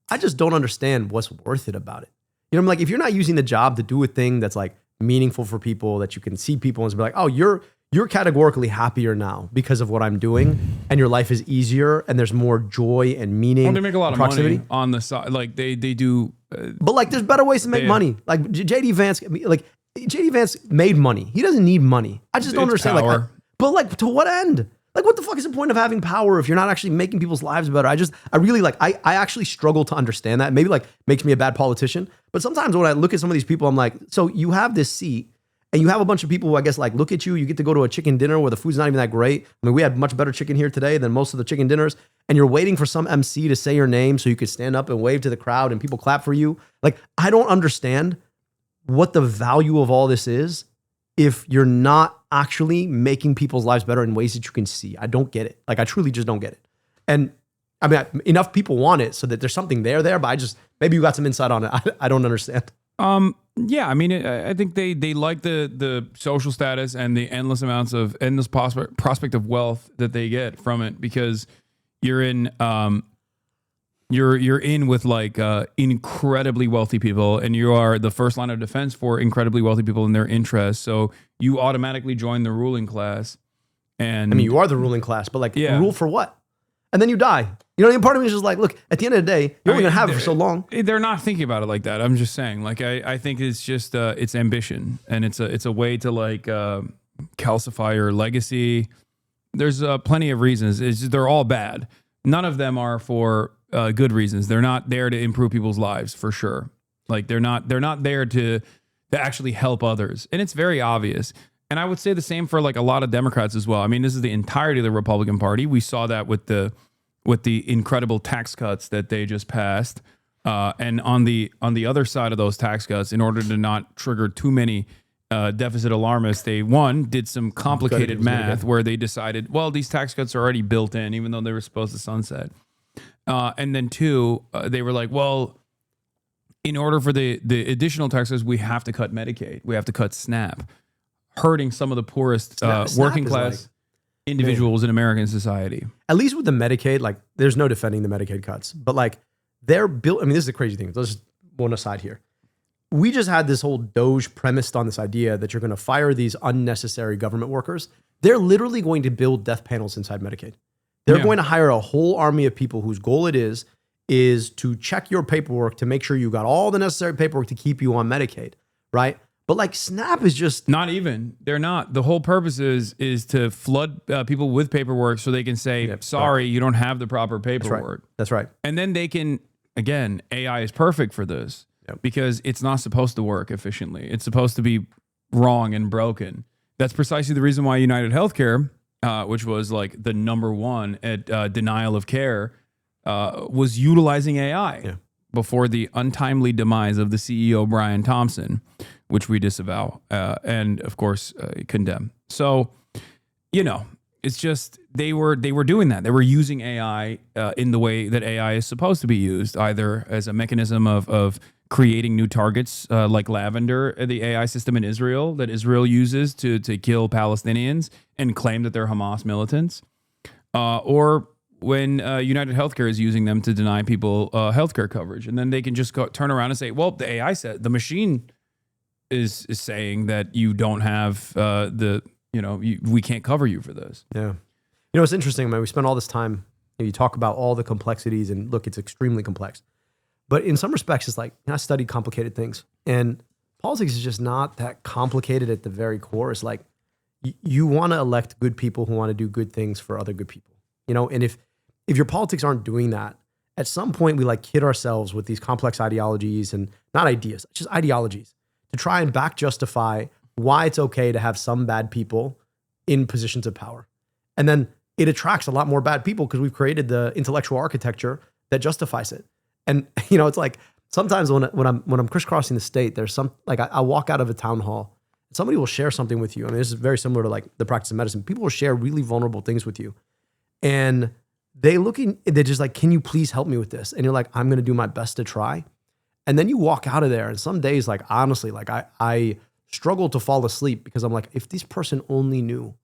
I just don't understand what's worth it about it. You know, I'm like, if you're not using the job to do a thing that's like meaningful for people, that you can see people and be like, oh, you're categorically happier now because of what I'm doing, and your life is easier, and there's more joy and meaning. Well, they make a lot of money on the side. Like they do. But like, there's better ways to make money. Like JD Vance, like JD Vance made money. He doesn't need money. I just don't understand. Like, but like, to what end? Like, what the fuck is the point of having power if you're not actually making people's lives better? I really like, I actually struggle to understand that. Maybe like makes me a bad politician. But sometimes when I look at some of these people, I'm like, so you have this seat and you have a bunch of people who I guess like look at you, you get to go to a chicken dinner where the food's not even that great. I mean, we had much better chicken here today than most of the chicken dinners. And you're waiting for some MC to say your name so you could stand up and wave to the crowd and people clap for you. Like, I don't understand what the value of all this is if you're not actually making people's lives better in ways that you can see. I don't get it. Like, I truly just don't get it. And I mean, enough people want it so that there's something there, but maybe you got some insight on it. I don't understand. Yeah, I mean, I think they like the social status and the endless prospect of wealth that they get from it, because you're in with like incredibly wealthy people, and you are the first line of defense for incredibly wealthy people and their interests. So you automatically join the ruling class. And I mean, you are the ruling class, but like, rule for what? And then you die. You know what I mean? Part of me is just like, look, at the end of the day, you're only going to have it for so long. They're not thinking about it like that. I'm just saying, like, I think it's just, it's ambition, and it's a way to like calcify your legacy. There's plenty of reasons. They're all bad. None of them are for good reasons. They're not there to improve people's lives, for sure. Like, they're not there to actually help others. And it's very obvious. And I would say the same for like a lot of Democrats as well. I mean, this is the entirety of the Republican Party. We saw that with the incredible tax cuts that they just passed. And on the other side of those tax cuts, in order to not trigger too many deficit alarmists, they did some complicated math where they decided, well, these tax cuts are already built in, even though they were supposed to sunset. And then two, they were like, well, in order for the additional taxes, we have to cut Medicaid. We have to cut SNAP, hurting some of the poorest working class individuals in American society. At least with the Medicaid, like, there's no defending the Medicaid cuts, but like, they're built. I mean, this is a crazy thing. Let's just one aside here. We just had this whole Doge premised on this idea that you're going to fire these unnecessary government workers. They're literally going to build death panels inside Medicaid. They're going to hire a whole army of people whose goal it is to check your paperwork to make sure you got all the necessary paperwork to keep you on Medicaid, right? But like, SNAP is just not even. They're not. The whole purpose is to flood people with paperwork so they can say, sorry, you don't have the proper paperwork. That's right. And then they can, again, AI is perfect for this because it's not supposed to work efficiently. It's supposed to be wrong and broken. That's precisely the reason why United Healthcare, which was like the number one at denial of care, was utilizing AI before the untimely demise of the CEO, Brian Thompson, which we disavow and, of course, condemn. So, you know, it's just they were doing that. They were using AI in the way that AI is supposed to be used, either as a mechanism of creating new targets like Lavender, the AI system in Israel that Israel uses to kill Palestinians and claim that they're Hamas militants, or when United Healthcare is using them to deny people healthcare coverage. And then they can just turn around and say, well, the AI said, the machine is saying that you don't have we can't cover you for this. Yeah. You know, it's interesting, man. We spend all this time, you talk about all the complexities, and look, it's extremely complex. But in some respects, it's like, I studied complicated things, and politics is just not that complicated at the very core. It's like, you want to elect good people who want to do good things for other good people, and if your politics aren't doing that, at some point we like kid ourselves with these complex ideologies, and not ideas, just ideologies, to try and back justify why it's okay to have some bad people in positions of power. And then it attracts a lot more bad people because we've created the intellectual architecture that justifies it. And it's like sometimes when I'm crisscrossing the state, there's some, like, I walk out of a town hall, somebody will share something with you. I mean, this is very similar to like the practice of medicine. People will share really vulnerable things with you, and they're just like, can you please help me with this? And you're like, I'm going to do my best to try. And then you walk out of there, and some days, like, honestly, like I struggle to fall asleep because I'm like, if this person only knew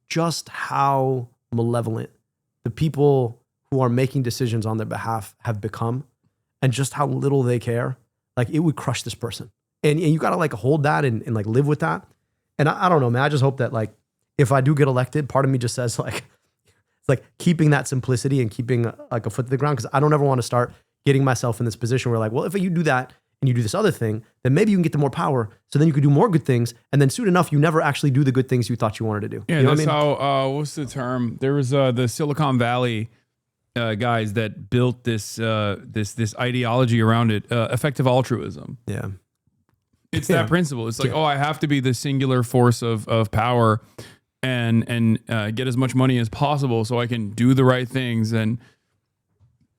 just how malevolent the people who are making decisions on their behalf have become, and just how little they care, like, it would crush this person. And you got to like hold that and like live with that. And I don't know, man, I just hope that, like, if I do get elected, part of me just says, like, it's like keeping that simplicity and keeping like a foot to the ground. Cause I don't ever want to start getting myself in this position where, like, well, if you do that and you do this other thing, then maybe you can get to more power. So then you could do more good things. And then soon enough, you never actually do the good things you thought you wanted to do. Yeah, you know that's what I mean? how, what's the term? There was the Silicon Valley guys that built this ideology around it, effective altruism. Yeah. It's that principle. It's like, I have to be the singular force of power and get as much money as possible so I can do the right things, and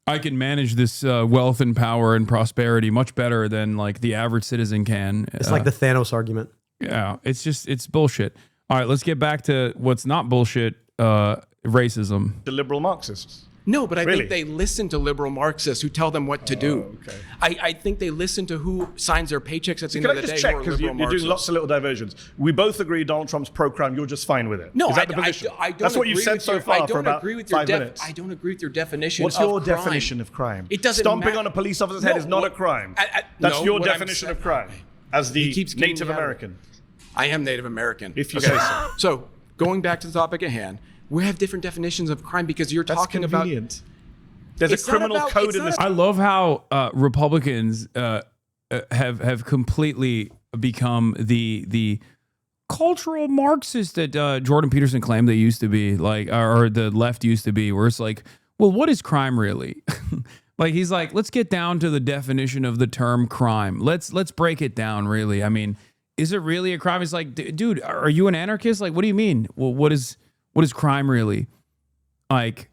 I can manage this wealth and power and prosperity much better than like the average citizen can. It's like the Thanos argument. Yeah, it's bullshit. All right, let's get back to what's not bullshit, racism. The liberal Marxists. No, but I Really? think they listen to liberal Marxists who tell them what to do. Okay. I think they listen to who signs their paychecks at the Can end I of the just day. check, who are because liberal you're doing Marxists. lots of little diversions. We both agree Donald Trump's pro-crime. You're just fine with it. No, Is that the position? I don't That's what you agree said with so your- far I don't for about agree with your 5 minutes. I don't agree with your definition What's of your crime. definition of crime? It doesn't Stomping matter. on a police officer's head is not a crime. That's no, your what I'm definition saying- of crime as the He keeps getting Native me out of it. American. I am Native American. If you Okay, say so. So going back to the topic at hand, we have different definitions of crime because you're talking convenient. about. There's It's a not criminal about- code it's in not this. I love how Republicans have completely become the cultural Marxist that Jordan Peterson claimed they used to be, like, or the left used to be, where it's like, well, what is crime really? Like, he's like, let's get down to the definition of the term crime. Let's break it down, really. I mean, is it really a crime? It's like, dude, are you an anarchist? Like, what do you mean? Well, what is crime really? Like,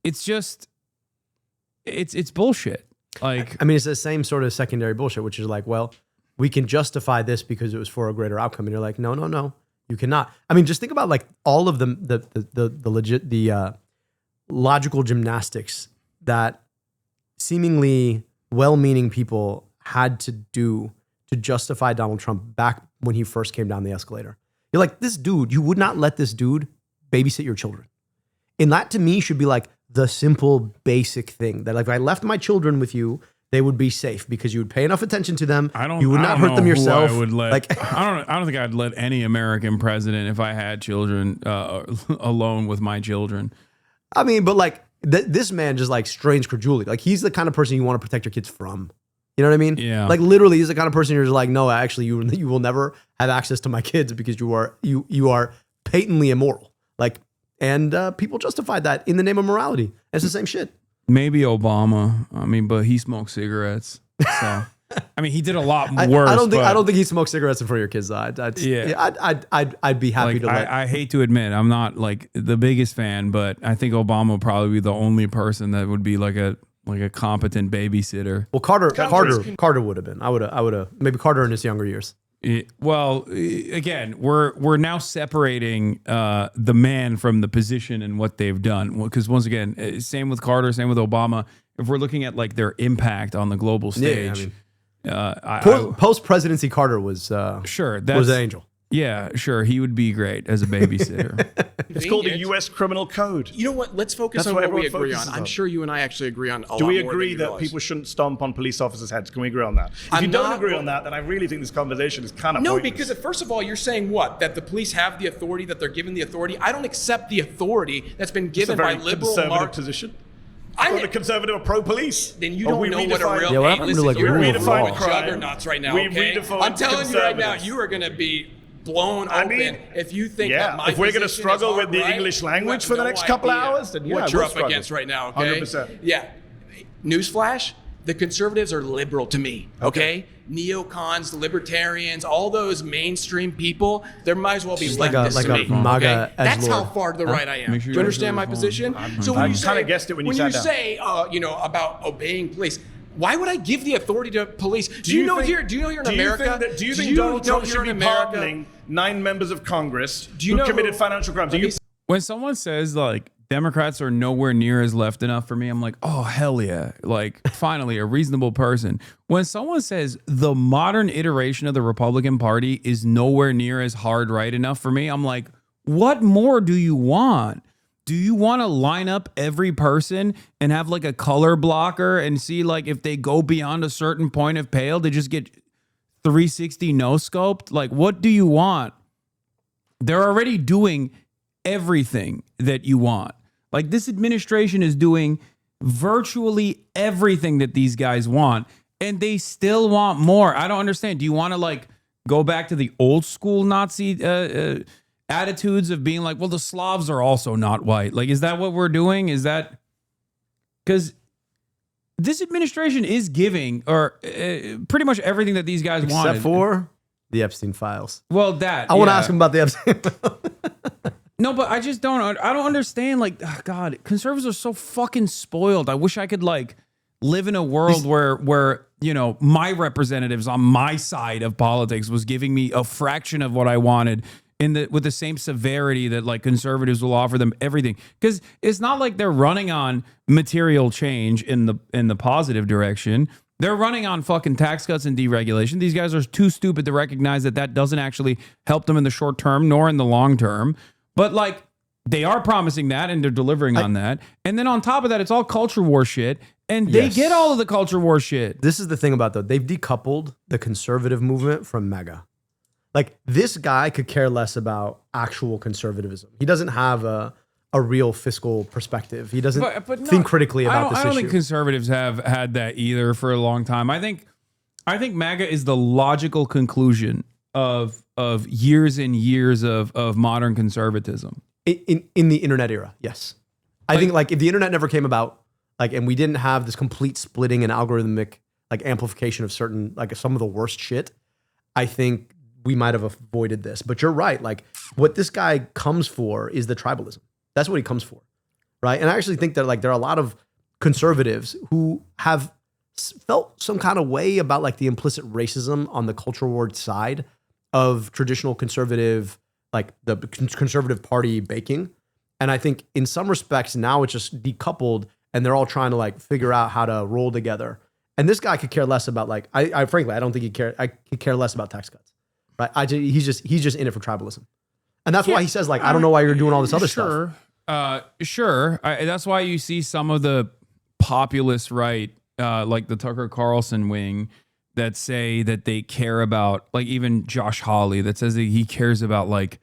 it's just, it's bullshit. Like, I mean, it's the same sort of secondary bullshit, which is like, well, we can justify this because it was for a greater outcome. And you're like, no, you cannot. I mean, just think about like all of the logical gymnastics that seemingly well-meaning people had to do to justify Donald Trump back when he first came down the escalator. You're like, this dude, you would not let this dude babysit your children. And that to me should be like the simple basic thing that, like, if I left my children with you, they would be safe because you would pay enough attention to them. You would not hurt them yourself. I would let. Like, I don't think I'd let any American president if I had children alone with my children. I mean, but like this man just like strains credulity. Like, he's the kind of person you want to protect your kids from. You know what I mean? Yeah. Like, literally, he's the kind of person you're just like, no, actually, you will never have access to my kids because you are patently immoral. Like, and people justified that in the name of morality. It's the same shit. Maybe Obama. I mean, but he smoked cigarettes. So, I mean, he did a lot worse. I don't think he smoked cigarettes in front of your kids. I'd be happy like, to let. I hate to admit, I'm not like the biggest fan, but I think Obama would probably be the only person that would be like a competent babysitter. Well, Carter would have been. I would have maybe Carter in his younger years. Well, again, we're now separating the man from the position and what they've done. Because once again, same with Carter, same with Obama. If we're looking at like their impact on the global stage, Post presidency Carter was was an angel. Yeah, sure. He would be great as a babysitter. It's called the U.S. Criminal Code. You know what? Let's focus That's on what what we everyone agree on. focuses I'm on. sure you and I actually agree on a lot Do we more agree than you that realize. people shouldn't stomp on police officers' heads? Can we agree on that? If I'm you don't not- agree on that, then I really think this conversation is kind of No, pointless. because first of all, you're saying what? That the police have the authority, that they're given the authority. I don't accept the authority that's been It's a given by very liberal conservative position. I thought the conservative are pro-police. Then you Or don't we know what a redefine- real. Yeah, what Hey, happened to, listen, like, you're rule of redefining law? juggernauts right now. We Okay, redefined I'm telling you right now, conservatives. you are going to be blown open if you think that my if we're going to position is struggle with hard the right, English you language have for the no next couple idea hours, then yeah, what you're we'll up struggle. against right now. Okay, 100%. yeah. Newsflash: the conservatives are liberal to me. Okay, neocons, libertarians, all those mainstream people, there might as well be like a- leftists like to a me. MAGA Okay? That's how edgelord. far to the Huh? right I am. Make Do sure you you understand my answer your position? phone. So when I you say, kinda guessed it when you sat down. say, about obeying police. Why would I give the authority to police? Do you know think- here? Do you know here in America? Do you think Donald Trump should be pardoning 9 members of Congress who committed financial crimes? Do you When someone says like Democrats are nowhere near as left enough for me, I'm like, oh hell yeah. Like finally a reasonable person. When someone says the modern iteration of the Republican Party is nowhere near as hard right enough for me, I'm like, what more do you want? Do you want to line up every person and have like a color blocker and see like if they go beyond a certain point of pale, they just get 360 no scoped? Like, what do you want? They're already doing everything that you want. Like this administration is doing virtually everything that these guys want, and they still want more. I don't understand. Do you want to like go back to the old school Nazi attitudes of being like, well, the Slavs are also not white? Like, is that what we're doing? Is that because this administration is giving or pretty much everything that these guys wanted, Except for the Epstein files. Well, that I want to yeah. ask him about the Epstein. No, but I just don't. I don't understand. Like, God, conservatives are so fucking spoiled. I wish I could like live in a world where you know my representatives on my side of politics was giving me a fraction of what I wanted with the same severity that like conservatives will offer them everything. Because it's not like they're running on material change in the positive direction. They're running on fucking tax cuts and deregulation. These guys are too stupid to recognize that doesn't actually help them in the short term nor in the long term. But like they are promising that and they're delivering on that. And then on top of that, it's all culture war shit. And they get all of the culture war shit. This is the thing about though. They've decoupled the conservative movement from MAGA. Like this guy could care less about actual conservatism. He doesn't have a real fiscal perspective. He doesn't think critically about this issue. I don't think conservatives have had that either for a long time. I think MAGA is the logical conclusion of years and years of modern conservatism. In the internet era, yes. I think like if the internet never came about, like, and we didn't have this complete splitting and algorithmic like amplification of certain like some of the worst shit, I think we might have avoided this. But you're right. Like what this guy comes for is the tribalism. That's what he comes for, right? And I actually think that like there are a lot of conservatives who have felt some kind of way about like the implicit racism on the culture war side of traditional conservative, like the conservative party baking. And I think in some respects now it's just decoupled and they're all trying to like figure out how to roll together. And this guy could care less about like, I frankly, I don't think he could care less about tax cuts, right? He's just in it for tribalism. And that's why he says like, I don't know why you're doing all this other stuff. Sure. That's why you see some of the populist right, like the Tucker Carlson wing, that say that they care about, like even Josh Hawley that says that he cares about like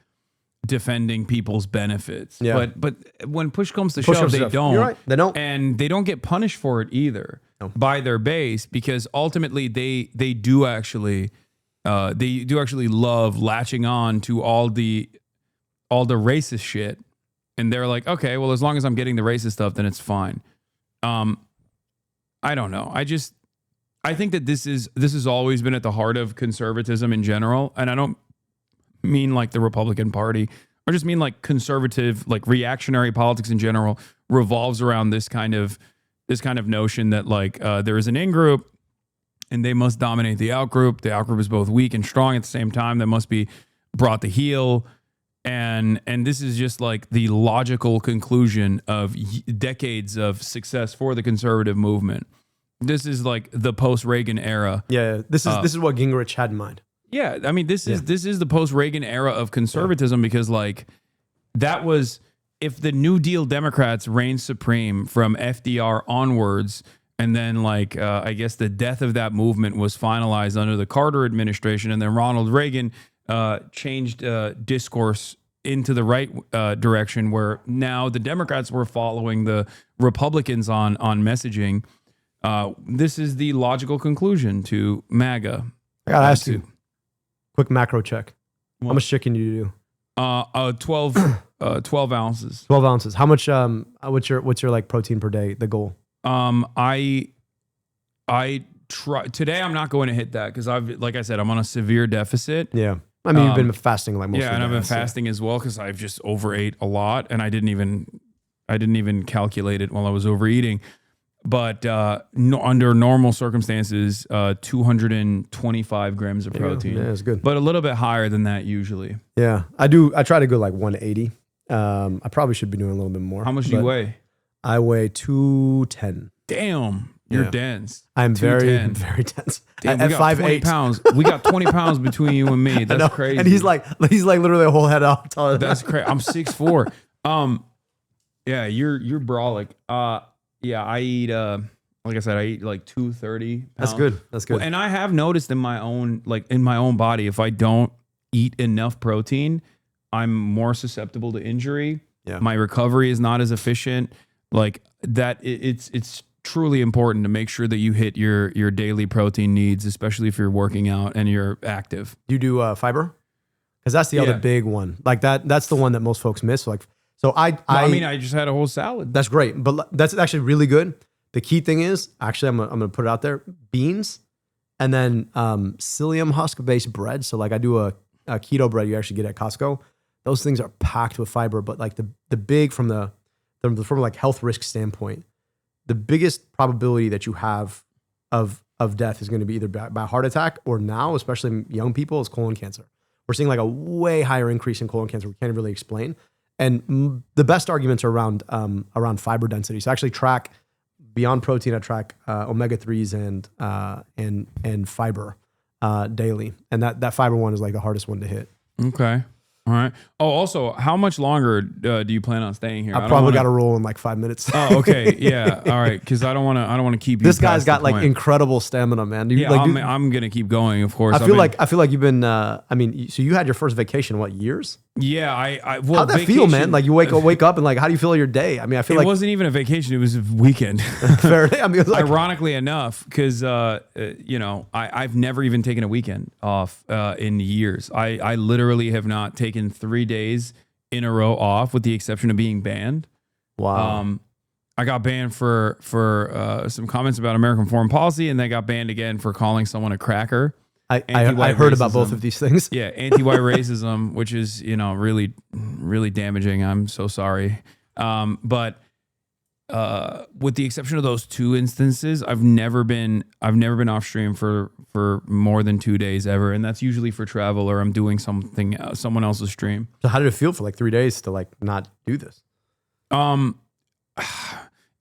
defending people's benefits. Yeah. But when push comes to shove, they don't. You're right. They don't. And they don't get punished for it either by their base, because ultimately they do actually love latching on to all the racist shit. And they're like, okay, well, as long as I'm getting the racist stuff, then it's fine. I don't know. I think that this has always been at the heart of conservatism in general. And I don't mean like the Republican Party. I just mean like conservative, like reactionary politics in general revolves around this kind of notion that like there is an in-group and they must dominate the out-group. The out-group is both weak and strong at the same time. That must be brought to heel. And this is just like the logical conclusion of decades of success for the conservative movement. This is like the post-Reagan era. Yeah, this is what Gingrich had in mind. Yeah, I mean, this is the post-Reagan era of conservatism because, like, that was if the New Deal Democrats reigned supreme from FDR onwards, and then, like, I guess the death of that movement was finalized under the Carter administration, and then Ronald Reagan changed discourse into the right direction, where now the Democrats were following the Republicans on messaging. This is the logical conclusion to MAGA. I gotta ask you, quick macro check. What? How much chicken do you do? 12 ounces. 12 ounces. How much? What's your like protein per day? The goal? I try today. I'm not going to hit that because like I said, I'm on a severe deficit. Yeah. I mean, you've been fasting like most of the and I've been days, fasting as well because I've just overate a lot, and I didn't even calculate it while I was overeating. But under normal circumstances, 225 grams of protein. Yeah, it's good. But a little bit higher than that usually. Yeah, I do. I try to go like 180. I probably should be doing a little bit more. How much do you weigh? I weigh 210. Damn, you're dense. I'm very 210. very dense. Damn, At we got 5'8". pounds. We got 20 pounds between you and me. That's crazy. And he's like literally a whole head off taller than That's crazy. I'm 6'4". Yeah, you're brolic. Yeah, I eat like I said, I eat like 230 pounds. That's good. That's good. And I have noticed in my own body, if I don't eat enough protein, I'm more susceptible to injury. Yeah. My recovery is not as efficient. Like that, it's truly important to make sure that you hit your daily protein needs, especially if you're working out and you're active. You do fiber? Because that's the other big one. Like that's the one that most folks miss. So I mean, I just had a whole salad. That's great, but that's actually really good. The key thing is, actually, I'm gonna put it out there: beans, and then psyllium husk-based bread. So like I do a keto bread you actually get at Costco. Those things are packed with fiber, but like the big from like health risk standpoint, the biggest probability that you have of death is going to be either by heart attack or now, especially in young people, is colon cancer. We're seeing like a way higher increase in colon cancer. We can't really explain. And the best arguments are around fiber density. So I actually track beyond protein. I track omega-3s and fiber daily, and that fiber one is like the hardest one to hit. Okay. All right. Oh, also, how much longer do you plan on staying here? I probably got to roll in like 5 minutes. Oh, okay. Yeah. All right. Because I don't want to keep you. This guy's got like incredible stamina, man. I'm gonna keep going. Of course. I feel like you've been. I mean, so you had your first vacation what years? Yeah. Well, how'd that feel, man? Like you wake up and like, how do you feel your day? I mean, I feel it wasn't even a vacation; it was a weekend. Fair. I mean, it was like, ironically enough, because I've never even taken a weekend off in years. I literally have not taken 3 days in a row off, with the exception of being banned. Wow. I got banned for some comments about American foreign policy, and they got banned again for calling someone a cracker. I heard about both of these things. Yeah, anti-white racism, which is really, really damaging. I'm so sorry. But with the exception of those two instances, I've never been off stream for more than 2 days ever, and that's usually for travel or I'm doing someone else's stream. So how did it feel for like 3 days to like not do this?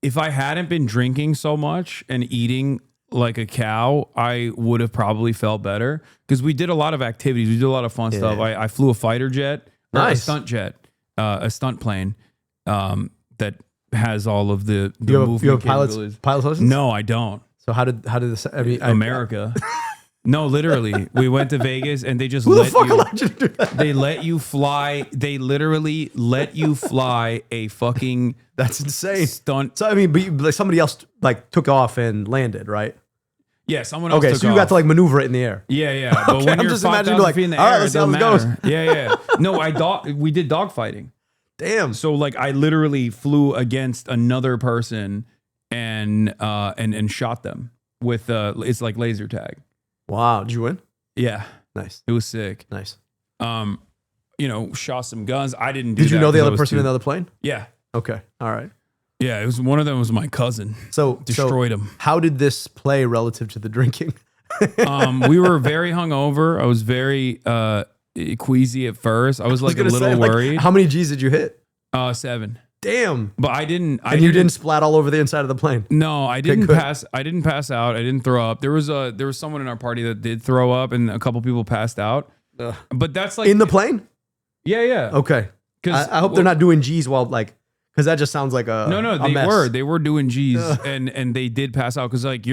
If I hadn't been drinking so much and eating like a cow, I would have probably felt better, because we did a lot of activities. We did a lot of fun stuff. I flew a fighter jet, a stunt jet, a stunt plane that has all of the movement. You have pilot's license? No, I don't. So how did this? I mean, America. No, literally, we went to Vegas and they just allowed you to do that? They let you fly. They literally let you fly a fucking. That's insane. Stunt. So I mean, but somebody else like took off and landed, right? Yeah, someone else. Okay, took so you off. got to like maneuver it in the air. Yeah. But Okay, when I'm you're just imagining 5,000 like, feet in the all air, right, let's see how it this doesn't goes. matter. Yeah. No, we did dogfighting. Damn. So like, I literally flew against another person and shot them with it's like laser tag. Wow, did you win? Yeah. Nice. It was sick. Nice. Shot some guns. I didn't do Did that. you know the other person in the other plane? Yeah. Okay. All right. Yeah, it was one of them was my cousin. So destroyed him. How did this play relative to the drinking? We were very hungover. I was very queasy at first. I was like a little worried. How many G's did you hit? 7. Damn. But I didn't. You didn't splat all over the inside of the plane. No, I didn't good. pass. I didn't pass out. I didn't throw up. There was someone in our party that did throw up, and a couple people passed out. But that's like in the plane. Yeah. Okay. I hope they're not doing G's while because that just sounds like a no. They were doing G's, and they did pass out because like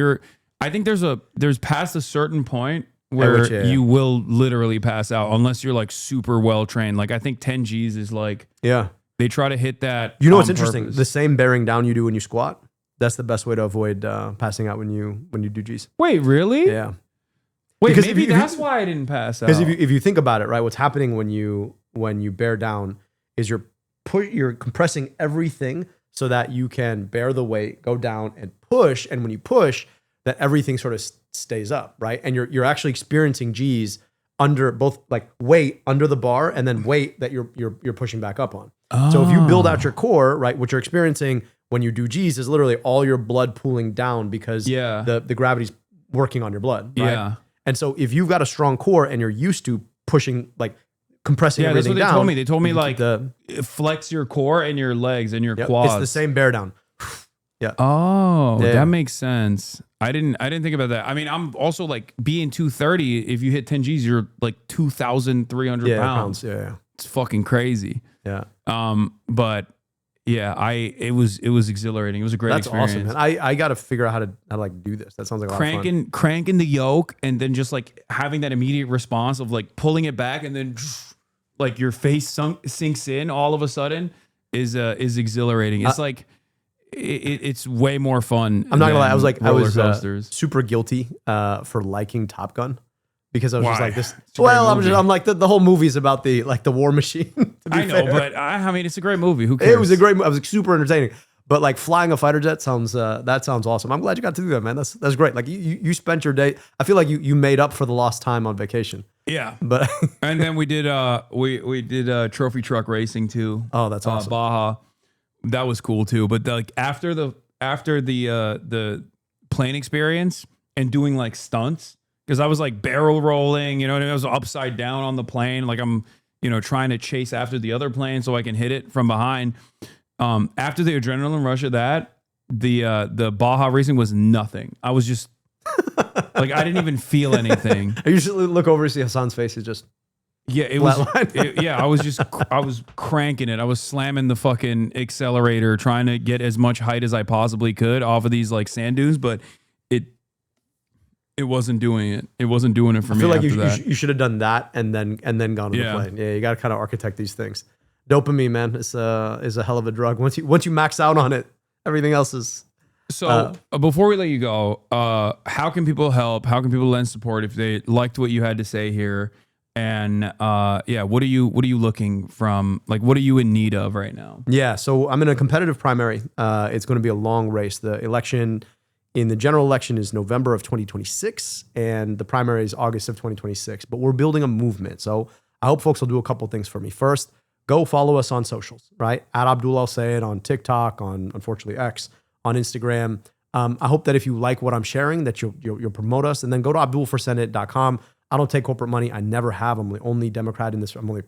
I think there's past a certain point where you will literally pass out unless you're like super well trained. Like I think 10 G's is like they try to hit that. You know what's interesting? purpose. The same bearing down you do when you squat. That's the best way to avoid passing out when you do G's. Wait, really? Yeah. Wait, Because maybe if you- that's why I didn't pass out. Because if you think about it, right, what's happening when you bear down is you're compressing everything so that you can bear the weight, go down and push, and when you push, that everything sort of stays up, right? And you're actually experiencing G's under both like weight under the bar and then weight that you're pushing back up on. So if you build out your core, right, what you're experiencing when you do G's is literally all your blood pooling down because the gravity's working on your blood, right? Yeah. And so if you've got a strong core and you're used to pushing, like compressing Yeah, that's everything what they down. told me. They told me you like keep flex your core and your legs and your Yep, quads. it's the same bear down. Yeah. Oh, Yeah. that makes sense. I didn't think about that. I mean, I'm also like being 230. If you hit 10 G's, you're like 2,300 pounds. Yeah. It's fucking crazy. Yeah. But yeah, it was exhilarating. It was a great That's experience. awesome, man. I got to figure out how to like do this. That sounds like a lot of fun. Cranking the yoke and then just like having that immediate response of like pulling it back and then like your face sinks in all of a sudden is exhilarating. It's like it's way more fun. I'm not gonna lie. I was coasters. super guilty for liking Top Gun because I was just Why? like this. It's a great Well, movie. I'm like the whole movie is about the war machine. to be I know, fair. but I mean, it's a great movie. Who cares? It was a great. I was super entertaining. But like flying a fighter jet sounds awesome. I'm glad you got to do that, man. That's great. Like you spent your day. I feel like you made up for the lost time on vacation. Yeah, but and then we did we did trophy truck racing too. Oh, that's awesome. Baja, that was cool too. But like after the plane experience and doing like stunts, because I was like barrel rolling, you know, and I was upside down on the plane, like I'm trying to chase after the other plane so I can hit it from behind. After the adrenaline rush of that, the Baja racing was nothing. I was just like I didn't even feel anything. I usually look over and see Hasan's face is just I was cranking it. I was slamming the fucking accelerator, trying to get as much height as I possibly could off of these like sand dunes, but it wasn't doing it. It wasn't doing it for me. I feel like after that. you should have done that and then gone to the plane. Yeah, you got to kind of architect these things. Dopamine, man, is a hell of a drug. Once you max out on it, everything else is. So before we let you go, how can people help? How can people lend support if they liked what you had to say here? And what are you looking from? Like, what are you in need of right now? Yeah, so I'm in a competitive primary. It's going to be a long race. The election in the general election is November of 2026, and the primary is August of 2026. But we're building a movement, so I hope folks will do a couple things for me. First, go follow us on socials, right? @Abdul I'll say it on TikTok, on unfortunately X, on Instagram. I hope that if you like what I'm sharing, that you'll promote us, and then go to abdulforsenate.com. I don't take corporate money. I never have. I'm the only Democrat in this. I'm only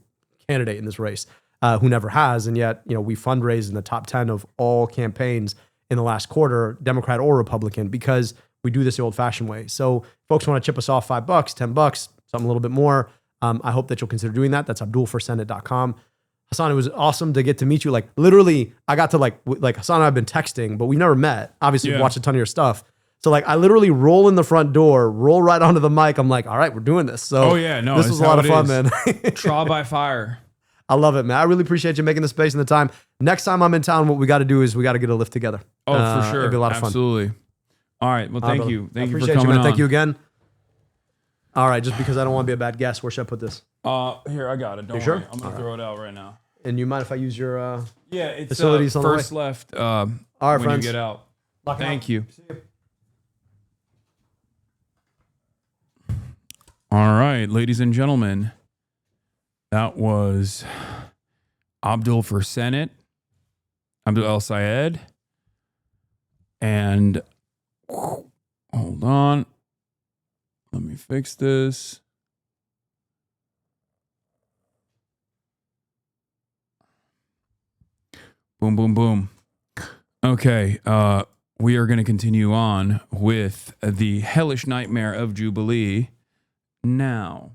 candidate in this race who never has, and yet we fundraise in the top 10 of all campaigns in the last quarter, Democrat or Republican, because we do this the old-fashioned way. So, folks want to chip us off $5, $10, something a little bit more. I hope that you'll consider doing that. That's abdulforsenate.com. Hasan, it was awesome to get to meet you. Like literally, I got to like Hasan and I have been texting, but we've never met. Obviously, we've watched a ton of your stuff. So like, I literally roll in the front door, roll right onto the mic. I'm like, all right, we're doing this. So this was a lot of fun, man. Trial by fire. I love it, man. I really appreciate you making the space and the time. Next time I'm in town, what we got to do is we got to get a lift together. Oh, for sure. It'd be a lot of fun. Absolutely. All right. Well, thank you. Thank you for appreciate coming man. on. Thank you again. All right, just because I don't want to be a bad guest, where should I put this? Here, I got it. Don't You worry. sure? I'm gonna throw it out right now. And you mind if I use your It's facilities on the way? first left. All right, when friends. you get out. Lock it Thank up. you. See you. All right, ladies and gentlemen, that was Abdul for Senate, Abdul El Sayed, and hold on, let me fix this. Boom, boom, boom. Okay, we are going to continue on with the hellish nightmare of Jubilee now.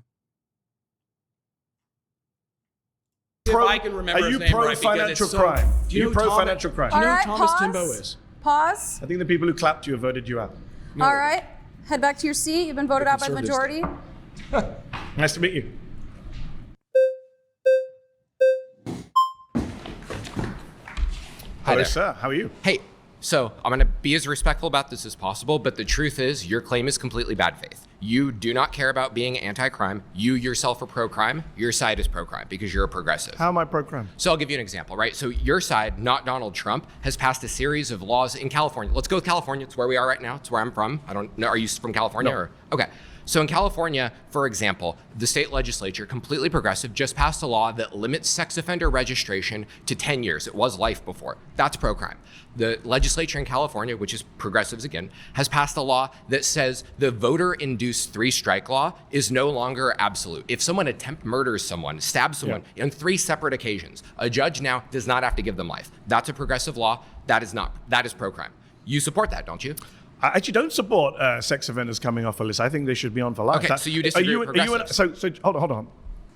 If I can remember Are his you name pro right, because financial it's so- crime? Do you Are know you pro Thomas- financial crime? Do you know All who right, Thomas pause. Timbo is? Pause. I think the people who clapped you have voted you out. All right. Head back to your seat. You've been voted out by the majority. Nice to meet you. Hello, there. sir. How are you? Hey, so I'm going to be as respectful about this as possible, but the truth is your claim is completely bad faith. You do not care about being anti-crime. You yourself are pro-crime. Your side is pro-crime because you're a progressive. How am I pro-crime? So I'll give you an example, right? So your side, not Donald Trump, has passed a series of laws in California. Let's go with California. It's where we are right now. It's where I'm from. I don't know. Are you from California? No. Or okay. So in California, for example, the state legislature, completely progressive, just passed a law that limits sex offender registration to 10 years. It was life before. That's pro-crime. The legislature in California, which is progressives again, has passed a law that says the voter-induced three-strike law is no longer absolute. If someone murders someone, stabs someone on 3 separate occasions, a judge now does not have to give them life. That's a progressive law. That is pro-crime. You support that, don't you? I actually don't support sex offenders coming off a list. I think they should be on for life. Okay, so you disagree with progressives. So hold on.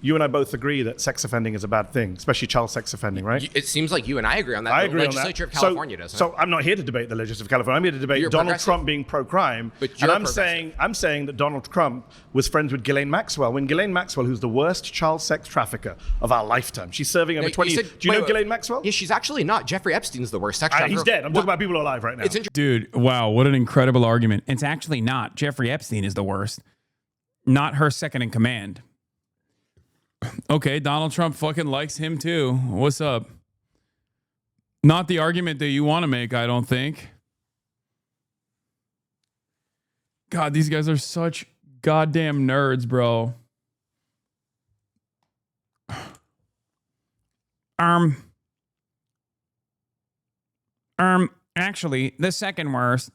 You and I both agree that sex offending is a bad thing, especially child sex offending, right? It seems like you and I agree on that. I The agree on that. legislature of California doesn't. So I'm not here to debate the legislature of California. I'm here to debate You're Donald progressive. Trump being pro-crime. But And you're I'm saying that Donald Trump was friends with Ghislaine Maxwell. When Ghislaine Maxwell, who's the worst child sex trafficker of our lifetime, she's serving over 20 years. Do you know Ghislaine Maxwell? Yeah, she's actually not. Jeffrey Epstein's the worst sex trafficker. He's dead. I'm talking about people who are alive right now. Dude, wow, what an incredible argument. It's actually not. Jeffrey Epstein is the worst. Not her second in command. Okay, Donald Trump fucking likes him too. What's up? Not the argument that you want to make, I don't think. God, these guys are such goddamn nerds, bro. Actually, the second worst.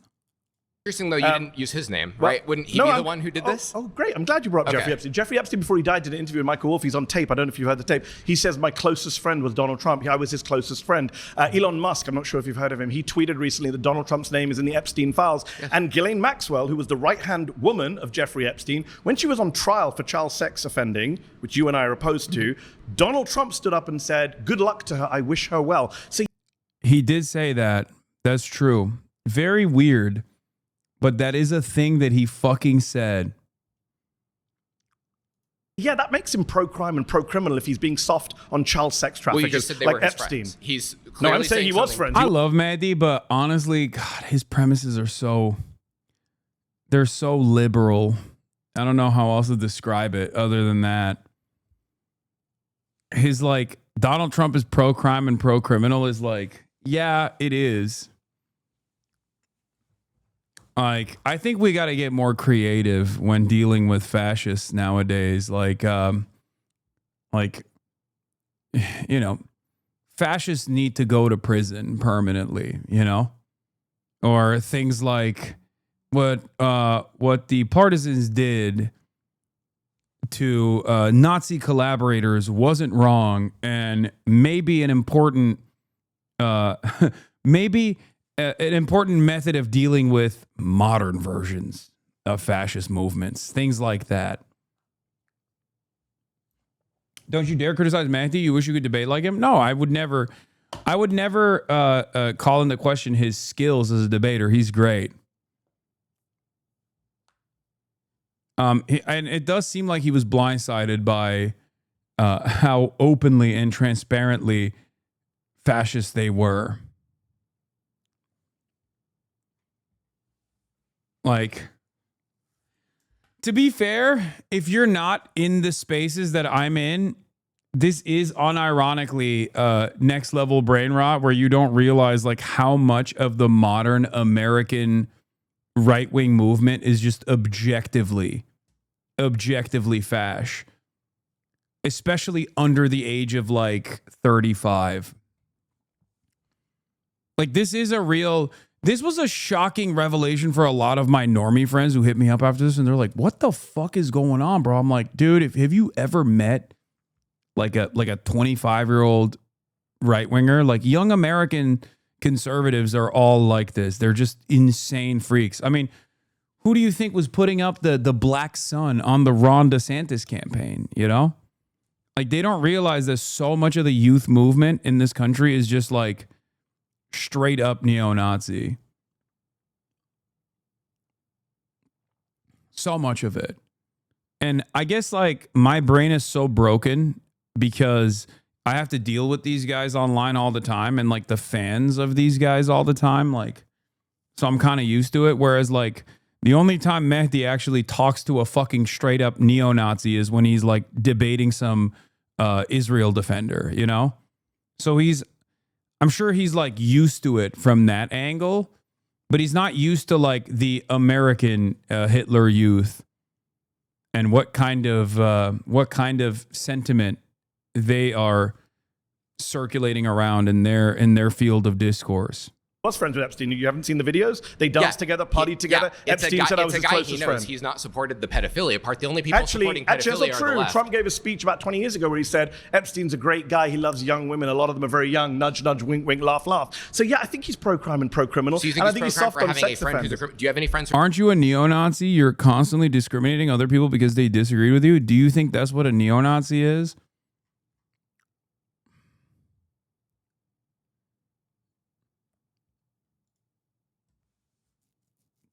Interesting, though, you didn't use his name, right? Wouldn't he be the one who did this? Oh, great. I'm glad you brought up Okay. Jeffrey Epstein. Jeffrey Epstein, before he died, did an interview with Michael Wolff. He's on tape. I don't know if you heard the tape. He says, my closest friend was Donald Trump. I was his closest friend. Elon Musk, I'm not sure if you've heard of him. He tweeted recently that Donald Trump's name is in the Epstein files. Yes. And Ghislaine Maxwell, who was the right-hand woman of Jeffrey Epstein, when she was on trial for child sex offending, which you and I are opposed to, Donald Trump stood up and said, good luck to her. I wish her well. So He did say that. That's true. Very weird. But that is a thing that he fucking said. yeah, that makes him pro-crime and pro-criminal if he's being soft on child sex traffickers Well, you just said they like were his Epstein. friends. He's No, clearly I'm saying he was friends. I love Mahdi, but honestly, God, his premises are so... They're so liberal. I don't know how else to describe it other than that. His, like, Donald Trump is pro-crime and pro-criminal is like, yeah, it is. Like, I think we got to get more creative when dealing with fascists nowadays. Like, you know, fascists need to go to prison permanently, you know? Or things like what the partisans did to Nazi collaborators wasn't wrong, and maybe an important an important method of dealing with modern versions of fascist movements, things like that. Don't you dare criticize Mahdi. You wish you could debate like him? No, I would never call into question his skills as a debater. He's great. And it does seem like he was blindsided by how openly and transparently fascist they were. Like, to be fair, if you're not in the spaces that I'm in, this is unironically next level brain rot where you don't realize like how much of the modern American right-wing movement is just objectively fash, especially under the age of like 35. Like, this was a shocking revelation for a lot of my normie friends who hit me up after this, and they're like, what the fuck is going on, bro? I'm like, dude, have you ever met like a 25-year-old right winger. Like young American conservatives are all like this. They're just insane freaks. I mean, who do you think was putting up the black sun on the Ron DeSantis campaign? You know, like they don't realize that so much of the youth movement in this country is just like straight up neo-Nazi. So much of it. And I guess like my brain is so broken because I have to deal with these guys online all the time and like the fans of these guys all the time. Like, so I'm kind of used to it. Whereas like the only time Mehdi actually talks to a fucking straight up neo-Nazi is when he's like debating some Israel defender, you know? So I'm sure he's like used to it from that angle, but he's not used to like the American Hitler Youth and what kind of sentiment they are circulating around in their field of discourse. Was friends with Epstein. You haven't seen the videos? They danced together, partied together. Epstein said I was his closest friend. He's not supported the pedophilia part. The only people supporting pedophilia that's not are true. the left. Trump gave a speech about 20 years ago where he said Epstein's a great guy. He loves young women. A lot of them are very young. Nudge, nudge, wink, wink, laugh, laugh. So yeah, I think he's pro-crime and pro-criminal. So you think he's pro-crime for having a friend who's do you have any friends? Aren't you a neo-Nazi? You're constantly discriminating other people because they disagree with you. Do you think that's what a neo-Nazi is?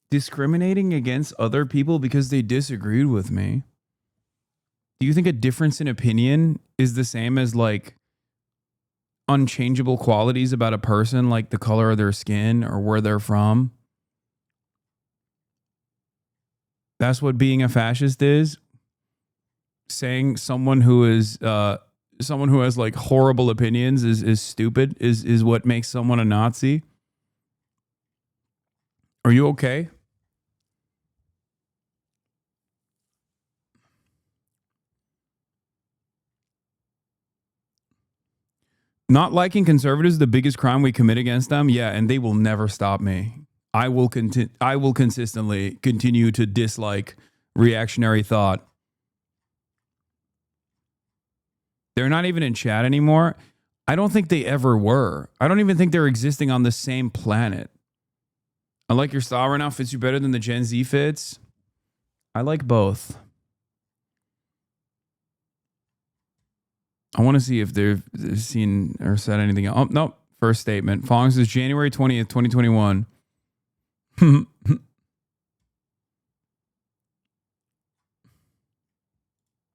Discriminating against other people because they disagreed with me. Do you think a difference in opinion is the same as like unchangeable qualities about a person, like the color of their skin or where they're from? That's what being a fascist is. Saying someone who has like horrible opinions is stupid is what makes someone a Nazi. Are you okay? Not liking conservatives is the biggest crime we commit against them. Yeah, and they will never stop me. I will consistently continue to dislike reactionary thought. They're not even in chat anymore. I don't think they ever were. I don't even think they're existing on the same planet. I like your style right now. Fits you better than the Gen Z fits. I like both. I want to see if they've seen or said anything else. Oh, nope. First statement. Following says January 20th, 2021.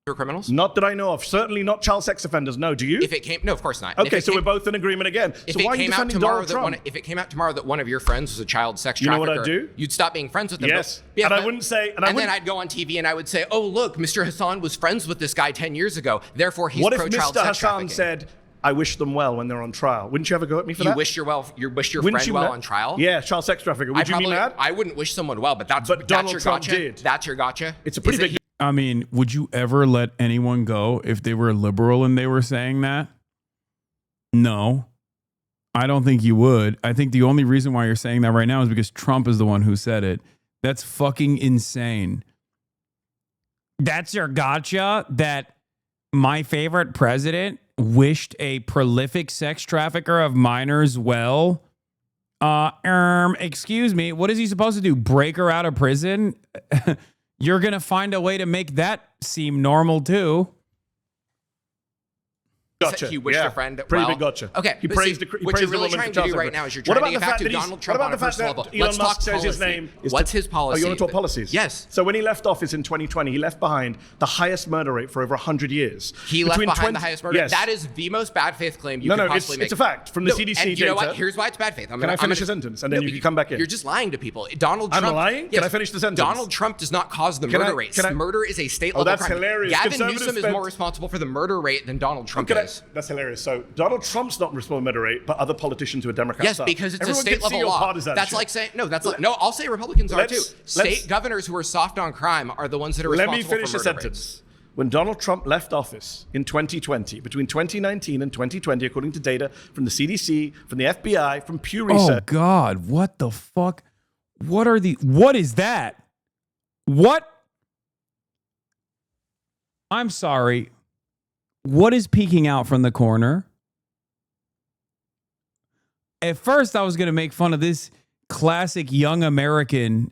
Criminals? Not that I know of. Certainly not child sex offenders. No, do you? No, of course not. Okay, so we're both in agreement again. So why are you defending Donald Trump? If it came out tomorrow that one of your friends was a child sex trafficker, you know what I'd do? You'd stop being friends with them. Yes. Yeah, I wouldn't say. And then I'd go on TV and I would say, "Oh, look, Mr. Hassan was friends with this guy 10 years ago. Therefore, he's pro-child sex trafficking." What if Mr. Hassan said, "I wish them well when they're on trial"? Wouldn't you ever go at me for that? You wish your friend well on trial? Yeah, child sex trafficker. Would you be mad? I wouldn't wish someone well, but that's Donald your Trump gotcha. did. That's your gotcha. It's a pretty big. I mean, would you ever let anyone go if they were liberal and they were saying that? No. I don't think you would. I think the only reason why you're saying that right now is because Trump is the one who said it. That's fucking insane. That's your gotcha that my favorite president wished a prolific sex trafficker of minors well? Excuse me, what is he supposed to do? Break her out of prison? You're going to find a way to make that seem normal too. Gotcha. He wished a friend pretty well. big gotcha. Okay, He praised the what you're really trying to do right now is you're trying to get back to Donald Trump on a personal level. Elon Musk says his name. What's his policy? Oh, you want to talk policies? Yes. So when he left office in 2020, he left behind the highest murder rate for over 100 years. He left behind the highest murder. Yes. That is the most bad faith claim you could possibly make. It's a fact from the CDC and you data. know what? Here's why it's bad faith. Can I finish a sentence and then you can come back in? You're just lying to people. Donald Trump. I'm lying? Can I finish the sentence? Donald Trump does not cause the murder rate. Murder is a state level crime. That's hilarious. Gavin Newsom is more responsible for the murder rate than Donald Trump is. That's hilarious. So Donald Trump's not responsible for murder rate, but other politicians who are Democrats. Yes, because it's a state level law. That's like saying I'll say Republicans are too. State governors who are soft on crime are the ones that are responsible for murder rates. Let me finish the sentence. When Donald Trump left office in 2020, between 2019 and 2020, according to data from the CDC, from the FBI, from Pew Research. Oh God, what the fuck? What is that? What? I'm sorry. What is peeking out from the corner? at first I was going to make fun of this classic young American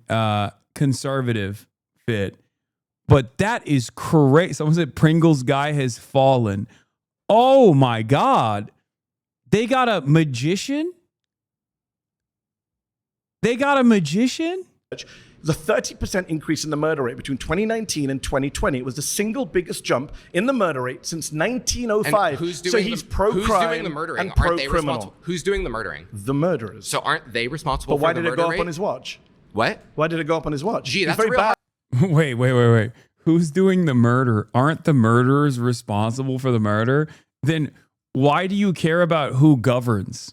conservative fit, but that is crazy. Someone said Pringles guy has fallen. Oh my God. They got a magician? They got a magician? The 30% increase in the murder rate between 2019 and 2020. It was the single biggest jump in the murder rate since 1905. And who's doing so he's pro-crime who's doing the murdering? and Aren't they pro-criminal. responsible? Who's doing the murdering? The murderers. So aren't they responsible But why for the did it murder go rate? up on his watch? What? Why did it go up on his watch? Gee, He's that's very real bad. Wait. Who's doing the murder? Aren't the murderers responsible for the murder? Then why do you care about who governs?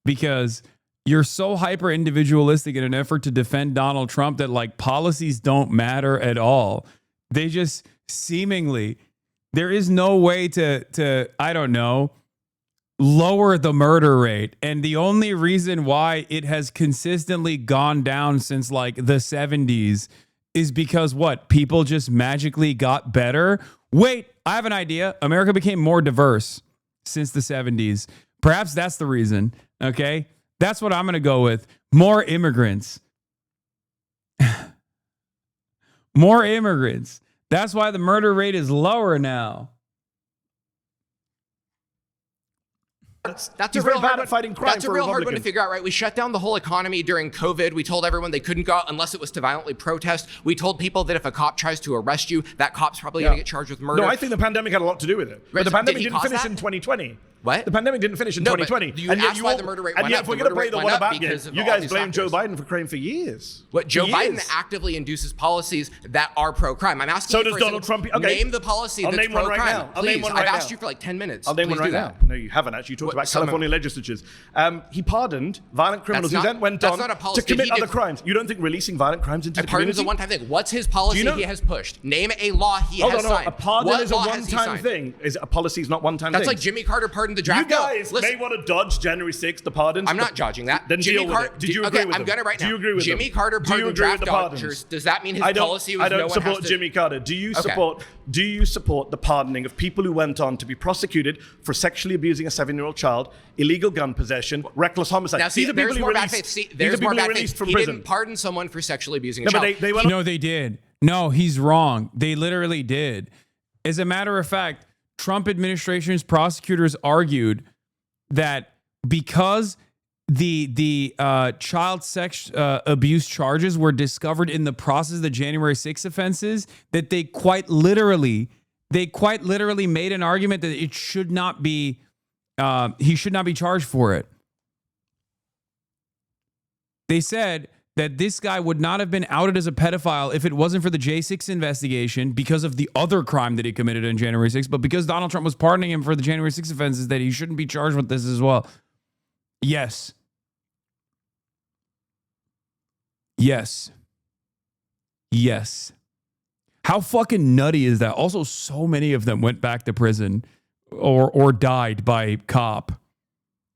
Because you're so hyper individualistic in an effort to defend Donald Trump that like policies don't matter at all. They just seemingly, there is no way to I don't know, lower the murder rate. And the only reason why it has consistently gone down since like the 70s is because what? People just magically got better? Wait, I have an idea. America became more diverse since the 70s. Perhaps that's the reason, okay? That's what I'm going to go with. More immigrants. More immigrants. That's why the murder rate is lower now. That's He's a real very bad hard at fighting crime That's a for real hard one to Republicans. figure out, right? We shut down the whole economy during COVID. We told everyone they couldn't go out unless it was to violently protest. We told people that if a cop tries to arrest you, that cop's probably going to get charged with murder. No, I think the pandemic had a lot to do with it. Right, But the so pandemic did he didn't cause finish that? in 2020. What? The pandemic didn't finish in No, but 2020. you asked why the murder rate and went yet, up. if we're The going to murder play the rate what went up about game, because of you all guys these blamed Joe factors. Biden for crime for years. What Joe For Biden years. actively induces policies that are pro-crime. I'm asking So you does for Donald Trump. Okay. Name the policy I'll that's name one right pro-crime. now. I'll Please, name one right I've asked now. you for like 10 minutes. I'll name Please one right do now. that. No, you haven't actually. You talked What, about some of them- California legislatures. He pardoned violent criminals That's who not- then went that's on not a policy. to commit Did he other do- crimes. You don't think releasing violent crimes into A the pardon is community? a one-time thing. What's his policy Do you know- he has pushed? Name a law he Hold has on, no, signed. a pardon What is a law has he one-time signed? thing. Is a policy is not one-time That's thing. like Jimmy Carter pardoned the You draft bill. guys Listen, may want to dodge January 6th, the pardons. I'm not dodging that. Then Jimmy deal with Carter. it. Did you agree okay, with I'm them? gonna right now. Do you agree with Jimmy them? Carter Do you pardoned agree with draft the pardons? dodgers. Does that mean his I don't, policy was I don't no one support has to... Jimmy Carter. Do you Okay. support the pardoning of people who went on to be prosecuted for sexually abusing a 7-year-old child, illegal gun possession, reckless homicide? Now, see, These are people there's who more bad released. faith. See, These there's are more people who bad released faith. from He prison. didn't pardon someone for sexually abusing a No, but child. they went No, they did. No, he's wrong. They literally did. As a matter of fact, Trump administration's prosecutors argued that because the child sex abuse charges were discovered in the process of the January 6th offenses, that they quite literally made an argument that it should not be he should not be charged for it. They said that this guy would not have been outed as a pedophile if it wasn't for the J6 investigation because of the other crime that he committed on January 6th, but because Donald Trump was pardoning him for the January 6th offenses, that he shouldn't be charged with this as well. Yes. Yes. Yes. How fucking nutty is that? Also, so many of them went back to prison or died by cop.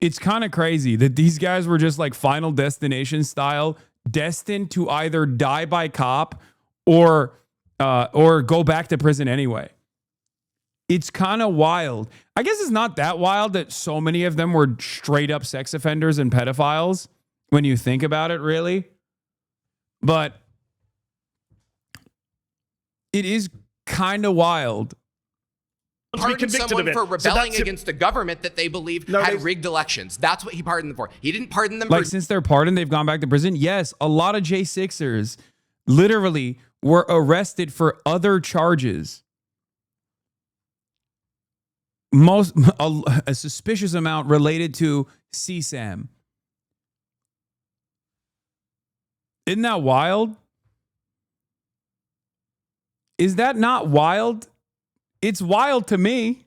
It's kind of crazy that these guys were just like Final Destination style, destined to either die by cop or go back to prison anyway. It's kind of wild. I guess it's not that wild that so many of them were straight up sex offenders and pedophiles when you think about it, really. But it is kind of wild. Pardoned someone for rebelling against the government that they believed No, had rigged elections. That's what he pardoned them for. He didn't pardon them Like, for... since they're pardoned, they've gone back to prison. Yes, a lot of J6ers literally were arrested for other charges. A suspicious amount related to CSAM. Isn't that wild? Is that not wild? It's wild to me.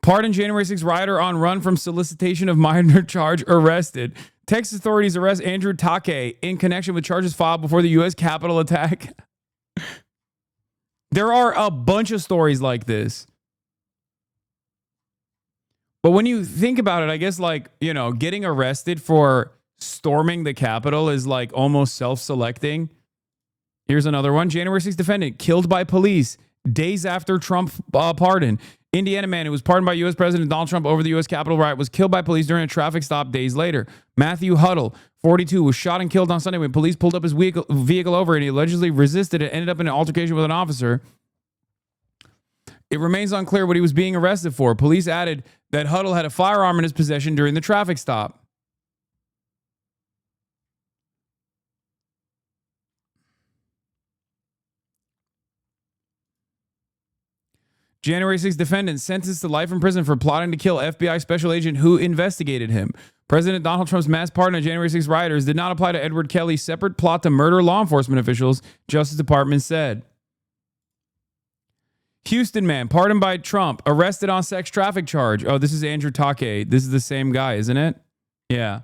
Pardon January 6th rioter on run from solicitation of minor charge arrested. Texas authorities arrest Andrew Take in connection with charges filed before the U.S. Capitol attack. There are a bunch of stories like this. But when you think about it, I guess like, getting arrested for storming the Capitol is like almost self-selecting. Here's another one. January 6th defendant killed by police days after Trump pardon. Indiana man who was pardoned by U.S. President Donald Trump over the U.S. Capitol riot was killed by police during a traffic stop days later. Matthew Huddle, 42, was shot and killed on Sunday when police pulled up his vehicle over and he allegedly resisted and ended up in an altercation with an officer. It remains unclear what he was being arrested for. Police added that Huddle had a firearm in his possession during the traffic stop. January 6th defendant sentenced to life in prison for plotting to kill FBI special agent who investigated him. President Donald Trump's mass pardon of January 6th rioters did not apply to Edward Kelly's separate plot to murder law enforcement officials, Justice Department said. Houston man pardoned by Trump, arrested on sex traffic charge. Oh, this is Andrew Take. This is the same guy, isn't it? Yeah.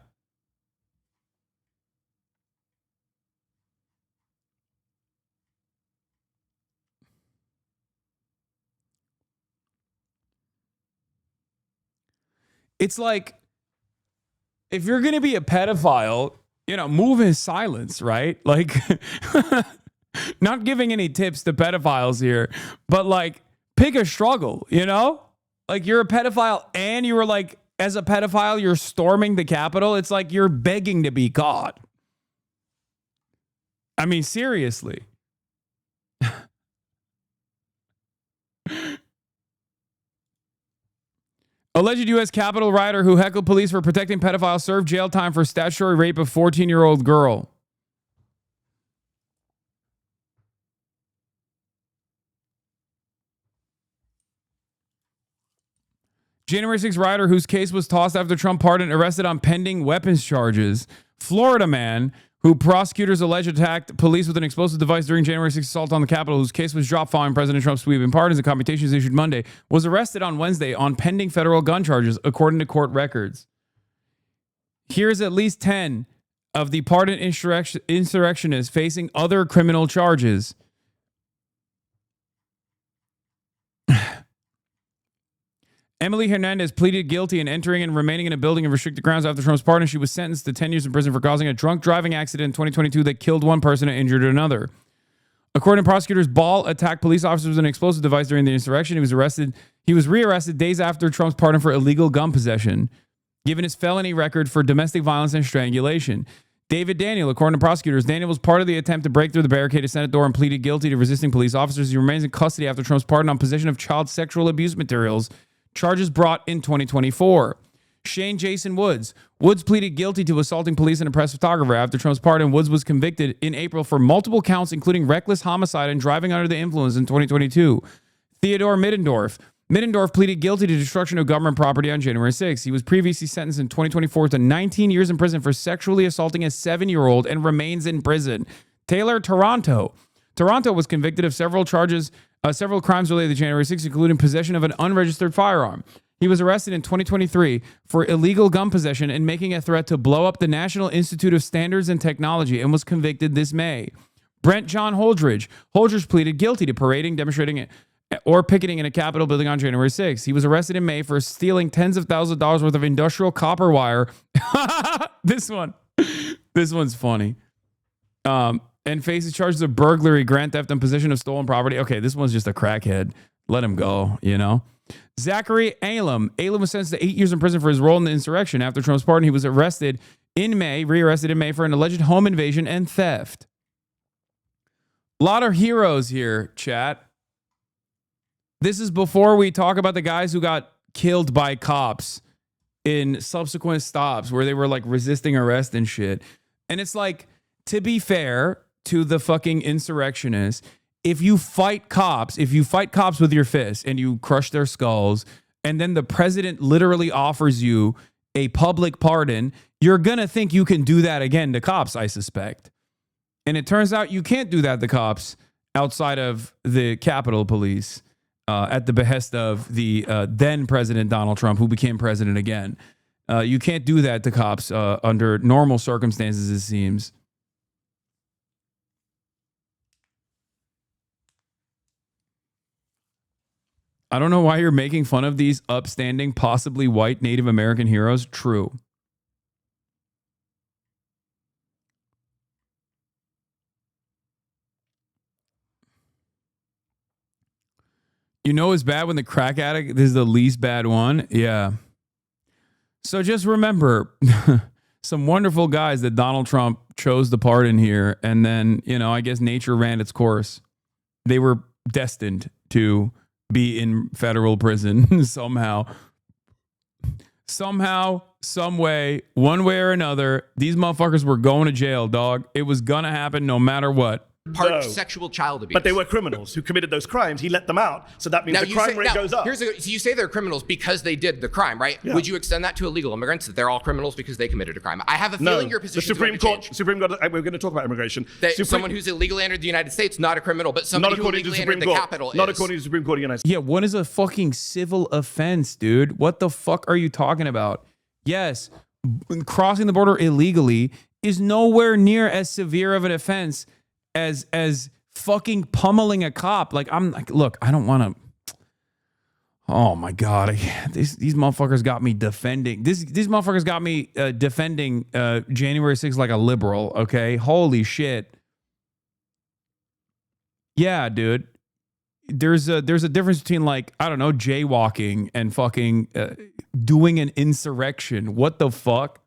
It's like, if you're going to be a pedophile, you know, move in silence, right? Like, not giving any tips to pedophiles here, but like, pick a struggle, you know? Like, you're a pedophile and you were like, as a pedophile, you're storming the Capitol. It's like you're begging to be caught. I mean, seriously. Alleged U.S. Capitol rioter who heckled police for protecting pedophiles served jail time for statutory rape of 14-year-old girl. January 6th rioter whose case was tossed after Trump pardon arrested on pending weapons charges. Florida man who prosecutors allege attacked police with an explosive device during January 6th assault on the Capitol, whose case was dropped following President Trump's sweep in pardons and commutations issued Monday, was arrested on Wednesday on pending federal gun charges, according to court records. Here's at least 10 of the pardoned insurrectionists facing other criminal charges. Emily Hernandez pleaded guilty in entering and remaining in a building in restricted grounds after Trump's pardon. She was sentenced to 10 years in prison for causing a drunk driving accident in 2022 that killed one person and injured another. According to prosecutors, Ball attacked police officers with an explosive device during the insurrection. He was rearrested days after Trump's pardon for illegal gun possession, given his felony record for domestic violence and strangulation. David Daniel, according to prosecutors, Daniel was part of the attempt to break through the barricaded Senate door and pleaded guilty to resisting police officers. He remains in custody after Trump's pardon on possession of child sexual abuse materials. Charges brought in 2024. Shane Jason Woods. Woods pleaded guilty to assaulting police and a press photographer. After Trump's pardon, Woods was convicted in April for multiple counts, including reckless homicide and driving under the influence in 2022. Theodore Middendorf. Middendorf pleaded guilty to destruction of government property on January 6th. He was previously sentenced in 2024 to 19 years in prison for sexually assaulting a 7-year-old and remains in prison. Taylor Toronto. Toronto was convicted of several crimes related to January 6th, including possession of an unregistered firearm. He was arrested in 2023 for illegal gun possession and making a threat to blow up the National Institute of Standards and Technology and was convicted this May. Brent John Holdridge. Holdridge pleaded guilty to parading, demonstrating, or picketing in a Capitol building on January 6th. He was arrested in May for stealing tens of thousands of dollars worth of industrial copper wire. This one's funny. And faces charges of burglary, grand theft, and possession of stolen property. Okay, this one's just a crackhead. Let him go, you know? Zachary Alem. Alem was sentenced to 8 years in prison for his role in the insurrection. After Trump's pardon, he was rearrested in May for an alleged home invasion and theft. A lot of heroes here, chat. This is before we talk about the guys who got killed by cops in subsequent stops where they were like resisting arrest and shit. And it's like, to be fair to the fucking insurrectionists, if you fight cops with your fists and you crush their skulls, and then the president literally offers you a public pardon, you're gonna think you can do that again to cops, I suspect. And it turns out you can't do that to cops outside of the Capitol Police at the behest of the then President Donald Trump, who became president again. You can't do that to cops under normal circumstances, it seems. I don't know why you're making fun of these upstanding, possibly white Native American heroes. True. You know it's bad when the crack addict is the least bad one? Yeah. So just remember, some wonderful guys that Donald Trump chose to pardon here. And then, I guess nature ran its course. They were destined to be in federal prison somehow. Somehow, some way, one way or another, these motherfuckers were going to jail, dog. It was going to happen no matter what. Part of sexual child abuse. But they were criminals who committed those crimes. He let them out. So that means the crime rate goes up. So you say they're criminals because they did the crime, right? Yeah. Would you extend that to illegal immigrants, that they're all criminals because they committed a crime? I have a feeling your position is going to change. Supreme Court, we're going to talk about immigration. Someone who's illegally entered the United States, not a criminal, but somebody who illegally entered the Capitol is. Not according to the Supreme Court of the United States. Yeah, what is a fucking civil offense, dude? What the fuck are you talking about? Yes, crossing the border illegally is nowhere near as severe of an offense as fucking pummeling a cop. Like, I'm like, look, I don't want to. Oh my God. These motherfuckers got me defending. These motherfuckers got me defending January 6th like a liberal. Okay. Holy shit. Yeah, dude. There's a difference between, like, I don't know, jaywalking and fucking doing an insurrection. What the fuck?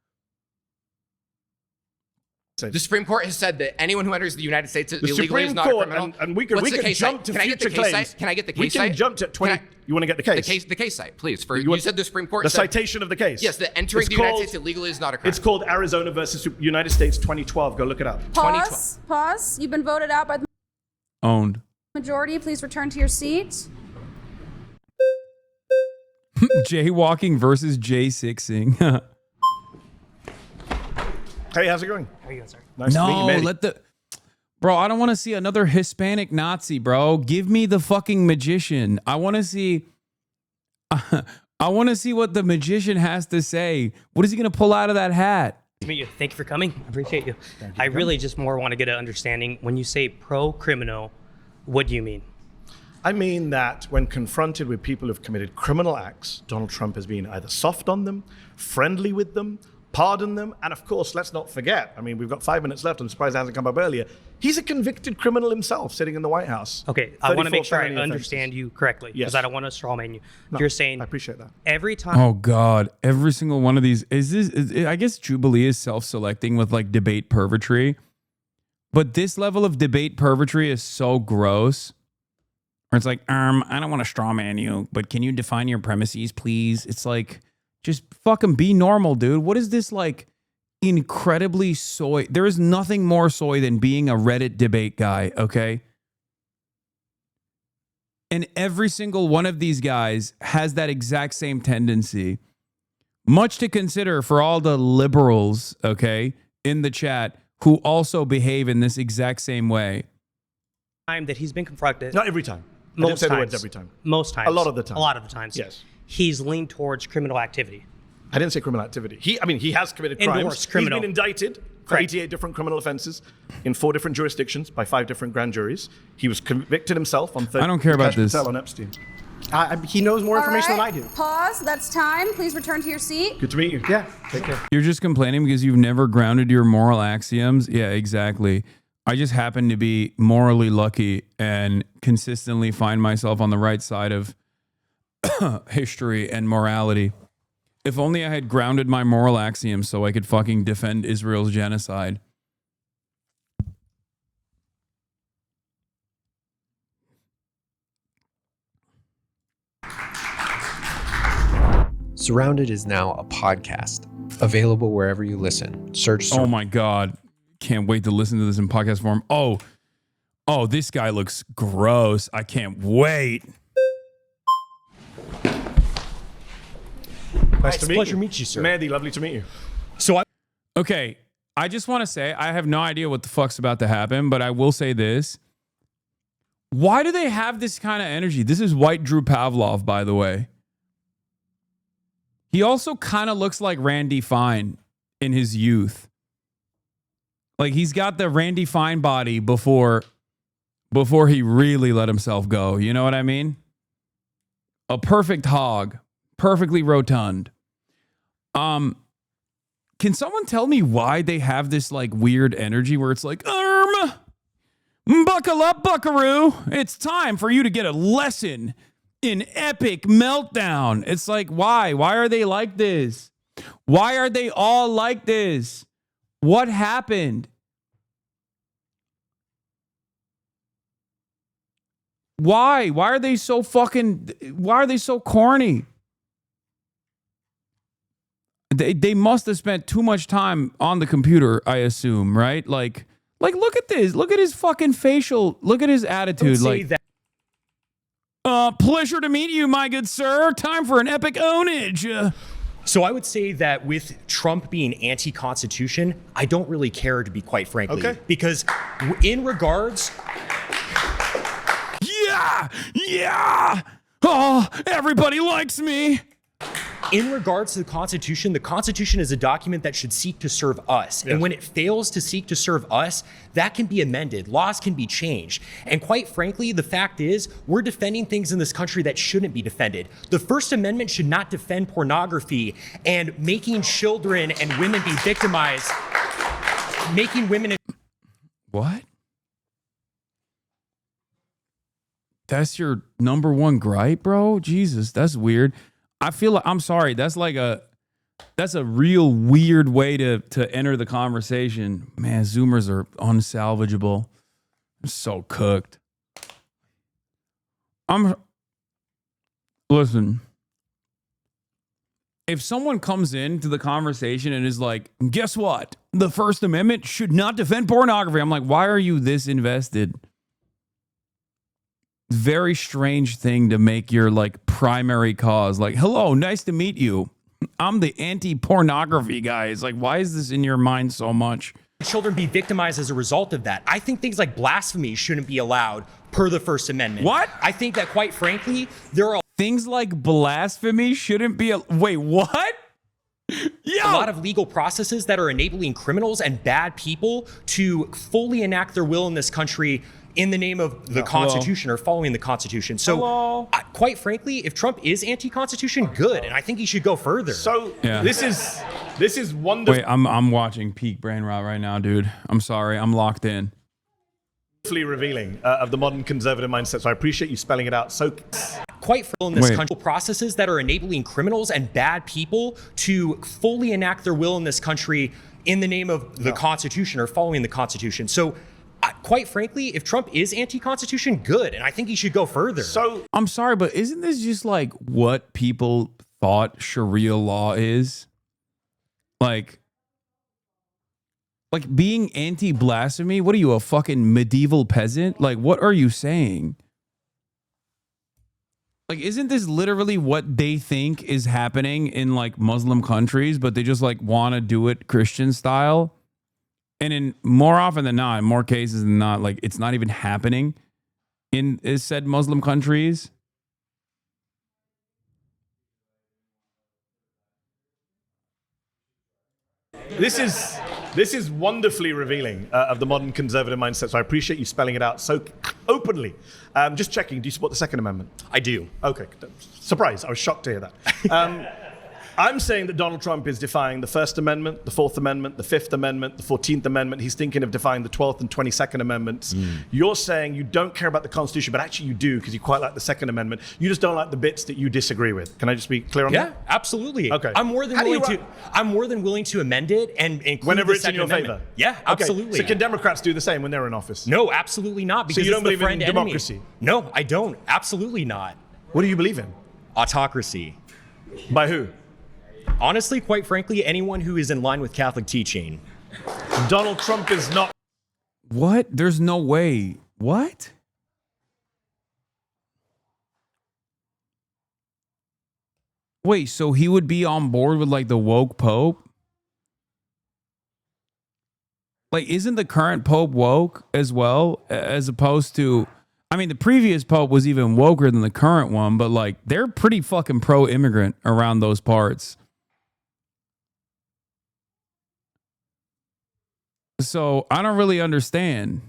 The Supreme Court has said that anyone who enters the United States illegally is not a criminal. And we can jump to future claims. Can I get the case site? We can jump to 20. You want to get the case? The case site, please. You said the Supreme Court the said, citation of the case. Yes, that entering the United States illegally is not a crime. It's called Arizona versus United States 2012. Go look it up. Pause. You've been voted out by the owned majority. Please return to your seat. Jaywalking versus J6ing. Hey, how's it going? How are you going, sir? Nice to meet you, Bro, I don't want to see another Hispanic Nazi, bro. Give me the fucking magician. I want to see what the magician has to say. What is he going to pull out of that hat? Nice to meet you. Thank you for coming. I appreciate you. I really just more want to get an understanding. When you say pro-criminal, what do you mean? I mean that when confronted with people who've committed criminal acts, Donald Trump has been either soft on them, friendly with them, pardon them, and of course, let's not forget, I mean, we've got 5 minutes left, I'm surprised it hasn't come up earlier, he's a convicted criminal himself sitting in the White House. Okay, I want to make sure I understand you correctly, because I don't want to straw man you. No, you're saying I appreciate that. Every time... Oh God, every single one of these, I guess Jubilee is self-selecting with like debate purgatory, but this level of debate purgatory is so gross, where it's like, I don't want to straw man you, but can you define your premises, please? It's like... Just fucking be normal, dude. What is this, like, incredibly soy? There is nothing more soy than being a Reddit debate guy, okay? And every single one of these guys has that exact same tendency. Much to consider for all the liberals, okay, in the chat who also behave in this exact same way. Time that he's been confronted. Not every time. Most I didn't say times. the words every time. Most times. A lot of the time. A lot of the times. Yes. He's leaned towards criminal activity. I didn't say criminal activity. He has committed crimes. Criminal. He's been indicted for 88 different criminal offenses in 4 different jurisdictions by 5 different grand juries. He was convicted himself on 30. I don't care about this. On Epstein. He knows more information than I do. Pause. That's time. Please return to your seat. Good to meet you. Yeah. Take care. You're just complaining because you've never grounded your moral axioms? Yeah, exactly. I just happen to be morally lucky and consistently find myself on the right side of history and morality. If only I had grounded my moral axioms so I could fucking defend Israel's genocide. Surrounded is now a podcast, available wherever you listen. Search. Oh my God. Can't wait to listen to this in podcast form. Oh, this guy looks gross. I can't wait. Nice to meet pleasure you. to meet you, sir. Mandy, lovely to meet you. Okay, I just want to say, I have no idea what the fuck's about to happen, but I will say this. Why do they have this kind of energy? This is white Drew Pavlov, by the way. He also kind of looks like Randy Fine in his youth. Like, he's got the Randy Fine body before he really let himself go. You know what I mean? A perfect hog. Perfectly rotund. Can someone tell me why they have this like weird energy where it's like, buckle up, buckaroo. It's time for you to get a lesson an epic meltdown. It's like, why? Why are they like this? Why are they all like this? What happened? Why? Why are they so corny? They must have spent too much time on the computer, I assume, right? Like look at this. Look at his fucking facial. Look at his attitude. Like, pleasure to meet you, my good sir. Time for an epic ownage. So I would say that with Trump being anti-Constitution, I don't really care, to be quite frankly. Okay. Because in regards... Yeah! Oh, everybody likes me. In regards to the Constitution is a document that should seek to serve us. Yes. And when it fails to seek to serve us, that can be amended. Laws can be changed. And quite frankly, the fact is, we're defending things in this country that shouldn't be defended. The First Amendment should not defend pornography and making children and women be victimized. Making women... What? That's your number one gripe, bro? Jesus, that's weird. I feel like, I'm sorry, that's a real weird way to enter the conversation. Man, Zoomers are unsalvageable. They're so cooked. Listen. If someone comes into the conversation and is like, guess what? The First Amendment should not defend pornography. I'm like, why are you this invested? Very strange thing to make your like primary cause. Like, hello, nice to meet you. I'm the anti-pornography guy. It's like, why is this in your mind so much? Children be victimized as a result of that. I think things like blasphemy shouldn't be allowed per the First Amendment. What? I think that, quite frankly, there are things like blasphemy shouldn't be. Wait, what? A lot of legal processes that are enabling criminals and bad people to fully enact their will in this country in the name of the Constitution or following the Constitution. So, quite frankly, if Trump is anti-Constitution, good, and I think he should go further. So this is wonderful. Wait, I'm watching peak brain rot right now, dude. I'm sorry, I'm locked in. Revealing of the modern conservative mindset. So I appreciate you spelling it out. So quite in this country, processes that are enabling criminals and bad people to fully enact their will in this country in the name of the Constitution or following the Constitution. So, quite frankly, if Trump is anti-Constitution, good, and I think he should go further. So I'm sorry, but isn't this just like what people thought Sharia law is? Like being anti-blasphemy? What are you, a fucking medieval peasant? Like, what are you saying? Like, isn't this literally what they think is happening in like Muslim countries, but they just like want to do it Christian style? And in more often than not, in more cases than not, like it's not even happening in said Muslim countries. This is wonderfully revealing of the modern conservative mindset. So I appreciate you spelling it out so openly. Just checking, do you support the Second Amendment? I do. Okay, surprise, I was shocked to hear that. I'm saying that Donald Trump is defying the First Amendment, the Fourth Amendment, the Fifth Amendment, the 14th Amendment. He's thinking of defying the 12th and 22nd Amendments. You're saying you don't care about the Constitution, but actually you do because you quite like the Second Amendment. You just don't like the bits that you disagree with. Can I just be clear on that? Yeah, absolutely. Okay. I'm more than willing to amend it and include whenever the it's in Second your Amendment. favor. Yeah, absolutely. So can Democrats do the same when they're in office? No, absolutely not. Because so you don't it's the believe in friend enemy. democracy? No, I don't. Absolutely not. What do you believe in? Autocracy. By who? Honestly, quite frankly, anyone who is in line with Catholic teaching. Donald Trump is not. What? There's no way. What? Wait, so he would be on board with like the woke Pope? Like, isn't the current Pope woke as well, as opposed to, I mean, the previous Pope was even woker than the current one, but like, they're pretty fucking pro-immigrant around those parts. So I don't really understand.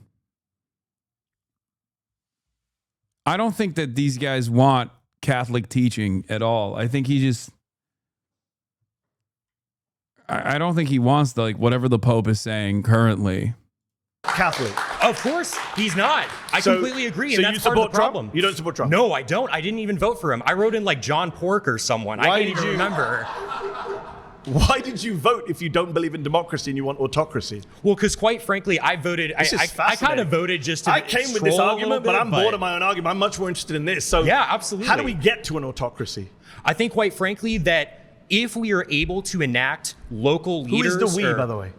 I don't think that these guys want Catholic teaching at all. I think he just, I don't think he wants like whatever the Pope is saying currently. Catholic. Of course, he's not. I completely agree, and that's part of the problem. You don't support Trump? No, I don't. I didn't even vote for him. I wrote in like John Pork or someone. I can't even remember. Why did you vote if you don't believe in democracy and you want autocracy? Well, because quite frankly, I voted. I kind of voted just to. I came with this argument, but I'm bored of my own argument. I'm much more interested in this. So yeah, absolutely. How do we get to an autocracy? I think, quite frankly, that if we are able to enact local leaders. Who is the we, by the way?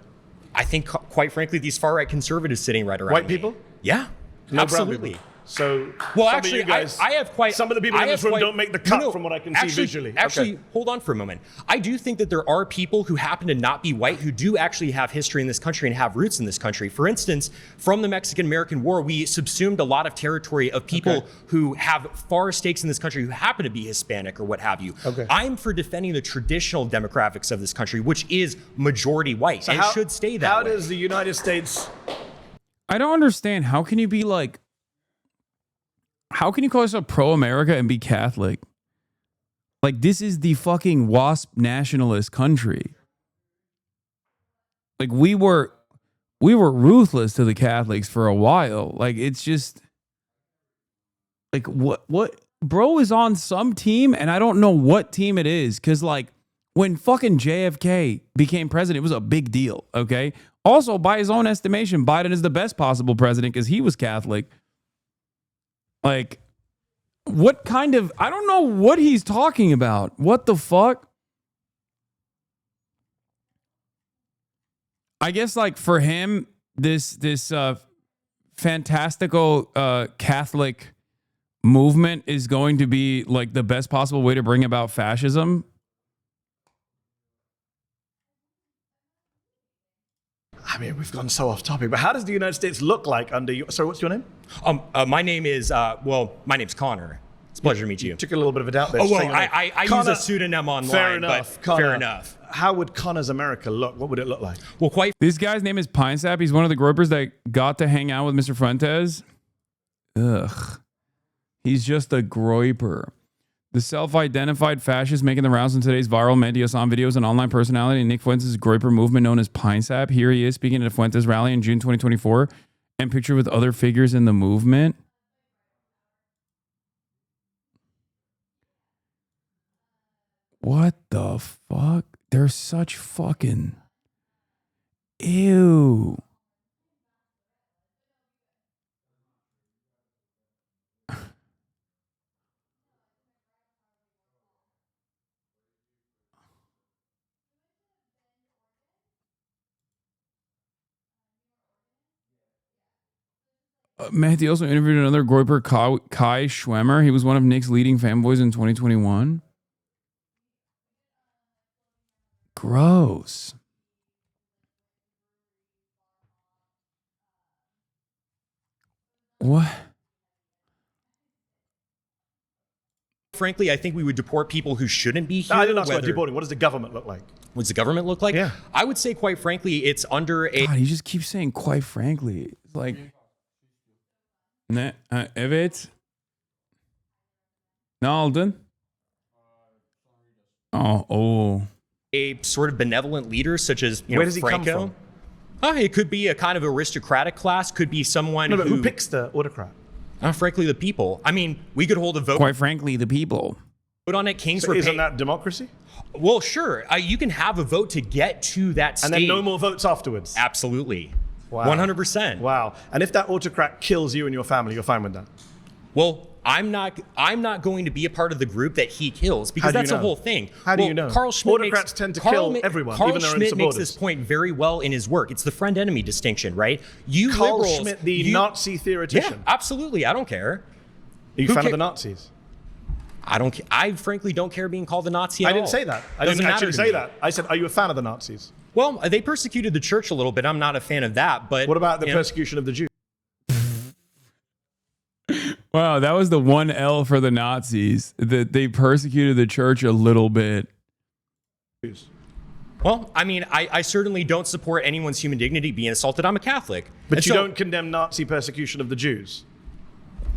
I think, quite frankly, these far-right conservatives sitting right around White me. people? Yeah, No absolutely. brown people. So, well, some actually, of you guys, I have quite. Some of the people in this room don't make the cut from what I can see visually. Actually, hold on for a moment. I do think that there are people who happen to not be white who do actually have history in this country and have roots in this country. For instance, from the Mexican-American War, we subsumed a lot of territory of people who have far stakes in this country who happen to be Hispanic or what have you. I'm for defending the traditional demographics of this country, which is majority white, So and should stay that way. How does the United States... I don't understand. How can you be like... How can you call yourself pro-America and be Catholic? Like, this is the fucking WASP nationalist country. Like, we were ruthless to the Catholics for a while. Like, it's just... Like, what? Bro is on some team, and I don't know what team it is. Because, like, when fucking JFK became president, it was a big deal, okay? Also, by his own estimation, Biden is the best possible president because he was Catholic. Like, what kind of... I don't know what he's talking about. What the fuck? I guess, like, for him, this fantastical Catholic movement is going to be, like, the best possible way to bring about fascism. I mean, we've gone so off topic, but how does the United States look like under you? Sorry, what's your name? My name is, my name's Connor. It's a pleasure to meet you. Took a little bit of a doubt there. Oh, well, I use a pseudonym online. Fair enough. But fair enough. How would Connor's America look? What would it look like? Well, quite... This guy's name is Pine Sap. He's one of the gropers that got to hang out with Mr. Fuentes. Ugh. He's just a groiper. The self-identified fascist making the rounds in today's viral Mendiosam videos and online personality in Nick Fuentes' groiper movement known as Pine Sap. Here he is speaking at a Fuentes rally in June 2024 and pictured with other figures in the movement. What the fuck? They're such fucking... Ew. Mehdi also interviewed another groiper, Kai Schwemmer. He was one of Nick's leading fanboys in 2021. Gross. What? Frankly, I think we would deport people who shouldn't be here. I didn't ask about deporting. What does the government look like? What does the government look like? Yeah. I would say, quite frankly, it's under a... God, he just keeps saying quite frankly. It's like... Evet. Ne aldın? Oh. A sort of benevolent leader, such as Where does he Franco. come from? It could be a kind of aristocratic class. Could be someone who picks the autocrat? Frankly, the people. I mean, we could hold a vote. Quite frankly, the people. Vote on it. Kings So were isn't paid. that democracy? Well, sure. You can have a vote to get to that stage. And then no more votes afterwards? Absolutely. Wow. 100%. Wow. And if that autocrat kills you and your family, you're fine with that? Well, I'm not going to be a part of the group that he kills because that's the whole thing. How do you know? Carl Schmitt Autocrats tend to kill everyone, Carl even their own Schmitt makes supporters. this point very well in his work. It's the friend-enemy distinction, right? Carl liberals, Schmitt, the Nazi theoretician. Yeah, absolutely. I don't care. Are you a fan of the Nazis? I frankly don't care being called a Nazi at I all. didn't say that. I Doesn't didn't matter actually to say me. that. I said, are you a fan of the Nazis? Well, they persecuted the church a little bit. I'm not a fan of that. But what about the persecution of the Jews? Wow, that was the one L for the Nazis. That they persecuted the church a little bit. Well, I mean, I certainly don't support anyone's human dignity being assaulted. I'm a Catholic. But And you so don't condemn Nazi persecution of the Jews?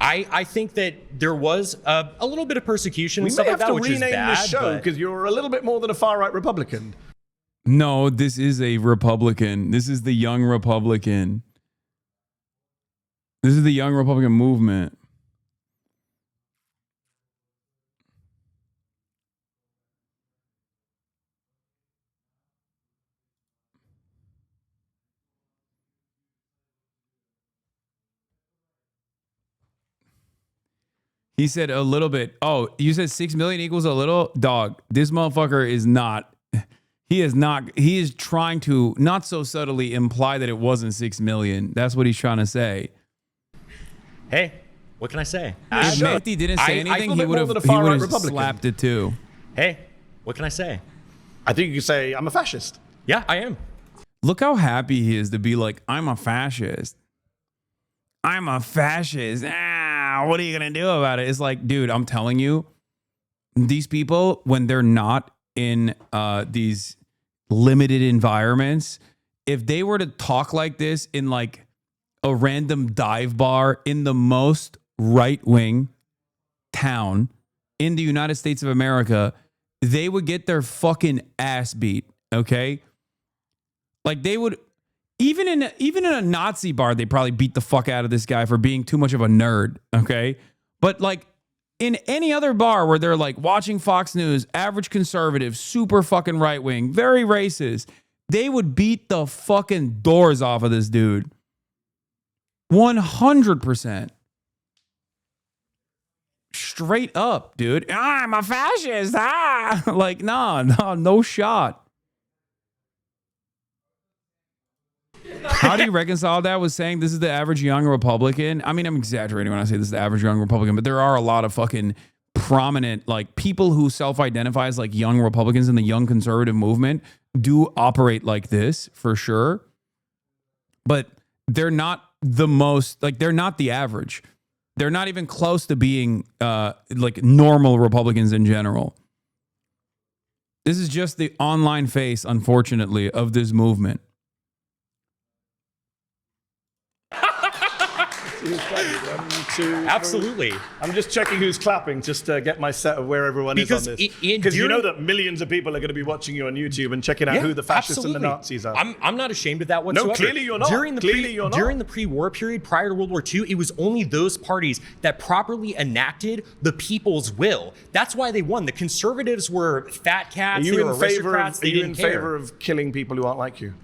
I think that there was a little bit of persecution We and stuff may like have that, to which is rename bad. this show because you're a little bit more than a far-right Republican. No, this is a Republican. This is the young Republican. This is the Young Republican Movement. He said a little bit. Oh, you said 6 million equals a little? Dog, this motherfucker is not. He is not. He is trying to not so subtly imply that it wasn't 6 million. That's what he's trying to say. Hey, what can I say? If Mehdi didn't say anything, he would have slapped it too. Hey, what can I say? I think you can say, I'm a fascist. Yeah, I am. Look how happy he is to be like, I'm a fascist. I'm a fascist. What are you going to do about it? It's like, dude, I'm telling you, these people, when they're not in these limited environments, if they were to talk like this in like a random dive bar in the most right-wing town in the United States of America, they would get their fucking ass beat, okay? Like they would, even in a Nazi bar, they probably beat the fuck out of this guy for being too much of a nerd, okay? But like in any other bar where they're like watching Fox News, average conservative, super fucking right-wing, very racist, they would beat the fucking doors off of this dude. 100%. Straight up, dude. I'm a fascist. Like, no shot. How do you reconcile that with saying this is the average young Republican? I mean, I'm exaggerating when I say this is the average young Republican, but there are a lot of fucking prominent, like, people who self-identify as like young Republicans in the young conservative movement do operate like this for sure. But they're not the most, like, they're not the average. They're not even close to being like normal Republicans in general. This is just the online face, unfortunately, of this movement. Absolutely. I'm just checking who's clapping just to get my set of where everyone is on this. Because you know that millions of people are going to be watching you on YouTube and checking out who the fascists and the Nazis are. I'm not ashamed of that whatsoever. No, clearly you're not. During the pre-war period, prior to World War II, it was only those parties that properly enacted the people's will. That's why they won. The conservatives were fat cats. They were aristocrats. Are you in favor of killing people who aren't like you?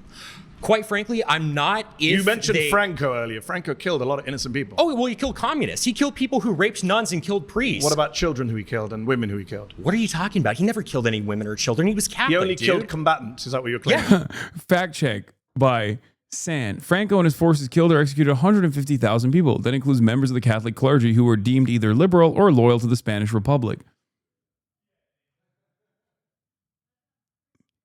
Quite frankly, I'm not. You mentioned Franco earlier. Franco killed a lot of innocent people. Oh, well, he killed communists. He killed people who raped nuns and killed priests. What about children who he killed and women who he killed? What are you talking about? He never killed any women or children. He was Catholic, He only killed combatants. Is that what you're claiming? Yeah. Fact check by San. Franco and his forces killed or executed 150,000 people. That includes members of the Catholic clergy who were deemed either liberal or loyal to the Spanish Republic.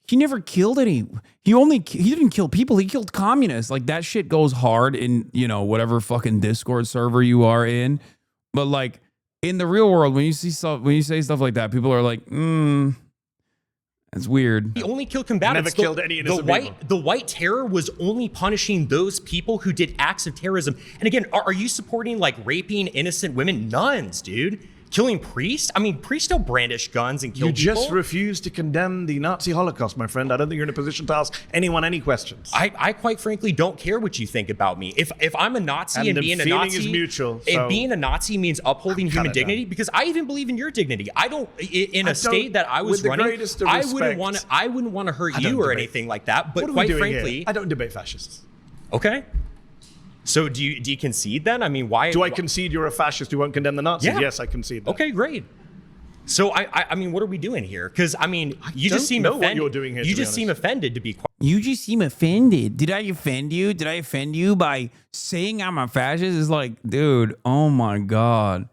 He never killed any. He didn't kill people. He killed communists. Like, that shit goes hard in, you know, whatever fucking Discord server you are in. But like in the real world, when you say stuff like that, people are like, that's weird. He only killed combatants. Never killed any innocent people. The White Terror was only punishing those people who did acts of terrorism. And again, are you supporting like raping innocent women? Nuns, dude. Killing priests? I mean, priests don't brandish guns and kill people. You just refuse to condemn the Nazi Holocaust, my friend. I don't think you're in a position to ask anyone any questions. I quite frankly don't care what you think about me. If I'm a Nazi and being a Nazi is mutual, and being a Nazi means upholding human dignity, because I even believe in your dignity. I don't. In a state that I was running, I wouldn't want to hurt you or anything like that. But quite frankly, I don't debate fascists. Okay. So do you concede then? I mean, why? Do I concede you're a fascist who won't condemn the Nazis? Yeah. Yes, I concede that. Okay, great. So I mean, what are we doing here? Because I mean, you just seem offended. What you're doing here, you just seem offended to be. You just seem offended. Did I offend you? Did I offend you by saying I'm a fascist? It's like, dude, oh my God.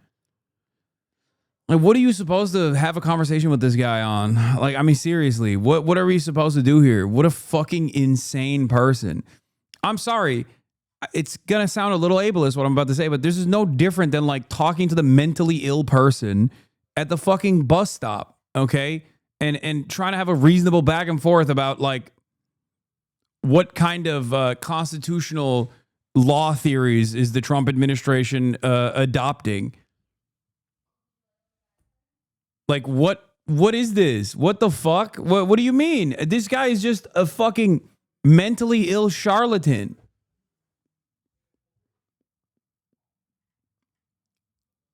Like, what are you supposed to have a conversation with this guy on? Like, I mean, seriously, what are we supposed to do here? What a fucking insane person. I'm sorry. It's going to sound a little ableist what I'm about to say, but this is no different than like talking to the mentally ill person at the fucking bus stop, okay? And trying to have a reasonable back and forth about like what kind of constitutional law theories is the Trump administration adopting? Like, what is this? What the fuck? What do you mean? This guy is just a fucking mentally ill charlatan.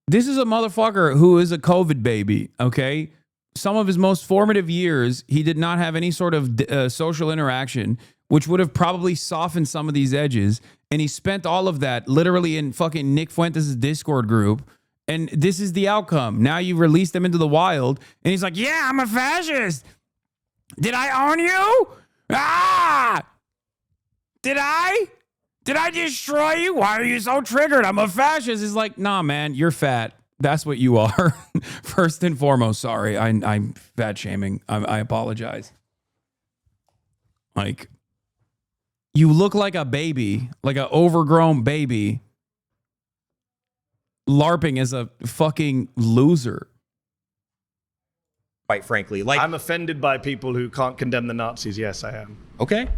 This is a motherfucker who is a COVID baby, okay? Some of his most formative years, he did not have any sort of social interaction, which would have probably softened some of these edges. And he spent all of that literally in fucking Nick Fuentes' Discord group. And this is the outcome. Now you release them into the wild. And he's like, yeah, I'm a fascist. Did I own you? Ah! Did I destroy you? Why are you so triggered? I'm a fascist. It's like, nah, man, you're fat. That's what you are. First and foremost, sorry. I'm fat shaming. I apologize. Like, you look like a baby, like an overgrown baby, LARPing as a fucking loser. Quite frankly, like, I'm offended by people who can't condemn the Nazis. Yes, I am. Okay.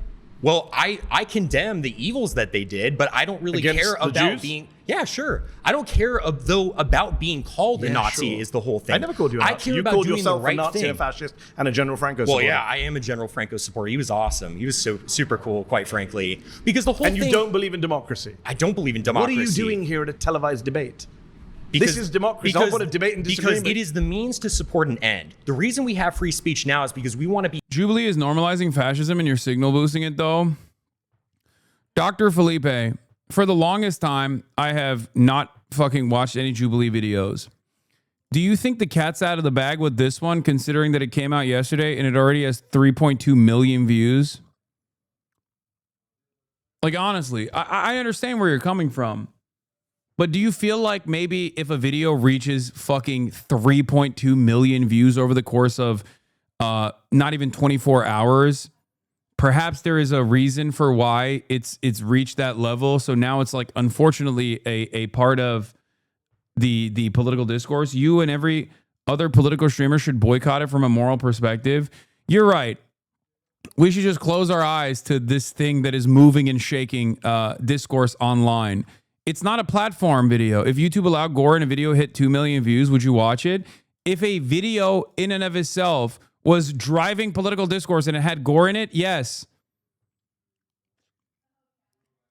Well, I condemn the evils that they did, but I don't really care about Jews? being. Yeah, sure. I don't care about being called a Nazi. Sure. Is the whole thing. I never called you a Nazi. I care You about called doing yourself the right a Nazi, thing. a fascist, and a General Franco Well, supporter. yeah, I am a General Franco supporter. He was awesome. He was so super cool, quite frankly. Because the whole and thing. you don't believe in democracy. I don't believe in democracy. What are you doing here at a televised debate? This is democracy. Not a debate and disagreement. Because it is the means to support an end. The reason we have free speech now is because we want to be. Jubilee is normalizing fascism and you're signal boosting it, though. Dr. Felipe, for the longest time, I have not fucking watched any Jubilee videos. Do you think the cat's out of the bag with this one, considering that it came out yesterday and it already has 3.2 million views? Like, honestly, I understand where you're coming from. But do you feel like maybe if a video reaches fucking 3.2 million views over the course of not even 24 hours, perhaps there is a reason for why it's reached that level? So now it's like, unfortunately, a part of the political discourse. You and every other political streamer should boycott it from a moral perspective. You're right. We should just close our eyes to this thing that is moving and shaking discourse online. It's not a platform video. If YouTube allowed gore and a video hit 2 million views, would you watch it? If a video in and of itself was driving political discourse and it had gore in it, yes,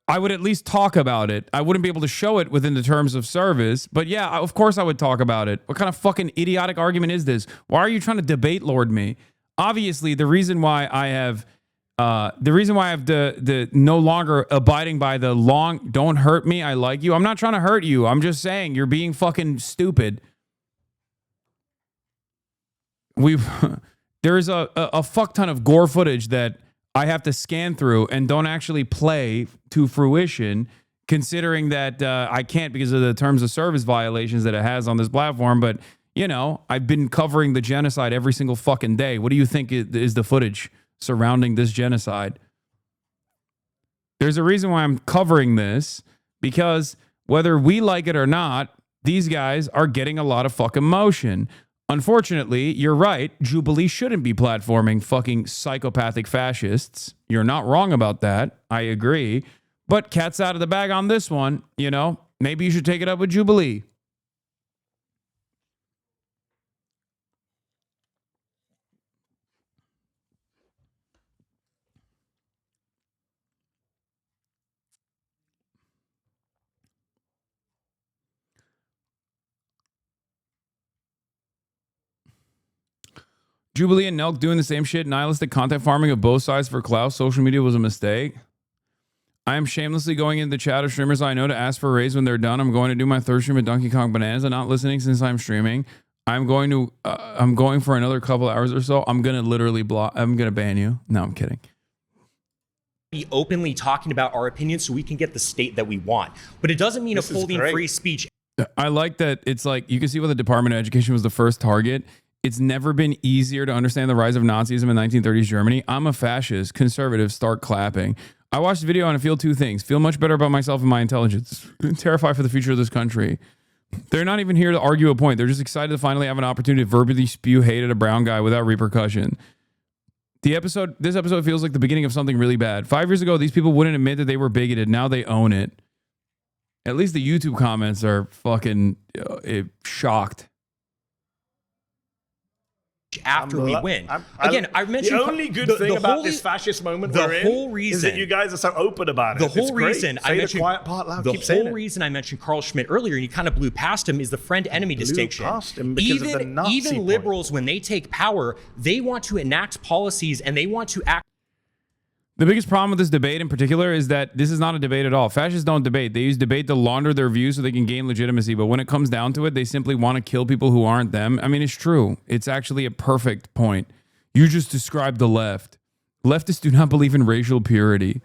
I would at least talk about it. I wouldn't be able to show it within the terms of service, but yeah, of course I would talk about it. What kind of fucking idiotic argument is this? Why are you trying to debate lord me? Obviously, the reason why I have the no longer abiding by the long don't hurt me, I like you. I'm not trying to hurt you. I'm just saying you're being fucking stupid. There's a fuck ton of gore footage that I have to scan through and don't actually play to fruition, considering that I can't because of the terms of service violations that it has on this platform. But, you know, I've been covering the genocide every single fucking day. What do you think is the footage surrounding this genocide? There's a reason why I'm covering this, because whether we like it or not, these guys are getting a lot of fucking motion. Unfortunately, you're right. Jubilee shouldn't be platforming fucking psychopathic fascists. You're not wrong about that. I agree. But cat's out of the bag on this one. You know, maybe you should take it up with Jubilee. Jubilee and Nelk doing the same shit. Nihilistic content farming of both sides for clout. Social media was a mistake. I am shamelessly going into the chat of streamers I know to ask for a raise when they're done. I'm going to do my third stream at Donkey Kong Bonanza. Not listening since I'm streaming. I'm going for another couple hours or so. I'm going to literally block. I'm going to ban you. No, I'm kidding. Be openly talking about our opinions so we can get the state that we want. But it doesn't mean upholding free speech. I like that it's like, you can see why the Department of Education was the first target. It's never been easier to understand the rise of Nazism in 1930s Germany. I'm a fascist. Conservatives start clapping. I watched the video and I feel two things. Feel much better about myself and my intelligence. Terrified for the future of this country. They're not even here to argue a point. They're just excited to finally have an opportunity to verbally spew hate at a brown guy without repercussion. This episode feels like the beginning of something really bad. 5 years ago, these people wouldn't admit that they were bigoted. Now they own it. At least the YouTube comments are fucking shocked. after we win. I mentioned the only good thing about this fascist moment we're in is that you guys are so open about it. The whole reason I mentioned the quiet part loud. The Keep saying whole it. reason I mentioned Carl Schmitt earlier, and you kind of blew past him, is the friend-enemy distinction. Past him because of the Nazi even point. liberals, when they take power, they want to enact policies and they want to act. The biggest problem with this debate in particular is that this is not a debate at all. Fascists don't debate. They use debate to launder their views so they can gain legitimacy. But when it comes down to it, they simply want to kill people who aren't them. I mean, it's true. It's actually a perfect point. You just described the left. Leftists do not believe in racial purity.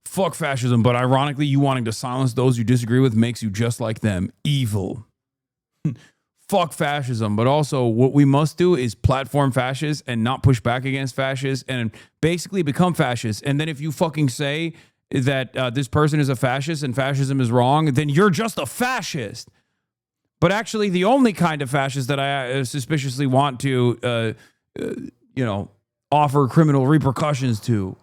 Fuck fascism, but ironically, you wanting to silence those you disagree with makes you just like them. Evil. Fuck fascism, but also what we must do is platform fascists and not push back against fascists and basically become fascists. And then if you fucking say that this person is a fascist and fascism is wrong, then you're just a fascist. But actually, the only kind of fascist that I suspiciously want to, offer criminal repercussions to.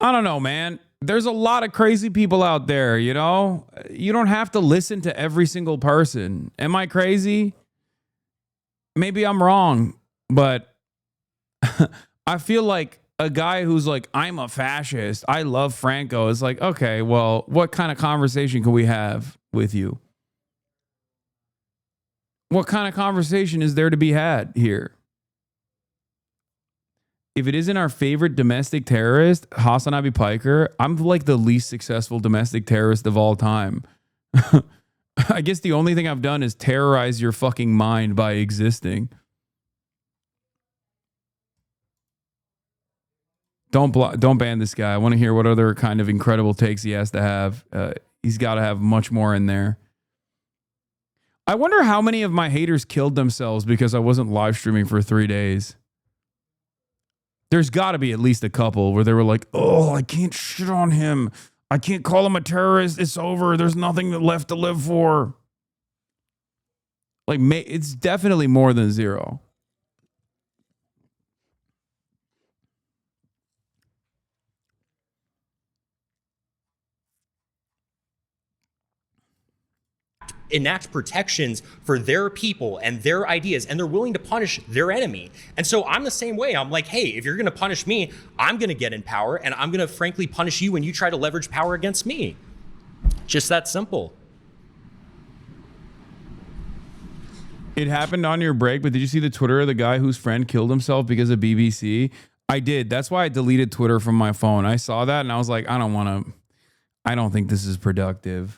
I don't know, man. There's a lot of crazy people out there, you know? You don't have to listen to every single person. Am I crazy? Maybe I'm wrong, but I feel like a guy who's like, I'm a fascist, I love Franco, is like, okay, well, what kind of conversation can we have with you? What kind of conversation is there to be had here? If it isn't our favorite domestic terrorist, Hasanabi Piker, I'm like the least successful domestic terrorist of all time. I guess the only thing I've done is terrorize your fucking mind by existing. Don't ban this guy. I want to hear what other kind of incredible takes he has to have. He's got to have much more in there. I wonder how many of my haters killed themselves because I wasn't live streaming for 3 days. There's got to be at least a couple where they were like, oh, I can't shit on him. I can't call him a terrorist. It's over. There's nothing left to live for. Like, it's definitely more than zero. Enact protections for their people and their ideas, and they're willing to punish their enemy. And so I'm the same way. I'm like, hey, if you're going to punish me, I'm going to get in power, and I'm going to frankly punish you when you try to leverage power against me. Just that simple. It happened on your break, but did you see the Twitter of the guy whose friend killed himself because of BBC? I did. That's why I deleted Twitter from my phone. I saw that and I was like, I don't think this is productive.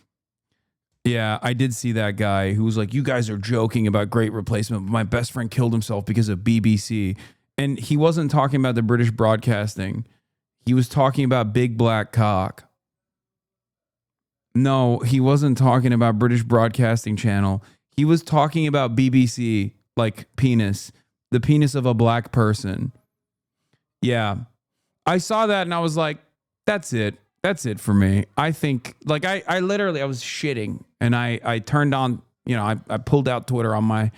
Yeah, I did see that guy who was like, you guys are joking about Great Replacement, but my best friend killed himself because of BBC. And he wasn't talking about the British broadcasting. He was talking about Big Black Cock. No, he wasn't talking about British Broadcasting Channel. He was talking about BBC, like penis, the penis of a black person. Yeah, I saw that and I was like, that's it. That's it for me. I think, like, I literally, I was shitting and I turned on, I pulled out Twitter on my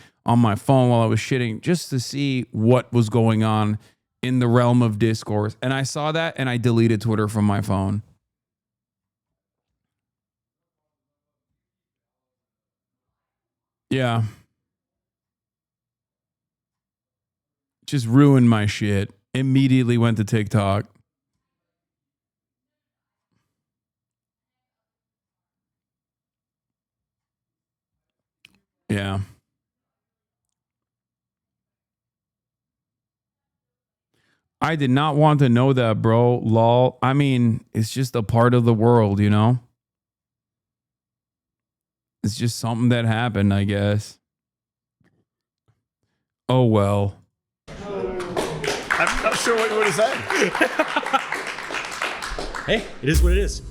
phone while I was shitting just to see what was going on in the realm of discourse. And I saw that and I deleted Twitter from my phone. Yeah. Just ruined my shit. Immediately went to TikTok. Yeah. I did not want to know that, bro. Lol. I mean, it's just a part of the world, you know? It's just something that happened, I guess. Oh, well. I'm not sure what you want to say. Hey, it is what it is.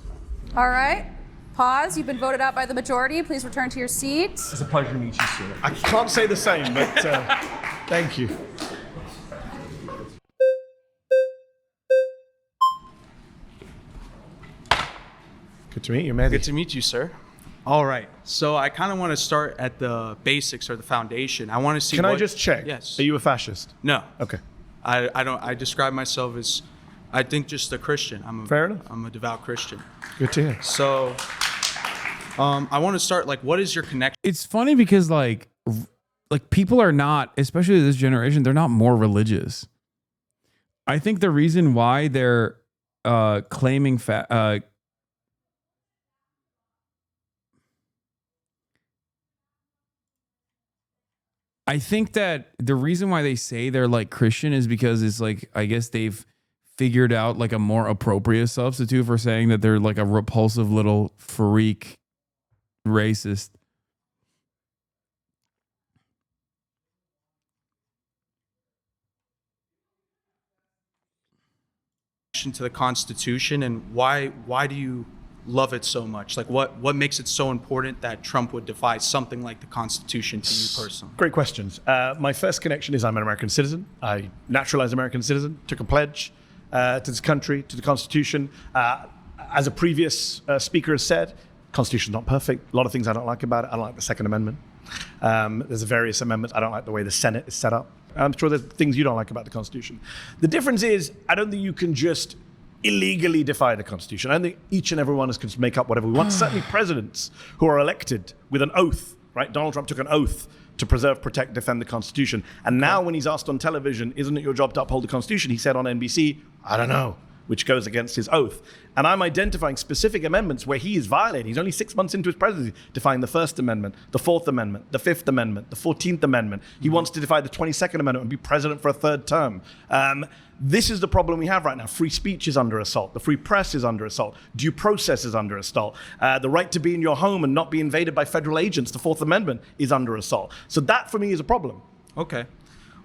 All right. Pause. You've been voted out by the majority. Please return to your seat. It's a pleasure to meet you, sir. I can't say the same, but thank you. Good to meet you, Mehdi. Good to meet you, sir. All right. So I kind of want to start at the basics or the foundation. I want to see. Can I just check? Yes. Are you a fascist? No. Okay. I don't. I describe myself as, I think, just a Christian. Fair enough. I'm a devout Christian. Good to hear. So, I want to start, like, what is your connection? It's funny because like people are not, especially this generation, they're not more religious. I think the reason why they're claiming I think that the reason why they say they're like Christian is because it's like, I guess they've figured out like a more appropriate substitute for saying that they're like a repulsive little freak racist. To the Constitution, and why do you love it so much? Like, what makes it so important that Trump would defy something like the Constitution to you personally? Great questions. My first connection is I'm an American citizen. I naturalized American citizen, took a pledge to this country, to the Constitution. As a previous speaker has said, Constitution's not perfect. A lot of things I don't like about it. I don't like the Second Amendment. There's various amendments. I don't like the way the Senate is set up. I'm sure there's things you don't like about the Constitution. The difference is, I don't think you can just illegally defy the Constitution. I don't think each and every one of us can just make up whatever we want. Certainly presidents who are elected with an oath, right? Donald Trump took an oath to preserve, protect, defend the Constitution. And now when he's asked on television, isn't it your job to uphold the Constitution? He said on NBC, I don't know, which goes against his oath. And I'm identifying specific amendments where he is violating. He's only 6 months into his presidency, defying the First Amendment, the Fourth Amendment, the Fifth Amendment, the 14th Amendment. He wants to defy the 22nd Amendment and be president for a third term. This is the problem we have right now. Free speech is under assault. The free press is under assault. Due process is under assault. The right to be in your home and not be invaded by federal agents, the Fourth Amendment, is under assault. So that, for me, is a problem. Okay.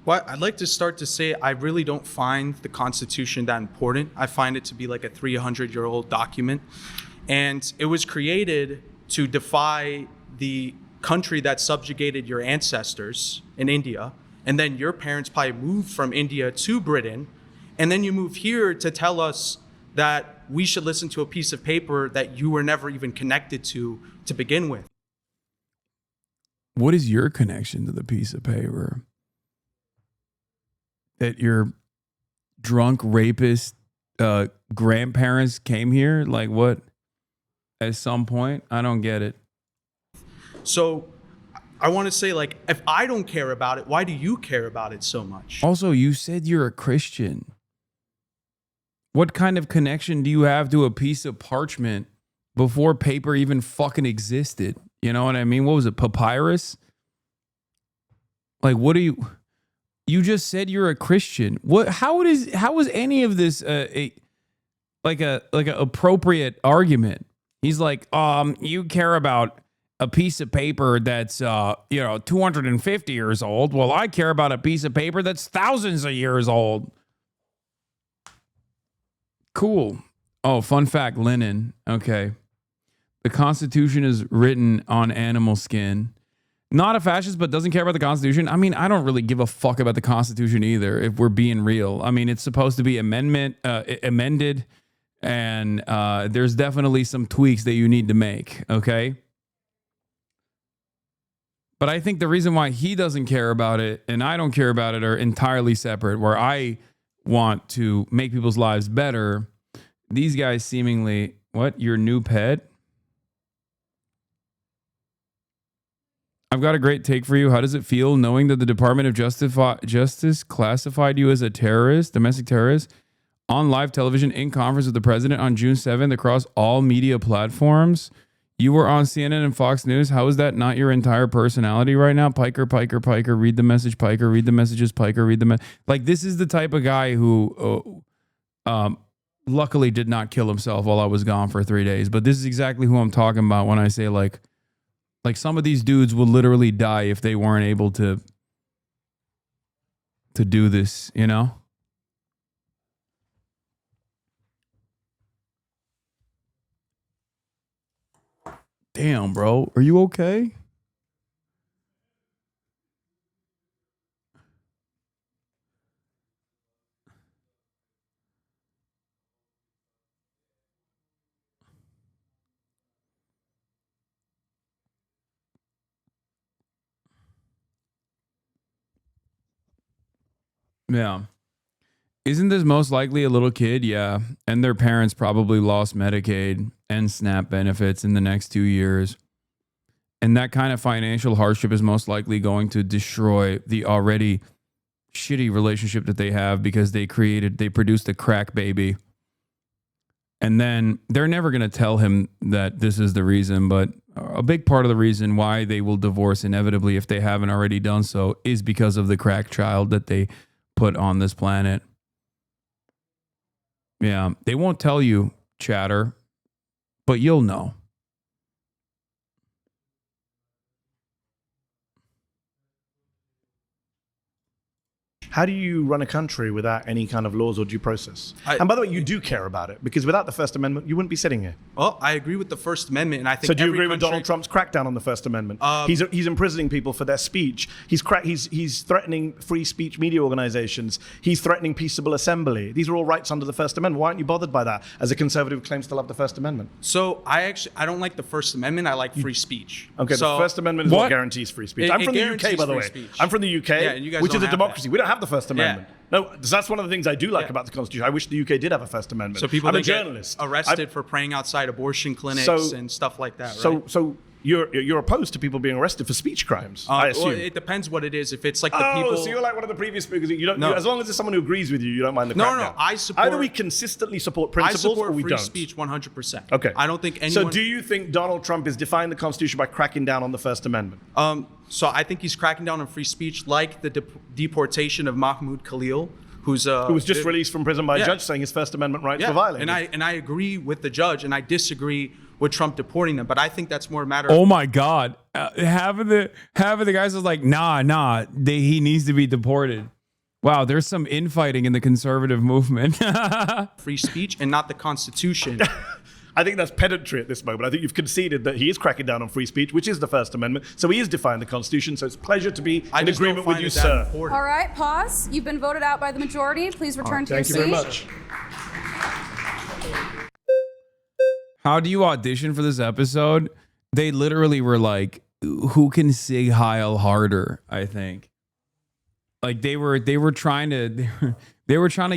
Well, I'd like to start to say I really don't find the Constitution that important. I find it to be like a 300-year-old document. And it was created to defy the country that subjugated your ancestors in India. And then your parents probably moved from India to Britain. And then you move here to tell us that we should listen to a piece of paper that you were never even connected to begin with. What is your connection to the piece of paper? That your drunk rapist grandparents came here? Like what? At some point? I don't get it. So I want to say, like, if I don't care about it, why do you care about it so much? Also, you said you're a Christian. What kind of connection do you have to a piece of parchment before paper even fucking existed? You know what I mean? What was it? Papyrus? Like, what are you... You just said you're a Christian. What? How is any of this like a appropriate argument? He's like, you care about a piece of paper that's 250 years old. Well, I care about a piece of paper that's thousands of years old. Cool. Oh, fun fact, linen. Okay. The Constitution is written on animal skin. Not a fascist, but doesn't care about the Constitution. I mean, I don't really give a fuck about the Constitution either, if we're being real. I mean, it's supposed to be amended, and there's definitely some tweaks that you need to make, okay? But I think the reason why he doesn't care about it and I don't care about it are entirely separate, where I want to make people's lives better. These guys seemingly, what, your new pet? I've got a great take for you. How does it feel knowing that the Department of Justice classified you as a terrorist, domestic terrorist, on live television in conference with the president on June 7th across all media platforms? You were on CNN and Fox News. How is that not your entire personality right now? Piker, Piker, Piker, read the message, Piker, read the messages, Piker, read the like, this is the type of guy who luckily did not kill himself while I was gone for 3 days. But this is exactly who I'm talking about when I say like some of these dudes will literally die if they weren't able to do this, you know? Damn, bro. Are you okay? Yeah. Isn't this most likely a little kid? Yeah. And their parents probably lost Medicaid. and SNAP benefits in the next 2 years. And that kind of financial hardship is most likely going to destroy the already shitty relationship that they have because they produced a crack baby. And then they're never going to tell him that this is the reason, but a big part of the reason why they will divorce inevitably, if they haven't already done so, is because of the crack child that they put on this planet. Yeah, they won't tell you, chatter, but you'll know. How do you run a country without any kind of laws or due process? And by the way, you do care about it, because without the First Amendment, you wouldn't be sitting here. Well, I agree with the First Amendment, and I think. So do you agree with Donald Trump's crackdown on the First Amendment? He's imprisoning people for their speech. He's threatening free speech media organizations. He's threatening peaceable assembly. These are all rights under the First Amendment. Why aren't you bothered by that as a conservative who claims to love the First Amendment? So I don't like the First Amendment. I like free speech. Okay, so, the First Amendment is what guarantees free speech. I'm from the UK, by the way. Speech. I'm from the UK, yeah, and you guys which is a have democracy. that. We don't have the First Amendment. Yeah. No, that's one of the things I do like about the Constitution. I wish the UK did have a First Amendment. So people I'm a don't get journalist. arrested for praying outside abortion clinics and stuff like that, right? So you're opposed to people being arrested for speech crimes, I assume. Well, it depends what it is. If it's like the people... so you're like one of the previous speakers. You don't. No. As long as there's someone who agrees with you, you don't mind the crackdown. No, I support... Either we consistently support principles or we free don't. speech 100%. Okay. I don't think anyone... So do you think Donald Trump is defying the Constitution by cracking down on the First Amendment? So I think he's cracking down on free speech, like the deportation of Mahmoud Khalil, who was just released from prison by a judge saying his First Amendment rights were violated. And I agree with the judge, and I disagree with Trump deporting them. But I think that's more a matter of... Oh my God. Half of the guys was like, nah, he needs to be deported. Wow, there's some infighting in the conservative movement. Free speech and not the Constitution. I think that's pedantry at this moment. I think you've conceded that he is cracking down on free speech, which is the First Amendment. So he is defying the Constitution. So it's a pleasure to be in agreement with you, sir. All right, pause. You've been voted out by the majority. Please return to your seat. Thank you very much. How do you audition for this episode? They literally were like, who can sig heil harder, I think. Like they were trying to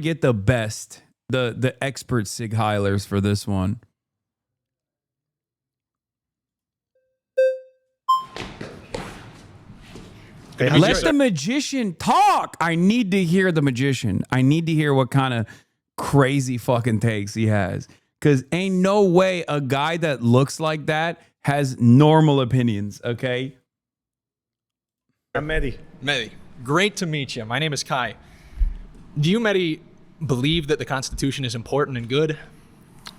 get the best, the expert sig heilers for this one. Let the magician talk. I need to hear the magician. I need to hear what kind of crazy fucking takes he has. Because ain't no way a guy that looks like that has normal opinions, okay? I'm Mehdi. Mehdi, great to meet you. My name is Kai. Do you, Mehdi, believe that the Constitution is important and good?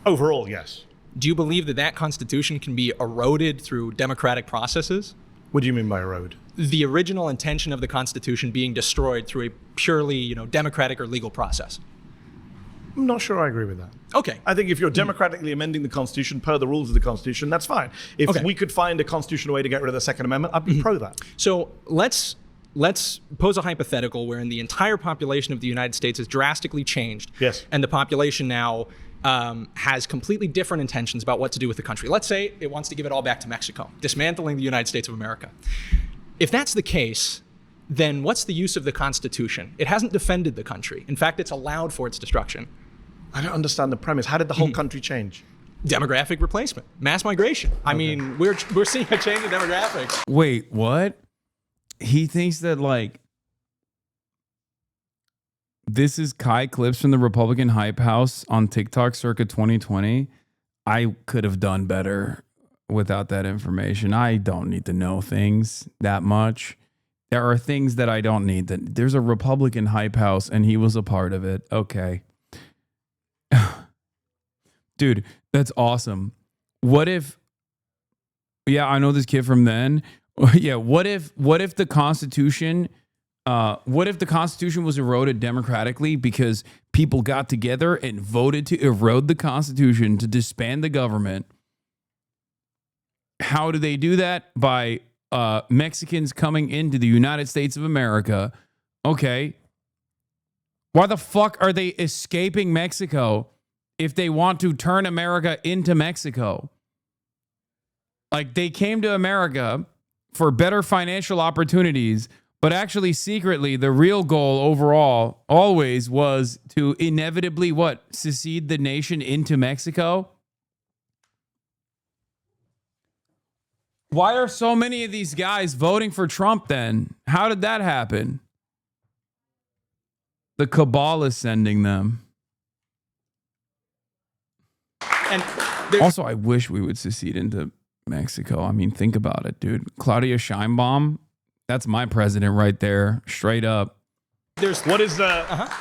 Overall, yes. Do you believe that that Constitution can be eroded through democratic processes? What do you mean by erode? The original intention of the Constitution being destroyed through a purely, democratic or legal process. I'm not sure I agree with that. Okay. I think if you're democratically amending the Constitution per the rules of the Constitution, that's fine. If we could find a constitutional way to get rid of the Second Amendment, I'd be pro that. So let's pose a hypothetical wherein the entire population of the United States has drastically changed. Yes. And the population now has completely different intentions about what to do with the country. Let's say it wants to give it all back to Mexico, dismantling the United States of America. If that's the case, then what's the use of the Constitution? It hasn't defended the country. In fact, it's allowed for its destruction. I don't understand the premise. How did the whole country change? Demographic replacement, mass migration. I mean, we're seeing a change in demographics. Wait, what? He thinks that this is Kai clips from the Republican Hype House on TikTok circa 2020. I could have done better without that information. I don't need to know things that much. There are things that I don't need. There's a Republican Hype House and he was a part of it. Okay. Dude, that's awesome. What if, I know this kid from then. Yeah, what if the Constitution was eroded democratically because people got together and voted to erode the Constitution to disband the government? How do they do that? By Mexicans coming into the United States of America. Okay. Why the fuck are they escaping Mexico if they want to turn America into Mexico? Like, they came to America for better financial opportunities, but actually secretly the real goal overall always was to inevitably secede the nation into Mexico? Why are so many of these guys voting for Trump then? How did that happen? The cabal is sending them. And also, I wish we would secede into Mexico. I mean, think about it, dude. Claudia Sheinbaum, that's my president right there, straight up. What is the...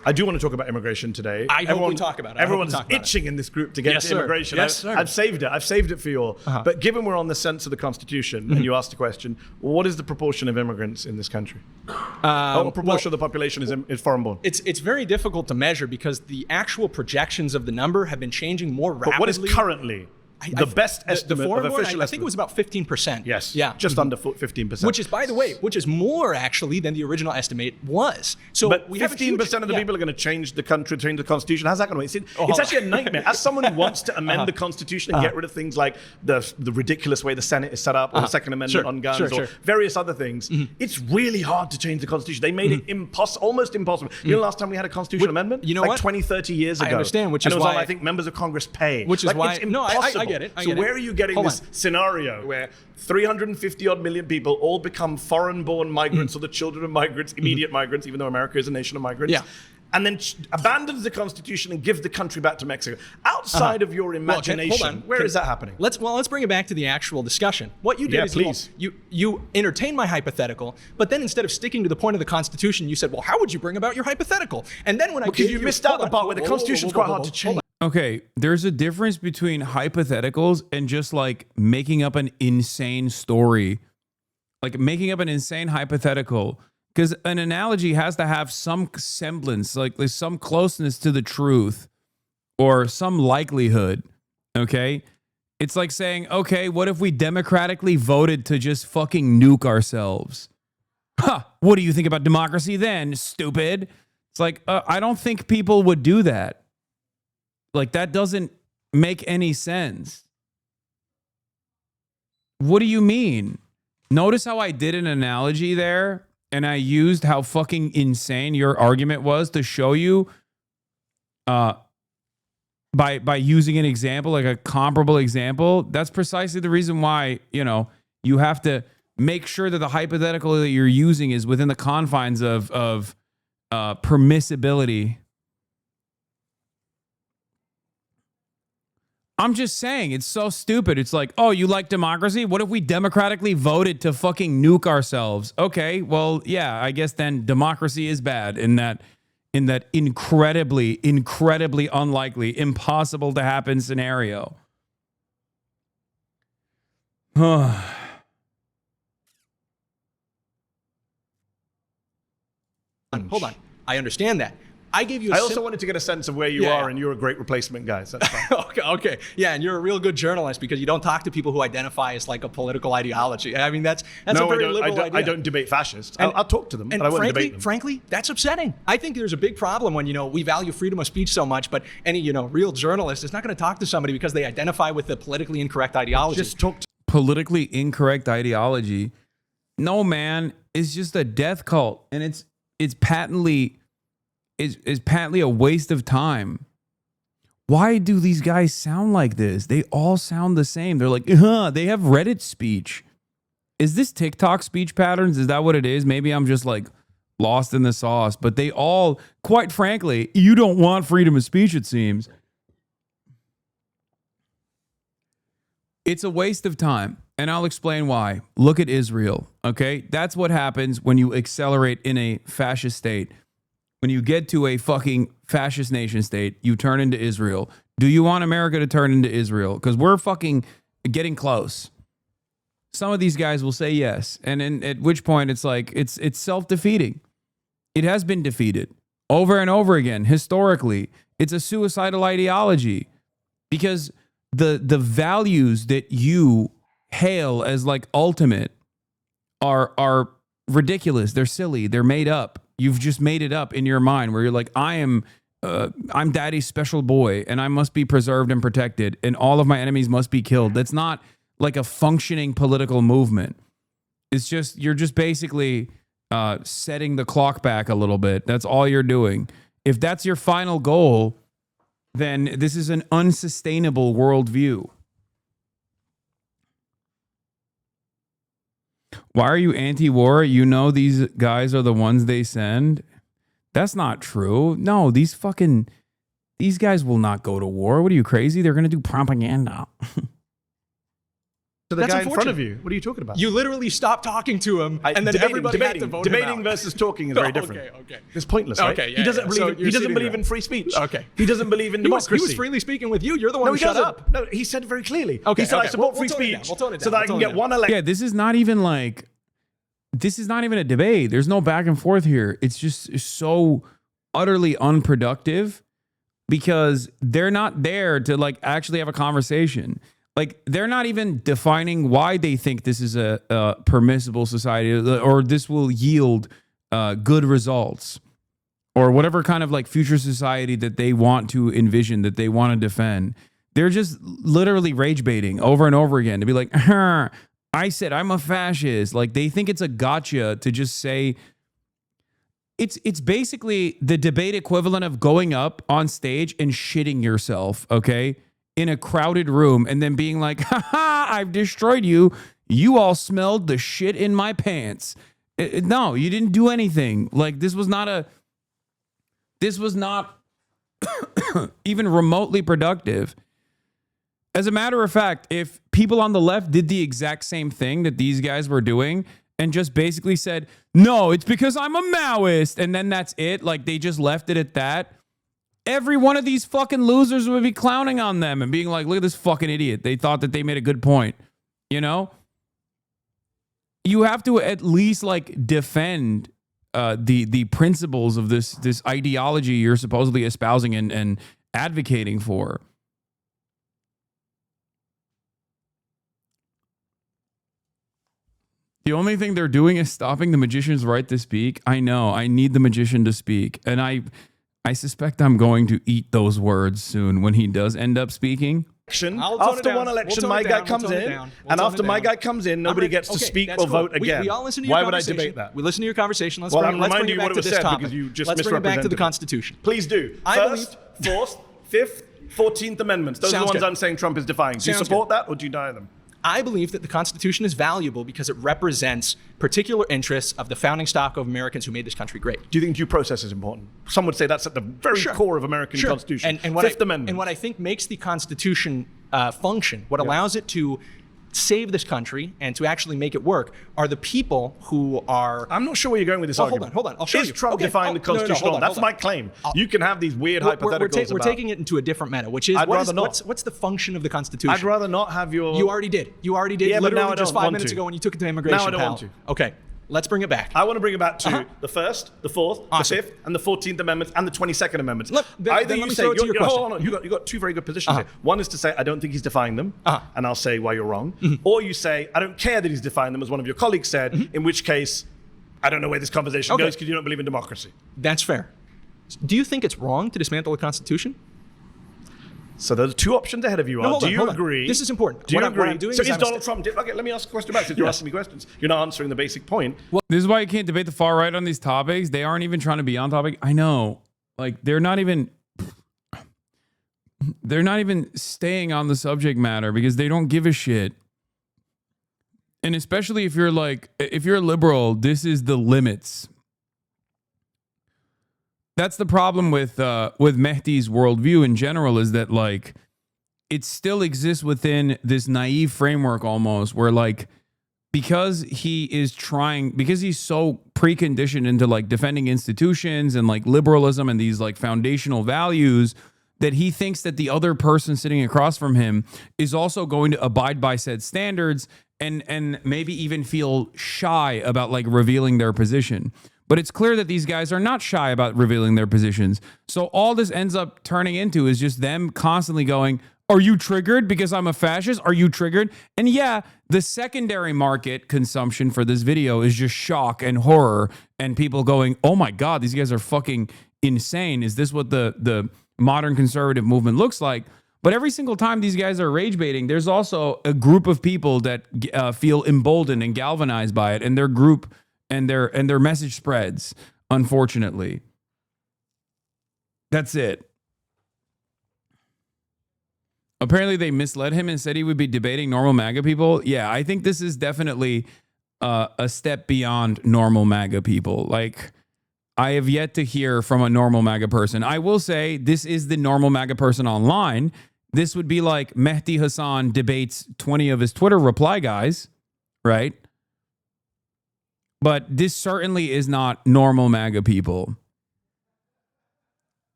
I do want to talk about immigration today. I hope we talk about it. Everyone's itching in this group to get to immigration. Yes, sir. I've saved it. I've saved it for you all. But given we're on the sense of the Constitution, and you asked the question, what is the proportion of immigrants in this country? What proportion of the population is foreign-born? It's very difficult to measure because the actual projections of the number have been changing more rapidly. But what is currently? The best estimate of official estimate. I think it was about 15%. Yes. Yeah. Just under 15%. Which is, by the way, more actually than the original estimate was. So but we 15% of the people are going to change the country, change the Constitution. How's that going to work? It's actually a nightmare. As someone who wants to amend the Constitution and get rid of things like the ridiculous way the Senate is set up, or the Second Amendment on guns, or various other things, it's really hard to change the Constitution. They made it almost impossible. You know, last time we had a constitutional amendment? You know like what? 20, 30 years ago. I understand, which and is it was why on, I think, members of Congress pay. Which is why... It's impossible. I get it. So where are you getting this scenario where 350 odd million people all become foreign-born migrants or the children of migrants, immediate migrants, even though America is a nation of migrants, and then abandons the Constitution and gives the country back to Mexico? Outside of your imagination, where is that happening? Let's bring it back to the actual discussion. What you did is you entertained my hypothetical, but then instead of sticking to the point of the Constitution, you said, well, how would you bring about your hypothetical? And then when because you missed out the part where the Constitution is quite hard to change. Okay, there's a difference between hypotheticals and just like making up an insane story. Like making up an insane hypothetical. Because an analogy has to have some semblance, like there's some closeness to the truth or some likelihood. Okay? It's like saying, okay, what if we democratically voted to just fucking nuke ourselves? What do you think about democracy then, stupid? It's like, I don't think people would do that. Like, that doesn't make any sense. What do you mean? Notice how I did an analogy there, and I used how fucking insane your argument was to show you by using an example, like a comparable example. That's precisely the reason why, you know, you have to make sure that the hypothetical that you're using is within the confines of permissibility. I'm just saying, it's so stupid. It's like, oh, you like democracy? What if we democratically voted to fucking nuke ourselves? Okay, well, yeah, I guess then democracy is bad in that incredibly unlikely, impossible to happen scenario. Hold on. I understand that. I gave you. I also wanted to get a sense of where you are, and you're a great replacement guy. So that's fine. Okay. Yeah, and you're a real good journalist because you don't talk to people who identify as like a political ideology. I mean, that's a very liberal idea. I don't debate fascists. I'll talk to them, but I wouldn't debate them. Frankly, that's upsetting. I think there's a big problem when, you know, we value freedom of speech so much, but any, you know, real journalist is not going to talk to somebody because they identify with the politically incorrect ideology. Just talk to politically incorrect ideology. No, man, it's just a death cult, and it's patently a waste of time. Why do these guys sound like this? They all sound the same. They're like, they have Reddit speech. Is this TikTok speech patterns? Is that what it is? Maybe I'm just like lost in the sauce, but they all, quite frankly, you don't want freedom of speech, it seems. It's a waste of time, and I'll explain why. Look at Israel, okay? That's what happens when you accelerate in a fascist state. When you get to a fucking fascist nation state, you turn into Israel. Do you want America to turn into Israel? Because we're fucking getting close. Some of these guys will say yes. And then at which point it's like, it's self-defeating. It has been defeated over and over again. Historically, it's a suicidal ideology because the values that you hail as like ultimate are ridiculous. They're silly. They're made up. You've just made it up in your mind where you're like, I'm daddy's special boy and I must be preserved and protected and all of my enemies must be killed. That's not like a functioning political movement. It's just, you're just basically setting the clock back a little bit. That's all you're doing. If that's your final goal, then this is an unsustainable worldview. Why are you anti-war? You know these guys are the ones they send. That's not true. No, these guys will not go to war. What are you, crazy? They're going to do propaganda. To the guy in front of you. What are you talking about? You literally stopped talking to him, and then everybody had to vote him Debating out. versus talking is very different. Okay. It's pointless, right? Okay, yeah, he doesn't yeah. believe. So He doesn't you're believe sitting in free speech. Okay. He doesn't believe in He was democracy. freely speaking with you. You're the one No, who he shut doesn't. up. No, he said very clearly. Okay, He said, okay. I support We'll free tone it down. speech We'll tone it so down. that I can We'll get tone it one down. election. Yeah, this is not even like, this is not even a debate. There's no back and forth here. It's just so utterly unproductive because they're not there to like actually have a conversation. Like they're not even defining why they think this is a permissible society or this will yield good results or whatever kind of like future society that they want to envision, that they want to defend. They're just literally rage baiting over and over again to be like, I said I'm a fascist. Like they think it's a gotcha to just say. It's basically the debate equivalent of going up on stage and shitting yourself, okay, in a crowded room and then being like, ha, I've destroyed you. You all smelled the shit in my pants. No, you didn't do anything. Like this was not even remotely productive. As a matter of fact, if people on the left did the exact same thing that these guys were doing and just basically said, no, it's because I'm a Maoist, and then that's it, like they just left it at that, every one of these fucking losers would be clowning on them and being like, look at this fucking idiot. They thought that they made a good point. You know? You have to at least like defend the principles of this ideology you're supposedly espousing and advocating for. The only thing they're doing is stopping the magician's right to speak. I know. I need the magician to speak. And I suspect I'm going to eat those words soon when he does end up speaking. After one election, my guy comes in, and after my guy comes in, nobody gets to speak or vote again. We all listen to your Why would I conversation. debate that? We listen to your conversation. Let's Well, bring, I'm let's bring reminding it you back what to it was this said topic. because you just Let's bring it back to the misrepresented it. Constitution. Please do. First, Fourth, Fifth, 14th Amendments. Those are the Sounds ones good. I'm saying Trump is defying. Do you Sounds support that or do you deny them? I believe that the Constitution is valuable because it represents particular interests of the founding stock of Americans who made this country great. Do you think due process is important? Some would say that's at the very core of American Constitution. And Fifth Amendment. And what I think makes the Constitution function, what allows it to save this country and to actually make it work, are the people who are... I'm not sure where you're going with this argument. Hold on. I'll show you. Is Trump defying the Constitution? That's my claim. You can have these weird hypotheticals We're taking it into a different meta, which is, what's the function of the Constitution? I'd rather not have your... You already did. Yeah, literally but now I just don't 5 want minutes to. ago when you took it to immigration. Now I don't pal. want to. Okay. Let's bring it back. I want to bring it back to the First, the Fourth, the Fifth, and the 14th Amendments, and the 22nd Amendments. Either you say, hold on, you got two very good positions here. One is to say, I don't think he's defying them, and I'll say why you're wrong. Or you say, I don't care that he's defying them, as one of your colleagues said, in which case, I don't know where this conversation goes because you don't believe in democracy. That's fair. Do you think it's wrong to dismantle the Constitution? So there's two options ahead of you. Do you agree? This is important. Do you What agree? I'm doing So is is I'm Donald Trump... Okay, let me ask a question back since you're asking me questions. You're not answering the basic point. This is why you can't debate the far right on these topics. They aren't even trying to be on topic. I know. Like they're not even staying on the subject matter because they don't give a shit. And especially if you're a liberal, this is the limits. That's the problem with Mehdi's worldview in general, is that like it still exists within this naive framework almost where like because he's so preconditioned into like defending institutions and like liberalism and these like foundational values that he thinks that the other person sitting across from him is also going to abide by said standards and maybe even feel shy about like revealing their position. But it's clear that these guys are not shy about revealing their positions. So all this ends up turning into is just them constantly going, are you triggered because I'm a fascist? Are you triggered? And yeah, the secondary market consumption for this video is just shock and horror and people going, oh my God, these guys are fucking insane. Is this what the modern conservative movement looks like? But every single time these guys are rage baiting, there's also a group of people that feel emboldened and galvanized by it, and their group and their message spreads, unfortunately. That's it. Apparently they misled him and said he would be debating normal MAGA people. Yeah, I think this is definitely a step beyond normal MAGA people. Like, I have yet to hear from a normal MAGA person. I will say this is the normal MAGA person online. This would be like Mehdi Hasan debates 20 of his Twitter reply guys, right? But this certainly is not normal MAGA people.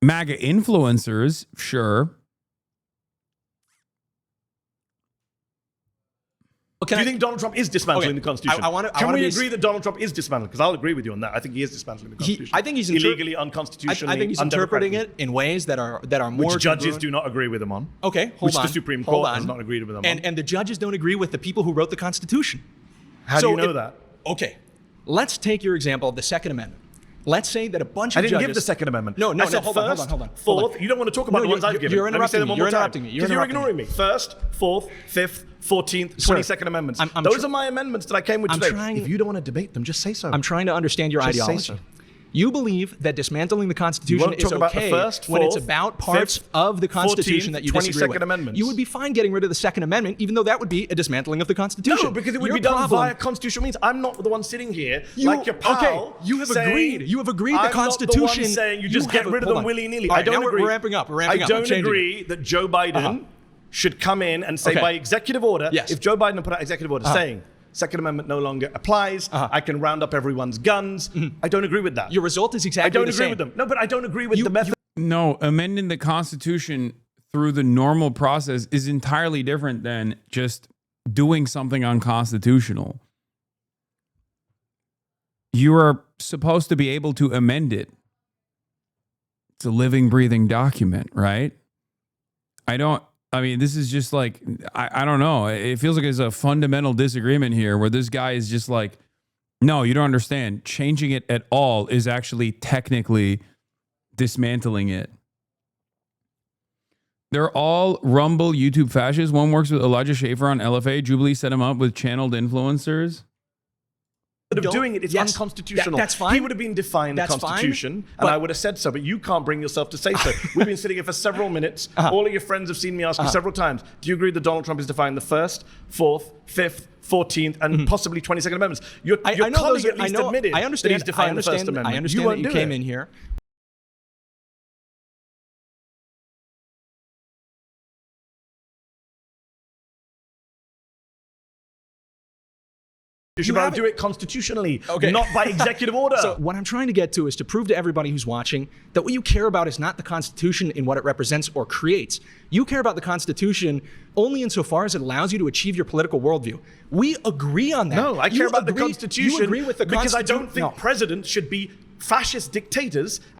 MAGA influencers, sure. Do you think Donald Trump is dismantling the Constitution? Can we agree that Donald Trump is dismantling? Because I'll agree with you on that. I think he is dismantling the Constitution. I think he's illegally, unconstitutionally. I think he's interpreting it in ways that are more which judges do not agree with him on. Okay, which the Supreme Court has not agreed with him on. And the judges don't agree with the people who wrote the Constitution. How do you know that? Okay, let's take your example of the Second Amendment. Let's say that a bunch of judges... I didn't judges... give the Second Amendment. No, hold on. Fourth, you don't want to talk about the ones I've given. You're interrupting me. You're interrupting me. Because you're ignoring me. First, Fourth, Fifth, 14th, 22nd Amendments. Those are my amendments that I came with today. If you don't want to debate them, just say so. I'm trying to understand your ideology. Say so. You believe that dismantling the Constitution is okay when it's about parts of the Constitution that you disagree with. Amendments. You would be fine getting rid of the Second Amendment, even though that would be a dismantling of the Constitution. No, because it would be done via constitutional means. I'm not the one sitting here like your pal. Okay, you have agreed. You have agreed the Constitution. I'm not the one saying you just get rid of them willy-nilly. I don't agree. We're ramping up. I don't agree that Joe Biden should come in and say by executive order, if Joe Biden put out executive order saying Second Amendment no longer applies, I can round up everyone's guns. I don't agree with that. Your result is exactly the same. I don't agree with them. No, but I don't agree with the method. No, amending the Constitution through the normal process is entirely different than just doing something unconstitutional. You are supposed to be able to amend it. It's a living, breathing document, right? I mean, this is just like, I don't know. It feels like there's a fundamental disagreement here where this guy is just like, no, you don't understand. Changing it at all is actually technically dismantling it. They're all Rumble YouTube fascists. One works with Elijah Schaefer on LFA. Jubilee set him up with channeled influencers. Of doing it, it's unconstitutional. That's fine. He would have been defying the Constitution, and I would have said so, but you can't bring yourself to say so. We've been sitting here for several minutes. All of your friends have seen me ask you several times, do you agree that Donald Trump is defying the First, Fourth, Fifth, 14th, and possibly 22nd Amendments? Your colleague at least admitted that he's defying the First Amendment. I understand that you came in here. You should do it constitutionally, not by executive order. So what I'm trying to get to is to prove to everybody who's watching that what you care about is not the Constitution in what it represents or creates. You care about the Constitution only insofar as it allows you to achieve your political worldview. We agree on that. No, I care about the Constitution you agree with the because I don't think presidents should be fascist dictators